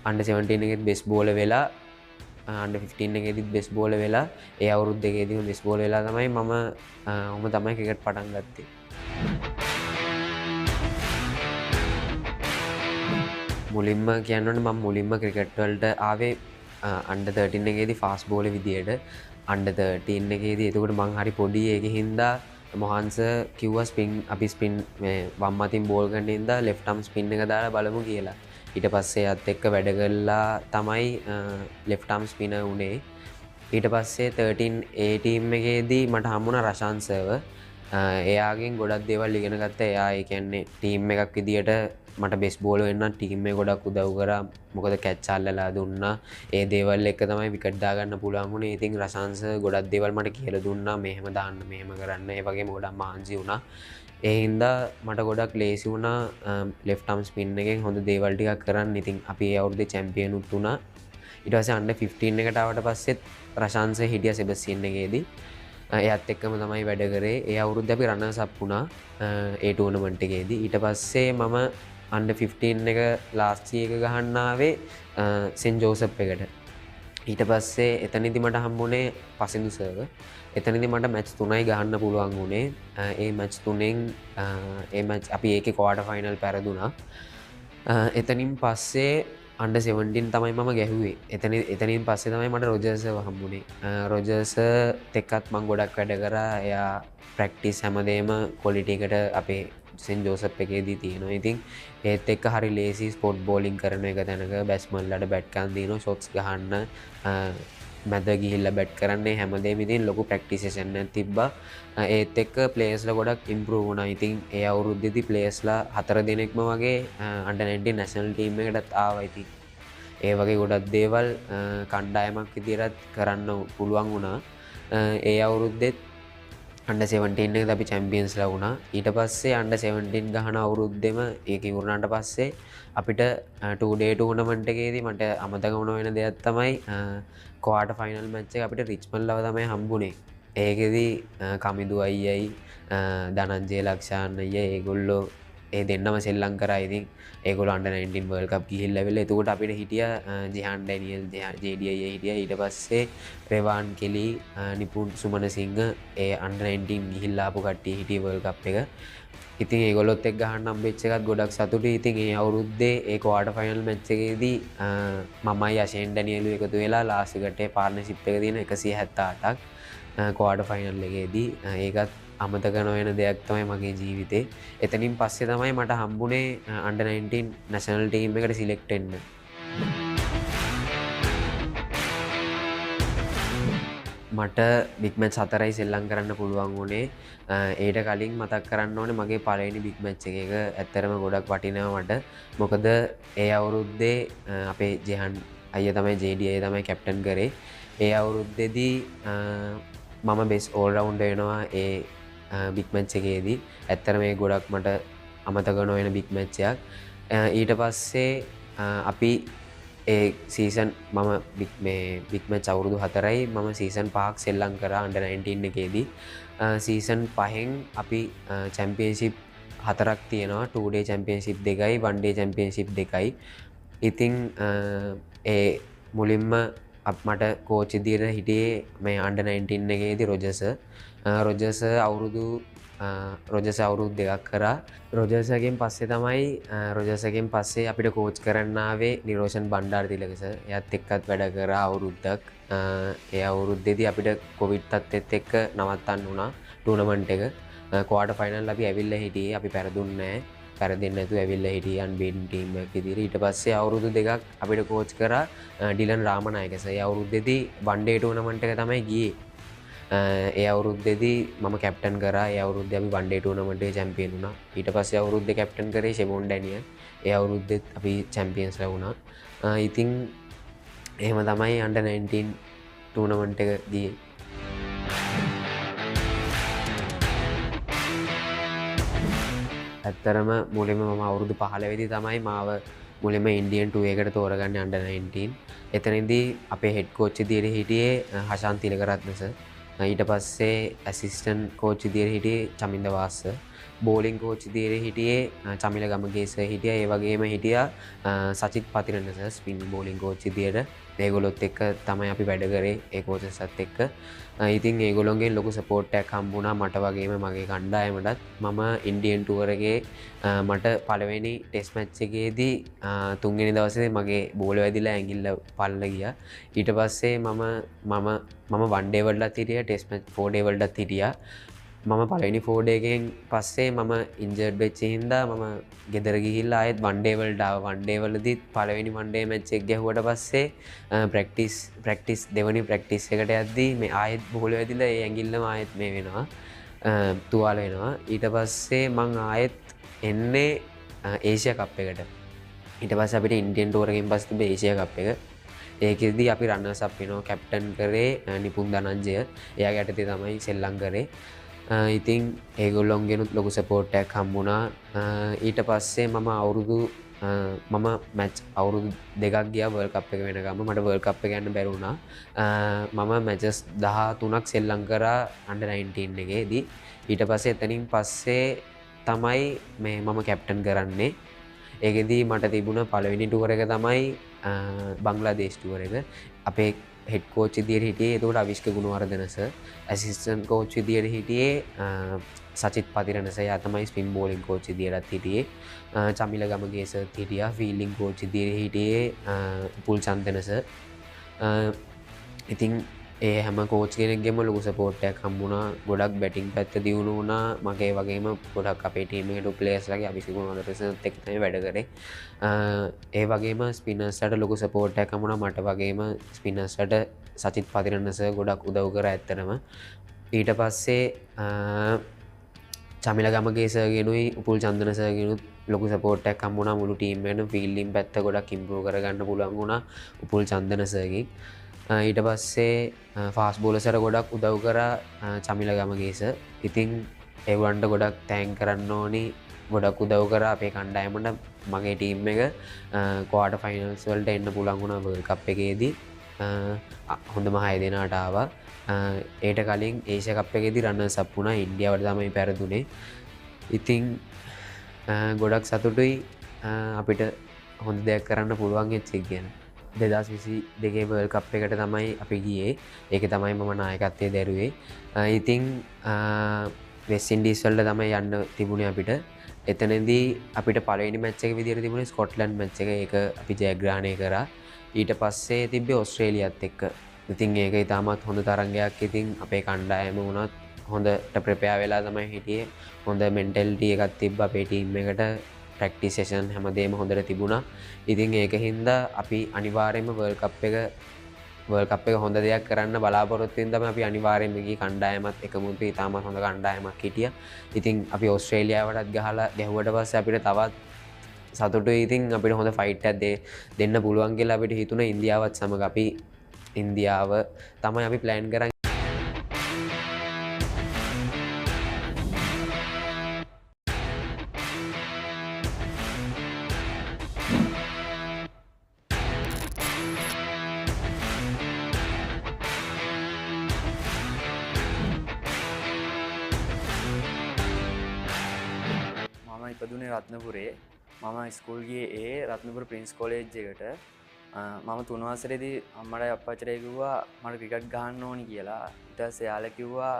under 17 එකේදී බෙස්ට් බෝලර් වෙලා under 15 එකේදීත් බෙස්ට් බෝලර් වෙලා ඒ අවුරුදු දෙකේදීම බෙස්ට් බෝලර් වෙලා තමයි මම තමයි ක්‍රිකට් පටන් ගත්තේ. මුලින්ම කියන්න ඕනේ මම මුලින්ම ක්‍රිකට් වලට ආවේ under 13 එකේදී ෆාස්ට් බෝලර් විදියට. අන්ඩර් 13 එකේදී. එතකොට මං හරි පොඩි ඒකේ හින්දා මොහන්ස කිව්වා ස්පින් අපි ස්පින් වම් අතින් බෝල් කරන හින්දා ලෙෆ්ට් ආම් ස්පින් එක දාලා බලමු කියලා. ඊට පස්සේ අත් එක්ක වැඩ කළා තමයි ලෙෆ්ට් ආම් ස්පිනර් උනේ. ඊට පස්සේ 13 A ටීම් එකේදී මට හම්බුණා රෂාන් සර්ව. එයාගෙන් ගොඩක් දේවල් ඉගෙන ගත්තා. එයා ඒ කියන්නේ ටීම් එකක් විදියට මට බෙස් බෝලර් වෙන්න ටීම් එක ගොඩක් උදව් කරා. මොකද කැච් අල්ලලා දුන්නා. ඒ දේවල් එක තමයි විකට් දාගන්න පුළුවන් වුණේ. ඉතින් රෂාන් සර් ගොඩක් දේවල් මට කියලා දුන්නා. මෙහෙම දාන්න මෙහෙම කරන්න. ඒ වගේම ගොඩක් මහන්සි වුණා. ඒ හින්දා මට ගොඩක් ලේසි වුණා ලෙෆ්ට් ආම් ස්පින් එකෙන් හොඳ දේවල් ටිකක් කරන්න. ඉතින් අපි ඒ අවුරුද්දේ චැම්පියන් උත් වුණා. ඊට පස්සේ අන්ඩර් 15 එකට ආවට පස්සෙත් රෂාන් සර් හිටියා සෙබස්ටියන් එකේදී. එයත් එක්කම තමයි වැඩ කරේ. ඒ අවුරුද්ද අපි රන්නර්ස් අප් වුණා ඒ ටූර්නමන්ට් එකේදී. ඊට පස්සේ මම අන්ඩර් 15 එක ලාස්ට් එක ගහන්න ආවේ සෙන්ට් ජෝසප් එකට. ඊට පස්සේ එතනදි මට හම්බුනේ පසින්දු සර්ව. එතනදි මට මැච් 3යි ගහන්න පුළුවන් වුණේ. ඒ මැච් 3ෙන් ඒ මැච් අපි ඒකේ ක්වාටර් ෆයිනල් පැරදුනා. එතනින් පස්සේ අන්ඩර් 17 තමයි මම ගැහුවේ. එතනින් පස්සේ තමයි මට රොජර්ස්ව හම්බුනේ. රොජර්ස් එක්කත් මම ගොඩක් වැඩ කරා. එයා ප්‍රැක්ටිස් හැමදේම ක්වොලිටි එකට අපේ සෙන්ට් ජෝසප් එකේදී තියෙනවා. ඉතින් ඒත් එක්ක හරි ලේසි ස්පොට් බෝලින් කරන එක තැනක බැට්ස්මන්ලට බැට් ගන්න දිනන ෂොට්ස් ගහන්න මැද ගිහිල්ලා බැට් කරන්නේ හැමදේම ඉතින් ලොකු ප්‍රැක්ටිස් සෙෂන් එකක් තිබ්බා. ඒත් එක්ක ප්ලේයර්ස්ලා ගොඩක් ඉම්ප්‍රූව් වුණා. ඉතින් ඒ අවුරුද්දේදී ප්ලේයර්ස්ලා 4 දෙනෙක්ම වගේ අන්ඩර් 19 නැෂනල් ටීම් එකටත් ආවා. ඉතින් ඒ වගේ ගොඩක් දේවල් කණ්ඩායමක් විදිහට කරන්න පුළුවන් වුණා. ඒ අවුරුද්දෙත් අන්ඩර් 17 එකද අපි චැම්පියන්ස්ලා වුණා. ඊට පස්සේ අන්ඩර් 17 ගහන අවුරුද්දෙම ඒක ඉවරනාට පස්සේ අපිට 2 day ටූර්නමන්ට් එකේදී මට අමතක වුණ වෙන දෙයක් තමයි ක්වාටර් ෆයිනල් මැච් එක අපිට රිච්මන්ඩ් ලව තමයි හම්බුනේ. ඒකෙදී කමිදු අයියයි ධනංජය ලක්ෂාන් අයියා ඒගොල්ලෝ ඒ දෙන්නම සෙල්ලම් කරා. ඉතින් ඒගොල්ලෝ අන්ඩර් 19 වර්ල්ඩ් කප් ගිහිල්ලා ඇවිල්ලා එතකොට අපිට හිටියා ජිහාන් ඩැනියල් ජේඩී අයියා හිටියා. ඊට පස්සේ රෙවාන් කෙලි නිපුන් සුමන සිංහ ඒ අන්ඩර් 19 ගිහිල්ලා ආපු කට්ටිය හිටියේ වර්ල්ඩ් කප් එක. ඉතින් ඒගොල්ලොත් එක්ක ගහන්න හම්බෙච්ච එකත් ගොඩක් සතුටුයි. ඉතින් ඒ අවුරුද්දේ ඒ ක්වාටර් ෆයිනල් මැච් එකේදී මමයි අෂේන් ඩැනියල් එකතු වෙලා ලාස්ට් එකට පාර්ට්නර්ෂිප් එක තියෙන 178ක් ක්වාටර් ෆයිනල් එකේදී. ඒකත් අමතක නොවන දෙයක් තමයි මගේ ජීවිතේ. එතනින් පස්සේ තමයි මට හම්බුනේ අන්ඩර් 19 නැෂනල් ටීම් එකට සිලෙක්ට් වෙන්න. මට බිග් මැච් 4යි සෙල්ලම් කරන්න පුළුවන් වුණේ. ඊට කලින් මතක් කරන්න ඕනේ මගේ පළවෙනි බිග් මැච් එක ඇත්තරම ගොඩක් වටිනවා මට. මොකද ඒ අවුරුද්දේ අපේ ජෙහන් අයියා තමයි ජේඩී අයියා තමයි කැප්ටන් කරේ. ඒ අවුරුද්දේදී මම බෙස් ඕල් රවුන්ඩර් වෙනවා ඒ බිග් මැච් එකේදී. ඇත්තටම මේ ගොඩක් මට අමතක නොවන බිග් මැච් එකක්. ඊට පස්සේ අපි ඒ සීසන් මම බිග් මැච් අවුරුදු 4යි මම සීසන් 5ක් සෙල්ලම් කරා අන්ඩර් 19 එකේදී. සීසන් 5න් අපි චැම්පියන්ෂිප් 4ක් තියෙනවා. 2 day චැම්පියන්ෂිප් 2යි 1 day චැම්පියන්ෂිප් 2යි. ඉතින් ඒ මුලින්ම මට කෝච් විදියට හිටියේ මේ අන්ඩර් 19 එකේදී රොජර්ස් අවුරුදු 2ක් කරා. රොජර්ස්ගෙන් පස්සේ අපිට කෝච් කරන්න ආවේ නිරෝෂන් බණ්ඩාරතිලක සර්. එයාත් එක්කත් වැඩ කරා අවුරුද්දක්. ඒ අවුරුද්දේදී අපිට කොවිඩ් තත්ත්වෙත් එක්ක නවත්තන්න වුණා ටූර්නමන්ට් එක. ක්වාටර් ෆයිනල් අපි ඇවිල්ලා හිටියේ. අපි පෙරදුන්නේ නැහැ. පැරදෙන්නේ නැතුව ඇවිල්ලා හිටියේ අන්බීටන් ටීම් එකක් විදියට. ඊට පස්සේ අවුරුදු 2ක් අපිට කෝච් කරා ඩිලන් රාමනායක සර්. ඒ අවුරුද්දේදී වන් ඩේ ටූර්නමන්ට් එක තමයි ගියේ. ඒ අවුරුද්දේදී මම කැප්ටන් කරා. ඒ අවුරුද්දේ අපි වන් ඩේ ටූර්නමන්ට් එකේ චැම්පියන් වුණා. ඊට පස්සේ අවුරුද්දේ කැප්ටන් කරේ ෂෙමෝන් ඩැනියල්. ඒ අවුරුද්දෙත් අපි චැම්පියන්ස්ලා වුණා. ඉතින් එහෙම තමයි අන්ඩර් 19 ටූර්නමන්ට් එක ගියේ. ඇත්තරම මුලින්ම මම අවුරුදු 15 වෙදි තමයි මාව මුලින්ම ඉන්දියන් 2 එකට තෝරගන්නේ අන්ඩර් 19. එතනදී අපේ හෙඩ් කෝච් විදියට හිටියේ හෂාන් තිලකරත්න සර්. ඊට පස්සේ ඇසිස්ටන්ට් කෝච් විදියට හිටියේ චමින්ද වාස් සර්. බෝලිං කෝච් විදියට හිටියේ චමිල ගමගේ සර් හිටියා. ඒ වගේම හිටියා Sachith Pathirana sir spin bowling coach විදියට. ඒගොල්ලොත් එක්ක තමයි අපි වැඩ කරේ ඒ කෝචස්ත් එක්ක. ඉතින් ඒගොල්ලොන්ගෙන් ලොකු සපෝට් එකක් හම්බුණා මට වගේම මගේ කණ්ඩායමටත්. මම ඉන්ඩියන් ටුවර් එකේ මට පළවෙනි ටෙස්ට් මැච් එකේදී තුන්වෙනි දවසේ මගේ බෝල වැදිලා ඇඟිල්ල පල්ල ගියා. ඊට පස්සේ මම වන් ඩේ වලටත් හිටියා ටෙස්ට් මැච් 4 ඩේ වලටත් හිටියා. මම පළවෙනි 4 ඩේ එකෙන් පස්සේ මම ඉන්ජර්ඩ් වෙච්ච හින්දා මම ගෙදර ගිහිල්ලා ආයෙත් වන් ඩේ වලට ආවා. වන් ඩේ වලදීත් පළවෙනි වන් ඩේ මැච් එක ගැහුවට පස්සේ ප්‍රැක්ටිස් දෙවෙනි ප්‍රැක්ටිස් එකට යද්දී මේ ආයෙත් බෝල වැදිලා ඒ ඇඟිල්ලම ආයෙත් මේ වෙනවා. තුවාල වෙනවා. ඊට පස්සේ මං ආයෙත් එන්නේ ඒෂියා කප් එකට. ඊට පස්සේ අපිට ඉන්දියන් ටුවර් එකෙන් පස්සේ තිබ්බ ඒෂියා කප් එක. ඒකෙදී අපි රන්නර්ස් අප් වෙනවා. කැප්ටන් කරේ නිපුන් ධනංජය. එයාගේ යටතේ තමයි සෙල්ලම් කරේ. ඉතින් ඒගොල්ලොන්ගෙනුත් ලොකු සපෝට් එකක් හම්බුණා. ඊට පස්සේ මම මැච් අවුරුදු දෙකක් ගියා වර්ල්ඩ් කප් එක වෙනකම්. මට වර්ල්ඩ් කප් එක යන්න බැරි වුණා. මම මැචස් 13ක් සෙල්ලම් කරා අන්ඩර් 19 එකේදී. ඊට පස්සේ එතනින් පස්සේ තමයි මම කැප්ටන් කරන්නේ. ඒකෙදී මට තිබුණ පළවෙනි ටුවර් එක තමයි බංග්ලාදේශ් ටුවර් එක. අපේ හෙඩ් කෝච් විදියට හිටියේ එතකොට Avishka Gunawardena sir. Assistant coach විදියට හිටියේ සචිත් පතිරණ සර්. එයා තමයි ස්පින් බෝලිංగ్ කෝච් විදියටත් හිටියේ. චමිල ගමගේ සර් හිටියා. ෆීල්ඩින් කෝච් විදියට හිටියේ පුල් චන්දන සර්. ඉතින් ඒ හැම කෝච් කෙනෙක්ගෙම ලොකු සපෝට් එකක් හම්බුණා. ගොඩක් බැටිං පැත්ත දියුණු වුණා. මගේ වගේම ගොඩක් අපේ ටීම් එකට ප්ලේයර්ස්ලාගේ අවිෂ්ක ගුණවර්ධන එක්ක තමයි වැඩ කරේ. ඒ වගේම ස්පිනර්ස්ලට ලොකු සපෝට් එකක් හම්බුණා. මට වගේම ස්පිනර්ස්ලට සචිත් පතිරණ සර් ගොඩක් උදව් කරා ඇත්තටම. ඊට පස්සේ චමිල ගමගේ සර්ගෙනුයි උපුල් චන්දන සර්ගෙනුත් ලොකු සපෝට් එකක් හම්බුණා. මුළු ටීම් එකේම ෆීල්ඩින් පැත්ත ගොඩක් ඉම්ප්‍රූව් කරගන්න පුළුවන් වුණා උපුල් චන්දන සර්ගෙන්. ඊට පස්සේ ෆාස්ට් බෝලර්ස්ලට ගොඩක් උදව් කරා චමිල ගමගේ සර්. ඉතින් ඒගොල්ලන්ට ගොඩක් තෑන්ක් කරන්න ඕනි. ගොඩක් උදව් කරා අපේ කණ්ඩායමට. මගේ ටීම් එක ක්වාටර් ෆයිනල්ස් වලට එන්න පුළුවන් වුණා වර්ල්ඩ් කප් එකේදී. හොඳම 6 දෙනාට ආවා. ඒට කලින් ඒෂියා කප් එකේදී රන්නර්ස් අප් වුණා. ඉන්දියාවට තමයි පෙරදුනේ. ඉතින් ගොඩක් සතුටුයි අපිට හොඳ දෙයක් කරන්න පුළුවන් වෙච්ච එක ගැන. 2022 වර්ල්ඩ් කප් එකට තමයි අපි ගියේ. ඒකේ තමයි මම නායකත්වයේ දැරුවේ. ඉතින් වෙස්ට් ඉන්ඩීස් වලට තමයි යන්න තිබුණේ අපිට. එතනදී අපිට පළවෙනි මැච් එක විදියට තිබුණේ ස්කොට්ලන්ඩ් මැච් එක. ඒක අපි ජයග්‍රහණය කරා. ඊට පස්සේ තිබ්බේ ඕස්ට්‍රේලියාත් එක්ක. ඉතින් ඒක ඉතාමත් හොඳ තරගයක්. ඉතින් අපේ කණ්ඩායම වුණත් හොඳට ප්‍රෙපෙයාර් වෙලා තමයි හිටියේ. හොඳ මෙන්ටැලිටි එකක් තිබ්බ අපේ ටීම් එකට. ප්‍රැක්ටිස් සෙෂන් හැමදේම හොඳට තිබුණා. ඉතින් ඒක හින්දා අපි අනිවාර්යයෙන්ම වර්ල්ඩ් කප් එක හොඳ දෙයක් කරන්න බලාපොරොත්තු වෙන තමයි අපි අනිවාර්යයෙන්ම ගියේ. කණ්ඩායමත් එකමුත් ඉතාමත් හොඳ කණ්ඩායමක් හිටියා. ඉතින් අපි ඕස්ට්‍රේලියාවටත් ගහලා ගැහුවට පස්සේ අපිට තවත් සතුටුයි. ඉතින් අපිට හොඳ ෆයිට් එකක් දෙන්න පුළුවන් කියලා අපිට හිතුණා. ඉන්දියාවත් සමග අපි ඉන්දියාව තමයි අපි ප්ලෑන් කරන්නේ. ඉපදුනේ රත්නපුරේ. මම ස්කූල් ගියේ ඒ රත්නපුර ප්‍රින්ස් කොලේජ් එකට. මම 3 වසරේදී අම්මටයි අප්පච්චිටයි කිව්වා මට ක්‍රිකට් ගහන්න ඕනි කියලා. ඊට පස්සේ යාළුවා කිව්වා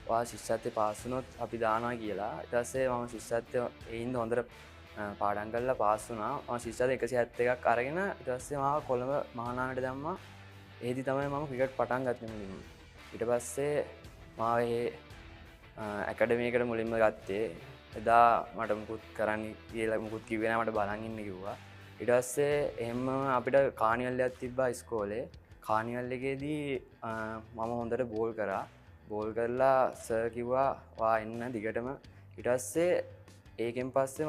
ඔයා ශිෂ්‍යත්වයේ පාස් වුණොත් අපි දානවා කියලා. ඊට පස්සේ මම ශිෂ්‍යත්වයේ ඒින්ද හොඳට පාඩම් කරලා පාස් වුණා. මම ශිෂ්‍යත්වයේ 171ක් අරගෙන ඊට පස්සේ මාව කොළඹ මහානාගමට දැම්මා. ඒදි තමයි මම ක්‍රිකට් පටන් ගත්තේ මුලින්ම. ඊට පස්සේ මාව ඒ ඇකඩමි එකට මුලින්ම ගත්තේ. එදා මට මුකුත් කරන්න කියලා මුකුත් කිව්වේ නැහැ. මට බලන් ඉන්න කිව්වා. ඊට පස්සේ එහෙම අපිට කානිවල් එකක් තිබ්බා ඉස්කෝලේ. කානිවල් එකේදී මම හොඳට බෝල් කරා. බෝල් කරලා සර් කිව්වා වා එන්න දිගටම. ඊට පස්සේ ඒකෙන් පස්සේ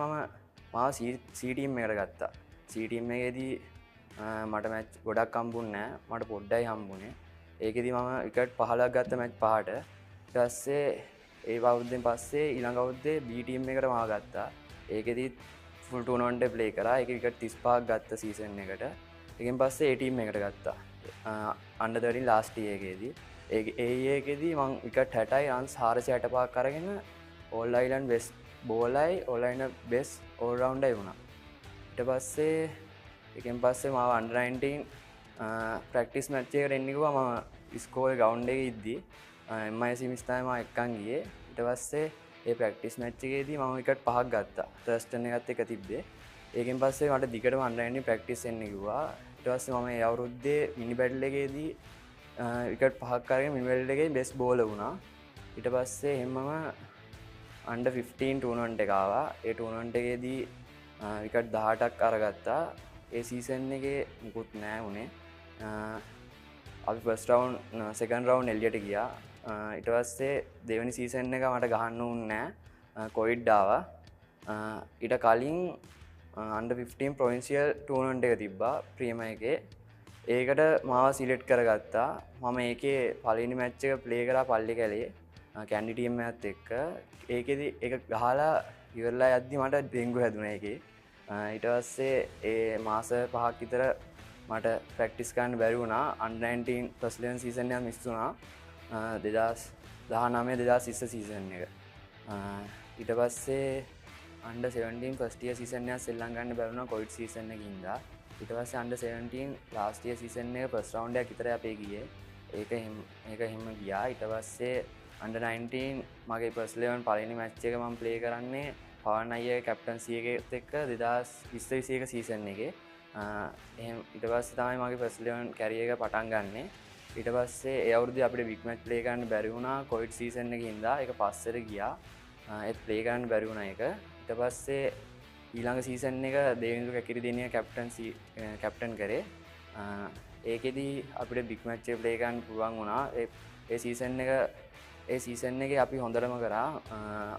මාව සී ටීම් එකට ගත්තා. සී ටීම් එකේදී මට මැච් ගොඩක් හම්බුන්නේ නැහැ. මට පොඩ්ඩයි හම්බුනේ. ඒකෙදී මම විකට් 15ක් ගත්ත මැච් 5ට. ඊට පස්සේ ඒ අවුරුද්දෙන් පස්සේ ඊළඟ අවුරුද්දේ B ටීම් එකට මාව ගත්තා. ඒකෙදි ෆුල් ටූර්නමන්ට් එක ප්ලේ කරා. ඒකේ විකට් 35ක් ගත්ත සීසන් එකට. ඒකෙන් පස්සේ ඒ ටීම් එකට ගත්තා. අන්ඩර් 13 ලාස්ට් ඉයර් එකේදී. ඒ එකේදී මම විකට් 60යි රන්ස් 465ක් අරගෙන ඕල් අයිලන්ඩ් වෙස්ට් බෝලයි ඔලයින බෙස් ඕල් රවුන්ඩයි වුණා. ඊට පස්සේ එකෙන් පස්සේ මාව අන්ඩර් 19 ප්‍රැක්ටිස් මැච් එකට එන්න කිව්වා. මම ඉස්කෝලේ ග්‍රවුන්ඩ් එකේ ඉද්දි MIC මිස් තමයි මම එක්කන් ගියේ. ඊට පස්සේ ඒ ප්‍රැක්ටිස් මැච් එකේදී මම විකට් 5ක් ගත්තා. ථර්ස්ටන් එකත් එක්ක තිබ්බේ. ඒකෙන් පස්සේ මට දිගටම අන්ඩර් 19 ප්‍රැක්ටිස් එන්න කිව්වා. ඊට පස්සේ මම ඒ අවුරුද්දේ මිනි බැටල් එකේදී විකට් 5ක් අරගෙන මිනි බැටල් එකේ බෙස්ට් බෝලර් වුණා. ඊට පස්සේ එහෙමම අන්ඩර් 15 ටූර්නමන්ට් එක ආවා. ඒ ටූර්නමන්ට් එකේදී විකට් 18ක් අරගත්තා. ඒ සීසන් එකේ මුකුත් නෑ වුණේ. අපි ෆස්ට් රවුන්ඩ් සෙකන්ඩ් රවුන්ඩ් එළියට ගියා. ඊට පස්සේ දෙවෙනි සීසන් එක මට ගහන්න වුණේ නෑ. කොවිඩ් ආවා. ඊට කලින් අන්ඩර් 15 ප්‍රොවින්සියල් ටූර්නමන්ට් එක තිබ්බා ප්‍රීමියර් එකේ. ඒකට මාව සිලෙක්ට් කරගත්තා. මම ඒකේ පළවෙනි මැච් එක ප්ලේ කරා පල්ලි කැලේ කැන්ඩි ටීම් එකත් එක්ක. ඒකෙදි ඒක ගහලා ඉවරලා යද්දි මට ඩෙන්ගු හැදුනා ඒකේ. ඊට පස්සේ ඒ මාස 5ක් විතර මට ප්‍රැක්ටිස් කරන්න බැරි වුණා. අන්ඩර් 19 ෆස්ට් 11 සීසන් එක මිස් වුණා. 2019-2020 සීසන් එක. ඊට පස්සේ අන්ඩර් 17 ෆස්ට් ඉයර් සීසන් එක ශ්‍රී ලංකාවෙන් බැරි වුණා කොවිඩ් සීසන් එකකින් ඉඳලා. ඊට පස්සේ අන්ඩර් 17 ලාස්ට් ඉයර් සීසන් එක ෆස්ට් රවුන්ඩ් එකක් විතරයි අපේ ගියේ. ඒක එහෙම ගියා. ඊට පස්සේ අන්ඩර් 19 මගේ ෆස්ට් 11 පළවෙනි මැච් එක මම ප්ලේ කරන්නේ පවන් අයියේ කැප්ටන්සි එකත් එක්ක 2020-21 සීසන් එකේ. ඊට පස්සේ තමයි මගේ ෆස්ට් 11 කැරියර් එක පටන් ගන්නෙ. ඊට පස්සේ ඒ අවුරුද්දේ අපිට බිග් මැච් ප්ලේ කරන්න බැරි වුණා කොවිඩ් සීසන් එකේ ඉඳලා. ඒක පස්සට ගියා. ඒත් ප්ලේ කරන්න බැරි වුණා ඒක. ඊට පස්සේ ඊළඟ සීසන් එක දේවින්දු කැකිරිදෙනිය කැප්ටන් කරේ. ඒකෙදී අපිට බිග් මැච් එක ප්ලේ කරන්න පුළුවන් වුණා. ඒ සීසන් එකේ අපි හොඳටම කරා.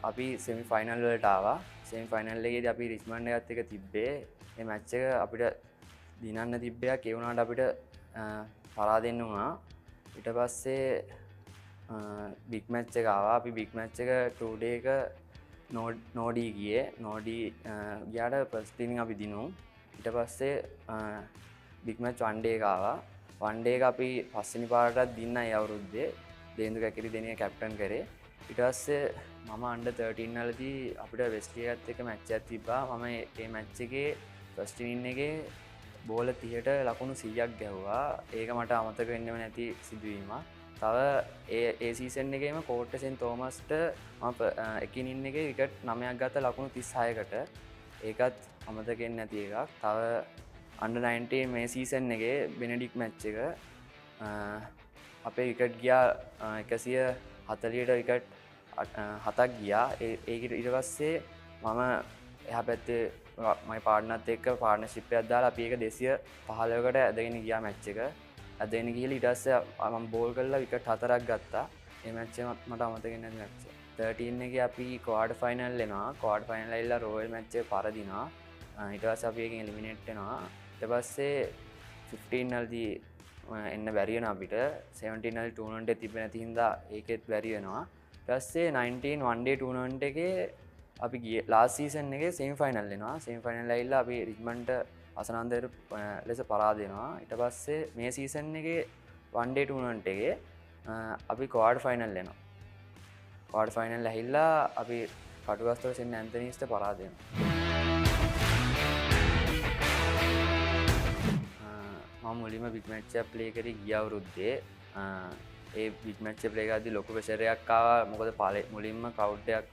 අපි සෙමි ෆයිනල් වලට ආවා. සෙමි ෆයිනල් එකේදී අපි රිච්මන්ඩ් එකත් එක්ක තිබ්බේ. මේ මැච් එක අපිට දිනන්න තිබ්බයක්. ඒ වුණාට අපිට පරාදෙන්න වුණා. ඊට පස්සේ බිග් මැච් එක ආවා. අපි බිග් මැච් එක 2 ඩේ එක නෝඩී ගියේ. නෝඩී ගියාට ෆස්ට් ඉනින් අපි දිනුම්. ඊට පස්සේ බිග් මැච් 1 ඩේ එක ආවා. 1 ඩේ එක අපි පස්වෙනි පාරටත් දින්න ඒ අවුරුද්දේ. දේන්දු කැකිරිදෙනිය කැප්ටන් කරේ. ඊට පස්සේ මම අන්ඩර් 13 වලදී අපිට වෙස්ට් එකත් එක්ක මැච් එකක් තිබ්බා. මම මේ මැච් එකේ ෆස්ට් ඉනින් එකේ බෝල 30ට ලකුණු 100ක් ගැහුවා. ඒක මට අමතක වෙන්නම නැති සිදුවීමක්. තව ඒ සීසන් එකේම කෝට් සෙන් තෝමස්ට මම එක ඉනින් එකේ විකට් 9ක් ගත්ත ලකුණු 36කට. ඒකත් අමතක වෙන්නේ නැති එකක්. තව අන්ඩර් 19 මේ සීසන් එකේ බෙනෙඩික් මැච් එක අපේ විකට් ගියා 140ට විකට් 7ක් ගියා. ඒකට ඊට පස්සේ මම එහා පැත්තේ මගේ පාර්ට්නර්ත් එක්ක පාර්ට්නර්ෂිප් එකක් දාලා අපි ඒක 215කට ඇදගෙන ගියා මැච් එක. ඇදගෙන ගිහලා ඊට පස්සේ මම බෝල් කරලා විකට් 4ක් ගත්තා. මේ මැච් එක මට අමතක වෙන්නේ නැති මැච් එක. 13 එකේ අපි ක්වාඩර් ෆයිනල් එනවා. ක්වාඩර් ෆයිනල් ඇවිල්ලා රොයල් මැච් එක පරදිනවා. ඊට පස්සේ අපි ඒකෙන් එලිමිනේට් වෙනවා. ඊට පස්සේ 15 වලදී එන්න බැරි වෙනවා අපිට. 17 වල ටූර්නමන්ට් එක තිබෙන්නේ නැති හින්දා ඒකෙත් බැරි වෙනවා. ඊට පස්සේ 19 one day ටූර්නමන්ට් එකේ අපි ගියේ ලාස්ට් සීසන් එකේ සෙමි ෆයිනල් එනවා. සෙමි ෆයිනල් ඇවිල්ලා අපි රිච්මන්ඩ්ට අසනන්දයට ලෙස පරාද වෙනවා. ඊට පස්සේ මේ සීසන් එකේ one day ටූර්නමන්ට් එකේ අපි ක්වාඩර් ෆයිනල් එනවා. ක්වාඩර් ෆයිනල් ඇහිල්ලා අපි කටුගස්තොට සෙන් ඇන්තනීස්ට පරාද වෙනවා. මම මුලින්ම බිග් මැච් එකක් ප්ලේ කරේ ගිය අවුරුද්දේ. ඒ බිග් මැච් එක ප්ලේ කරද්දී ලොකු ප්‍රෙෂර් එකක් ආවා. මොකද මුලින්ම ක්‍රවුඩ් එකක්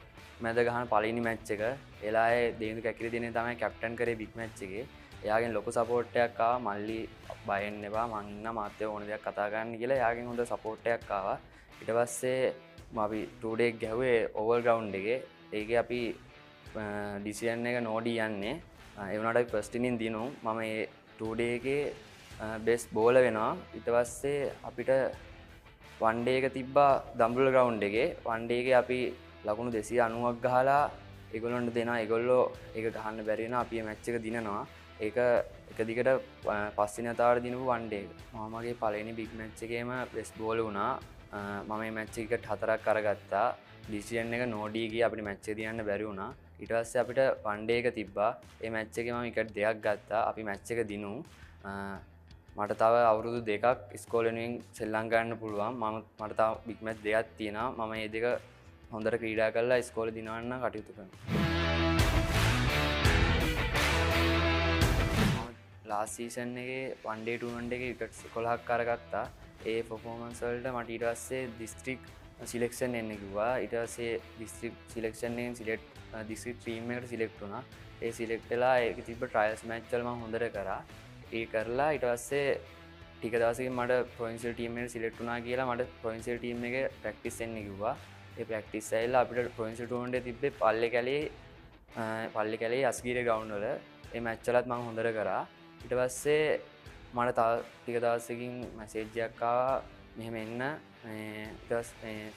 මැද ගහන පළවෙනි මැච් එක. එලායේ දේවින්දු කැකිරිදෙනිය තමයි කැප්ටන් කරේ බිග් මැච් එකේ. එයාගෙන් ලොකු සපෝට් එකක් ආවා. මල්ලි බය වෙන්න එපා. මං ඉන්නා මාත් එක්ක ඕන දෙයක් කතා කරන්න කියලා එයාගෙන් හොඳ සපෝට් එකක් ආවා. ඊට පස්සේ අපි 2 ඩේ එක ගැහුවේ ඕවල් ග්‍රවුන්ඩ් එකේ. ඒකේ අපි ඩිසිෂන් එක නෝඩී යන්නේ. ඒ වුණාට අපි ෆස්ට් ඉනින් දිනුම්. මම මේ 2 ඩේ එකේ බෙස්ට් බෝලර් වෙනවා. ඊට පස්සේ අපිට 1 ඩේ එක තිබ්බා දඹුල්ල ග්‍රවුන්ඩ් එකේ. 1 ඩේ එකේ අපි ලකුණු 290ක් ගහලා ඒගොල්ලන්ට දෙනවා. ඒගොල්ලෝ ඒක ගහන්න බැරි වෙනවා. අපි මේ මැච් එක දිනනවා. ඒක එක දිගට පස්වෙනි වතාවට දිනපු 1 ඩේ එක. මම මගේ පළවෙනි බිග් මැච් එකේම බෙස්ට් බෝලර් වුණා. මම මේ මැච් එකකට 4ක් අරගත්තා. ඩිසිෂන් එක නෝඩී ගියා. අපිට මැච් එක දිනන්න බැරි වුණා. ඊට පස්සේ අපිට 1 ඩේ එක තිබ්බා. ඒ මැච් එකේ මම විකට් 2ක් ගත්තා. අපි මැච් එක දිනු. මට තව අවුරුදු 2ක් ඉස්කෝලේ වෙනුවෙන් ශ්‍රී ලංකාවට යන්න පුළුවන්. මට තව බිග් මැච් 2ක් තියෙනවා. මම මේ දෙක හොඳට ක්‍රීඩා කරලා ඉස්කෝලේ දිනවන්න කටයුතු කරනවා. ලාස්ට් සීසන් එකේ වන් ඩේ ටූර්නමන්ට් එකේ විකට්ස් 11ක් අරගත්තා. ඒ පර්ෆෝමන්ස් වලට මට ඊට පස්සේ දිස්ත්‍රික් සිලෙක්ෂන් එන්න කිව්වා. ඊට පස්සේ දිස්ත්‍රික් සිලෙක්ෂන් එකෙන් දිස්ත්‍රික් ටීම් එකට සිලෙක්ට් වුණා. ඒ සිලෙක්ට් වෙලා ඒකේ තිබ්බ ට්‍රයල්ස් මැච් වල මම හොඳට කරා. ඒ කරලා ඊට පස්සේ ටික දවසකින් මට ප්‍රොවින්සියල් ටීම් එකට සිලෙක්ට් වුණා කියලා මට ප්‍රොවින්සියල් ටීම් එකේ ප්‍රැක්ටිස් එන්න කිව්වා. ඒ ප්‍රැක්ටිස් ඇවිල්ලා අපිට ප්‍රොවින්සියල් ටූර්නමන්ට් එකේ තිබ්බේ පල්ලේ කැලේ අස්ගීර ග්‍රවුන්ඩ් වල. ඒ මැච් වලත් මම හොඳට කරා. ඊට පස්සේ මට තව ටික දවසකින් මැසේජ් එකක් ආවා මෙහෙම එන්න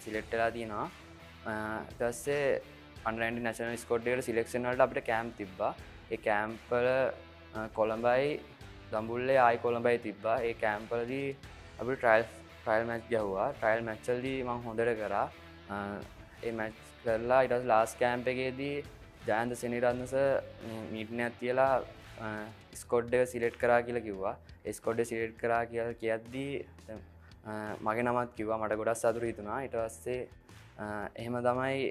සිලෙක්ට් වෙලා තියෙනවා. ඊට පස්සේ අන්ඩර් 19 නැෂනල් ස්ක්වොඩ් එකට සිලෙක්ෂන් වලට අපිට කැම්ප් තිබ්බා. ඒ කැම්ප් වල කොළඹයි දඹුල්ලේ ආයි කොළඹයි තිබ්බා. ඒ කැම්ප් වලදී අපිට ට්‍රයල් මැච් ගැහුවා. ට්‍රයල් මැච් වලදී මම හොඳට කරා. ඒ මැච් කරලා ඊට පස්සේ ලාස්ට් කැම්ප් එකේදී ජයන්ත සෙනෙවිරත්න සර් මීටින් එකක් තියලා ස්කොඩ් එක සිලෙක්ට් කරා කියලා කිව්වා. ඒ ස්කොඩ් එක සිලෙක්ට් කරා කියලා කියද්දී මගේ නමත් කිව්වා. මට ගොඩක් සතුටු හිතුණා. ඊට පස්සේ එහෙම තමයි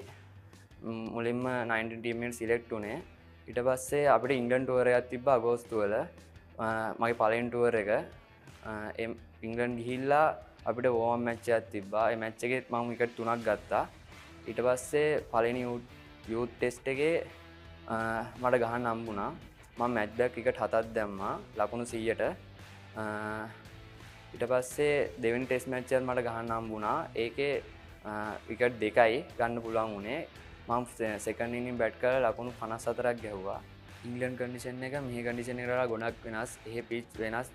මුලින්ම 19 ටීම් එකට සිලෙක්ට් වුණේ. ඊට පස්සේ අපිට ඉංග්ලන්ඩ් ටුවර් එකක් තිබ්බා අගෝස්තු වල. මගේ පළවෙනි ටුවර් එක. ඉංග්ලන්ඩ් ගිහිල්ලා අපිට වෝම් මැච් එකක් තිබ්බා. ඒ මැච් එකේ මම විකට් 3ක් ගත්තා. ඊට පස්සේ පළවෙනි යූත් ටෙස්ට් එකේ මට ගහන්න හම්බුණා. මම මැච් බැක් විකට් 7ක් දැම්මා ලකුණු 100ට. ඊට පස්සේ දෙවෙනි ටෙස්ට් මැච් එකත් මට ගහන්න හම්බුණා. ඒකේ විකට් 2යි ගන්න පුළුවන් වුණේ. මම සෙකන්ඩ් ඉනින් බැට් කරලා ලකුණු 54ක් ගැහුවා. ඉංග්ලන්ඩ් කන්ඩිෂන් එක මෙහි කන්ඩිෂන් එකට වඩා ගොඩක් වෙනස්. එහෙ පිච් වෙනස්.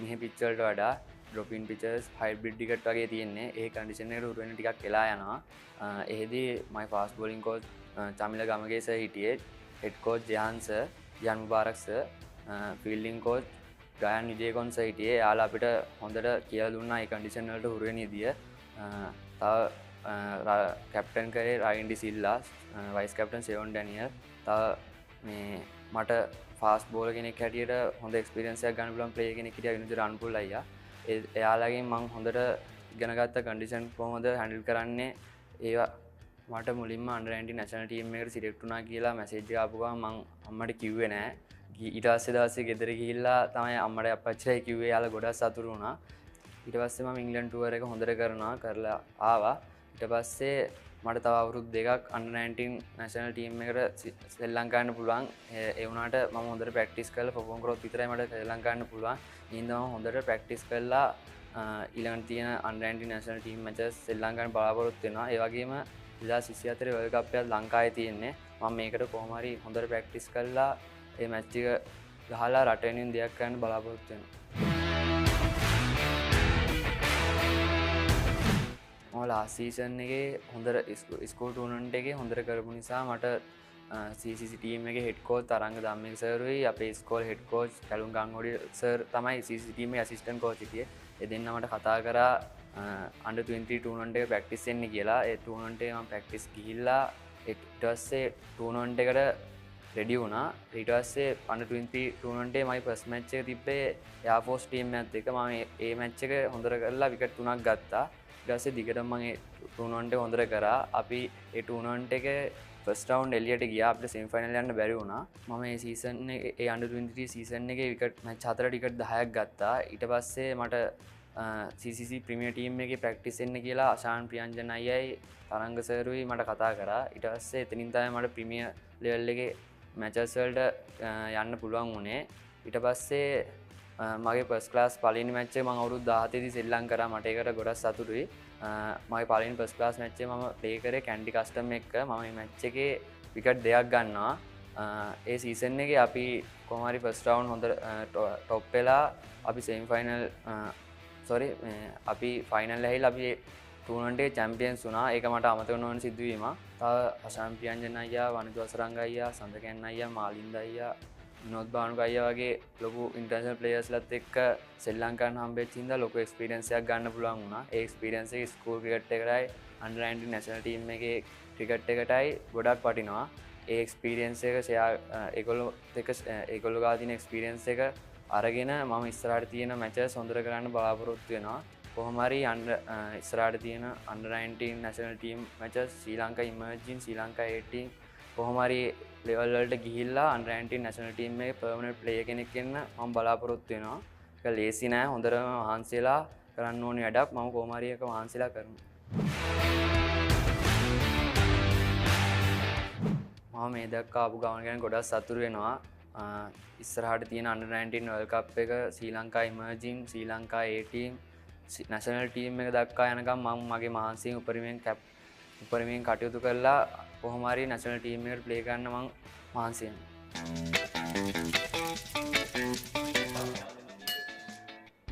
මෙහි පිච් වලට වඩා ඩ්‍රොප් ඉන් පිචර්ස් හයිබ්‍රිඩ් ටිකට් වගේ තියෙන්නේ. ඒ කන්ඩිෂන් එකට උරු වෙන ටිකක් වෙලා යනවා. එහෙදී my fast bowling coach Chamila Gamage sir හිටියේ. Head coach Jayan sir, Jayan Mubarak sir, fielding coach Gayan Wijekoon sir හිටියේ. එයාලා අපිට හොඳට කියලා දුන්නා මේ කන්ඩිෂන් වලට හුරු වෙන විදිය. තව කැප්ටන් කරේ රයින් ඩිසිල්ලා, වයිස් කැප්ටන් සෙවන් ඩැනියල්. තව මේ මට ෆාස්ට් බෝලර් කෙනෙක් හැටියට හොඳ එක්ස්පීරියන්ස් එකක් ගන්න පුළුවන් ප්ලේයර් කෙනෙක් හිටියා විනුජ රන්පුල් අයියා. එයාලගෙන් මම හොඳට ඉගෙන ගත්ත කන්ඩිෂන් කොහොමද හැන්ඩල් කරන්නේ. ඒවා මට මුලින්ම අන්ඩර් 19 නැෂනල් ටීම් එකට සිලෙක්ට් වුණා කියලා මැසේජ් එක ආපු ගමන් මම අම්මට කිව්වේ නෑ. ඊට පස්සේ දවසේ ගෙදර ගිහිල්ලා තමයි අම්මට අප්පච්චිට කිව්වේ. යාළුවා ගොඩක් සතුටු වුණා. ඊට පස්සේ මම ඉංග්ලන්ඩ් ටුවර් එක හොඳට කරලා ආවා. ඊට පස්සේ මට තව අවුරුදු 2ක් අන්ඩර් 19 නැෂනල් ටීම් එකට ශ්‍රී ලංකාවට පුළුවන්. ඒ වුණාට මම හොඳට ප්‍රැක්ටිස් කරලා පර්ෆෝම් කරොත් විතරයි මට ශ්‍රී ලංකාවට පුළුවන්. ඉතින් මම හොඳට ප්‍රැක්ටිස් කරලා ඊළඟට තියෙන අන්ඩර් 19 නැෂනල් ටීම් මැචස් ශ්‍රී ලංකාවට බලාපොරොත්තු වෙනවා. ඒ වගේම 2024 වර්ල්ඩ් කප් එකත් ලංකාවේ තියෙන්නේ. මම මේකට කොහොම හරි හොඳට ප්‍රැක්ටිස් කරලා ඒ මැච් එක ගහලා රට වෙනුවෙන් දෙයක් කරන්න බලාපොරොත්තු වෙනවා. මම ලාස්ට් සීසන් එකේ හොඳට ස්කූල් ටූර්නමන්ට් එකේ හොඳට කරපු නිසා මට CCC ටීම් එකේ හෙඩ් කෝච් තරංග ධම්මික සර්ුයි අපේ ඉස්කෝලේ හෙඩ් කෝච් කැලුම් ගංගොඩි සර් තමයි CCC ටීම් එකේ ඇසිස්ටන්ට් කෝච් හිටියේ. ඒ දෙන්නා මට කතා කරා අන්ඩර් 23 ටූර්නමන්ට් එක ප්‍රැක්ටිස් වෙන්න කියලා. ඒ ටූර්නමන්ට් එක මම ප්‍රැක්ටිස් ගිහිල්ලා ඊට පස්සේ ටූර්නමන්ට් එකට රෙඩි වුණා. ඊට පස්සේ අන්ඩර් 23 ටූර්නමන්ට් එකේ මගේ ෆස්ට් මැච් එක තිබ්බේ එයා ෆෝස් ටීම් එකත් එක්ක. මම ඒ මැච් එක හොඳට කරලා විකට් 3ක් ගත්තා. ඊට පස්සේ දිගටම මම ඒ ටූර්නමන්ට් එක හොඳට කරා. අපි ඒ ටූර්නමන්ට් එකේ ෆස්ට් රවුන්ඩ් එළියට ගියා. අපිට සෙමි ෆයිනල් යන්න බැරි වුණා. මම මේ සීසන් එකේ ඒ අන්ඩර් 23 සීසන් එකේ විකට් මැච් 4 ටිකට් 10ක් ගත්තා. ඊට පස්සේ මට CCC ප්‍රීමියර් ටීම් එකේ ප්‍රැක්ටිස් එන්න කියලා අශාන් ප්‍රියංජන අයියයි තරංග සර්ුයි මට කතා කරා. ඊට පස්සේ එතනින් තමයි මට ප්‍රීමියර් ලෙවල් එකේ මැචස් වලට යන්න පුළුවන් වුණේ. ඊට පස්සේ මගේ ෆස්ට් ක්ලාස් පළවෙනි මැච් එක මම අවුරුදු 17 දී ශ්‍රී ලංකාවට මට ඒකට ගොඩක් සතුටුයි. මගේ පළවෙනි ෆස්ට් ක්ලාස් මැච් එක මම ප්ලේ කරේ කැන්ඩි කස්ටම් එක්ක. මම මේ මැච් එකේ විකට් 2ක් ගන්නවා. ඒ සීසන් එකේ අපි කොහොම හරි ෆස්ට් රවුන්ඩ් හොඳ টොප් වෙලා අපි සෙමි ෆයිනල් අපි ෆයිනල් ඇහිලා අපි ටූර්නමන්ට් එකේ චැම්පියන්ස් වුණා. ඒක මට අමතක නොවන සිදුවීමක්. තව අශාන් ප්‍රියංජන අයියා, වනිදු අසරංග අයියා, සඳකැන් අයියා, මාලින්ද අයියා, විනෝද් බානුක අයියා වගේ ලොකු ඉන්ටර්නැෂනල් ප්ලේයර්ස්ලාත් එක්ක ශ්‍රී ලංකාවට හම්බෙච්ච හින්දා ලොකු එක්ස්පීරියන්ස් එකක් ගන්න පුළුවන් වුණා. ඒ එක්ස්පීරියන්ස් එක ස්කූල් ක්‍රිකට් එකටයි අන්ඩර් 19 නැෂනල් ටීම් එකේ ක්‍රිකට් එකටයි ගොඩක් වටිනවා. ඒ එක්ස්පීරියන්ස් එක ඒගොල්ලෝ ගාව තියෙන එක්ස්පීරියන්ස් එක අරගෙන මම ඉස්සරහට තියෙන මැචස් හොඳට කරන්න බලාපොරොත්තු වෙනවා. කොහොම හරි ඉස්සරහට තියෙන under 19 national team matches ශ්‍රී ලංකා emerging ශ්‍රී ලංකා 18 කොහොම හරි level වලට ගිහිල්ලා under 19 national team එකේ permanent player කෙනෙක් වෙන්න මම බලාපොරොත්තු වෙනවා. ඒක ලේසි නෑ. හොඳටම මහන්සිලා කරන්න ඕනේ වැඩක්. මම කොහොම හරි ඒක මහන්සිලා කරනවා. මම මේ දක්වා ආපු ගමන ගැන ගොඩක් සතුටු වෙනවා. ඉස්සරහට තියෙන under 19 world cup එක ශ්‍රී ලංකා emerging ශ්‍රී ලංකා 18 national team එක දක්වා යනකම් මම මගේ මහන්සියෙන් උපරිමයෙන් කටයුතු කරලා කොහොම හරි national team එකට play කරන්න මම මහන්සි වෙනවා.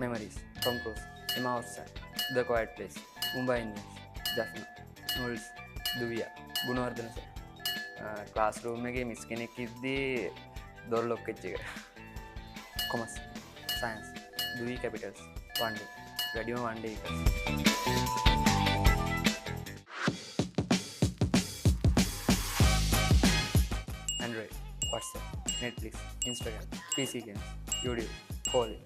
Memories, Tom Cruise, Emma Watson, The Quiet Place, Mumbai Indians, Jaffna, Knowles, Duvia, Gunawardena sir. Classroom එකේ මිස් කෙනෙක් ඉද්දී දොර ලොක් වෙච්ච එක. Commerce, Science, Duvia Capitals, One Day, Radio One Day එකස්. Android, WhatsApp, Netflix, Instagram, PC games, YouTube, calling.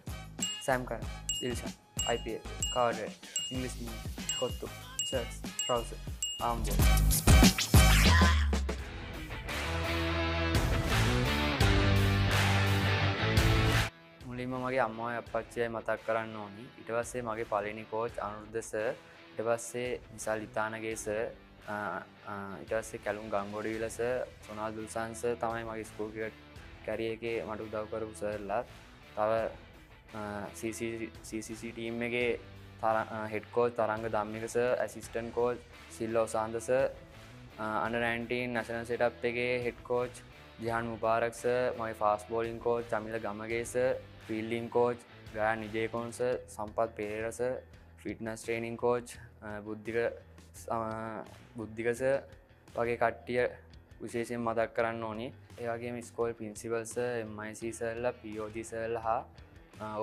Sam Karan, Dilshan, IPL, Cover Red, English News, Kottu, Shirts, Trousers, Armboard. මුලින්ම මගේ අම්මායි අප්පච්චියයි මතක් කරන්න ඕනි. ඊට පස්සේ මගේ පළවෙනි කෝච් අනුරුද්ධ සර්, ඊට පස්සේ විශාල් ඉතානගේ සර්, ඊට පස්සේ කැලුම් ගංගොඩවිල සර්, සොනාල් දුල්සන් සර් තමයි මගේ ස්කූල් ක්‍රිකට් කැරියර් එකේ මට උදව් කරපු සර්ලා. තව CCC ටීම් එකේ head coach Tharanga Dhammika sir, assistant coach Silva Sanda sir, under 19 national setup එකේ head coach Jihan Mubarak sir, මගේ fast bowling coach Chamila Gamage sir, fielding coach Gayan Wijekoon sir, Sampath Perera sir, fitness training coach Buddhika sir වගේ කට්ටිය විශේෂයෙන් මතක් කරන්න ඕනි. ඒ වගේම ස්කෝල් ප්‍රින්සිපල් සර්, MIC සර්ලා, POG සර්ලා හා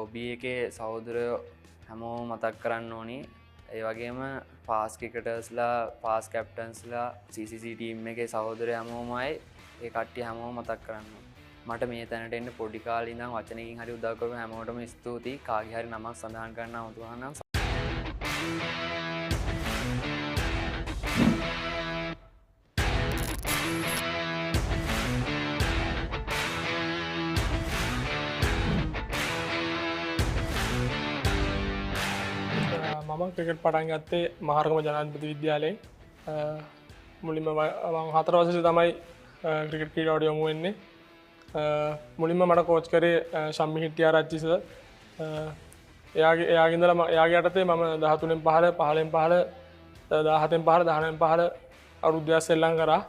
OB එකේ සහෝදරයෝ හැමෝම මතක් කරන්න ඕනි. ඒ වගේම පාස් ක්‍රිකටර්ස්ලා, පාස් කැප්ටන්ස්ලා, CCC ටීම් එකේ සහෝදරයෝ හැමෝමයි ඒ කට්ටිය හැමෝම මතක් කරන්න ඕනි. මට මේ තැනට එන්න පොඩි කාලේ ඉඳන් වචනකින් හරි උදව් කරපු හැමෝටම ස්තුතියි. කාගේ හරි නමක් සඳහන් කරන්න අවුතුනා නම් මම ක්‍රිකට් පටන් ගත්තේ මහරගම ජනාධිපති විද්‍යාලයෙන්. මුලින්ම මම 4 වසරේ තමයි ක්‍රිකට් ක්‍රීඩාවට යොමු වෙන්නේ. මුලින්ම මට කෝච් කරේ ශම්මි හිටියාරච්චි සර්. එයාගේ ඉඳලා එයාගේ යටතේ මම 13න් 15 15න් 15 17න් 15 19න් 15 අවුරුද්දක් සෙල්ලම් කරා.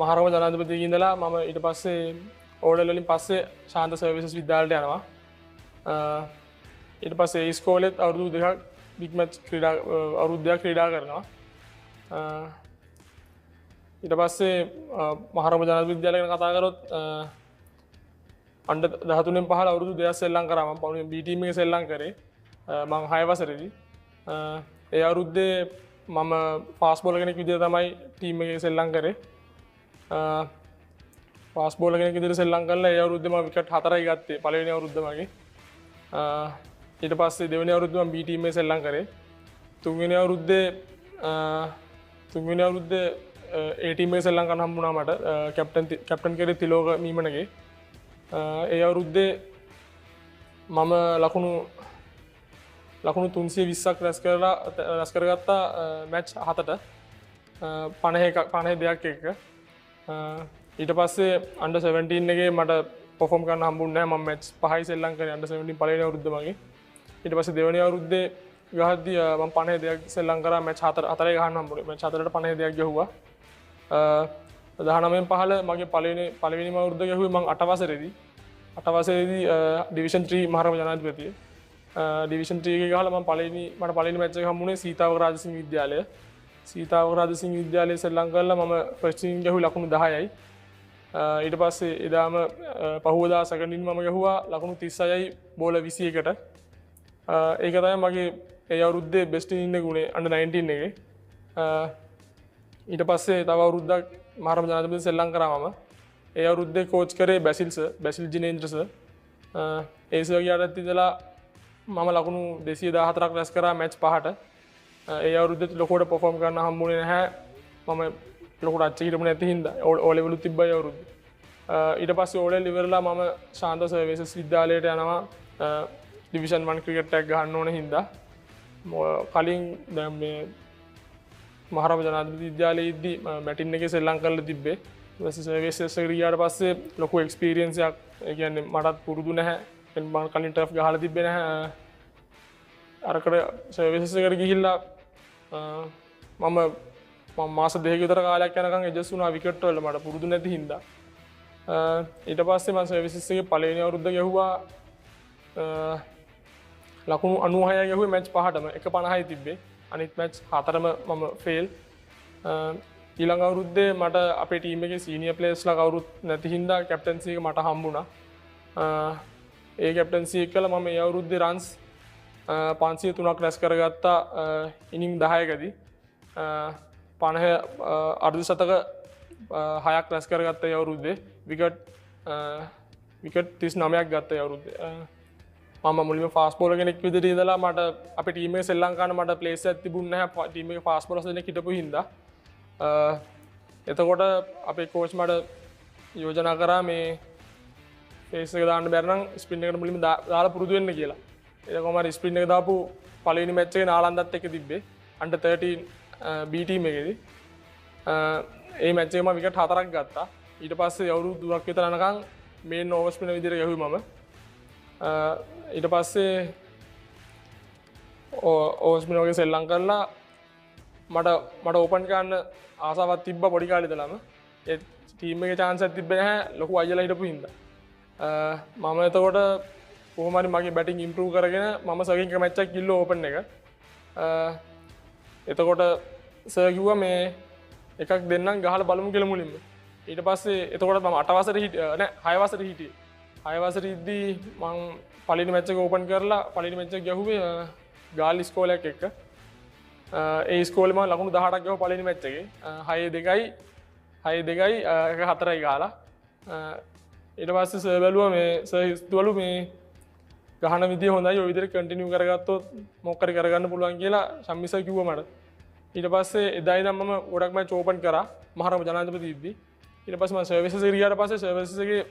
මහරගම ජනාධිපතිගේ ඉඳලා මම ඊට පස්සේ ඕඩල් වලින් පස්සේ ශාන්ත සර්විසස් විද්‍යාලයට යනවා. ඊට පස්සේ ඒ ස්කෝලෙත් අවුරුදු 2ක් බිග් මැච් අවුරුද්දක් ක්‍රීඩා කරනවා. ඊට පස්සේ මහරගම ජනාධිපති විද්‍යාලය ගැන කතා කරොත් අnder 13න් 15 අවුරුදු 2ක් සෙල්ලම් කරා. මම පළවෙනි B ටීම් එකේ සෙල්ලම් කරේ. මම 6 වසරේදී. ඒ අවුරුද්දේ මම ෆාස්ට් බෝලර් කෙනෙක් විදිහට තමයි ටීම් එකේ සෙල්ලම් කරේ. ෆාස්ට් බෝලර් කෙනෙක් විදිහට සෙල්ලම් කරලා ඒ අවුරුද්දේ මම විකට් 4යි ගත්තේ. පළවෙනි අවුරුද්ද මගේ. ඊට පස්සේ දෙවෙනි අවුරුද්දේ මම B ටීම් එකේ සෙල්ලම් කරේ. තුන්වෙනි අවුරුද්දේ A ටීම් එකේ සෙල්ලම් කරන්න හම්බුණා මට. කැප්ටන් කරේ තිලෝක මීමනගේ. ඒ අවුරුද්දේ මම ලකුණු 320ක් රැස් කරගත්තා මැච් 7ට 52ක් එක්ක. ඊට පස්සේ under 17 එකේ මට පර්ෆෝම් කරන්න හම්බුන්නේ නැහැ. මම මැච් 5යි සෙල්ලම් කරේ under 17 පළවෙනි අවුරුද්ද මගේ. ඊට පස්සේ දෙවෙනි අවුරුද්දේ ගහද්දී මම 52ක් සෙල්ලම් කරා මැච් 4යි ගහන්න හම්බුනේ. මැච් 4ට 52ක් ගැහුවා. 19න් 15 මගේ පළවෙනිම අවුරුද්ද ගැහුවේ මම 8 වසරේදී. 8 වසරේදී ඩිවිෂන් 3 මහරගම ජනාධිපතිය. ඩිවිෂන් 3 එකේ ගහලා මට පළවෙනි මැච් එක හම්බුනේ සීතාවක රාජසිංහ විද්‍යාලය. සීතාවක රාජසිංහ විද්‍යාලයේ සෙල්ලම් කරලා මම ෆස්ට් ඉනින් ගැහුවේ ලකුණු 10යි. ඊට පස්සේ එදාම පහුවදා සෙකන්ඩ් ඉනින් මම ගැහුවා ලකුණු 36යි බෝල 21ට. ඒක තමයි මගේ ඒ අවුරුද්දේ බෙස්ට් ඉනින් එක උනේ under 19 එකේ. ඊට පස්සේ තව අවුරුද්දක් මහරගම ජනාධිපති සෙල්ලම් කරා මම. ඒ අවුරුද්දේ කෝච් කරේ බැසිල් ජිනේන්ද්‍ර සර්. ඒ සර්ගේ යටතේ ඉඳලා මම ලකුණු 214ක් රැස් කරා මැච් 5ට. ඒ අවුරුද්දේ ලොකුවට පර්ෆෝම් කරන්න හම්බුනේ නැහැ. මම ලොකුට අච්ච හිටපු නැති හින්දා ඕ ලෙවල් තිබ්බයි අවුරුද්දේ. ඊට පස්සේ ඕ ලෙවල් ඉවරලා මම ශාන්ත සර්වීසස් විද්‍යාලයට යනවා ඩිවිෂන් 1 ක්‍රිකට් එකක් ගහන්න ඕන හින්දා. කලින් දැන් මේ මහරම ජනාධිපති විද්‍යාලයේදී බැටින් එකේ සෙල්ලම් කරලා තිබ්බේ. ඊට පස්සේ සර්වීසස් එකට ගියාට පස්සේ ලොකු එක්ස්පීරියන්ස් එකක් ඒ කියන්නේ මටත් පුරුදු නැහැ. මම කලින් ටර්ෆ් ගහලා තිබ්බේ නැහැ. අරකට සර්වීසස් එකට ගිහිල්ලා මම මාස 2ක විතර කාලයක් යනකම් ඇඩ්ජස්ට් වුණා විකට් වල මට පුරුදු නැති හින්දා. ඊට පස්සේ මම සර්වීසස් එකේ පළවෙනි අවුරුද්ද ගැහුවා ලකුණු 96 ගැහුවේ මැච් 5ටම 1.50යි තිබ්බේ. අනිත් මැච් 4ම මම ෆේල්. ඊළඟ අවුරුද්දේ මට අපේ ටීම් එකේ සීනියර් ප්ලේයර්ස්ලා කවුරුත් නැති හින්දා කැප්ටන්සි එක මට හම්බුණා. ඒ කැප්ටන්සි එක කළා මම ඒ අවුරුද්දේ රන්ස් 503ක් රැස් කරගත්තා ඉනිං 10කදී. 50 අර්ධ ශතක 6ක් රැස් කරගත්තා ඒ අවුරුද්දේ. විකට් 39ක් ගත්තා ඒ අවුරුද්දේ. මම මුලින්ම ෆාස්ට් බෝලර් කෙනෙක් විදිහට ඉඳලා මට අපේ ටීම් එකේ ශ්‍රී ලංකාවේ මට ප්ලේස් එකක් තිබුණේ නැහැ ටීම් එකේ ෆාස්ට් බෝලර්ස් දෙනෙක් හිටපු හින්දා. එතකොට අපේ කෝච් මට යෝජනා කරා මේ ෆේස් එක දාන්න බැර නම් ස්පින් එකට මුලින්ම දාලා පුරුදු වෙන්න කියලා. ඒක කොහමද ස්පින් එක දාපු පළවෙනි මැච් එකේ නාලන්දත් එක්ක තිබ්බේ අන්ඩර් 13 B ටීම් එකේදී. ඒ මැච් එකේ මම විකට් 4ක් ගත්තා. ඊට පස්සේ අවුරුදු 2ක් විතර යනකම් මේන් ඕවර් ස්පිනර් විදිහට ගැහුවේ මම. ඊට පස්සේ ඕවර් ස්පිනර් වගේ සෙල්ලම් කරලා මට ඕපන් කරන්න ආසාවක් තිබ්බා පොඩි කාලේ ඉඳලම. ඒ ටීම් එකේ chance එකක් තිබ්බේ නැහැ ලොකු අයියලා හිටපු හින්දා. මම එතකොට කොහොම හරි මගේ බැටිං ඉම්ප්‍රූව් කරගෙන මම සර්ගෙන් එක මැච් එකක් කිල්ලෝ ඕපන් එක. එතකොට සර් කිව්වා මේ එකක් දෙන්නම් ගහලා බලමු කියලා මුලින්ම. ඊට පස්සේ එතකොට මම 8 වසරේ නෑ 6 වසරේ හිටියේ. 6 වසරේ ඉද්දී මම පළවෙනි මැච් එක ඕපන් කරලා පළවෙනි මැච් එක ගැහුවේ ගාල් ඉස්කෝලයක් එක්ක. ඒ ඉස්කෝලේ මම ලකුණු 18ක් ගැහුවා පළවෙනි මැච් එකේ. 6-2යි 1-4යි ගහලා. ඊට පස්සේ සර් බැලුවා මේ සර් හිතුවලු මේ ගහන විදිය හොඳයි ඔය විදිහට කන්ටිනියු කරගත්තොත් මොකක් හරි කරගන්න පුළුවන් කියලා සම්මිස කිව්වා මට. ඊට පස්සේ එදා ඉඳන් මම ගොඩක් මැච් ඕපන් කරා මහරම ජනාධිපති ඉද්දී. ඊට පස්සේ මම සර්විසස් එකට ගියාට පස්සේ සර්විසස් එකේ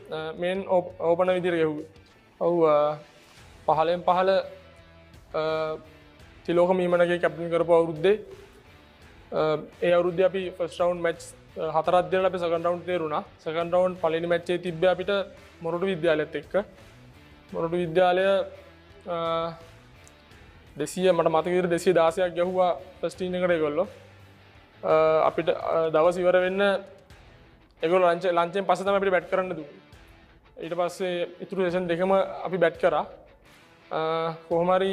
මේන් ඕපනර් විදිහට ගැහුවේ. ඔව් 15න් 15 තිලෝක මීමනගේ කැප්ටන් කරපු අවුරුද්දේ ඒ අවුරුද්දේ අපි ෆස්ට් රවුන්ඩ් මැච් 4ක් දෙනලා අපි සෙකන්ඩ් රවුන්ඩ් තේරුණා. සෙකන්ඩ් රවුන්ඩ් පළවෙනි මැච් එකේ තිබ්බේ අපිට මොරටු විද්‍යාලයත් එක්ක. මොරටු විද්‍යාලය 200 මට මතක විදිහට 216ක් ගැහුවා ෆස්ට් ඉනිං එකට ඒගොල්ලෝ. අපිට දවස් ඉවර වෙන්න ඒගොල්ලෝ ලන්චෙන් පස්සේ තමයි අපිට බැට් කරන්න දුන්නේ. ඊට පස්සේ ඉතුරු සෙෂන් දෙකම අපි බැට් කරා. කොහොම හරි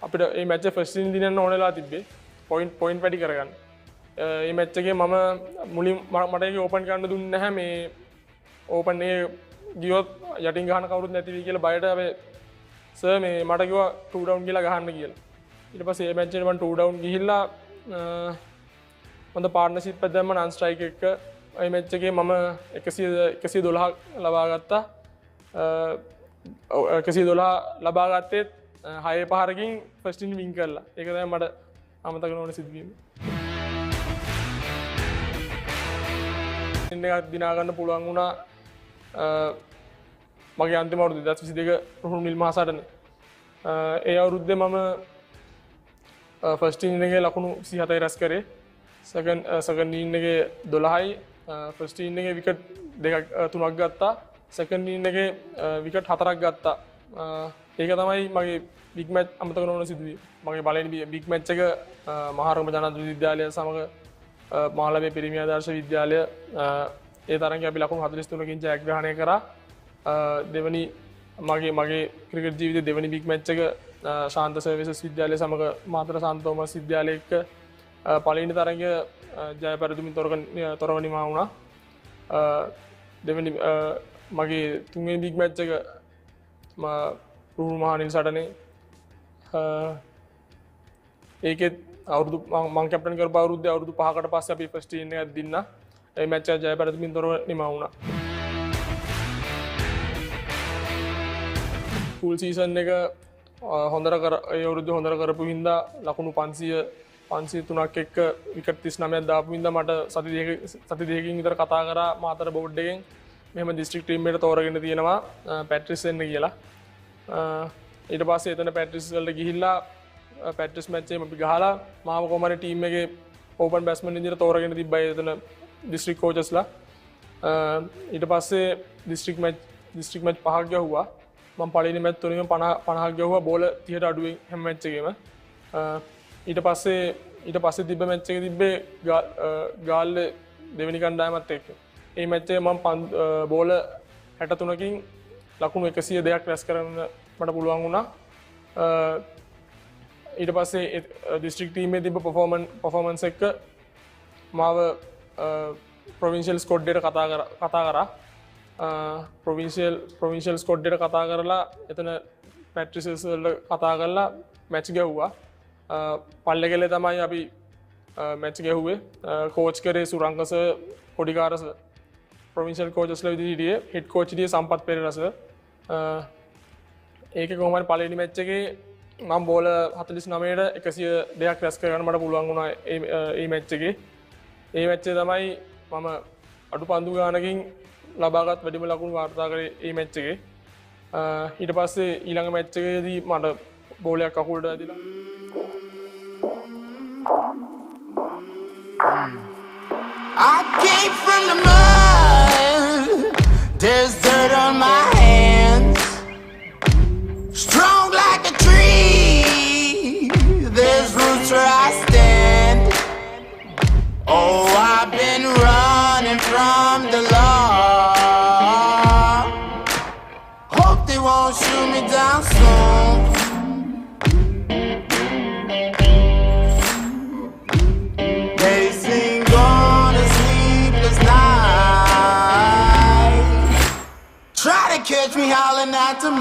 අපිට මේ මැච් එක ෆස්ට් ඉනිං දිනන්න ඕනෙලා තිබ්බේ පොයින්ට් වැඩි කරගන්න. මේ මැච් එකේ මම මුලින් මට ඒක ඕපන් කරන්න දුන්නේ නැහැ. මේ ඕපන් එක ගියොත් යටින් ගහන කවුරුත් නැති වෙයි කියලා බයට අපි සර් මේ මට කිව්වා 2 down කියලා ගහන්න කියලා. ඊට පස්සේ මේ මැච් එකේ මම 2 down ගිහිල්ලා හොඳ පාර්ට්නර්ෂිප් එකක් දැම්ම නන් ස්ට්‍රයික් එක. මේ මැච් එකේ මම 112ක් ලබා ගත්තා. 112 ලබා ගත්තේ 6 පහරකින් ෆස්ට් ඉනිං වින් කරලා. ඒක තමයි මට අමතක නොවන සිදුවීම. ඉන්න එකක් දිනා ගන්න පුළුවන් වුණා. මගේ අන්තිම අවුරුද්ද 2022 රුහුණු නිල් මහසටනේ. ඒ අවුරුද්දේ මම ෆස්ට් ඉනිං එකේ ලකුණු 27යි රැස් කරේ. සෙකන්ඩ් ඉනිං එකේ 12යි. ෆස්ට් ඉනිං එකේ විකට් 3ක් ගත්තා. සෙකන්ඩ් ඉනිං එකේ විකට් 4ක් ගත්තා. ඒක තමයි මගේ බිග් මැච් අමතක නොවන සිදුවීම. මගේ පළවෙනි බිග් මැච් එක මහරගම ජනාධිපති විද්‍යාලය සමග මාළඹේ පිරිමි ආදර්ශ විද්‍යාලය ඒ තරඟේ අපි ලකුණු 43කින් ජයග්‍රහණය කරා. දෙවනි මගේ ක්‍රිකට් ජීවිතයේ දෙවනි බිග් මැච් එක ශාන්ත සර්විසස් විද්‍යාලය සමග මාතර සාන්ත තෝමස් විද්‍යාලය එක්ක පළවෙනි තරඟය ජය පෙරදුමින් තොරව නිමා වුණා. දෙවනි මගේ තුන්වෙනි බිග් මැච් එක රුහුණු මහ නිල් සටනේ ඒකෙත් අවුරුදු මම කැප්ටන් කරපු අවුරුද්දේ අවුරුදු 5කට පස්සේ අපි ෆස්ට් ඉනිං එකක් දින්නා. ඒ මැච් එක ජය පෙරදුමින් තොරව නිමා වුණා. ෆුල් සීසන් එක හොඳට ඒ අවුරුද්ද හොඳට කරපු හින්දා ලකුණු 503ක් එක්ක විකට් 39ක් දාපු හින්දා මට සති දෙකකින් විතර කතා කරා මාතර බෝඩ් එකෙන් මෙහෙම දිස්ත්‍රික් ටීම් එකට තෝරගෙන තියෙනවා පැට්‍රිස් එන්න කියලා. ඊට පස්සේ එතන පැට්‍රිස් වලට ගිහිල්ලා පැට්‍රිස් මැච් එකේම අපි ගහලා මාව කොහමද ටීම් එකේ ඕපන් බැට්ස්මන් විදිහට තෝරගෙන තිබ්බයි එතන දිස්ත්‍රික් කෝචස්ලා. ඊට පස්සේ දිස්ත්‍රික් මැච් 5ක් ගැහුවා. මම පළවෙනි මැච් තුනෙම 50ක් ගැහුවා බෝල 30ට අඩුවෙන් හැම මැච් එකේම. ඊට පස්සේ තිබ්බ මැච් එකේ තිබ්බේ ගාල්ලේ දෙවෙනි කණ්ඩායමත් එක්ක. ඒ මැච් එකේ මම බෝල 63කින් ලකුණු 102ක් රැස් කරන්න මට පුළුවන් වුණා. ඊට පස්සේ දිස්ත්‍රික් ටීමේ තිබ්බ පර්ෆෝමන්ස් එක මාව ප්‍රොවින්ෂියල් ස්කොඩ් එකට කතා කරා. ප්‍රොවින්ෂියල් ස්කොඩ් එකට කතා කරලා එතන පැට්‍රිස් වලට කතා කරලා මැච් ගැහුවා. පල්ලෙකලේ තමයි අපි මැච් ගැහුවේ. කෝච් කරේ සුරංගස කොඩිකාරස ප්‍රොවින්ෂියල් කෝචස්ලා විදිහට හිටියේ. හෙඩ් කෝච් හිටියේ සම්පත් පෙරේරස. ඒකේ කොහොමද පළවෙනි මැච් එකේ මම බෝල 49ට 102ක් රැස් කරගන්න මට පුළුවන් වුණා ඒ මැච් එකේ. ඒ මැච් එක තමයි මම අඩු පන්දු ගානකින් ලබාගත් වැඩිම ලකුණු වාර්තා කරේ ඒ මැච් එකේ. ඊට පස්සේ ඊළඟ මැච් එකේදී මට බෝලයක් අකුලට වැදිලා I came from the mud. There's dirt on my hands. Strong like a tree. There's roots where I stand. Oh, I've been running from the law. Hope they won't shoot me down soon. They sing on a sleepless night. Try to catch me howling at the moon.